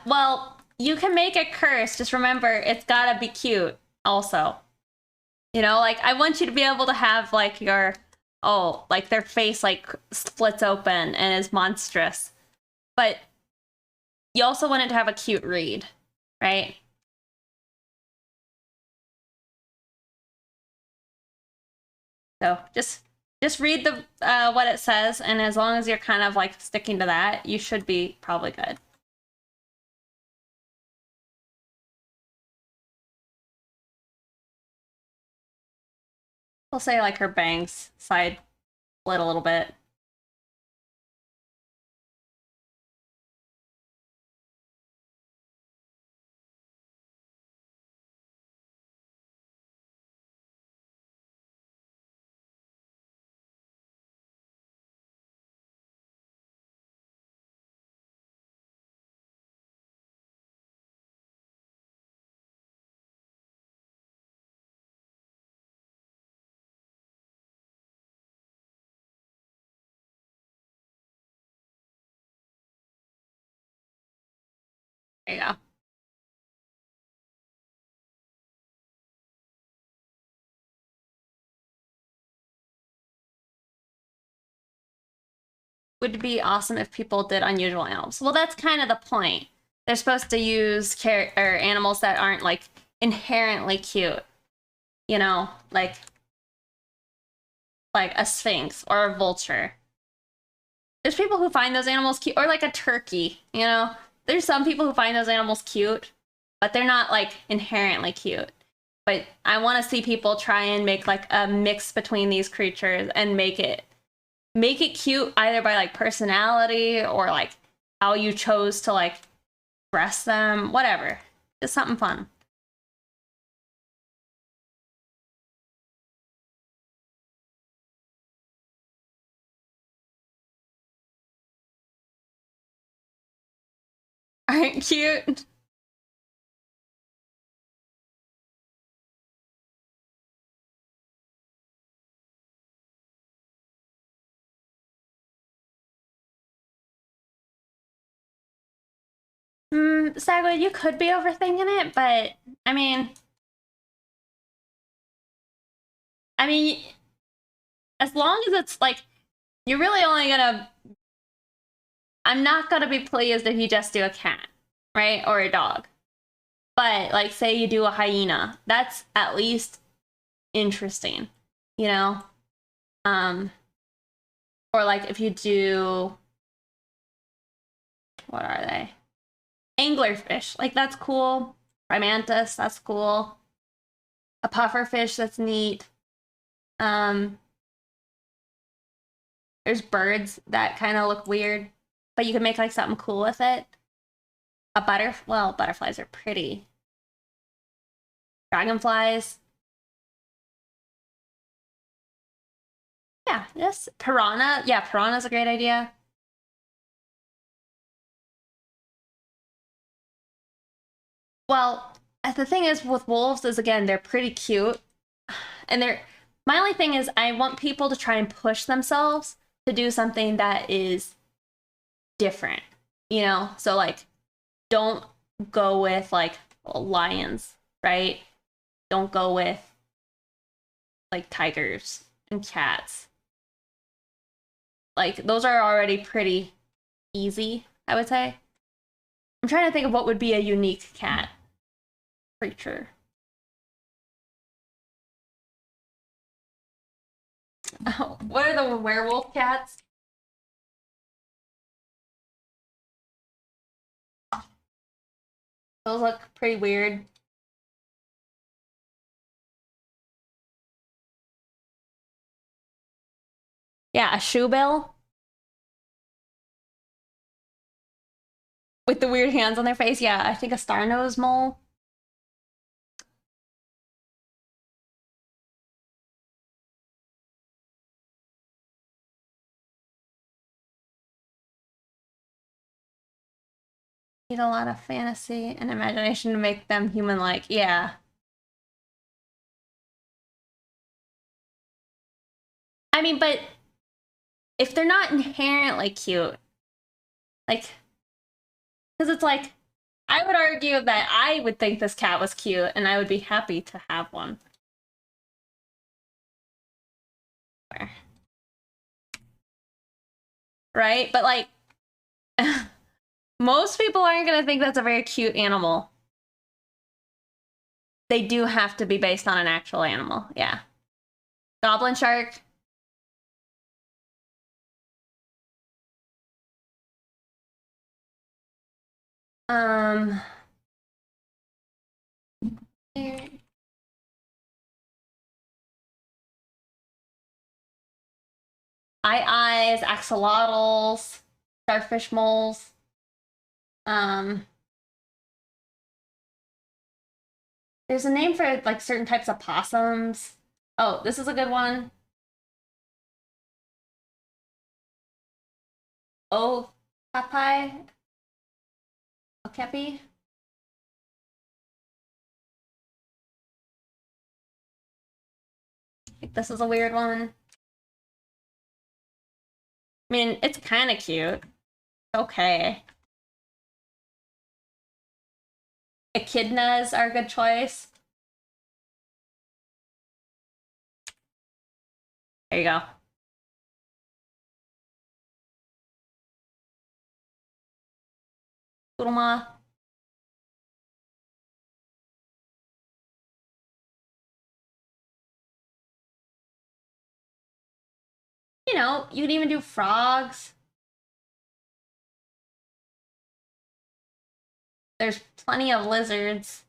Well, you can make a curse. Just remember, it's gotta be cute also. You know, like I want you to be able to have like your like their face like splits open and is monstrous. But you also want it to have a cute read, right? So just read the what it says, and as long as you're kind of like sticking to that, you should be probably good. We'll say like her bangs side split a little bit. There you go. Would be awesome if people did unusual animals. Well, that's kind of the point. They're supposed to use animals that aren't like inherently cute. You know, like a sphinx or a vulture. There's people who find those animals cute, or like a turkey, you know? There's some people who find those animals cute, but they're not like inherently cute. But I want to see people try and make like a mix between these creatures and make it cute either by like personality or like how you chose to like dress them, whatever. Just something fun. Aren't cute? Sagwa, you could be overthinking it, but I mean, as long as it's like, you're really only gonna. I'm not gonna be pleased if you just do a cat, right, or a dog. But like, say you do a hyena, that's at least interesting, you know. Or like if you do, what are they? Anglerfish, like that's cool. Primantis, that's cool. A pufferfish, that's neat. There's birds that kind of look weird, but you can make like something cool with it. Well, butterflies are pretty. Dragonflies. Yeah, yes. Piranha. Yeah, piranha's a great idea. Well, the thing is with wolves is, again, they're pretty cute. And my only thing is I want people to try and push themselves to do something that is different, you know? So like, don't go with like lions, right? Don't go with like tigers and cats. Like, those are already pretty easy, I would say. I'm trying to think of what would be a unique cat creature. Oh, what are the werewolf cats? Those look pretty weird. Yeah, a shoebill with the weird hands on their face. Yeah, I think a star-nosed mole. Need a lot of fantasy and imagination to make them human-like. Yeah. I mean, but if they're not inherently cute, like, because it's like, I would argue that I would think this cat was cute and I would be happy to have one. Right? But like, most people aren't going to think that's a very cute animal. They do have to be based on an actual animal. Yeah. Goblin shark. Um, eyes, axolotls, starfish moles. There's a name for like certain types of possums. Oh, this is a good one. Oh, papai. Okapi. Like, this is a weird one. I mean, it's kind of cute. Okay. echidnas are a good choice. There you go. Poodle moth. You know, you could even do frogs. There's plenty of lizards.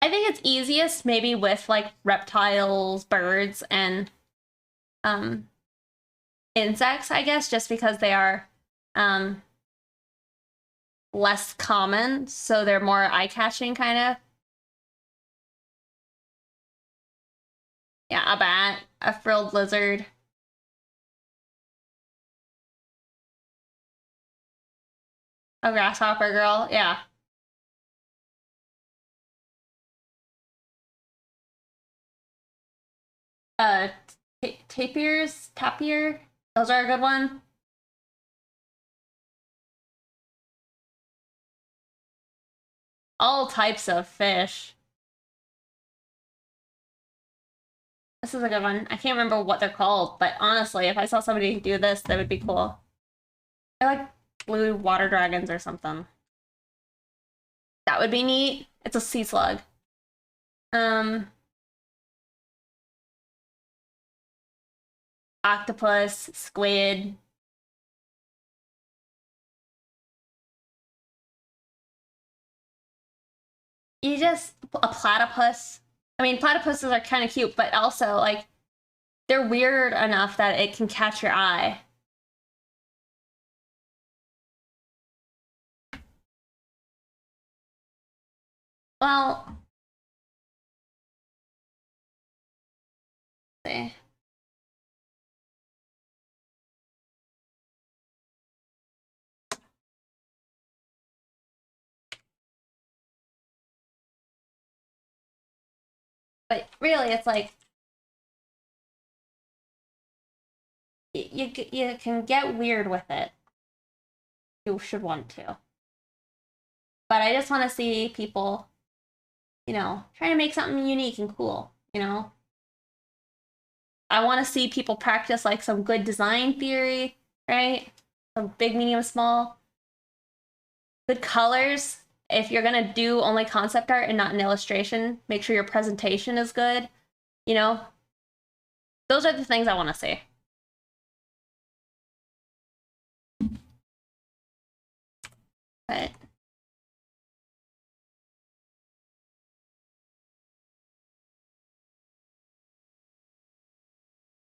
I think it's easiest maybe with like reptiles, birds, and um insects, I guess, just because they are less common, so they're more eye-catching kind of. Yeah, a bat, a frilled lizard. A grasshopper girl, yeah. Uh, tapir, those are a good one. All types of fish. This is a good one. I can't remember what they're called, but honestly, if I saw somebody do this, that would be cool. They're like blue water dragons or something. That would be neat. It's a sea slug. Octopus, squid. You just a platypus. I mean, platypuses are kind of cute, but also like they're weird enough that it can catch your eye. Well, let's see. But really, it's like you can get weird with it. You should want to. But I just want to see people, you know, trying to make something unique and cool, you know? I want to see people practice like some good design theory, right? Some big, medium, small. Good colors. If you're gonna do only concept art and not an illustration, make sure your presentation is good. You know, those are the things I want to see. But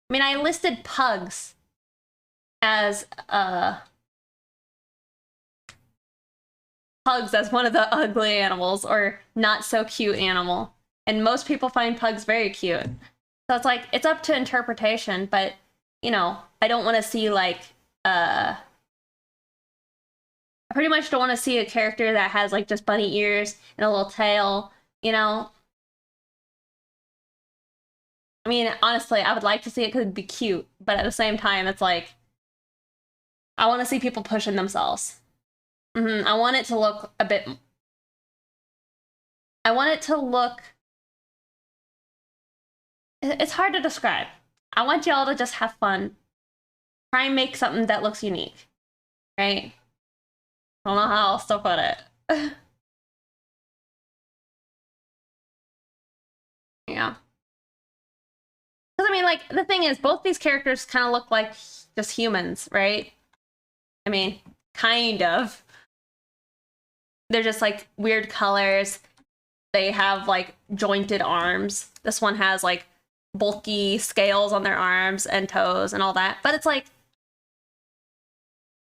I mean, I listed pugs as one of the ugly animals or not so cute animal, and most people find pugs very cute. So it's like it's up to interpretation, but you know, I don't want to see like I pretty much don't want to see a character that has like just bunny ears and a little tail, you know? I mean, honestly, I would like to see it because it'd be cute, but at the same time, it's like I want to see people pushing themselves. I want it to look a bit. I want it to look. It's hard to describe. I want y'all to just have fun. Try and make something that looks unique, right? I don't know how else to put it. Yeah. Because I mean, like, the thing is, both these characters kind of look like just humans, right? I mean, kind of. They're just like weird colors. They have like jointed arms. This one has like bulky scales on their arms and toes and all that. But it's like,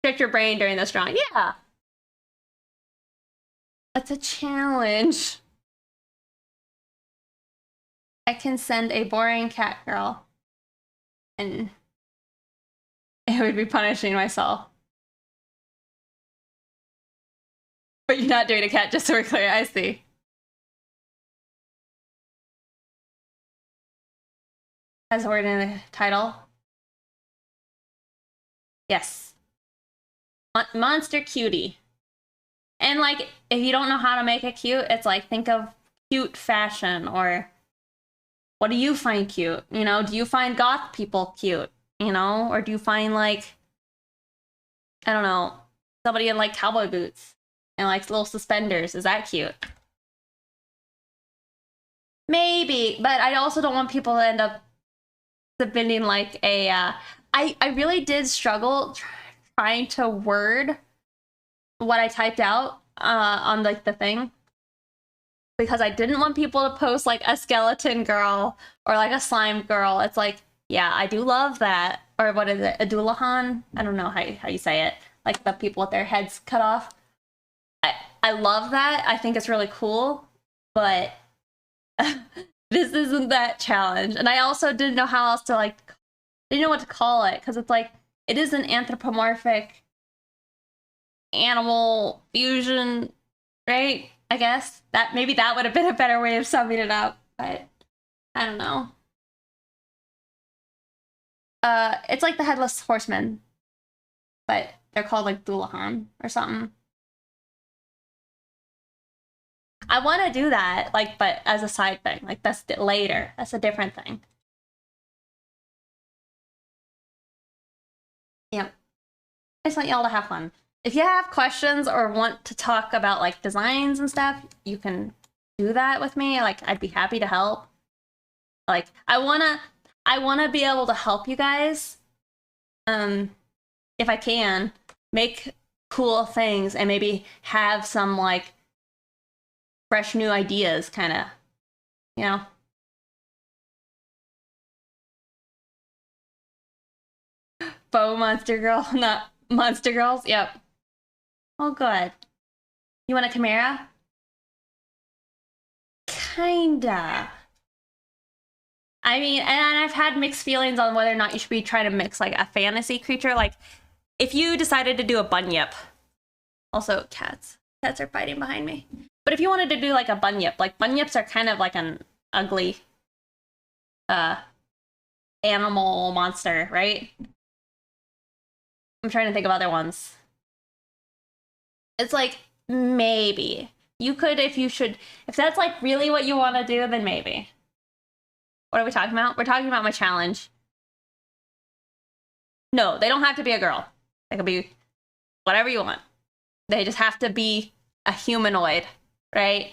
trick your brain during this drawing. Yeah. It's a challenge. I can send a boring cat girl and it would be punishing myself. But you're not doing a cat, just so we're clear. I see. As a word in the title. Yes. Monster cutie. And like, if you don't know how to make it cute, it's like, think of cute fashion, or what do you find cute? You know, do you find goth people cute? You know, or do you find like, I don't know, somebody in like cowboy boots and like little suspenders? Is that cute? Maybe, but I also don't want people to end up submitting like a, I really did struggle trying to word what I typed out on like the thing, because I didn't want people to post like a skeleton girl or like a slime girl. It's like, yeah, I do love that. Or what is it? A doulahan? I don't know how you say it. Like the people with their heads cut off. I love that. I think it's really cool, but this isn't that challenge. And I also didn't know how else to like, didn't know what to call it, because it's like, it is an anthropomorphic animal fusion, right? I guess that maybe that would have been a better way of summing it up, but I don't know. It's like the Headless Horseman, but they're called like Dullahan or something. I want to do that, like, but as a side thing, like that's later. That's a different thing. Yep. I just want y'all to have fun. If you have questions or want to talk about like designs and stuff, you can do that with me. Like, I'd be happy to help. Like, I wanna be able to help you guys, if I can, make cool things and maybe have some like fresh new ideas, kind of, you know. Faux monster girl, not monster girls. Yep. Oh, good. You want a chimera? Kinda. I mean, and I've had mixed feelings on whether or not you should be trying to mix like a fantasy creature. Like, if you decided to do a bunyip, also cats are fighting behind me. But if you wanted to do like a bunyip, like bunyips are kind of like an ugly animal monster, right? I'm trying to think of other ones. It's like, maybe you could, if that's like really what you want to do, then maybe. What are we talking about? We're talking about my challenge. No, they don't have to be a girl. They could be whatever you want. They just have to be a humanoid, right?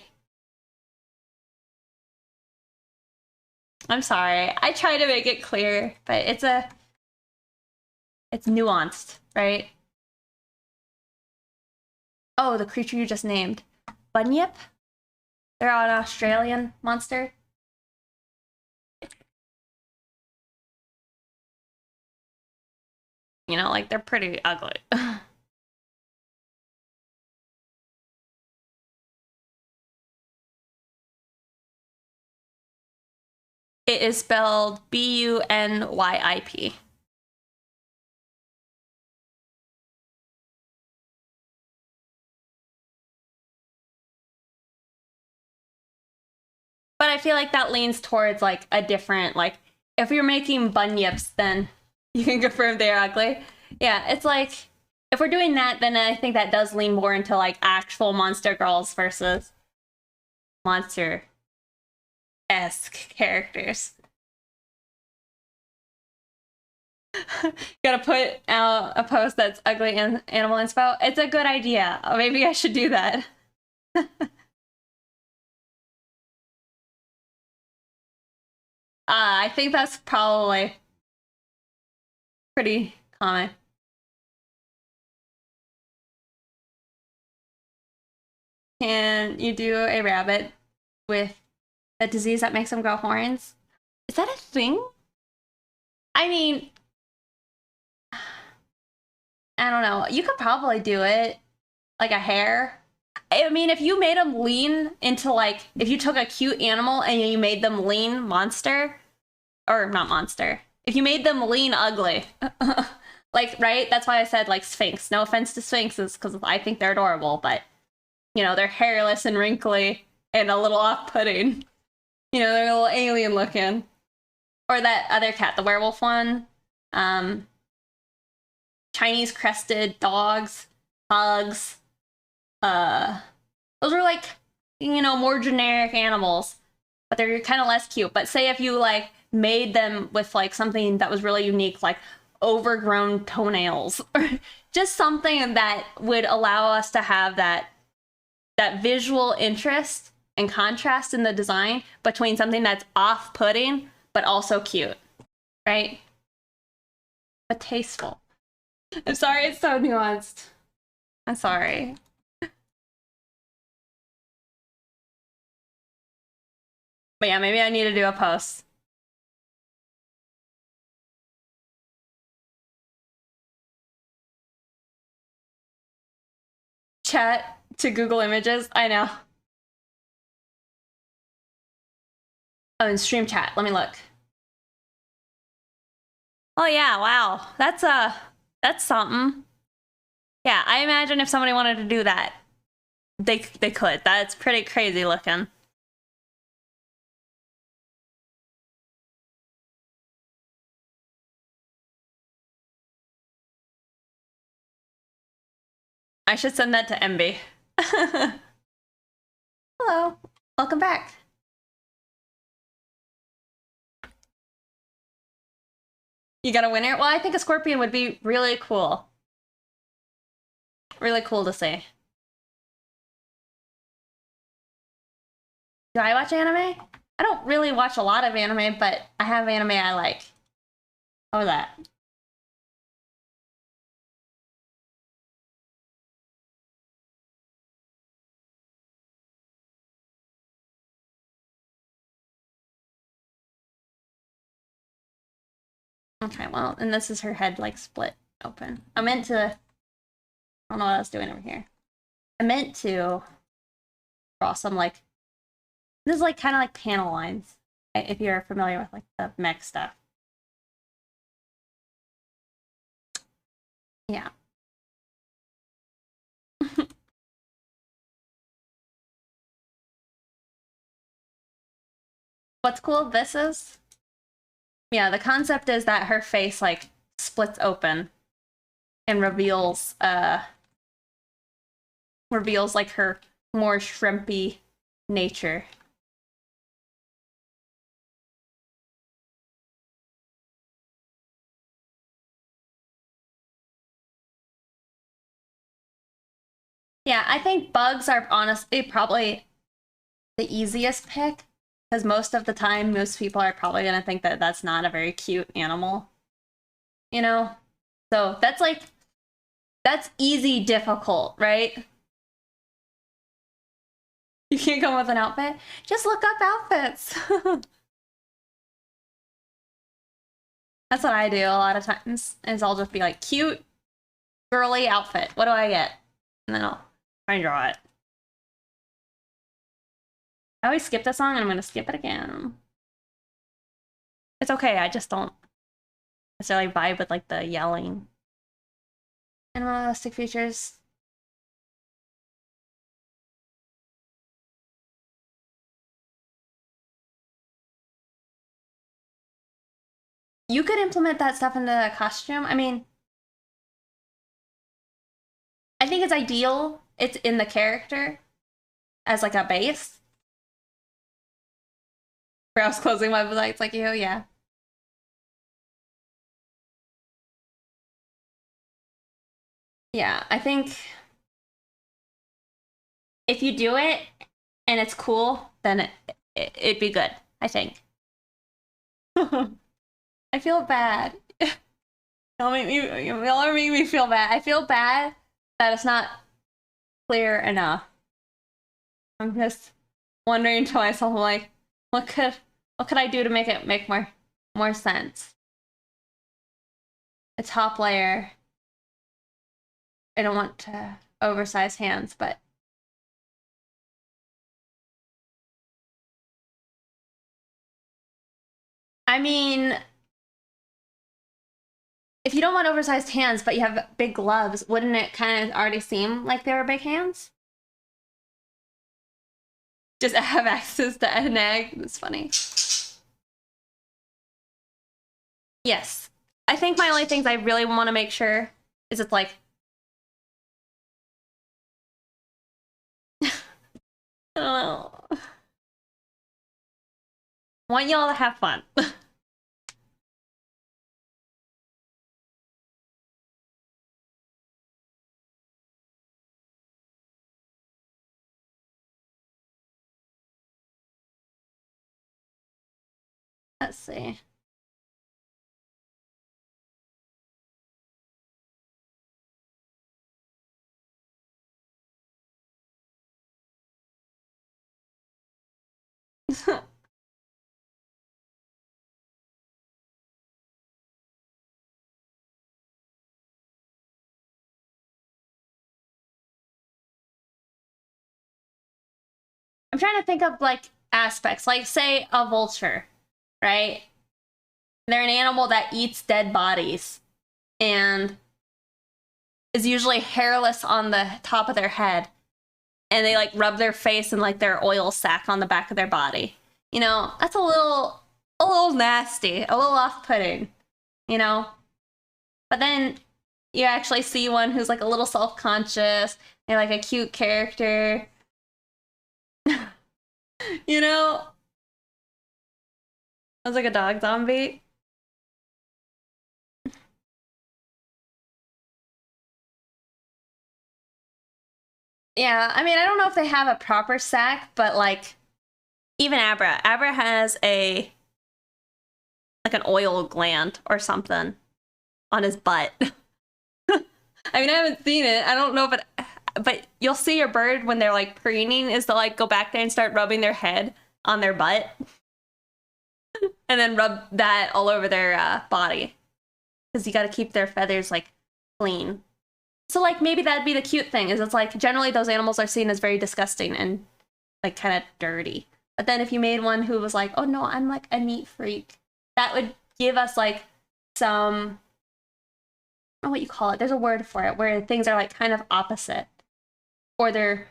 I'm sorry. I try to make it clear, but it's nuanced, right? Oh, the creature you just named. Bunyip? They're an Australian monster. You know, like, they're pretty ugly. It is spelled Bunyip. But I feel like that leans towards like a different, like, if you're making bunyips, then you can confirm they're ugly. Yeah, it's like, if we're doing that, then I think that does lean more into like actual monster girls versus monster-esque characters. Gotta put out a post that's ugly and animal inspo. It's a good idea. Maybe I should do that. I think that's probably pretty common. Can you do a rabbit with a disease that makes them grow horns? Is that a thing? I mean, I don't know. You could probably do it. Like a hare. I mean, if you made them lean into like, if you took a cute animal and you made them lean monster, or not monster, if you made them lean ugly, like, right? That's why I said like Sphinx. No offense to Sphinxes, because I think they're adorable, but you know, they're hairless and wrinkly and a little off-putting. You know, they're a little alien looking. or that other cat, the werewolf one. Chinese crested dogs, pugs. Those are like, you know, more generic animals, but they're kind of less cute. But say if you like made them with like something that was really unique, like overgrown toenails, or just something that would allow us to have that visual interest and contrast in the design between something that's off-putting but also cute, right? But tasteful. I'm sorry, it's so nuanced. I'm sorry. But yeah, maybe I need to do a post. Chat to Google Images. I know. Oh, and stream chat. Let me look. Oh yeah, wow. That's something. Yeah, I imagine if somebody wanted to do that, they could. That's pretty crazy looking. I should send that to MB. Hello, welcome back. You got a winner? Well, I think a scorpion would be really cool. Really cool to see. Do I watch anime? I don't really watch a lot of anime, but I have anime I like. Oh, that. Okay, well, and this is her head, like, split open. I meant to... I don't know what I was doing over here. I meant to draw some, like... This is, like, kind of like panel lines, if you're familiar with, like, the mech stuff. Yeah. What's cool this is? Yeah, the concept is that her face, like, splits open and reveals, like, her more shrimpy nature. Yeah, I think bugs are honestly probably the easiest pick, because most of the time, most people are probably going to think that that's not a very cute animal. You know? So that's like, that's easy difficult, right? You can't come with an outfit? Just look up outfits. That's what I do a lot of times, is I'll just be like, cute, girly outfit. What do I get? And then I'll try and draw it. I always skip this song, and I'm going to skip it again. It's okay, I just don't necessarily vibe with, like, the yelling. Animalistic features. You could implement that stuff into a costume. I mean, I think it's ideal. It's in the character as like a base. Browse closing websites like you, yeah. Yeah, I think if you do it and it's cool, then it'd be good, I think. I feel bad. Y'all make me feel bad. I feel bad that it's not clear enough. I'm just wondering to myself, like, what could I do to make it make more sense? The top layer. I don't want to oversize hands, but I mean, if you don't want oversized hands, but you have big gloves, wouldn't it kind of already seem like they were big hands? Just have access to an egg. That's funny. Yes. I think my only things I really want to make sure is it's like I don't know. I want y'all to have fun. Let's see. I'm trying to think of like aspects, like say a vulture, right? They're an animal that eats dead bodies and is usually hairless on the top of their head, and they like rub their face in like their oil sac on the back of their body. You know, that's a little nasty, a little off-putting, you know? But then you actually see one who's like a little self-conscious and like a cute character. You know? That's like a dog zombie. Yeah, I mean, I don't know if they have a proper sack, but like even Abra has a like an oil gland or something on his butt. I mean, I haven't seen it. I don't know if it, but you'll see your bird when they're like preening is to like go back there and start rubbing their head on their butt and then rub that all over their body because you got to keep their feathers like clean. So like maybe that'd be the cute thing is it's like generally those animals are seen as very disgusting and like kind of dirty. But then if you made one who was like, oh no, I'm like a neat freak, that would give us like some, I don't know what you call it. There's a word for it where things are like kind of opposite or they're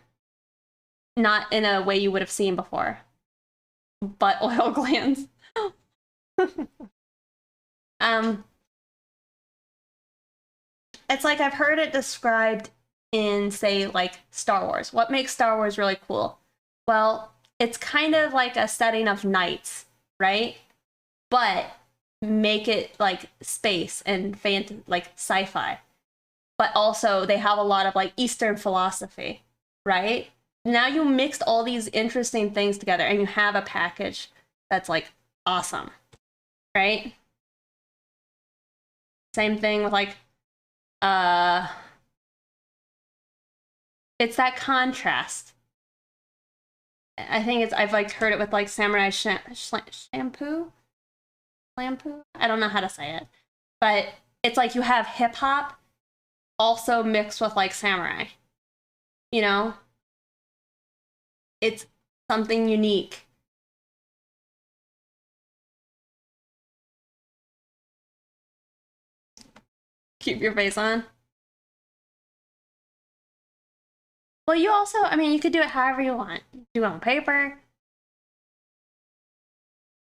not in a way you would have seen before. But oil glands. um, it's like I've heard it described in, say, like Star Wars. What makes Star Wars really cool? Well, it's kind of like a setting of knights, right? But make it like space and like sci-fi. But also they have a lot of like Eastern philosophy, right? Now you mixed all these interesting things together and you have a package that's like awesome, right? Same thing with like uh it's that contrast. I think it's I've like heard it with like samurai shampoo. Shampoo? I don't know how to say it. But it's like you have hip hop also mixed with like samurai. You know? It's something unique. Keep your face on. Well, you also, I mean, you could do it however you want. Do it on paper.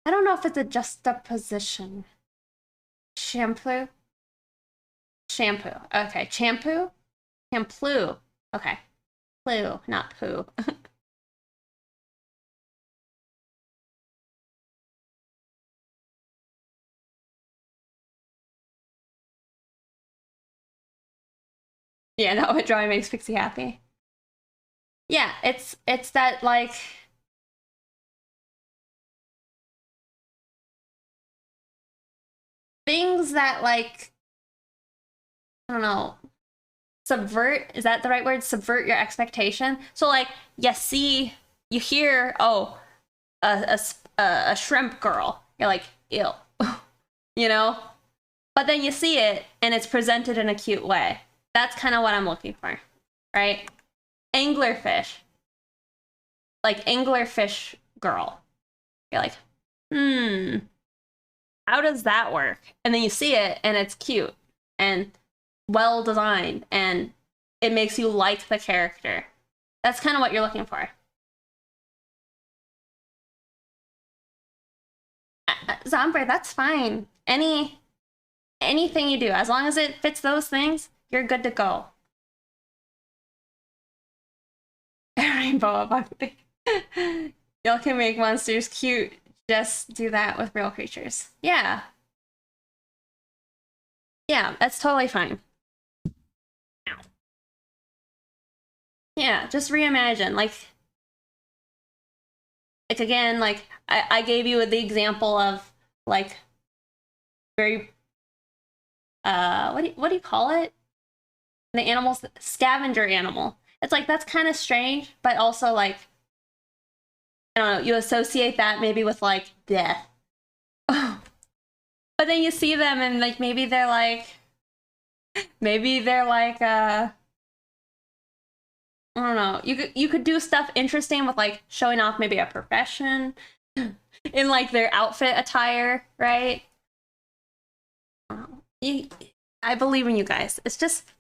I don't know if it's a juxtaposition. Shampoo? Shampoo. Okay, shampoo? Shampoo. Okay. Plu, not poo. Yeah, no, what drawing makes Pixie happy. Yeah, it's that like things that like I don't know, subvert, is that the right word? Subvert your expectation. So like you hear, oh, a shrimp girl. You're like, ew. You know? But then you see it and it's presented in a cute way. That's kind of what I'm looking for, right? Anglerfish. Like anglerfish girl. You're like, hmm, how does that work? And then you see it and it's cute and well designed and it makes you like the character. That's kind of what you're looking for. Zombie, that's fine. anything you do, as long as it fits those things, you're good to go. Rainbow above. Y'all can make monsters cute. Just do that with real creatures. Yeah. Yeah, that's totally fine. Yeah, just reimagine. Like again, like I gave you the example of like very what do you call it? The animal's scavenger animal. It's like that's kind of strange, but also like I don't know, you associate that maybe with like death. But then you see them and like maybe they're like I don't know. You could do stuff interesting with like showing off maybe a profession in like their outfit attire, right? You, I believe in you guys. It's just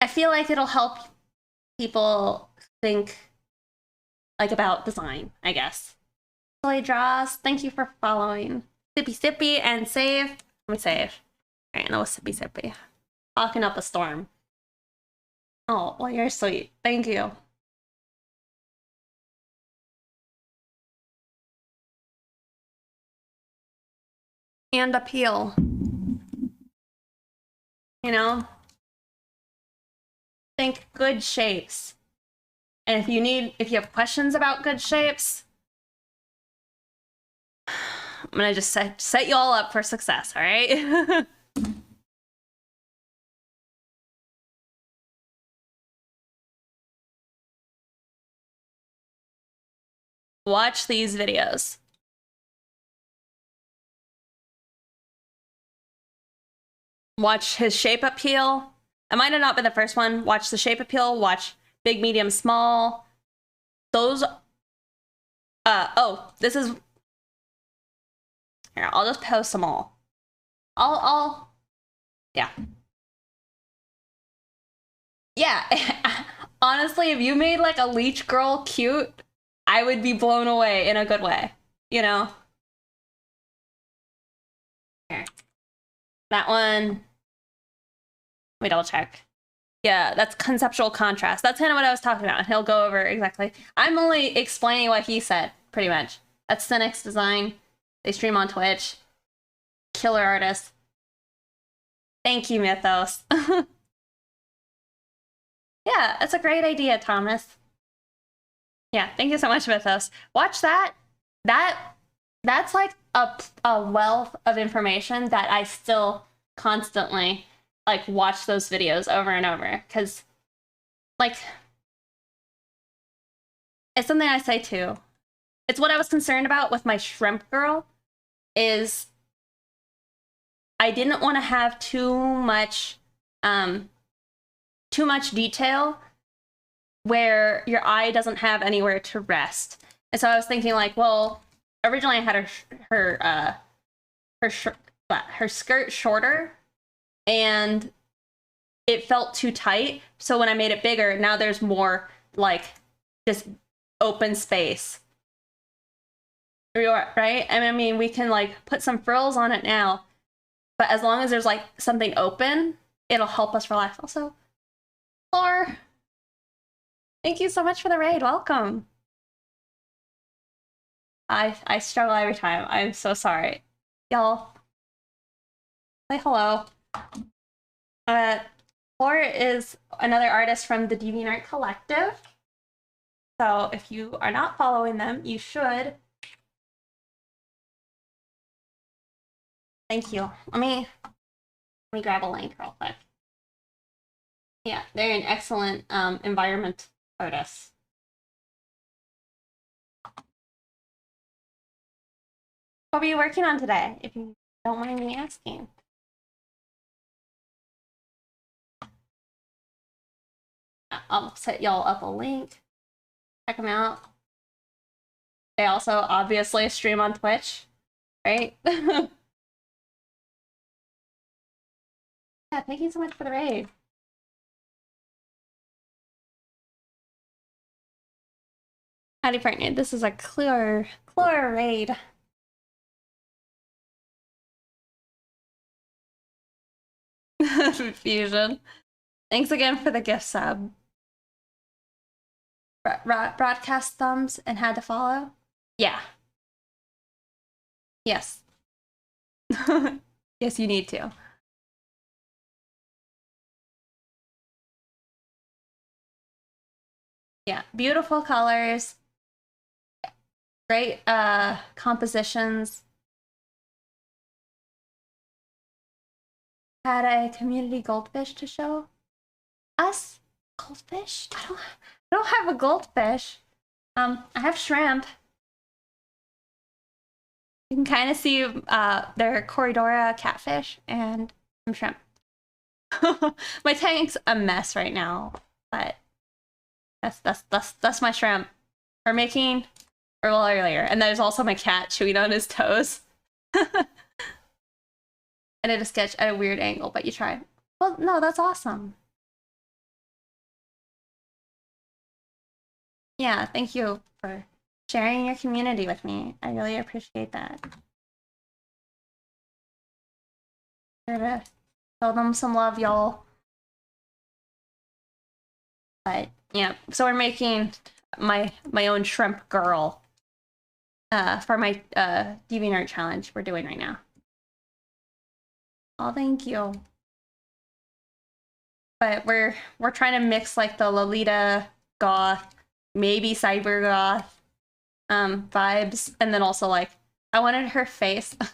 I feel like it'll help people think like about design, I guess. Silly Draws, thank you for following. Sippy Sippy and save. Let me save. All right, no Sippy Sippy. Talking up a storm. Oh, well, you're sweet. Thank you. And appeal. You know? Think good shapes. And if you have questions about good shapes, I'm gonna just set you all up for success, all right? Watch these videos. Watch his shape appeal. It might have not been the first one. Watch the shape appeal. Watch big, medium, small. Those. Oh, this is. Here, I'll just post them all. Yeah. Yeah. Honestly, if you made like a leech girl cute, I would be blown away in a good way. You know? Here. That one. Let me double check. Yeah, that's conceptual contrast. That's kind of what I was talking about. He'll go over exactly. I'm only explaining what he said, pretty much. That's Cynic's design. They stream on Twitch. Killer artist. Thank you, Mythos. Yeah, that's a great idea, Thomas. Yeah, thank you so much, Mythos. Watch that. That's like a wealth of information that I still constantly like watch those videos over and over because like it's something I say too. It's what I was concerned about with my shrimp girl is I didn't want to have too much detail where your eye doesn't have anywhere to rest. And so I was thinking like, well, originally I had her skirt shorter and it felt too tight. So when I made it bigger, now there's more like just open space. Right? And I mean, we can like put some frills on it now, but as long as there's like something open, it'll help us relax. Also, Floor, thank you so much for the raid. Welcome. I struggle every time. I'm so sorry. Y'all, say hello. Floor is another artist from the DeviantArt Collective. So if you are not following them, you should. Thank you. Let me grab a link real quick. Yeah, they're an excellent environment artist. What were you working on today, if you don't mind me asking? I'll set y'all up a link. Check them out. They also obviously stream on Twitch, right? Yeah, thank you so much for the raid. Howdy, partner. This is a clear raid. Fusion. Thanks again for the gift sub. Broadcast thumbs and had to follow? Yeah. Yes. Yes, you need to. Yeah, beautiful colors. Great compositions. Had a community goldfish to show us. Goldfish? I don't have a goldfish. I have shrimp. You can kind of see their Corridora catfish and some shrimp. My tank's a mess right now, but that's my shrimp. We're making a little earlier, and there's also my cat chewing on his toes. I did a sketch at a weird angle, but you tried. Well, no, that's awesome. Yeah, thank you for sharing your community with me. I really appreciate that. Here to show them some love, y'all. But yeah, so we're making my own shrimp girl for my DeviantArt challenge we're doing right now. Oh, thank you. But we're trying to mix like the Lolita goth, maybe cyber goth vibes, and then also like I wanted her face. I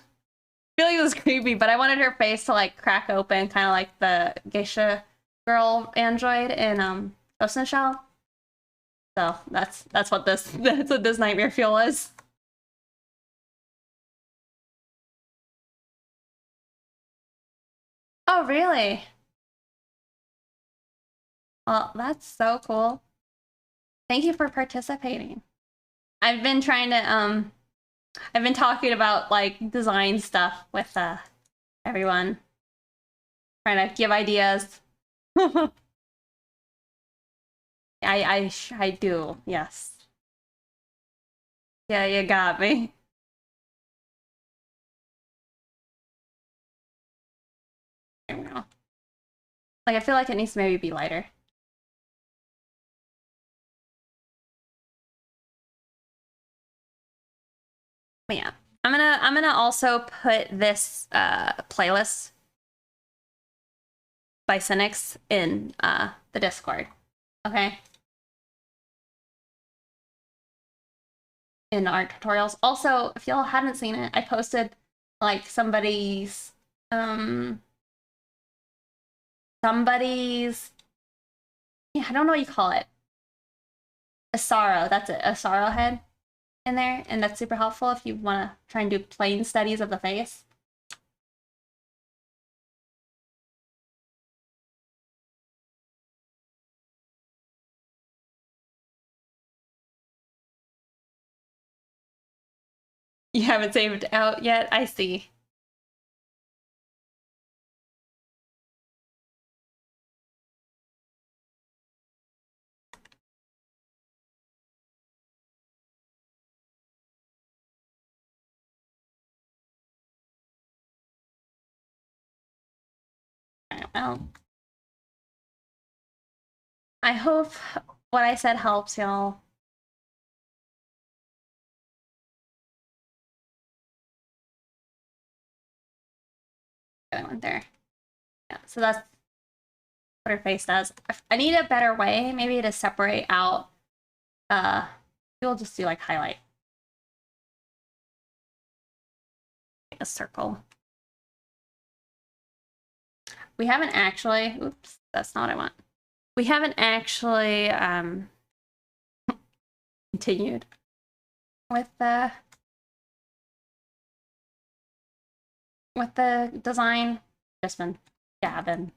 feel like it was creepy, but I wanted her face to like crack open, kind of like the geisha girl android in Ghost in the Shell. So that's what this that's what this nightmare fuel is. Oh really? Well, that's so cool. Thank you for participating. I've been trying to I've been talking about like design stuff with everyone, trying to give ideas. I do, yes. Yeah, you got me. I don't know. Like I feel like it needs to maybe be lighter. But yeah. I'm gonna also put this playlist by Cynics in the Discord. Okay. In art tutorials. Also, if y'all hadn't seen it, I posted like somebody's yeah, I don't know what you call it. A sorrow, that's it, a sorrow head in there, and that's super helpful if you want to try and do plane studies of the face. You haven't saved out yet? I see. Well, I hope what I said helps y'all. I went there. Yeah, so that's what her face does. I need a better way, maybe to separate out. We'll just do like highlight. A circle. We haven't actually, oops, that's not what I want. We haven't actually continued with the design. Just been gabbing.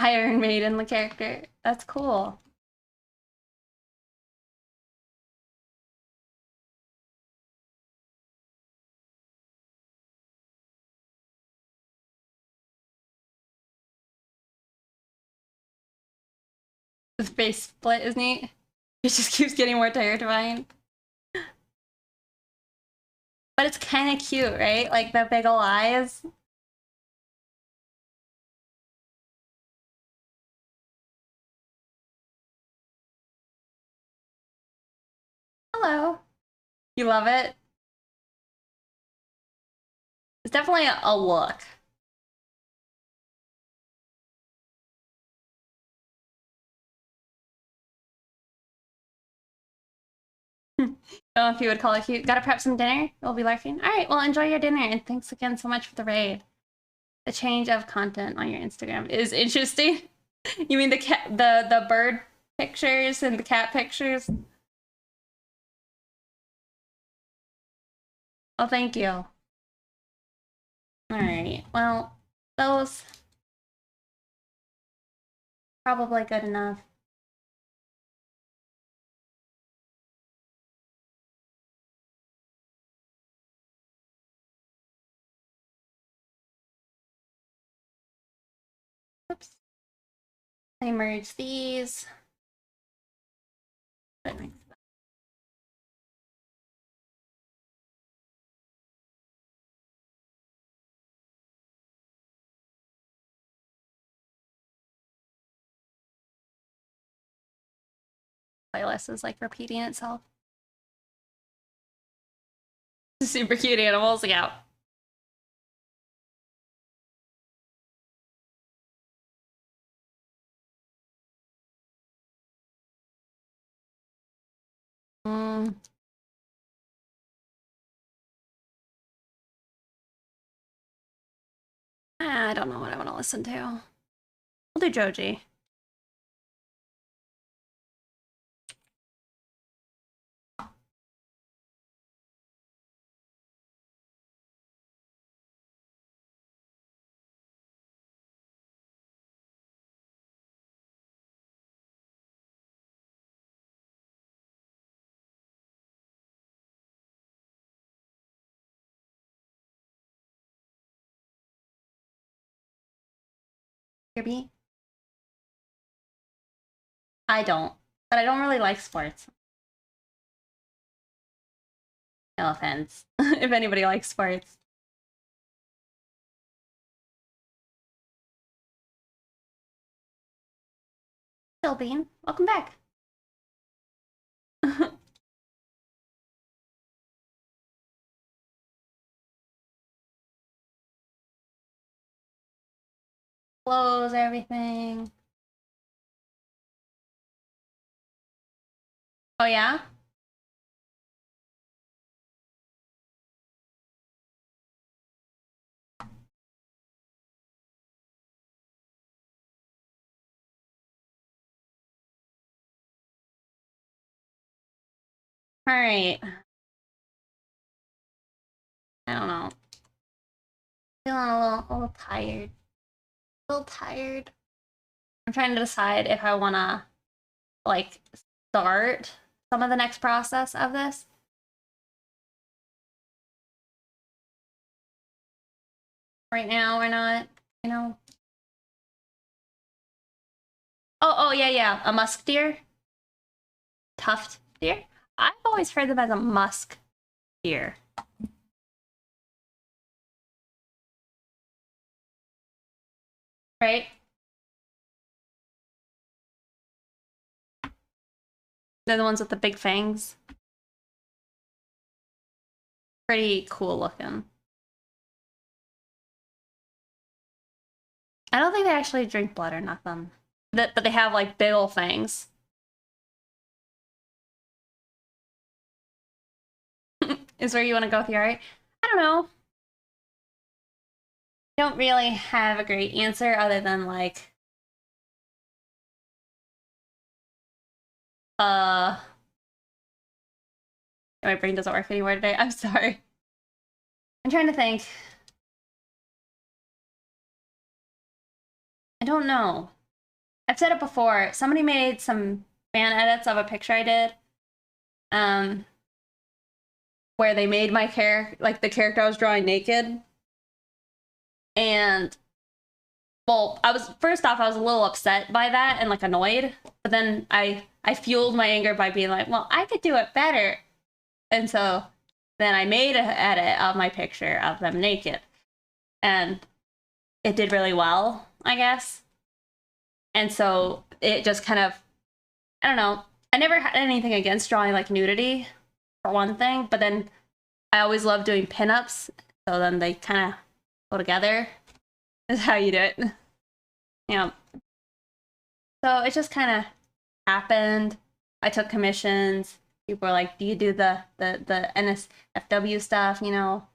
Iron Maiden, the character. That's cool. This face split is neat. It just keeps getting more terrifying. But it's kind of cute, right? Like the big ol' eyes. Hello. You love it? It's definitely a look. Don't know if you would call it cute. Gotta prep some dinner? We'll be lurking. Alright, well enjoy your dinner and thanks again so much for the raid. The change of content on your Instagram is interesting. You mean the cat, the bird pictures and the cat pictures? Oh, thank you. Alright, well, those probably good enough. Oops. I merge these. Playlist is like repeating itself. Super cute animals, yeah. Mm. I don't know what I want to listen to. We'll do Joji. Kirby? I don't. But I don't really like sports. No offense. If anybody likes sports. Bean, welcome back. Close everything. Oh yeah? Alright. I don't know. Feeling a little tired. A little tired. I'm trying to decide if I wanna like start some of the next process of this. Right now we're not, you know. Oh yeah, a musk deer. Tuft deer. I've always heard them as a musk deer. Right? They're the ones with the big fangs. Pretty cool looking. I don't think they actually drink blood or nothing. But they have like big ol' fangs. Is where you want to go with your art? I don't know. I don't really have a great answer other than like my brain doesn't work anymore today. I'm sorry. I'm trying to think. I don't know. I've said it before. Somebody made some fan edits of a picture I did. Where they made my character, like the character I was drawing naked. And well, first off, I was a little upset by that and like annoyed, but then I fueled my anger by being like, well, I could do it better. And so then I made an edit of my picture of them naked. And it did really well, I guess. And so it just kind of, I don't know. I never had anything against drawing like nudity, for one thing, but then I always love doing pinups. So then they kind of go together. Is how you do it. Yeah. So it just kind of happened. I took commissions. People were like, "Do you do the NSFW stuff?" You know,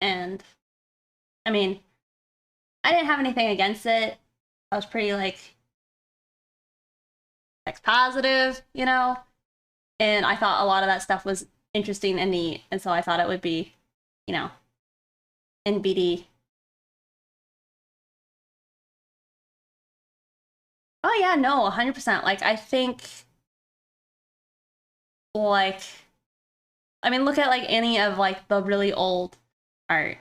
and I mean, I didn't have anything against it. I was pretty like sex positive, you know, and I thought a lot of that stuff was interesting and neat, and so I thought it would be, you know, NBD. Oh yeah, no, 100%. Like I think, like, I mean, look at like any of like the really old art,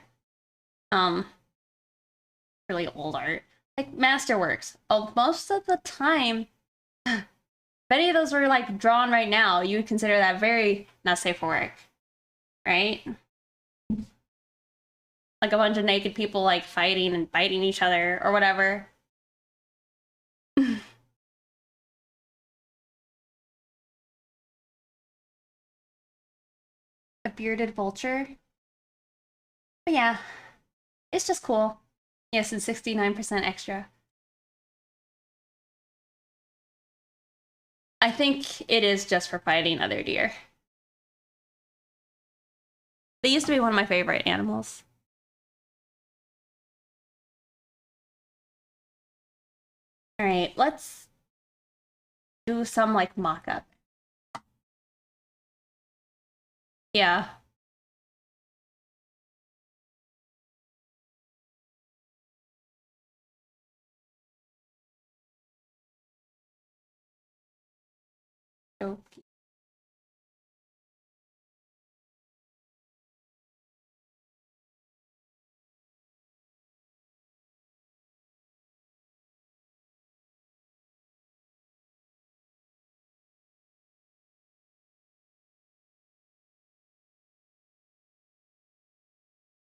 um, really old art, like masterworks. Oh, most of the time, if any of those were like drawn right now, you would consider that very not safe for work, right? Like a bunch of naked people like fighting and biting each other or whatever. A bearded vulture. But yeah, it's just cool. Yes, and 69% extra. I think it is just for fighting other deer. They used to be one of my favorite animals. All right, let's do some like mock-up. Yeah. Okay.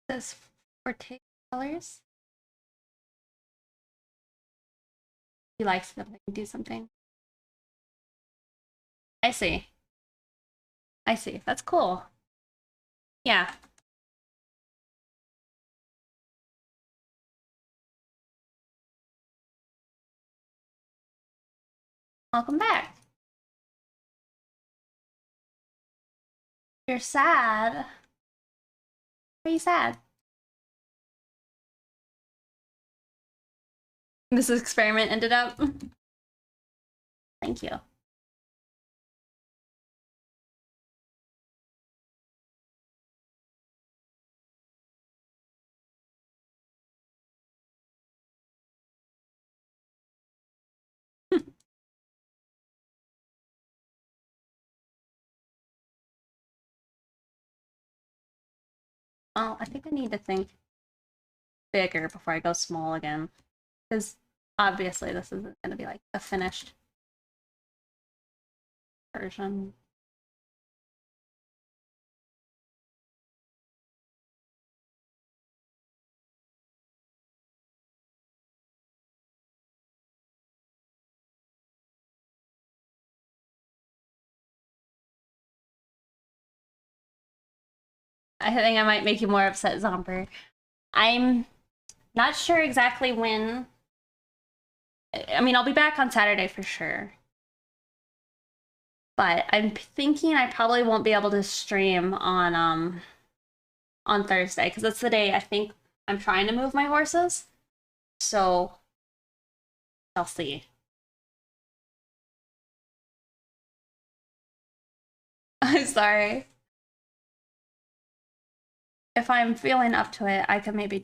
This for take colors. He likes them. Do something. I see. I see. That's cool. Yeah. Welcome back. You're sad. Why are you sad? This experiment ended up. Thank you. Oh, I think I need to think bigger before I go small again. Because obviously this isn't going to be like a finished version. I think I might make you more upset, Zomper. I'm not sure exactly when. I mean, I'll be back on Saturday for sure. But I'm thinking I probably won't be able to stream on Thursday because that's the day I think I'm trying to move my horses. So I'll see. I'm sorry. If I'm feeling up to it, I could maybe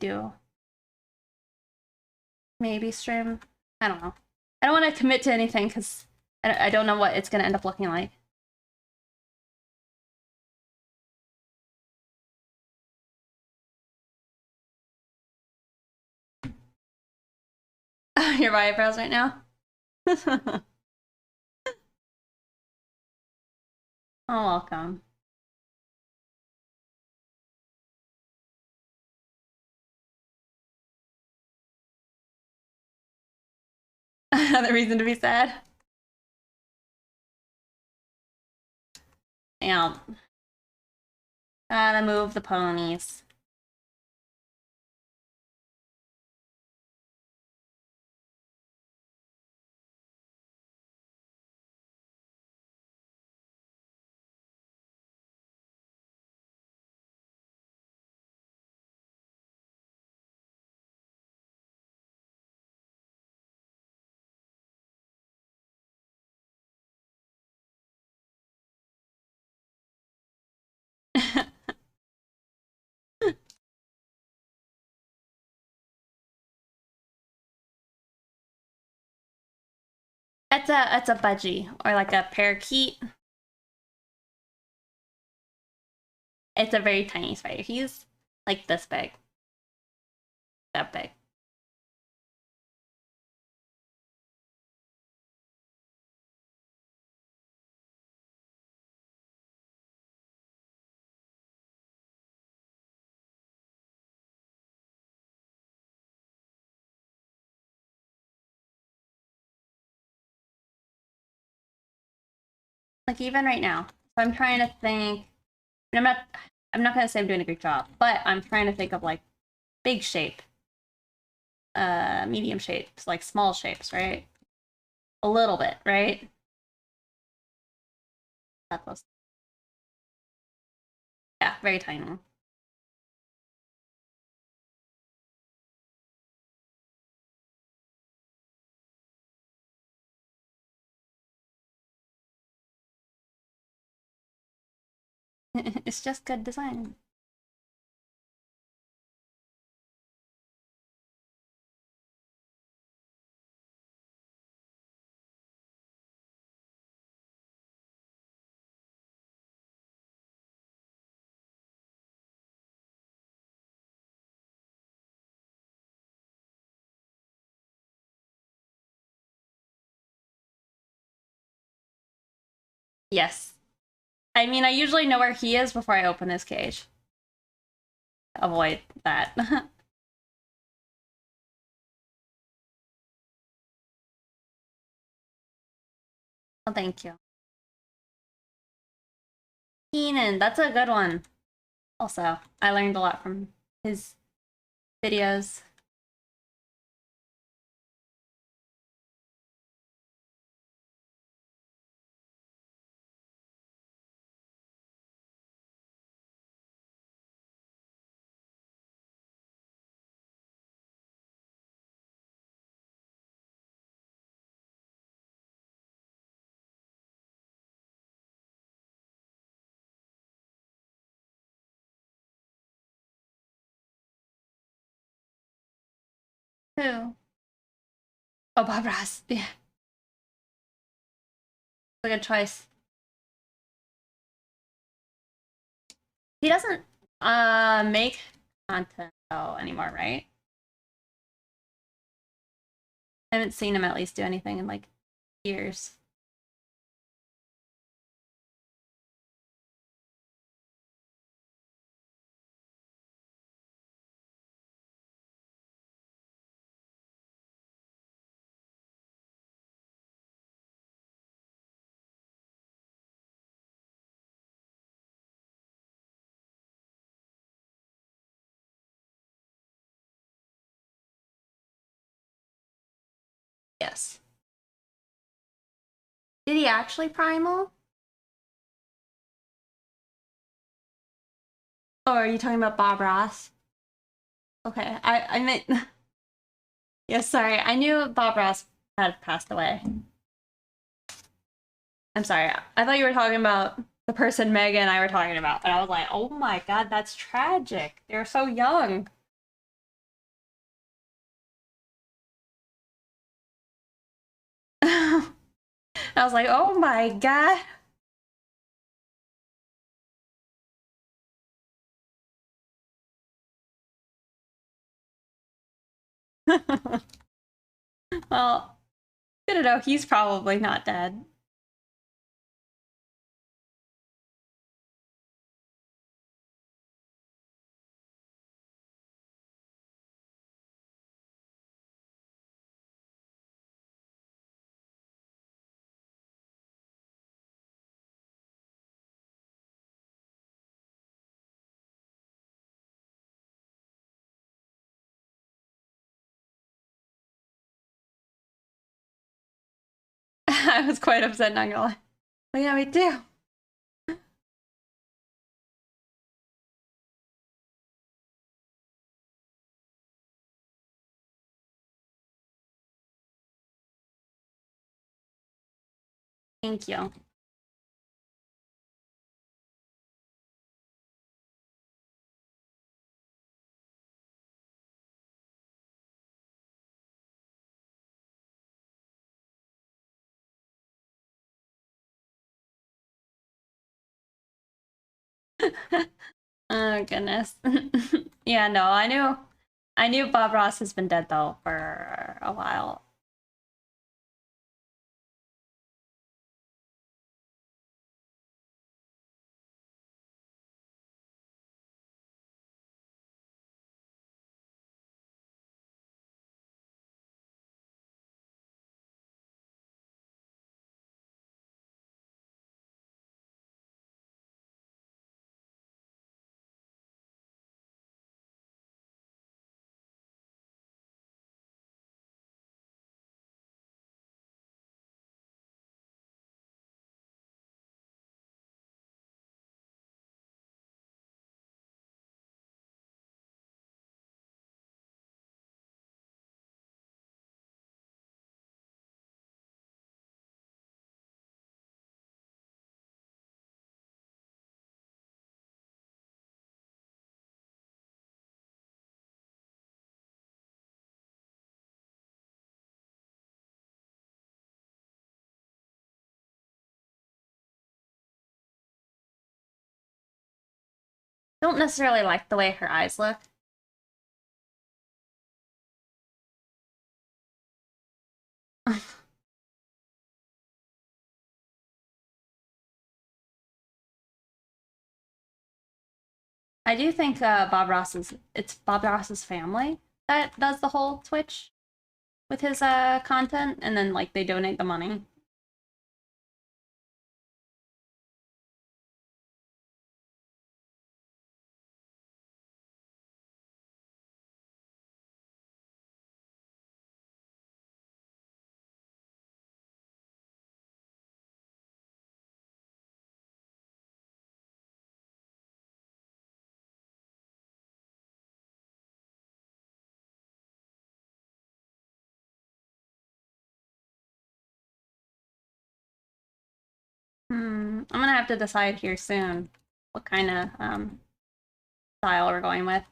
stream. I don't know. I don't want to commit to anything because I don't know what it's going to end up looking like. Your eyebrows right now? Oh, welcome. Another reason to be sad. Damn. Gotta move the ponies. It's a budgie or like a parakeet. It's a very tiny spider. He's like this big. That big. Like even right now. So I'm trying to think. I'm not gonna say I'm doing a great job, but I'm trying to think of like big shape. Medium shapes, like small shapes, right? A little bit, right? That close. Yeah, very tiny. It's just good design. Yes. I mean, I usually know where he is before I open his cage. Avoid that. Oh, thank you. Keenan, that's a good one. Also, I learned a lot from his videos. Who? Oh, Bob Ross. Yeah, a good choice. He doesn't make content though anymore, right? I haven't seen him at least do anything in like years. Yes. Did he actually primal? Or are you talking about Bob Ross? Okay, I meant. Yes, sorry. I knew Bob Ross had passed away. I'm sorry. I thought you were talking about the person Megan and I were talking about, and I was like, oh my god, that's tragic. They're so young. I was like, oh my god. Well, good to know he's probably not dead. I was quite upset, not gonna lie. But yeah, we do. Thank you. Oh goodness. Yeah, no, I knew Bob Ross has been dead though for a while. Don't necessarily like the way her eyes look. I do think it's Bob Ross's family that does the whole Twitch with his content, and then like they donate the money. I'm gonna have to decide here soon what kind of style we're going with.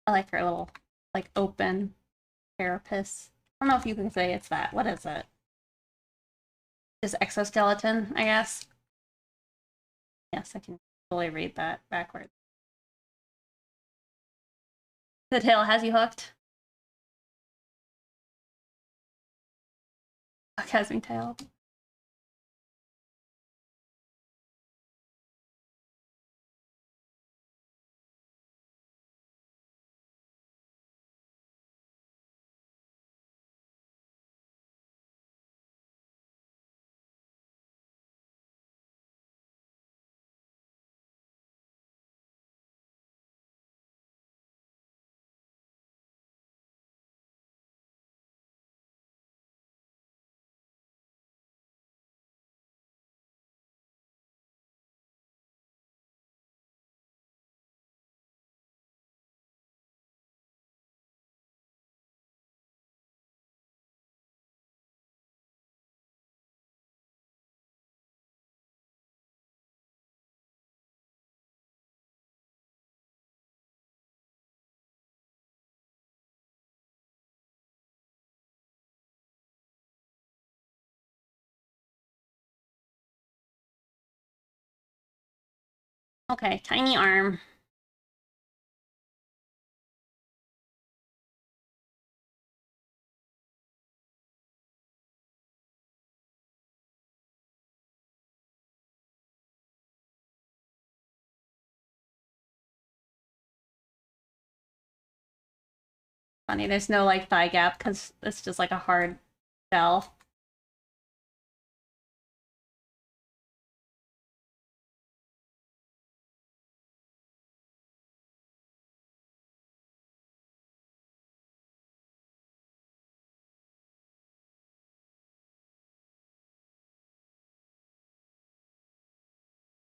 I like her little like open carapace. I don't know if you can say it's that. What is it? Is exoskeleton, I guess. Yes, I can totally read that backwards. The tail has you hooked. Hook has me tail. Okay, tiny arm. Funny, there's no like thigh gap because it's just like a hard shell.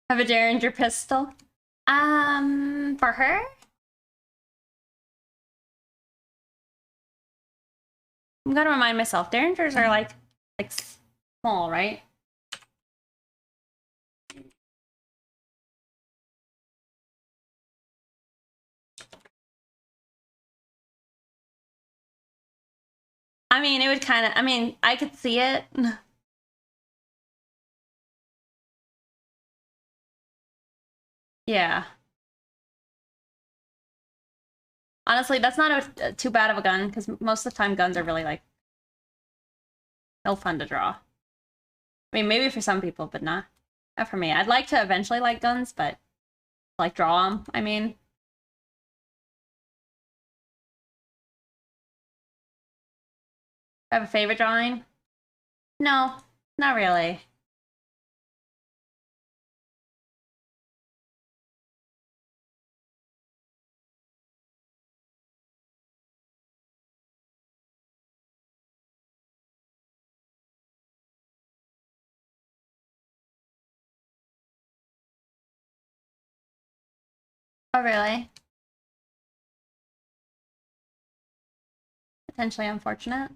Have a Derringer pistol. For her? I'm gonna remind myself, Derringers are like small, right? I mean, it would kind of, I mean, I could see it. Yeah. Honestly, that's not too bad of a gun, because most of the time guns are really, like, no fun to draw. I mean, maybe for some people, but not for me. I'd like to eventually like guns, but, like, draw them, I mean. I have a favorite drawing? No, not really. Oh, really? Potentially unfortunate.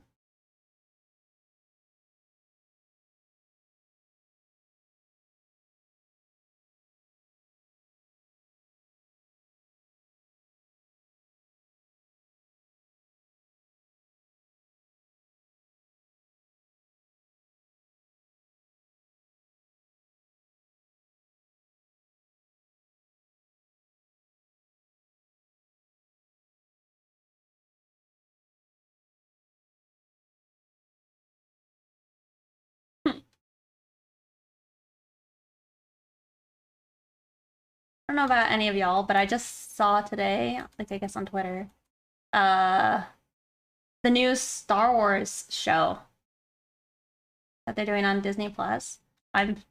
I don't know about any of y'all, but I just saw today, like I guess on Twitter, uh, the new Star Wars show that they're doing on Disney Plus. I'm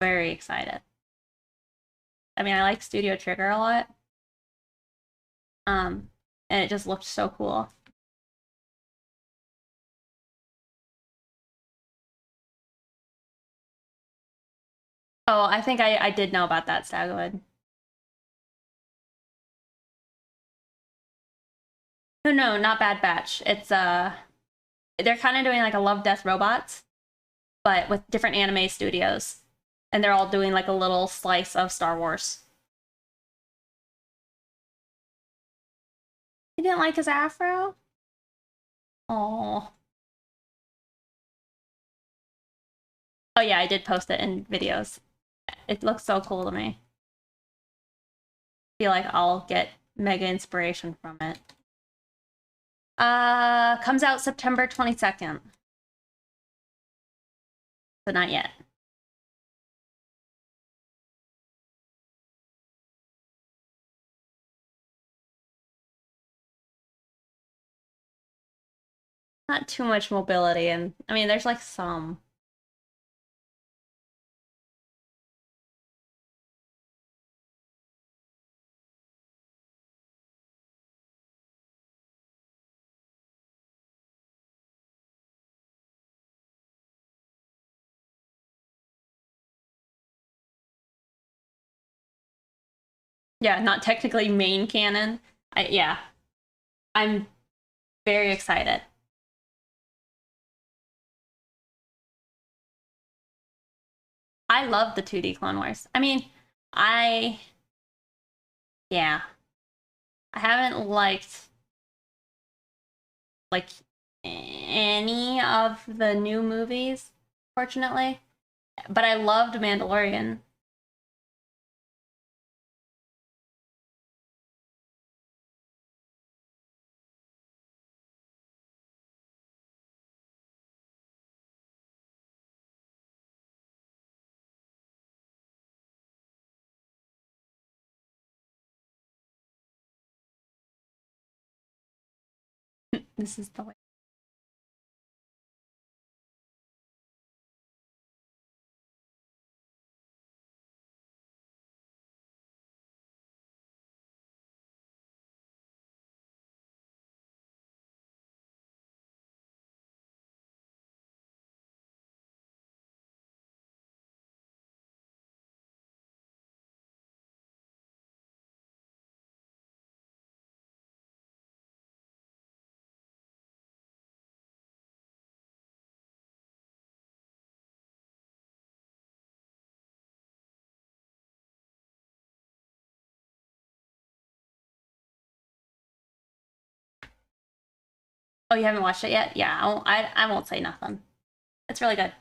very excited. I mean, I like Studio Trigger a lot. And it just looked so cool. Oh, I think I did know about that, Stagwood. No, no, not Bad Batch. It's they're kind of doing like a Love, Death, Robots, but with different anime studios, and they're all doing like a little slice of Star Wars. You didn't like his afro? Oh. Oh yeah, I did post it in videos. It looks so cool to me. Feel like I'll get mega inspiration from it. Comes out September 22nd. So not yet. Not too much mobility, and I mean, there's like some. Yeah, not technically main canon. Yeah, I'm very excited. I love the 2D Clone Wars. I mean, I yeah, I haven't liked like any of the new movies, fortunately, but I loved Mandalorian. This is the way. Oh, you haven't watched it yet? Yeah, I won't say nothing. It's really good.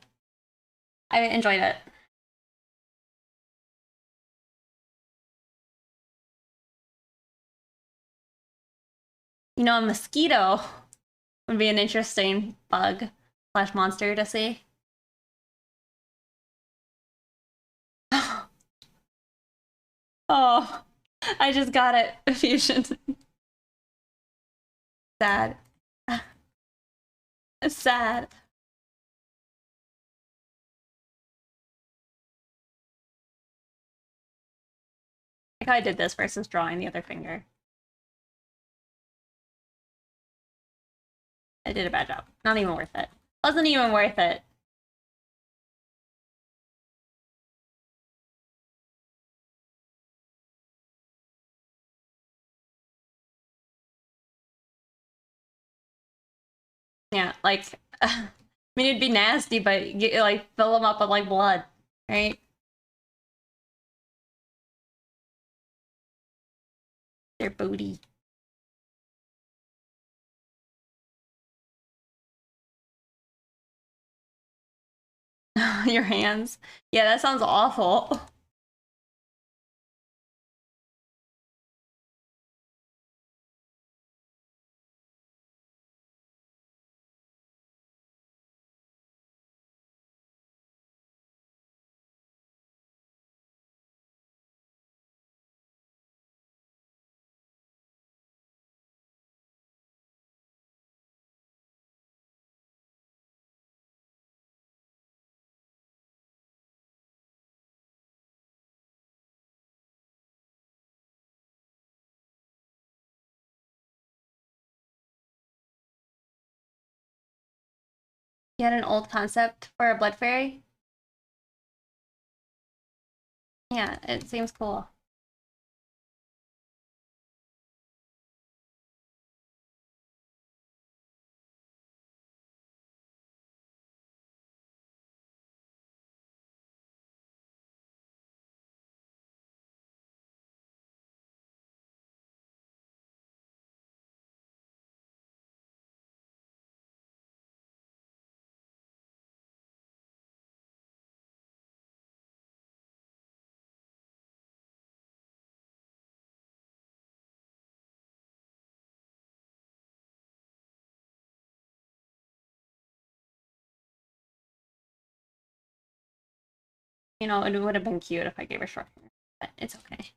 I enjoyed it. You know, a mosquito would be an interesting bug slash monster to see. Oh, I just got it. Fusion. Sad. It's sad. Like how I did this versus drawing the other finger. I did a bad job. Not even worth it. Wasn't even worth it. Yeah, like, I mean, it'd be nasty, but you, like, fill them up with, like, blood, right? Their booty. Your hands. Yeah, that sounds awful. You had an old concept for a blood fairy? Yeah, it seems cool. You know, it would have been cute if I gave her short hair, but it's okay.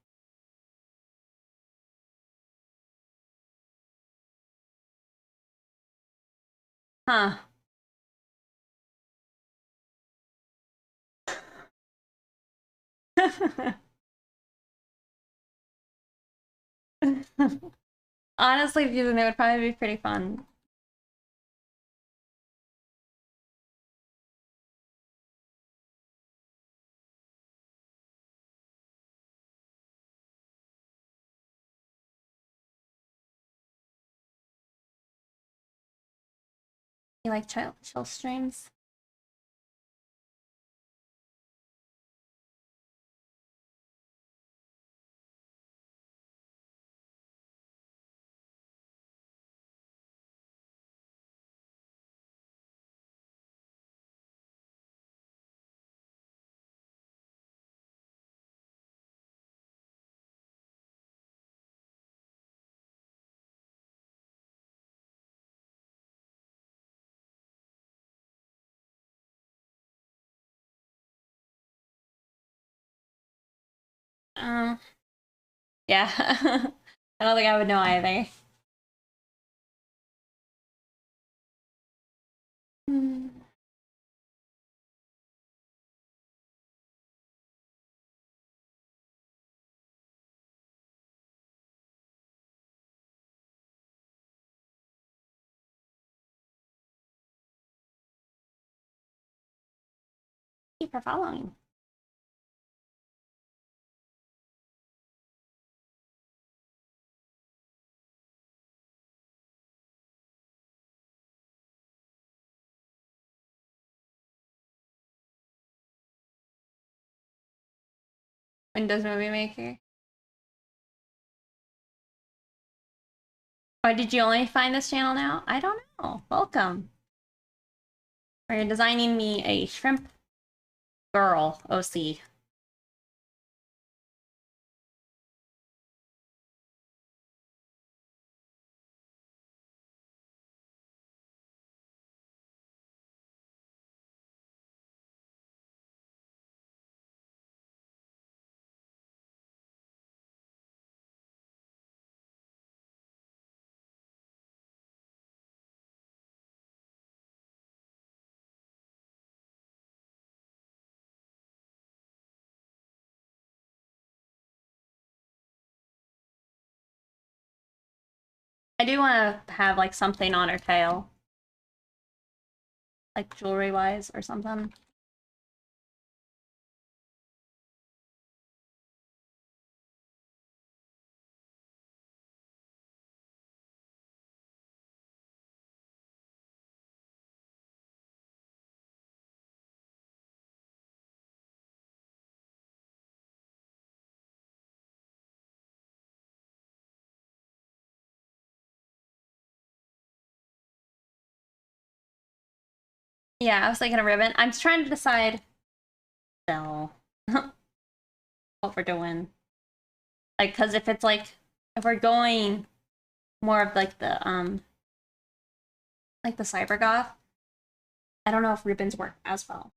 Huh. Honestly, if you didn't, it would probably be pretty fun. You like chill streams? Um, yeah. I don't think I would know either. Thank you for following. Windows Movie Maker. Or did you only find this channel now? I don't know. Welcome. Are you designing me a shrimp girl OC? I do want to have like something on her tail. Like jewelry wise or something. Yeah, I was thinking a ribbon. I'm trying to decide still what we're doing. Like, cause if it's like if we're going more of like the cyber goth, I don't know if ribbons work as well.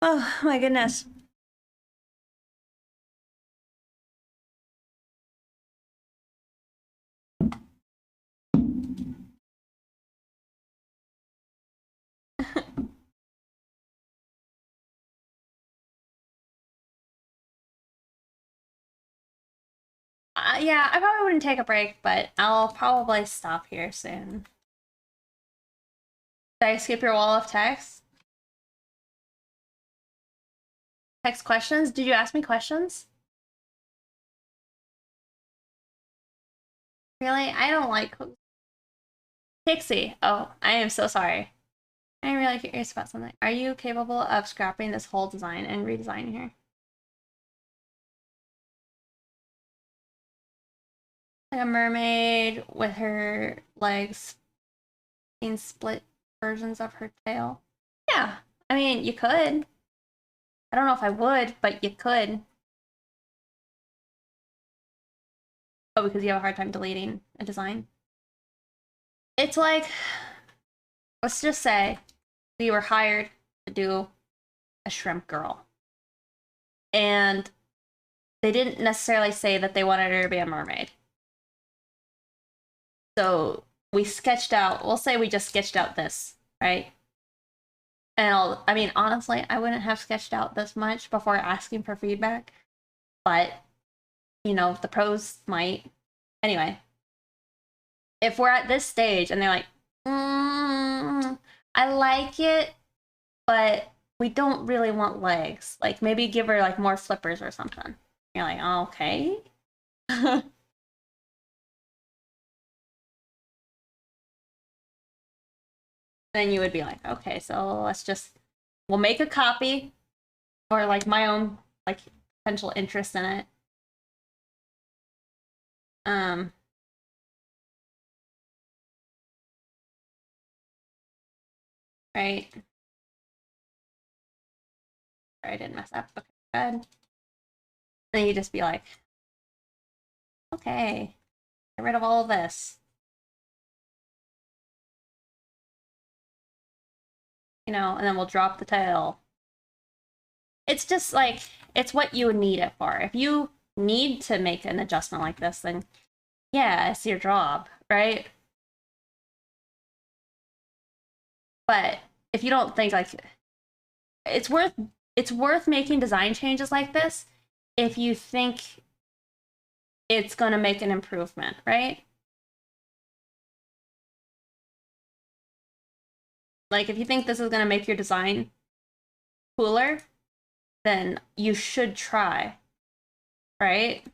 Oh my goodness. Yeah, I probably wouldn't take a break, but I'll probably stop here soon. Did I skip your wall of text? Text questions? Did you ask me questions? Really? I don't like Pixie. Oh, I am so sorry. I'm really curious about something. Are you capable of scrapping this whole design and redesigning here? Like a mermaid with her legs in split versions of her tail. Yeah, I mean, you could. I don't know if I would, but you could. Oh, because you have a hard time deleting a design. It's like, let's just say we were hired to do a shrimp girl. And they didn't necessarily say that they wanted her to be a mermaid. So we sketched out, we'll say we just sketched out this, right? And I mean, honestly, I wouldn't have sketched out this much before asking for feedback, but you know, the pros might. Anyway, if we're at this stage and they're like, I like it, but we don't really want legs. Like maybe give her like more flippers or something. You're like, oh, okay. Then you would be like, okay, so we'll make a copy or like my own like potential interest in it. Right. I didn't mess up. Okay, good. Then you just be like, okay, get rid of all of this. You know, and then we'll drop the tail. It's just like, it's what you would need it for. If you need to make an adjustment like this, then yeah, it's your job, right? But if you don't think like it's worth it's worth making design changes like this if you think it's going to make an improvement, right? Like if you think this is going to make your design cooler, then you should try, right?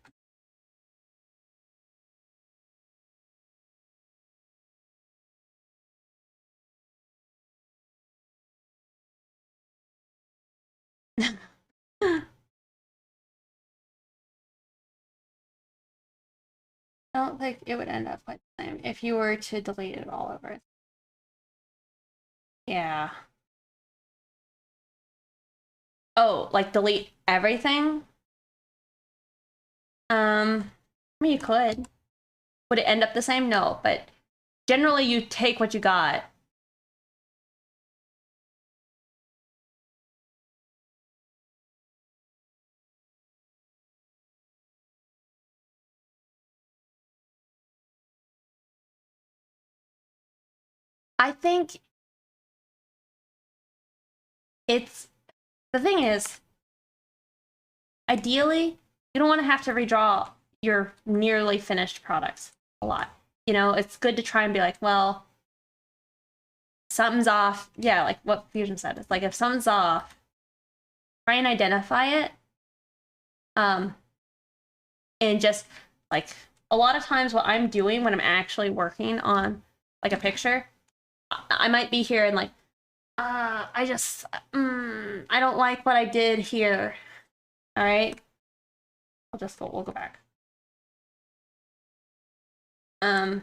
I don't think it would end up quite the same if you were to delete it all over. Yeah. Oh, like delete everything? I mean, you could. Would it end up the same? No, but generally you take what you got. I think it's the thing is, ideally, you don't want to have to redraw your nearly finished products a lot. You know, it's good to try and be like, well, something's off. Yeah, like what Fusion said. It's like if something's off, try and identify it. Um, and just like a lot of times what I'm doing when I'm actually working on like a picture, I might be here and like, I just, I don't like what I did here. All right. We'll go back. Um,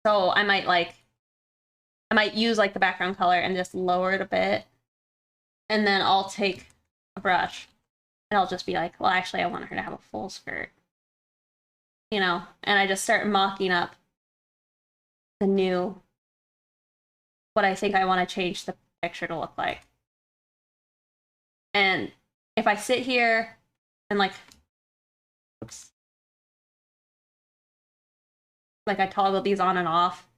so I might use like the background color and just lower it a bit. And then I'll take a brush and I'll just be like, well, actually, I want her to have a full skirt. You know, and I just start mocking up the new, what I think I want to change the picture to look like. And if I sit here and like, oops, like I toggle these on and off,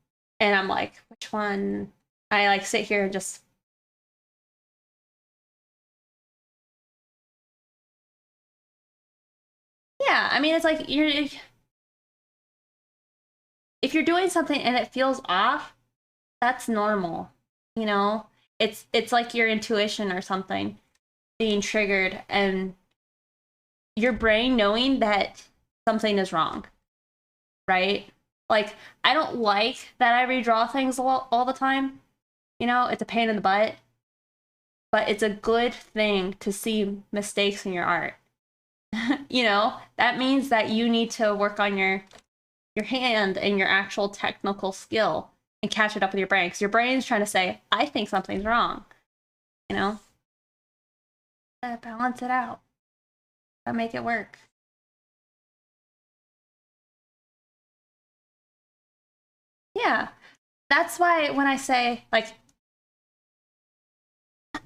and I'm like, which one? I like sit here and just, yeah, I mean, it's like if you're doing something and it feels off, that's normal, you know? It's like your intuition or something being triggered and your brain knowing that something is wrong, right? Like, I don't like that I redraw things all the time. You know, it's a pain in the butt, but it's a good thing to see mistakes in your art. You know, that means that you need to work on your hand and your actual technical skill and catch it up with your brain. Because your brain's trying to say, I think something's wrong. You know? Balance it out. Gotta make it work. Yeah. That's why when I say, like,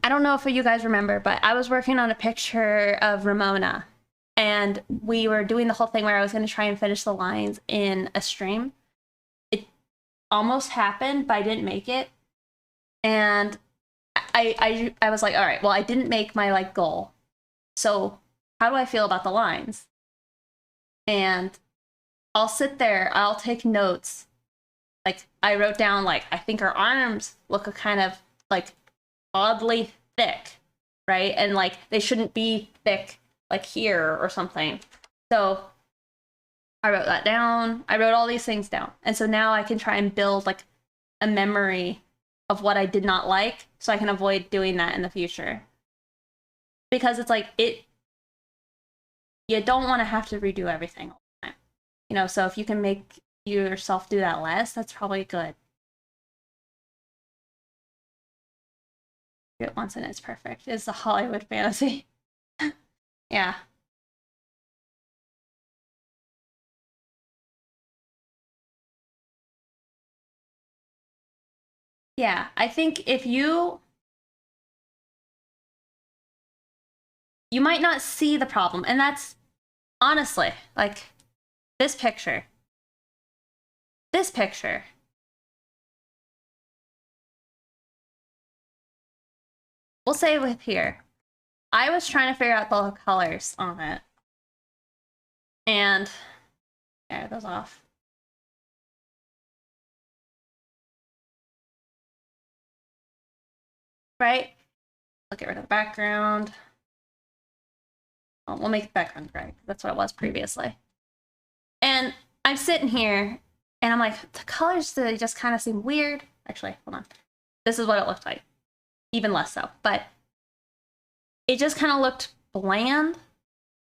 I don't know if you guys remember, but I was working on a picture of Ramona. And we were doing the whole thing where I was going to try and finish the lines in a stream. It almost happened, but I didn't make it. And I was like, all right, well, I didn't make my like goal. So how do I feel about the lines? And I'll sit there, I'll take notes. Like I wrote down like I think her arms look a kind of like oddly thick, right? And like they shouldn't be thick like here or something. So I wrote that down. I wrote all these things down. And so now I can try and build like a memory of what I did not like so I can avoid doing that in the future. Because it's like you don't want to have to redo everything all the time. You know, so if you can make yourself do that less, that's probably good. Do it once and it's perfect. It's a Hollywood fantasy. Yeah. Yeah, I think if you might not see the problem, and that's honestly like this picture. this picture. We'll say with here. I was trying to figure out the colors on it. And yeah, it goes off. Right? I'll get rid of the background. Oh, we'll make the background gray. That's what it was previously. And I'm sitting here and I'm like, the colors, they just kind of seem weird. Actually, hold on. This is what it looked like. Even less so. But it just kind of looked bland.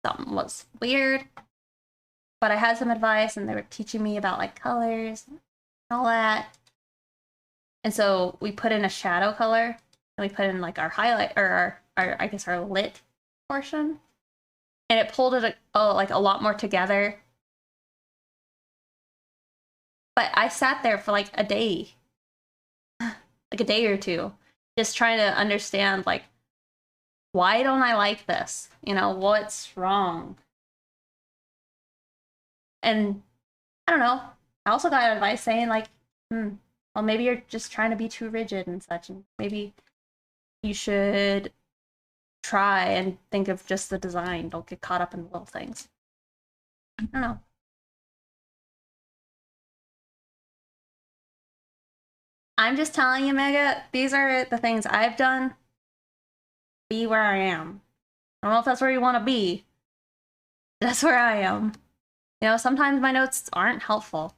Something was weird. But I had some advice and they were teaching me about like colors and all that. And so we put in a shadow color and we put in like our highlight or our I guess our lit portion. And it pulled it like a lot more together. But I sat there for like a day. Like a day or two. Just trying to understand like, why don't I like this? You know, what's wrong? And I don't know. I also got advice saying like, well, maybe you're just trying to be too rigid and such, and maybe you should try and think of just the design. Don't get caught up in the little things. I don't know. I'm just telling you, Mega, these are the things I've done. Be where I am. I don't know if that's where you want to be. That's where I am. You know, sometimes my notes aren't helpful.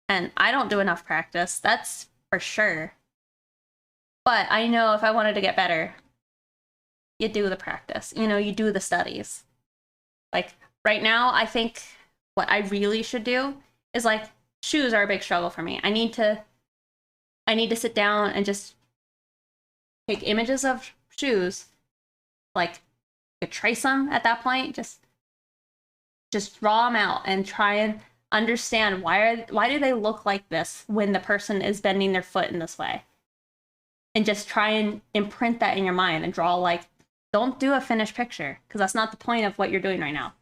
And I don't do enough practice, that's for sure. But I know if I wanted to get better, you do the practice. You know, you do the studies. Like, right now, I think what I really should do is, like, shoes are a big struggle for me. I need to sit down and just take images of shoes, like, trace them at that point, just draw them out and try and understand why do they look like this when the person is bending their foot in this way, and just try and imprint that in your mind and draw like, don't do a finished picture because that's not the point of what you're doing right now.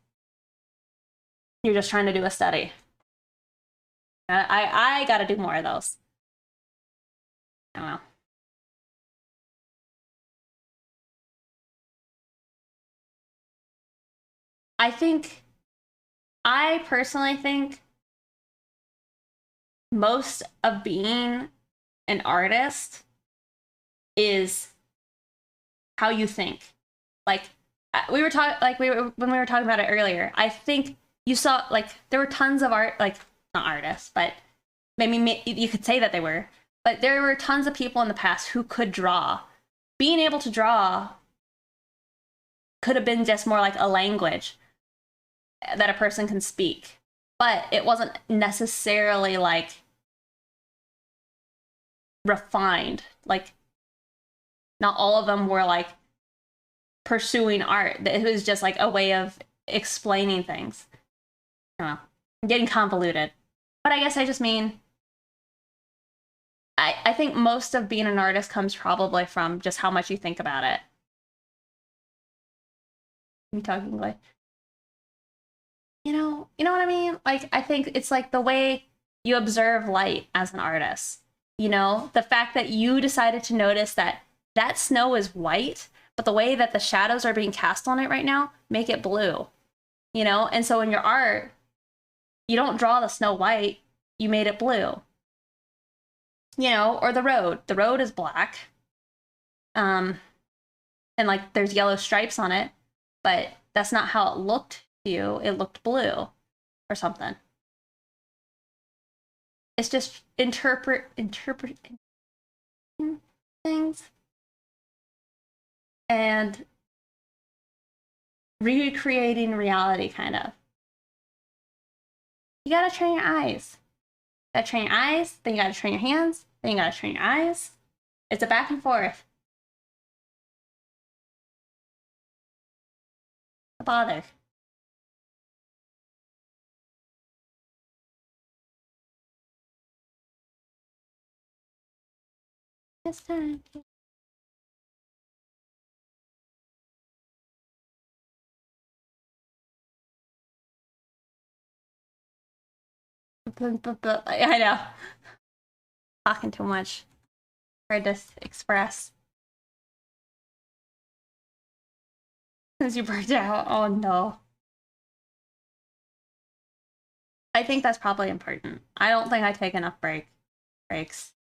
You're just trying to do a study. I got to do more of those. I don't know. I personally think most of being an artist is how you think. Like when we were talking about it earlier, I think you saw like there were tons of art, like not artists, but maybe you could say that they were, but there were tons of people in the past who could draw. Being able to draw could have been just more like a language that a person can speak, but it wasn't necessarily like refined. Like not all of them were like pursuing art. It was just like a way of explaining things. I don't know. I'm getting convoluted. But I guess I just mean I think most of being an artist comes probably from just how much you think about it. You talking like, you know what I mean? Like I think it's like the way you observe light as an artist. You know, the fact that you decided to notice that snow is white, but the way that the shadows are being cast on it right now make it blue. You know, and so in your art, you don't draw the snow white, you made it blue. You know, or the road. The road is black. And like there's yellow stripes on it, but that's not how it looked to you. It looked blue or something. It's just interpreting things and recreating reality, kind of. You gotta train your eyes. You gotta train your eyes, then you gotta train your hands, then you gotta train your eyes. It's a back and forth. A bother. This time. I know. Talking too much. Hard to express. Since you burnt out. Oh no. I think that's probably important. I don't think I take enough breaks.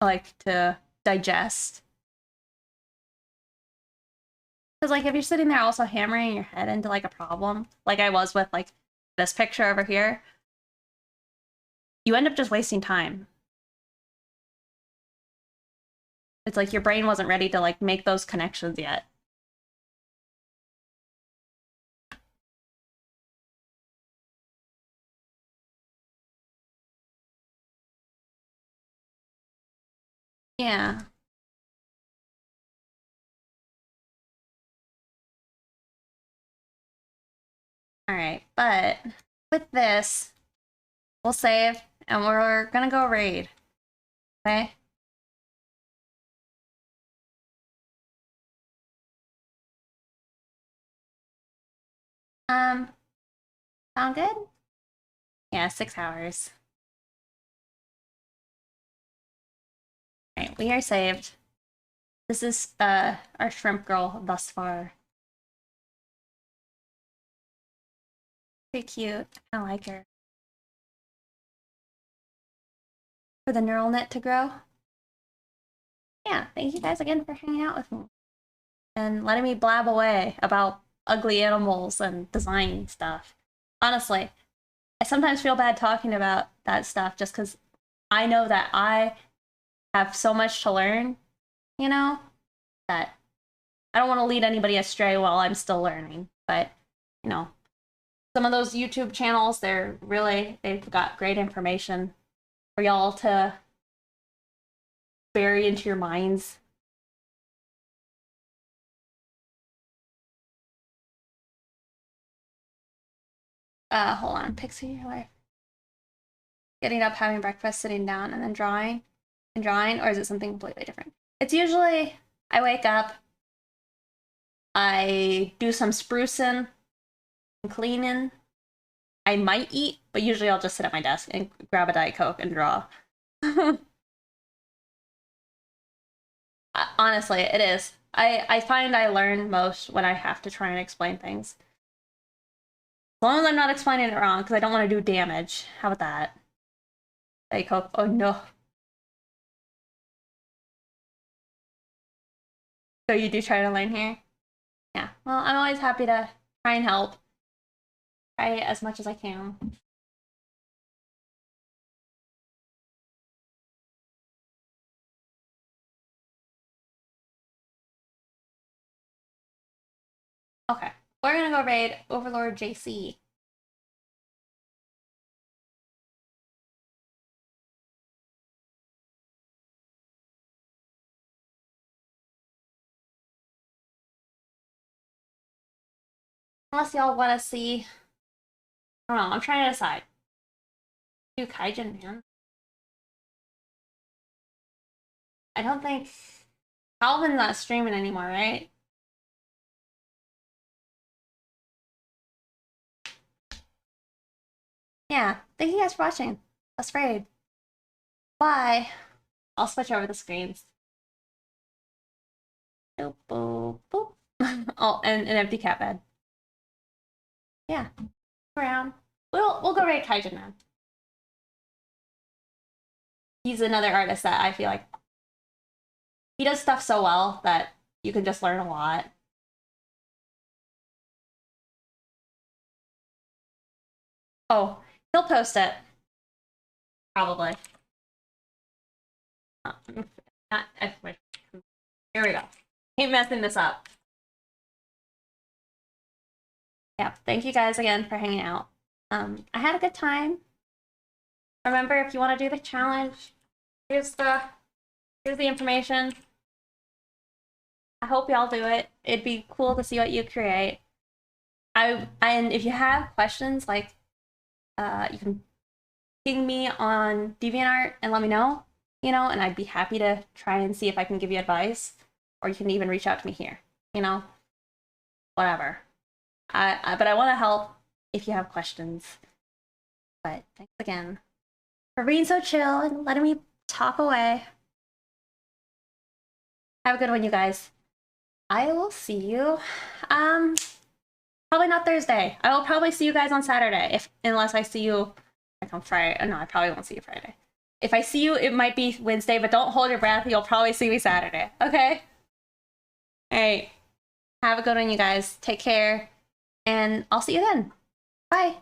Like to digest. Because like if you're sitting there also hammering your head into like a problem, like I was with like this picture over here, you end up just wasting time. It's like your brain wasn't ready to like make those connections yet. Yeah. All right, but with this, we'll save and we're gonna go raid. Okay? Um, sound good? Yeah, 6 hours. All right, we are saved. This is our shrimp girl thus far. Pretty cute. I like her. For the neural net to grow. Yeah, thank you guys again for hanging out with me and letting me blab away about ugly animals and design stuff. Honestly, I sometimes feel bad talking about that stuff just because I know that I have so much to learn, you know, that I don't want to lead anybody astray while I'm still learning. But, you know, some of those YouTube channels, they've got great information for y'all to bury into your minds. Hold on, picture your life. Getting up, having breakfast, sitting down, and then drawing and drawing, or is it something completely different? It's usually I wake up, I do some sprucing and cleaning. I might eat, but usually I'll just sit at my desk and grab a Diet Coke and draw. Honestly, it is. I find I learn most when I have to try and explain things. As long as I'm not explaining it wrong, because I don't want to do damage. How about that? Diet Coke. Oh no. So you do try to learn here? Yeah. Well, I'm always happy to try and help. Try as much as I can. Okay. We're gonna go raid Overlord JC. Unless y'all want to see. I don't know. I'm trying to decide. Do Kaijin Man. I don't think Calvin's not streaming anymore, right? Yeah. Thank you guys for watching. Let's raid. Bye. I'll switch over the screens. Boop, boop, boop. Oh, and an empty cat bed. Yeah. Around. We'll go raid Kaijin Man. He's another artist that I feel like he does stuff so well that you can just learn a lot. Oh, he'll post it. Probably. Not, here we go. Keep messing this up. Yeah, thank you guys again for hanging out. I had a good time. Remember, if you want to do the challenge, here's the information. I hope y'all do it. It'd be cool to see what you create. And if you have questions, like you can ping me on DeviantArt and let me know, you know, and I'd be happy to try and see if I can give you advice, or you can even reach out to me here, you know, whatever. But I want to help if you have questions. But thanks again for being so chill and letting me talk away. Have a good one, you guys. I will see you. Probably not Thursday. I will probably see you guys on Saturday, unless I see you like on Friday. Oh, no, I probably won't see you Friday. If I see you, it might be Wednesday, but don't hold your breath. You'll probably see me Saturday. Okay? All right. Have a good one, you guys. Take care. And I'll see you then. Bye.